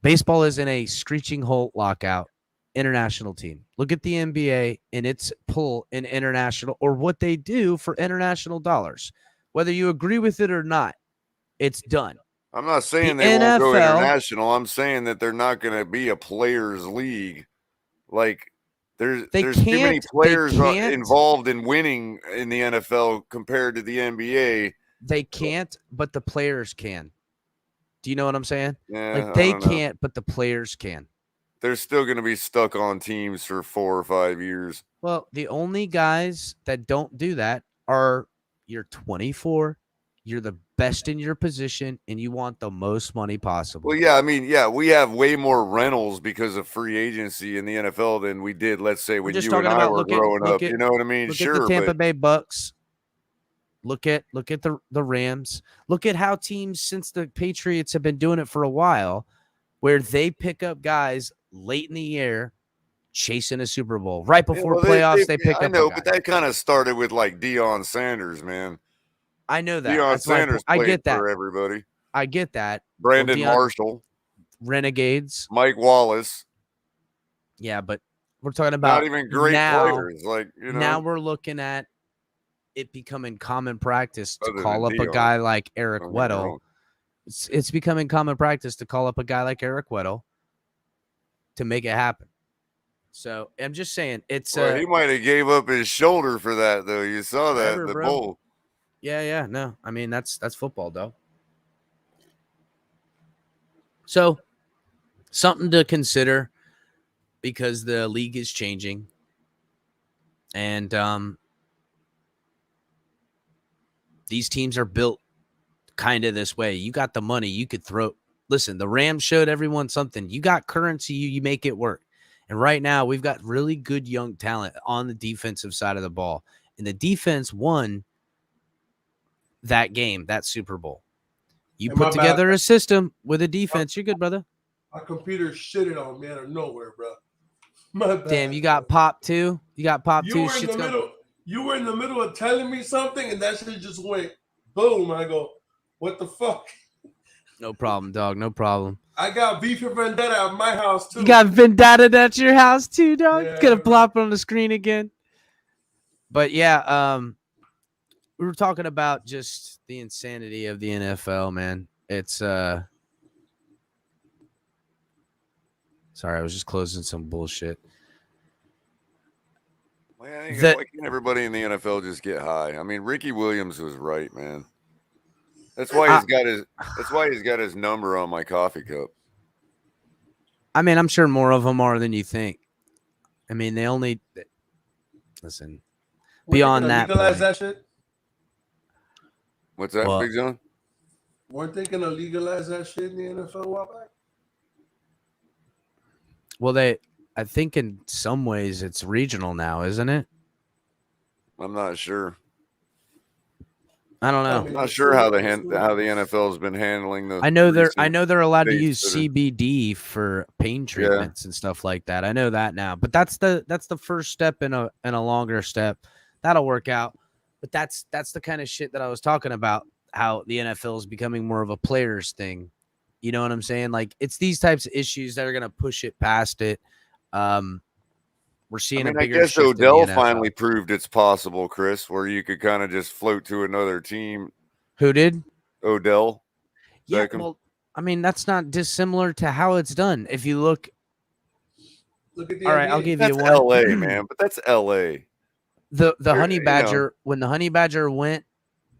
Baseball is in a screeching halt lockout international team. Look at the NBA and its pull in international, or what they do for international dollars. Whether you agree with it or not, it's done. I'm not saying they won't go international. I'm saying that they're not going to be a players' league. There's too many players involved in winning in the NFL compared to the NBA. They can't, but the players can. Do you know what I'm saying? Yeah, they can't, but the players can. They're still going to be stuck on teams for 4 or 5 years. Well, the only guys that don't do that are you're 24, you're the best in your position, and you want the most money possible. Well, yeah, I mean, we have way more rentals because of free agency in the NFL than we did, let's say, when you and I were growing up. You know what I mean? Look Sure, at the Tampa Bay Bucks. Look at the Rams. Look at how teams since the Patriots have been doing it for a while, where they pick up guys late in the year chasing a Super Bowl. Right before playoffs, they pick up a guy. But that kind of started with Deion Sanders, man. I know that. Deion Sanders played for everybody. I get that. Brandon Marshall. Renegades. Mike Wallace. Yeah, but we're talking about not even great players. Now we're looking at it becoming common practice to call up a guy like Eric Weddle. It's becoming common practice to call up a guy like Eric Weddle to make it happen. So I'm just saying it's he might have gave up his shoulder for that, though. You saw that the bowl. Yeah. No, I mean that's football, though. So something to consider because the league is changing, and these teams are built kind of this way. You got the money, you could throw. Listen, the Rams showed everyone something. You got currency, you make it work. And right now, we've got really good young talent on the defensive side of the ball, and the defense won that game, that Super Bowl. You put together a system with a defense. You're good, brother. My computer shitted on me out of nowhere, bro. My bad. Damn, you got popped too? You got popped too? You were in the middle of telling me something, and that shit just went boom. I go, what the fuck? No problem, dog. No problem. I got beef and vendetta at my house, too. You got vendetta at your house, too, dog? Yeah, gonna plop on the screen again. But, yeah, we were talking about just the insanity of the NFL, man. It's sorry, I was just closing some bullshit. Why can't everybody in the NFL just get high? I mean, Ricky Williams was right, man. That's why he's got his number on my coffee cup. I mean, I'm sure more of them are than you think. I mean, they only listen beyond that. Legalize that shit? What's that, Big John? Weren't they gonna legalize that shit in the NFL a while back? Well, I think in some ways it's regional now, isn't it? I'm not sure. I don't know. I'm not sure how the NFL has been handling the. I know they're allowed to use CBD for pain treatments and stuff like that. I know that now, but that's the first step in a longer step. That'll work out. But that's the kind of shit that I was talking about. How the NFL is becoming more of a players thing. You know what I'm saying? Like, it's these types of issues that are going to push it past it. We're seeing I mean, a I bigger guess shift in the Odell NFL. finally proved it's possible, Chris, where you could kind of just float to another team. Who did? Odell. Yeah, Beckham. well, I mean, that's not dissimilar to how it's done. If you look at the all right, I'll NBA. give That's you one. LA, man, but that's LA. The You're- Honey you know. Badger, when the Honey Badger went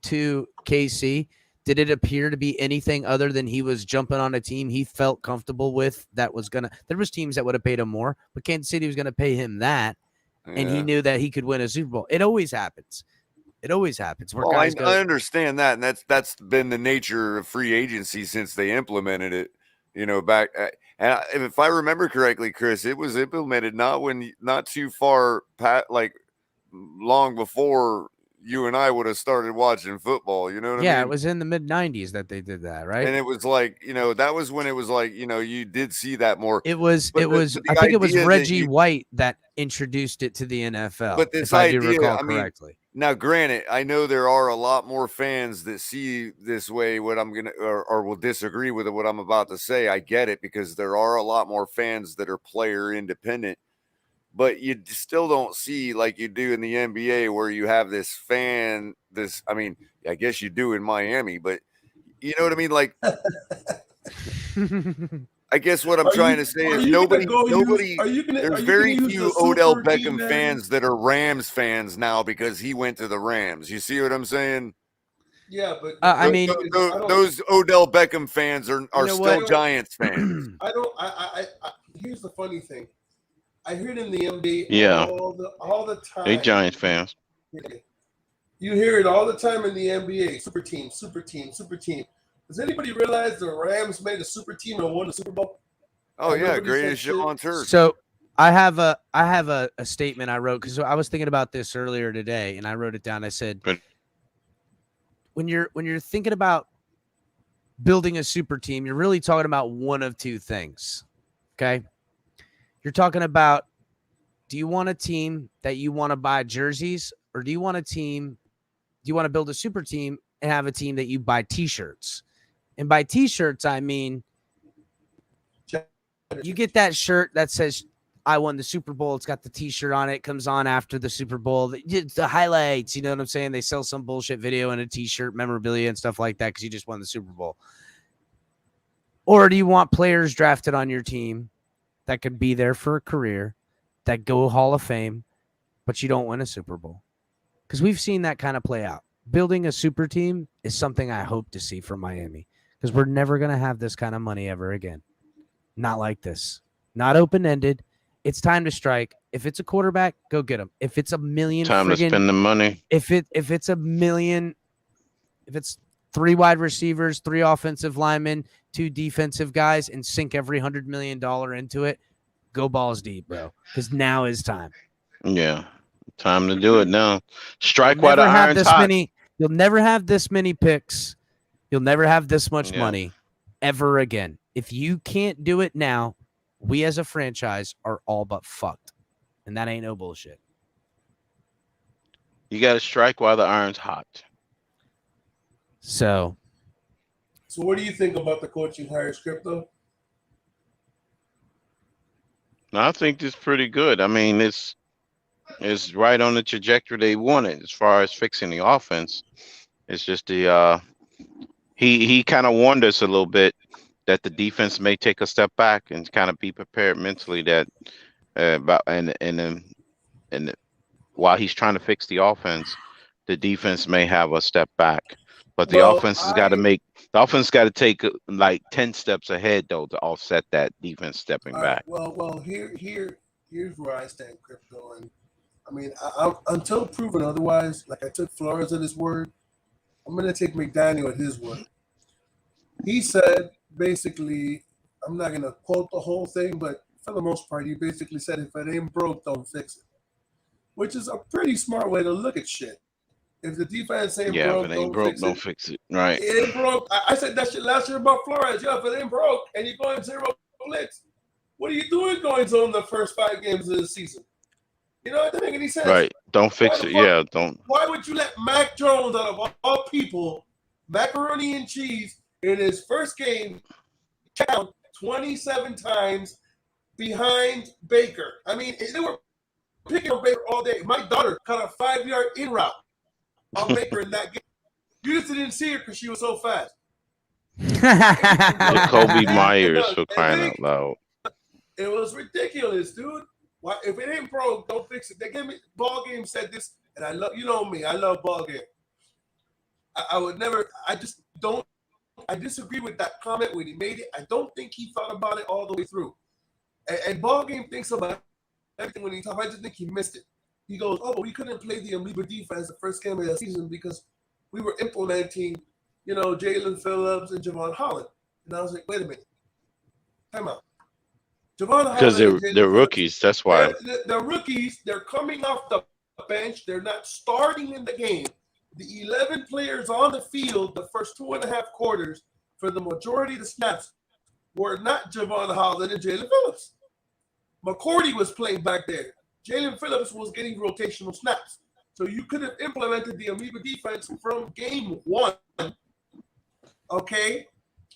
to KC, did it appear to be anything other than he was jumping on a team he felt comfortable with that was gonna? There was teams that would have paid him more, but Kansas City was gonna pay him that, and he Yeah. knew that he could win a Super Bowl. It always happens. It always happens where Well, I guys go. understand that, and that's been the nature of free agency since they implemented it. You know, back and if I remember correctly, Chris, it was implemented not too far like long before you and I would have started watching football. You know what I Yeah, mean? it was in the mid-90s that they did that, right? And it was like, that was when it was like, you did see that more. It was. But It was. the I think it was idea that Reggie you- White that introduced it to the NFL. But this if I do idea, recall I mean, correctly. now granted, I know there are a lot more fans that see this way what I'm gonna or will disagree with what I'm about to say. I get it because there are a lot more fans that are player independent, but you still don't see like you do in the NBA where you have this fan. I mean, I guess you do in Miami, but you know what I mean, like. I guess what I'm trying to say is nobody. There's very few Odell Beckham fans that are Rams fans now because he went to the Rams. You see what I'm saying? Yeah, but I mean, those Odell Beckham fans are still what? Giants fans. I don't. I. Here's the funny thing. I hear it in the NBA Yeah. all the time. They Giants fans. You hear it all the time in the NBA. Super team, super team, super team. Does anybody realize the Rams made a super team and won the Super Bowl? Oh yeah, greatest show on turf. So I have a statement I wrote because I was thinking about this earlier today, and I wrote it down. I said, when you're thinking about building a super team, you're really talking about one of two things. Okay, you're talking about, do you want a team that you want to buy jerseys, or do you want to build a super team and have a team that you buy T-shirts? And by T-shirts, I mean you get that shirt that says I won the Super Bowl. It's got the T-shirt on it. Comes on after the Super Bowl. The highlights, you know what I'm saying? They sell some bullshit video and a T-shirt, memorabilia, and stuff like that because you just won the Super Bowl. Or do you want players drafted on your team that could be there for a career, that go Hall of Fame, but you don't win a Super Bowl? Because we've seen that kind of play out. Building a super team is something I hope to see from Miami, because we're never going to have this kind of money ever again. Not like this. Not open-ended. It's time to strike. If it's a quarterback, go get him. If it's a million, Time to spend the money. If it's a million, if it's 3 wide receivers, 3 offensive linemen, 2 defensive guys, and sink every $100 million into it, go balls deep, bro. Because now is time. Yeah, time to do it now. Strike while the iron's hot. You'll never have this many picks. You'll never have this much money ever again. If you can't do it now, we as a franchise are all but fucked. And that ain't no bullshit. You got to strike while the iron's hot. So what do you think about the coaching hire script, though? I think it's pretty good. I mean, it's right on the trajectory they wanted as far as fixing the offense. It's just he kind of warned us a little bit that the defense may take a step back and kind of be prepared mentally that while he's trying to fix the offense, the defense may have a step back. But the offense has got to take like 10 steps ahead though to offset that defense stepping back. Well, here's where I stand, Crypto. And I mean, until proven otherwise, like I took Flores at his word, I'm gonna take McDaniel at his word. He said basically, I'm not gonna quote the whole thing, but for the most part, he basically said, if it ain't broke, don't fix it. Which is a pretty smart way to look at shit. If the defense ain't broke, if it ain't broke, don't fix it. Right. It ain't broke. I said that shit last year about Flores. Yeah, if it ain't broke and you're going 0 blitz, what are you doing going to the first 5 games of the season? You know, it doesn't make any sense. Right. Don't fix it. Yeah, don't. Why would you let Mac Jones, out of all people, macaroni and cheese, in his first game, down 27 times behind Baker. I mean, they were picking on Baker all day. My daughter caught a 5-yard in route on Baker in that game. You just didn't see her because she was so fast. Kobe Myers for crying out loud. It was ridiculous, dude. Why, if it ain't broke, don't fix it. They gave me ball game said this, and I love, you know me, I love ball game. I would never. I just don't. I disagree with that comment when he made it. I don't think he thought about it all the way through. And ball game thinks about everything when he talks. I just think he missed it. He goes, "Oh, but we couldn't play the Embree defense the first game of the season because we were implementing, Jalen Phillips and Javon Holland." And I was like, "Wait a minute, time out." Javon Because Holland they're rookies. That's why. They're rookies. They're coming off the bench. They're not starting in the game. The 11 players on the field the first 2.5 quarters for the majority of the snaps were not Javon Holland and Jalen Phillips. McCourty was playing back there. Jalen Phillips was getting rotational snaps. So you could have implemented the Amoeba defense from game one, okay,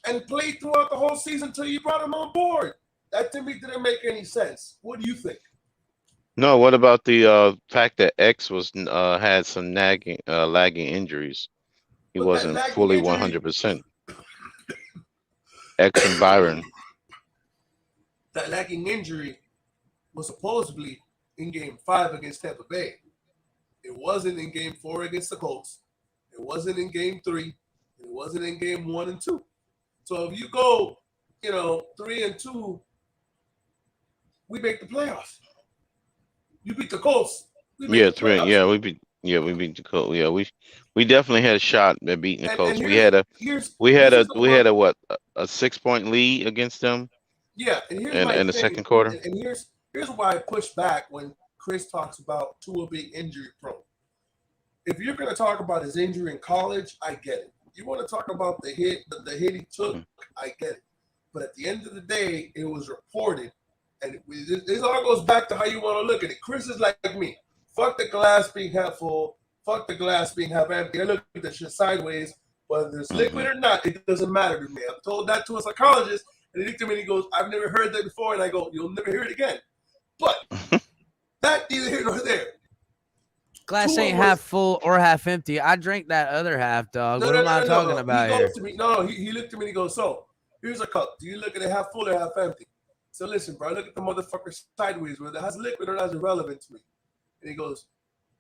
and played throughout the whole season until you brought him on board. That to me didn't make any sense. What do you think? No, what about the fact that X was had some lagging injuries? He wasn't fully 100%. X and Byron. That lagging injury was supposedly in game 5 against Tampa Bay. It wasn't in game 4 against the Colts. It wasn't in game 3. It wasn't in game 1 and 2. So if you go, 3 and 2, we make the playoffs. You beat the Colts. We beat the Colts. Yeah, we definitely had a shot at beating the Colts. We had a 6-point lead against them. Yeah, and here's in the second quarter. And here's why I push back when Chris talks about Tua being injury prone. If you're going to talk about his injury in college, I get it. You want to talk about the hit he took, I get it. But at the end of the day, it was reported. And this all goes back to how you want to look at it. Chris is like me. Fuck the glass being half full. Fuck the glass being half empty. I look at the shit sideways. Whether it's liquid or not, it doesn't matter to me. I've told that to a psychologist, and he looked at me and he goes, "I've never heard that before." And I go, "You'll never hear it again." But that neither here nor there. Glass ain't half full or half empty. I drank that other half, dog. What am I talking about here? He looked at me and he goes, "So, here's a cup. Do you look at it half full or half empty?" So listen, bro, I look at the motherfucker sideways, whether it has liquid or not is irrelevant to me. And he goes,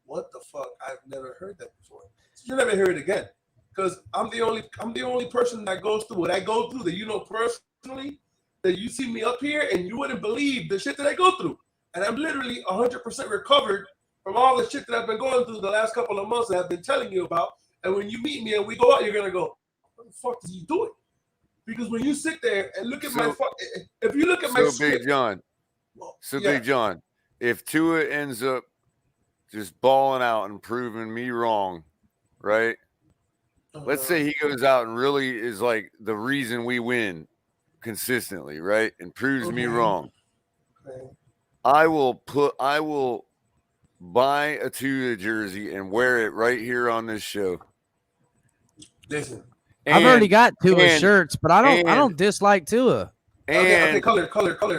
"What the fuck? I've never heard that before." So you'll never hear it again. Because I'm the only person that goes through what I go through that you know personally, that you see me up here and you wouldn't believe the shit that I go through. And I'm literally 100% recovered from all the shit that I've been going through the last couple of months that I've been telling you about. And when you meet me and we go out, you're gonna go, "What the fuck is he doing?" Because when you sit there and look at if you look at my script, Big John, if Tua ends up just balling out and proving me wrong, right? Let's say he goes out and really is like the reason we win consistently, right? And proves me wrong. I will buy a Tua jersey and wear it right here on this show. Listen. I've already got Tua shirts, but I don't dislike Tua. Okay, color.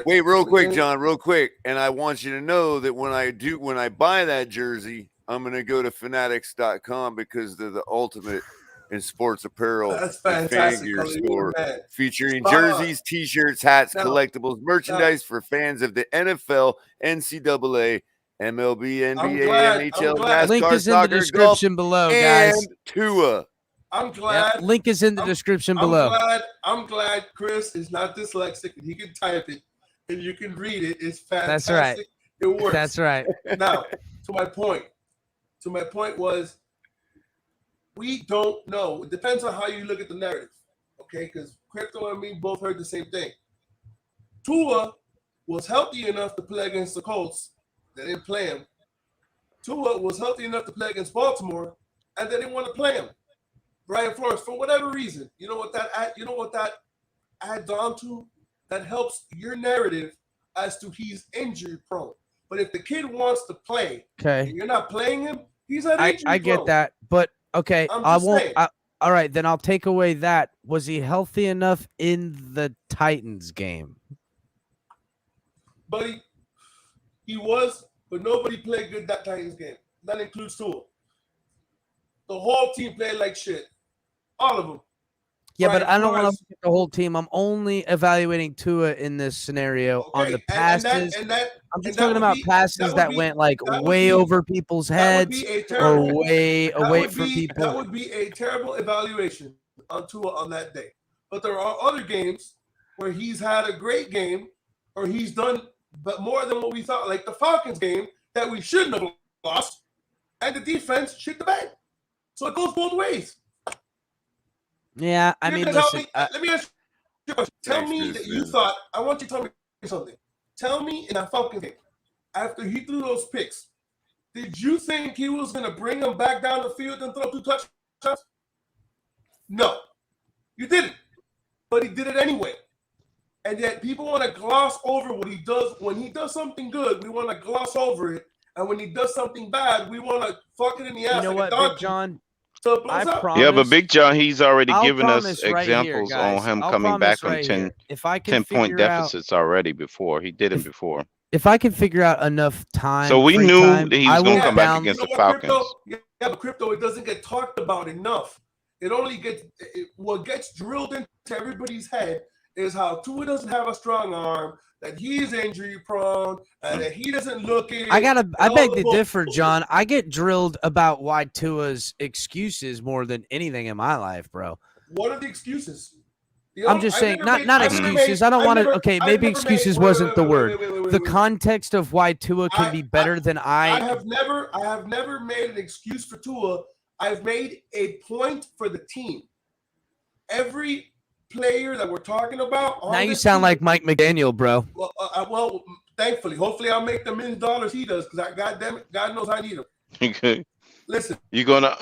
Wait, real quick, John, real quick. And I want you to know that when I buy that jersey, I'm gonna go to fanatics.com because they're the ultimate in sports apparel and fan gear store, featuring jerseys, t-shirts, hats, collectibles, merchandise for fans of the NFL, NCAA, MLB, NBA, NHL, NASCAR, link is in the description below, guys. And Tua. I'm glad. Link is in the description below. I'm glad Chris is not dyslexic and he can type it and you can read it. It's fantastic. That's right. It works. That's right. Now, to my point was, we don't know. It depends on how you look at the narrative, okay? Because Crypto and me both heard the same thing. Tua was healthy enough to play against the Colts. They didn't play him. Tua was healthy enough to play against Baltimore, and they didn't want to play him. Brian Flores, for whatever reason, you know what that adds on to? That helps your narrative as to he's injury prone. But if the kid wants to play, okay, and you're not playing him, he's not injury prone. I get that, but okay, I won't. all right, then I'll take away that. Was he healthy enough in the Titans game? Buddy, he was, but nobody played good that Titans game. That includes Tua. The whole team played like shit. All of them. Yeah, but Brian I don't want to Flores- look at the whole team. I'm only evaluating Tua in this scenario on the passes. I'm just talking about passes that went like way over people's heads or way away from people. That would be a terrible evaluation on Tua on that day. But there are other games where he's had a great game or he's done but more than what we thought, like the Falcons game that we shouldn't have lost, and the defense shit the bed. So it goes both ways. Yeah, I mean, listen. Let me ask you a question. Tell me that you thought, I want you to tell me something. Tell me in that Falcons game, after he threw those picks, did you think he was going to bring them back down the field and throw 2 touchdowns? No, you didn't. But he did it anyway. And yet people want to gloss over what he does. When he does something good, we want to gloss over it. And when he does something bad, we want to fuck it in the ass. You know like what, Big John? So it blows up. Yeah, but Big John, he's already I'll given us promise right here, examples guys. on him I'll coming back promise from right 10, here. If I can 10-point figure out- deficits already before. He did it before. If I can figure out enough time, So we free knew time, that he I was going will to come back down- against the You know what, Falcons. Crypto? Yeah, but Crypto, it doesn't get talked about enough. It only gets what gets drilled into everybody's head is how Tua doesn't have a strong arm, that he's injury prone, and that he doesn't look it. I beg to bull- differ, John. I get drilled about why Tua's excuses more than anything in my life, bro. What are the excuses? I'm just saying, not excuses. I don't want to. Okay, maybe excuses wasn't the word. The context of why Tua can be better than I have never made an excuse for Tua. I've made a point for the team. Every player that we're talking about. Now you sound like Mike McDaniel, bro. Well, thankfully, hopefully, I'll make the $1 million he does because God damn it, God knows I need him. Okay. Listen, You gonna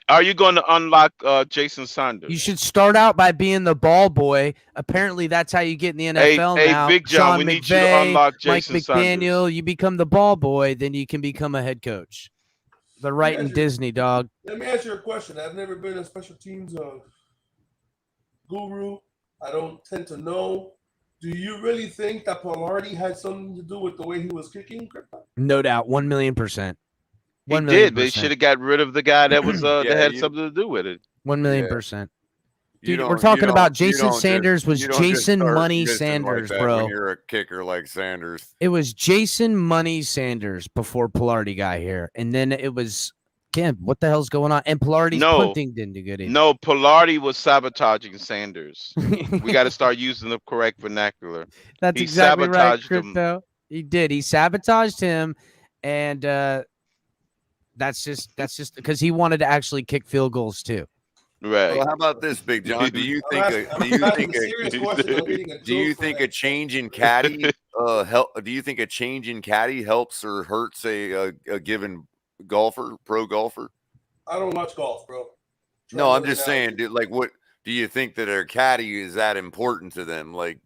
are you going to unlock Jason Sanders? You should start out by being the ball boy. Apparently, that's how you get in the NFL Hey, now. Big John, Sean we need you to McVay, unlock Mike Jason McDaniel. You become the ball boy, then you can become a head coach. The right in Disney, dog. let me ask you a question. I've never been a special teams guru. I don't tend to know. Do you really think that Polardi had something to do with the way he was kicking? No doubt, 1,000,000%. He did, but they should have got rid of the guy that was that had something to do with it. 1,000,000%. You Dude, don't- we're you talking don't- about you Jason don't just- Sanders was you don't just Jason start Money dissing like Sanders, that bro. When you're a kicker like Sanders. It was Jason Money Sanders before Polardi got here. And then it was, Kim, what the hell's going on? And Polarity's punting didn't do good either. No, Polardi was sabotaging Sanders. We got to start using the correct vernacular. That's He exactly right, sabotaged him. Crypto. He did. He sabotaged him. And that's just because he wanted to actually kick field goals too. Right. Well, how about this, Big John? Do you think a change in caddy help? Do you think a change in caddy helps or hurts a given golfer, pro golfer? I don't watch golf, bro. No, I'm just saying, dude. Like, what do you think that a caddy is that important to them? Like,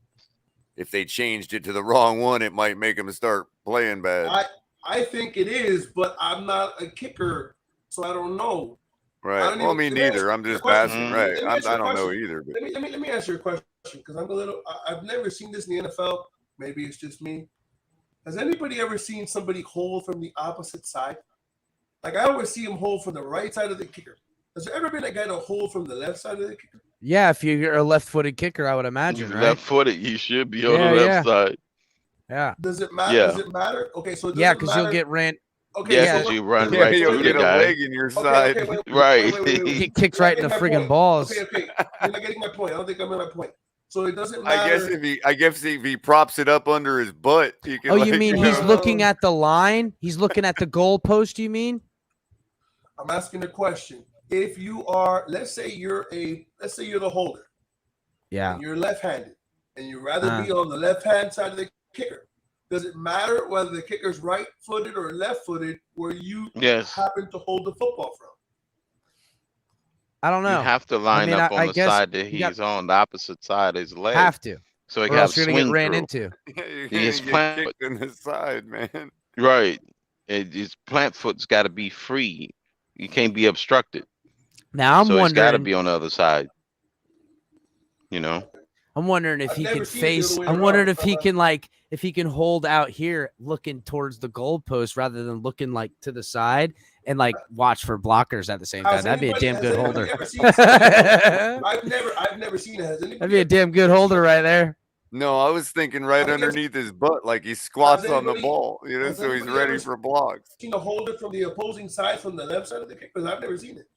if they changed it to the wrong one, it might make them start playing bad. I think it is, but I'm not a kicker, so I don't know. Right. Well, me neither. I'm just asking. Right. I don't know either. But. Let me ask you a question because I've never seen this in the NFL. Maybe it's just me. Has anybody ever seen somebody hold from the opposite side? Like I always see him hold from the right side of the kicker. Has there ever been a guy to hold from the left side of the kicker? Yeah, if you're a left-footed kicker, I would imagine, right? Left-footed, you should be on the left side. Yeah. Does it matter? Yeah. Does it matter? Okay, so Yeah, because you'll get ran. Okay, Yeah, because you run right you'll through get the a guy. leg in your side. Right. He kicked right in the friggin' balls. Okay. You're not getting my point. I don't think I'm in my point. So it doesn't matter. I guess if he props it up under his butt, he can. Oh, you mean he's looking at the line? He's looking at the goal post, you mean? I'm asking a question. If you are, let's say you're the holder. Yeah. And you're left-handed, and you'd rather be on the left-hand side of the kicker. Does it matter whether the kicker's right-footed or left-footed where you happen to hold the football from? I don't know. You have to line up on the guess side that he's on, the opposite side of his leg. Have to. So he Or can have else you're gonna swing get ran through. into. His plant kicked in the side, man. Right. His plant foot's got to be free. You can't be obstructed. Now I'm So he's got to wondering. be on the other side. You know. I'm wondering if I've he never can seen it the face. other way I'm wondering around. if he can if he can hold out here, looking towards the goalpost rather than looking like to the side and watch for blockers at the same time. That'd be a damn good holder. Ever seen I've never seen it. Has anybody That'd be a damn good holder right there. No, I was thinking right underneath his butt, like he squats on the anybody- ball, has so he's anybody ready ever for blocks. seen a holder from the opposing side from the left side of the kick? Because I've never seen it.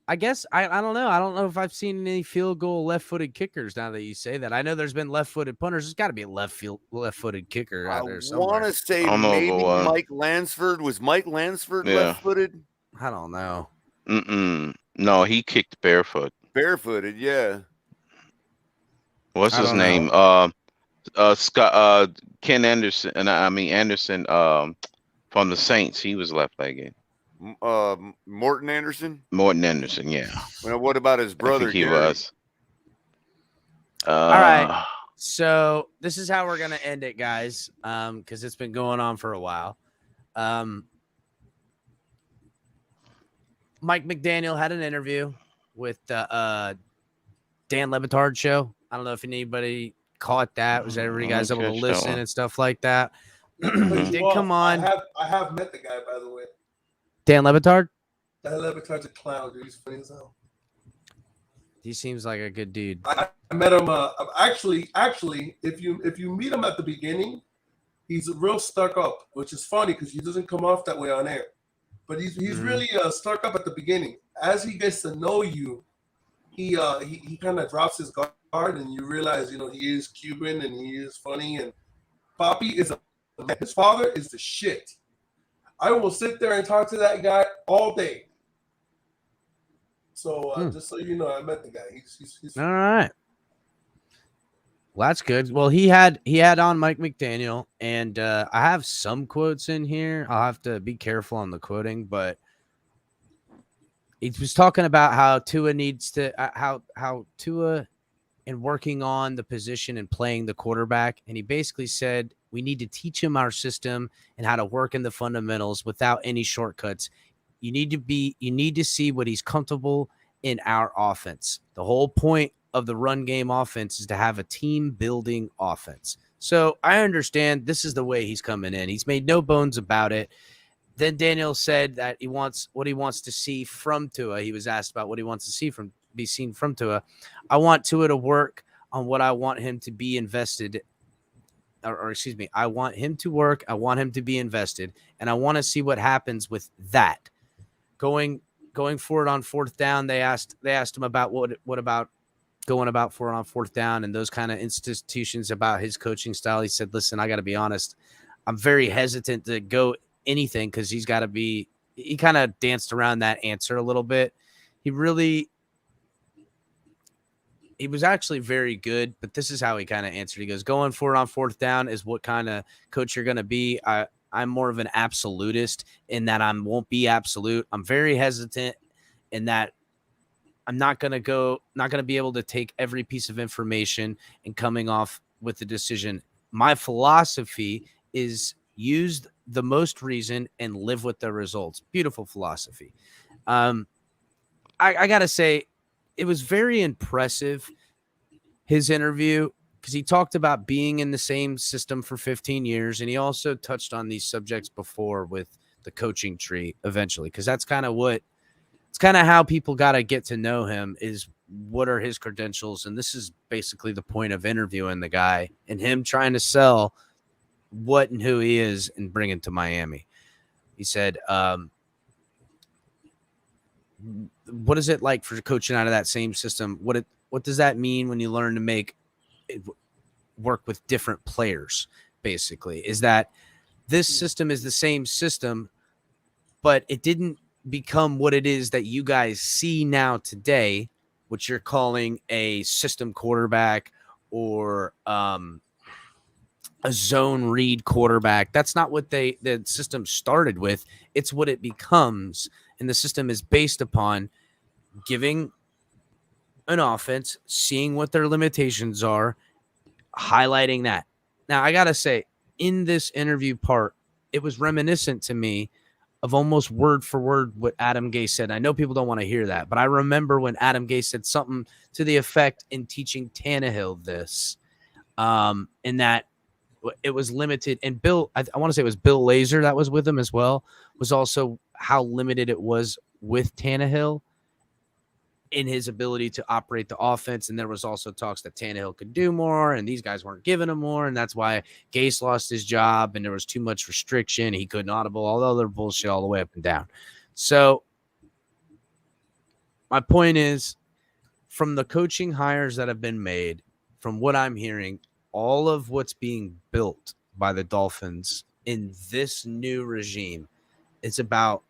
I guess I don't know. I don't know if I've seen any field goal left-footed kickers. Now that you say that, I know there's been left-footed punters. There's got to be a left-footed kicker out there I somewhere. want to say I don't know if it maybe was. Mike Lansford. Was Mike Lansford Yeah. left-footed? I don't know. No, he kicked barefoot. Barefooted, yeah. What's I his don't name? Scott. Ken Anderson. And I mean Anderson. From the Saints, he was left-legged. Morton Anderson. Morton Anderson, yeah. Well, what about his brother? I think he Gary? was. All right. So this is how we're gonna end it, guys. Because it's been going on for a while. Mike McDaniel had an interview with Dan Le Batard show. I don't know if anybody caught that. Was everybody guys able to listen and stuff like that? He did come on. I have met the guy, by the way. Dan Le Batard? That Le Batard's a clown, dude. He's funny as hell. He seems like a good dude. I met him. Actually, if you meet him at the beginning, he's real stuck up, which is funny because he doesn't come off that way on air. But he's really stuck up at the beginning. As he gets to know you, he kind of drops his guard, and you realize he is Cuban and he is funny. And Papi is his father is the shit. I will sit there and talk to that guy all day. So just so you know, I met the guy. He's all right. Well, that's good. Well, he had on Mike McDaniel, and I have some quotes in here. I'll have to be careful on the quoting, but he was talking about how Tua needs to how Tua and working on the position and playing the quarterback, and he basically said we need to teach him our system and how to work in the fundamentals without any shortcuts. You need to see what he's comfortable in our offense. The whole point of the run game offense is to have a team building offense. So I understand this is the way he's coming in. He's made no bones about it. Then Daniel said that he wants to see from Tua. He was asked about what he wants to see be seen from Tua. I want Tua to work on what I want him to be invested. Or excuse me, I want him to work. I want him to be invested, and I want to see what happens with that. Going forward on fourth down, they asked him about what about going about for on fourth down and those kind of institutions about his coaching style. He said, "Listen, I got to be honest. I'm very hesitant to go anything because he's got to be." He kind of danced around that answer a little bit. He was actually very good, but this is how he kind of answered. He goes, going for it on fourth down is what kind of coach you're going to be. I'm more of an absolutist in that I won't be absolute. I'm very hesitant in that I'm not going to be able to take every piece of information and coming off with the decision. My philosophy is use the most reason and live with the results. Beautiful philosophy. I got to say, it was very impressive, his interview, because he talked about being in the same system for 15 years. And he also touched on these subjects before with the coaching tree eventually, because that's kind of how people got to get to know him is what are his credentials. And this is basically the point of interviewing the guy and him trying to sell what and who he is and bring him to Miami. He said, what is it like for coaching out of that same system? What does that mean when you learn to make it work with different players? Basically, is that this system is the same system, but it didn't become what it is that you guys see now today, which you're calling a system quarterback or a zone read quarterback. That's not what the system started with. It's what it becomes. And the system is based upon giving an offense, seeing what their limitations are, highlighting that. Now, I got to say, in this interview part, it was reminiscent to me of almost word for word what Adam Gase said. I know people don't want to hear that, but I remember when Adam Gase said something to the effect in teaching Tannehill this, in that it was limited. And Bill, I want to say it was Bill Lazor that was with him as well, was also how limited it was with Tannehill in his ability to operate the offense. And there was also talks that Tannehill could do more, and these guys weren't giving him more. And that's why Gase lost his job, and there was too much restriction. He couldn't audible, all the other bullshit all the way up and down. So my point is, from the coaching hires that have been made, from what I'm hearing, all of what's being built by the Dolphins in this new regime, it's about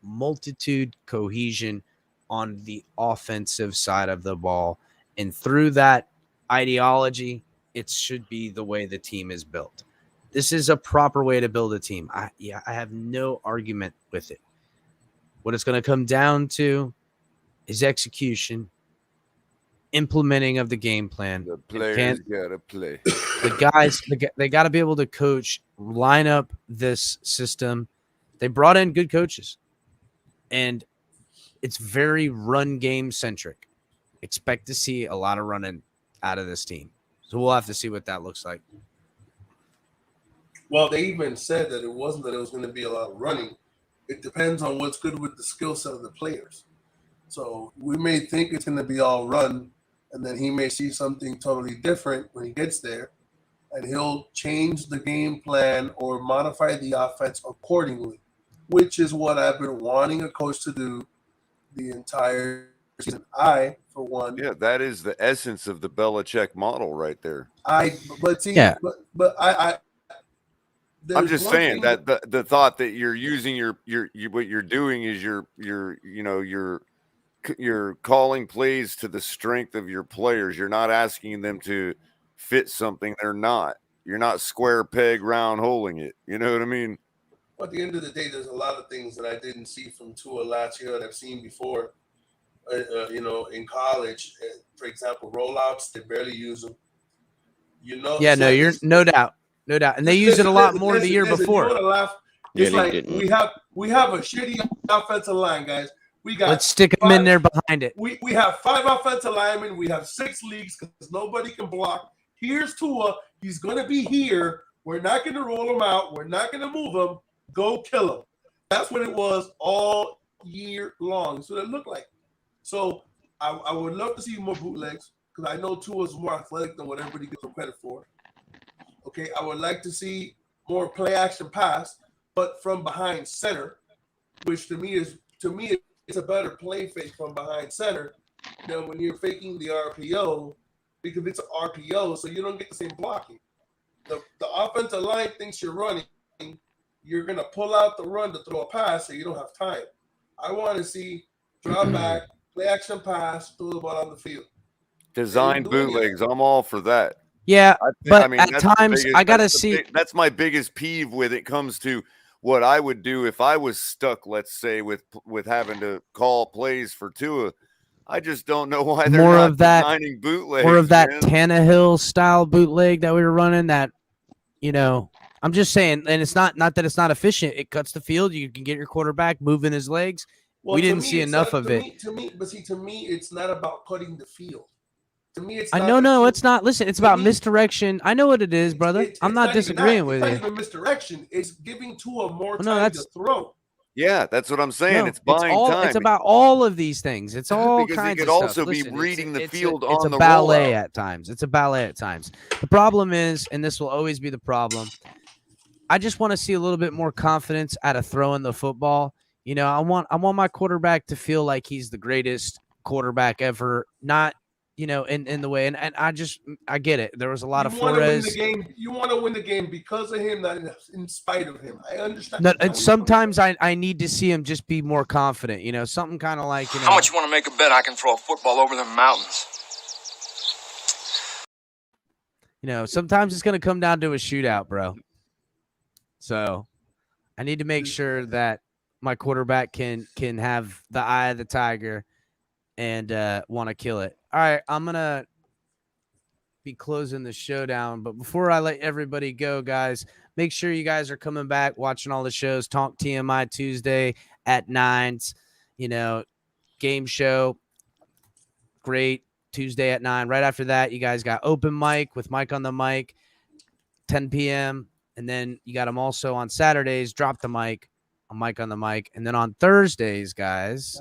multitude, cohesion on the offensive side of the ball. And through that ideology, it should be the way the team is built. This is a proper way to build a team. I have no argument with it. What it's going to come down to is execution, implementing of the game plan. The players got to play. The guys, they got to be able to coach, line up this system. They brought in good coaches, and it's very run game centric. Expect to see a lot of running out of this team. So we'll have to see what that looks like. Well, they even said that it wasn't that it was going to be a lot of running. It depends on what's good with the skill set of the players. So we may think it's going to be all run, and then he may see something totally different when he gets there, and he'll change the game plan or modify the offense accordingly, which is what I've been wanting a coach to do the entire season. I, for one, Yeah, that is the essence of the Belichick model right there. I'm just saying that the thought that you're using your what you're doing is you're calling plays to the strength of your players. You're not asking them to fit something they're not. You're not square peg round holing it. You know what I mean? At the end of the day, there's a lot of things that I didn't see from Tua last year that I've seen before. In college, for example, rollouts, they barely use them. Yeah, you're no doubt, and they used it a lot more the year before. You want to laugh? It's like we have a shitty offensive line, guys. We got Let's stick them in there behind it. We have 5 offensive linemen. We have 6 leagues because nobody can block. Here's Tua. He's going to be here. We're not going to roll him out. We're not going to move him. Go kill him. That's what it was all year long. So it looked like. So I would love to see more bootlegs because I know Tua is more athletic than what everybody gives him credit for. Okay, I would like to see more play action pass, but from behind center, which to me it's a better play fake from behind center than when you're faking the RPO, because it's an RPO, so you don't get the same blocking. The offensive line thinks you're running. You're going to pull out the run to throw a pass so you don't have time. I want to see drop back, play action pass, throw the ball on the field. Design bootlegs. I'm all for that. Yeah, but at times I got to see. That's my biggest peeve when it comes to what I would do if I was stuck, let's say, with having to call plays for Tua. I just don't know why they're more not of that designing bootlegs. More of that man. Tannehill style bootleg that we were running. That I'm just saying, and it's not that it's not efficient. It cuts the field. You can get your quarterback moving his legs. Well, we didn't see enough of it. To me, it's not about cutting the field. To me, it's. It's not. Listen, it's about misdirection. I know what it is, brother. I'm not disagreeing with you. It's not even misdirection. It's giving Tua more time to throw. Yeah, that's what I'm saying. It's buying time. It's about all of these things. It's all because kinds it could of also stuff. be Listen, reading the field it's on the a ballet rollout. at times. It's a ballet at times. The problem is, and this will always be the problem, I just want to see a little bit more confidence out of throwing the football. I want my quarterback to feel like he's the greatest quarterback ever, not in the way. And I get it. There was a lot of Flores. You want to win the game because of him, not in spite of him. I understand. No, and sometimes I need to see him just be more confident. Something kind of like How much you want to make a bet I can throw a football over the mountains? Sometimes it's going to come down to a shootout, bro. So I need to make sure that my quarterback can have the eye of the tiger and want to kill it. All right, I'm going to be closing the show down. But before I let everybody go, guys, make sure you guys are coming back, watching all the shows. Talk TMI Tuesday at 9. Game show. Great. Tuesday at 9. Right after that, you guys got open mic with Mike on the mic, 10 p.m. And then you got them also on Saturdays, drop the mic, a mic on the mic. And then on Thursdays, guys.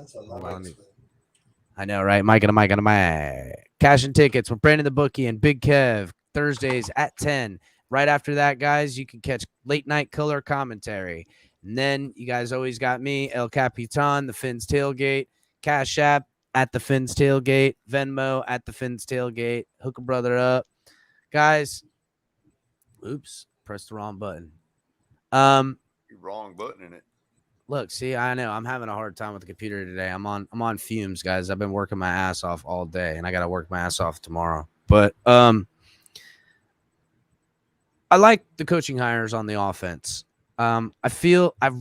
I know, right? Mike and a mic on a mic. Cash and tickets with Brandon the Bookie and Big Kev. Thursdays at 10. Right after that, guys, you can catch late night color commentary. And then you guys always got me, El Capitan, the Fins Tailgate, Cash App at the Fins Tailgate, Venmo at the Fins Tailgate. Hook a brother up. Guys, oops, pressed the wrong button. Wrong button in it. Look, see, I know I'm having a hard time with the computer today. I'm on fumes, guys. I've been working my ass off all day, and I got to work my ass off tomorrow. But I like the coaching hires on the offense. I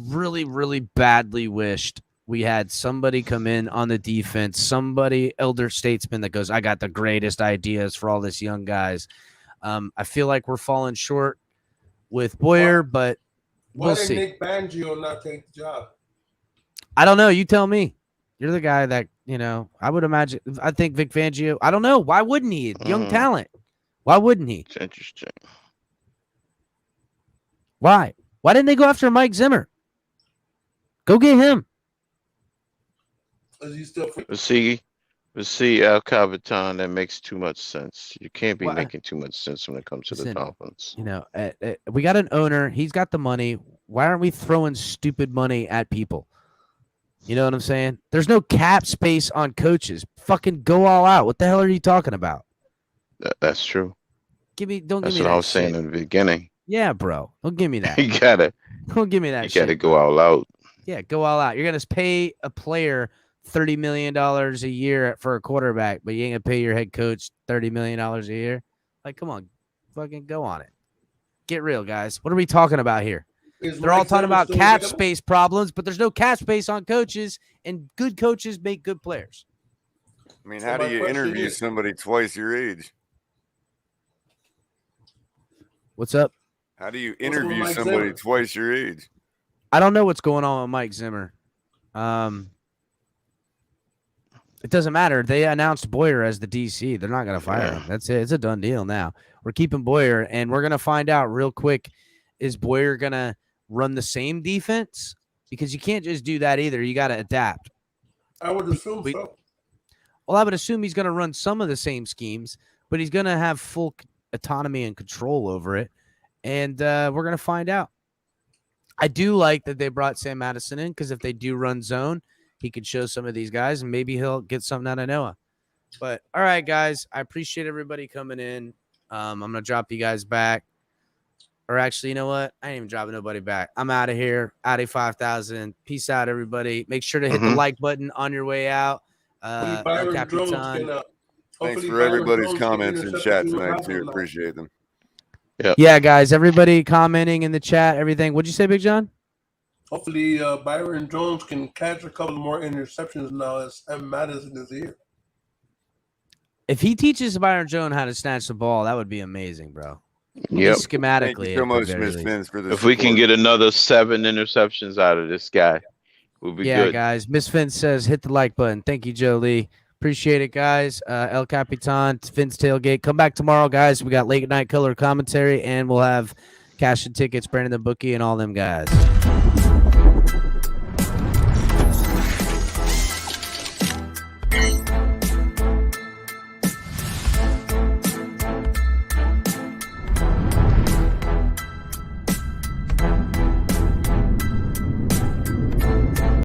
really, really badly wished we had somebody come in on the defense, somebody elder statesman that goes, I got the greatest ideas for all this young guys. I feel like we're falling short with Boyer, but we'll see. Why did Nick Fangio not take the job? I don't know. You tell me. You're the guy that, I would imagine. I think Vic Fangio. I don't know. Why wouldn't he? Young talent. Why wouldn't he? It's interesting. Why? Why didn't they go after Mike Zimmer? Go get him. Is he still free? See, El Capitan, that makes too much sense. You can't be making too much sense when it comes to the Dolphins. We got an owner. He's got the money. Why aren't we throwing stupid money at people? You know what I'm saying? There's no cap space on coaches. Fucking go all out. What the hell are you talking about? That's true. Don't give me that. That's what I was saying in the beginning. Yeah, bro. Don't give me that. Don't give me that. You gotta go all out. Yeah, go all out. You're gonna pay a player $30 million a year for a quarterback, but you ain't gonna pay your head coach $30 million a year. Like, come on, fucking go on it. Get real, guys. What are we talking about here? They're all talking about cap space problems, but there's no cap space on coaches, and good coaches make good players. I mean, how do you interview somebody twice your age? What's up? How do you interview somebody twice your age? I don't know what's going on with Mike Zimmer. It doesn't matter. They announced Boyer as the DC. They're not going to fire him. That's it. It's a done deal now. We're keeping Boyer, and we're going to find out real quick, is Boyer going to run the same defense? Because you can't just do that either. You got to adapt. I would assume so. Well, I would assume he's going to run some of the same schemes, but he's going to have full autonomy and control over it, and we're going to find out. I do like that they brought Sam Madison in, because if they do run zone, he could show some of these guys, and maybe he'll get something out of Noah. But, all right, guys, I appreciate everybody coming in. I'm going to drop you guys back. Or actually, you know what? I ain't even dropping nobody back. I'm out of here. Addy 5000. Peace out, everybody. Make sure to hit the like button on your way out. Thanks for everybody's comments in chat tonight, too. Appreciate them. Yeah, guys, everybody commenting in the chat, everything. What'd you say, Big John? Hopefully, Byron Jones can catch a couple more interceptions now as M. Madison is here. If he teaches Byron Jones how to snatch the ball, that would be amazing, bro. Yep. Schematically. Thank you so much, Miss Vince, for this. If we can get another 7 interceptions out of this guy, we'll be good. Yeah, guys. Miss Vince says hit the like button. Thank you, Joe Lee. Appreciate it, guys. El Capitan, Vince Tailgate. Come back tomorrow, guys. We got late night color commentary, and we'll have cash and tickets, Brandon the Bookie, and all them guys.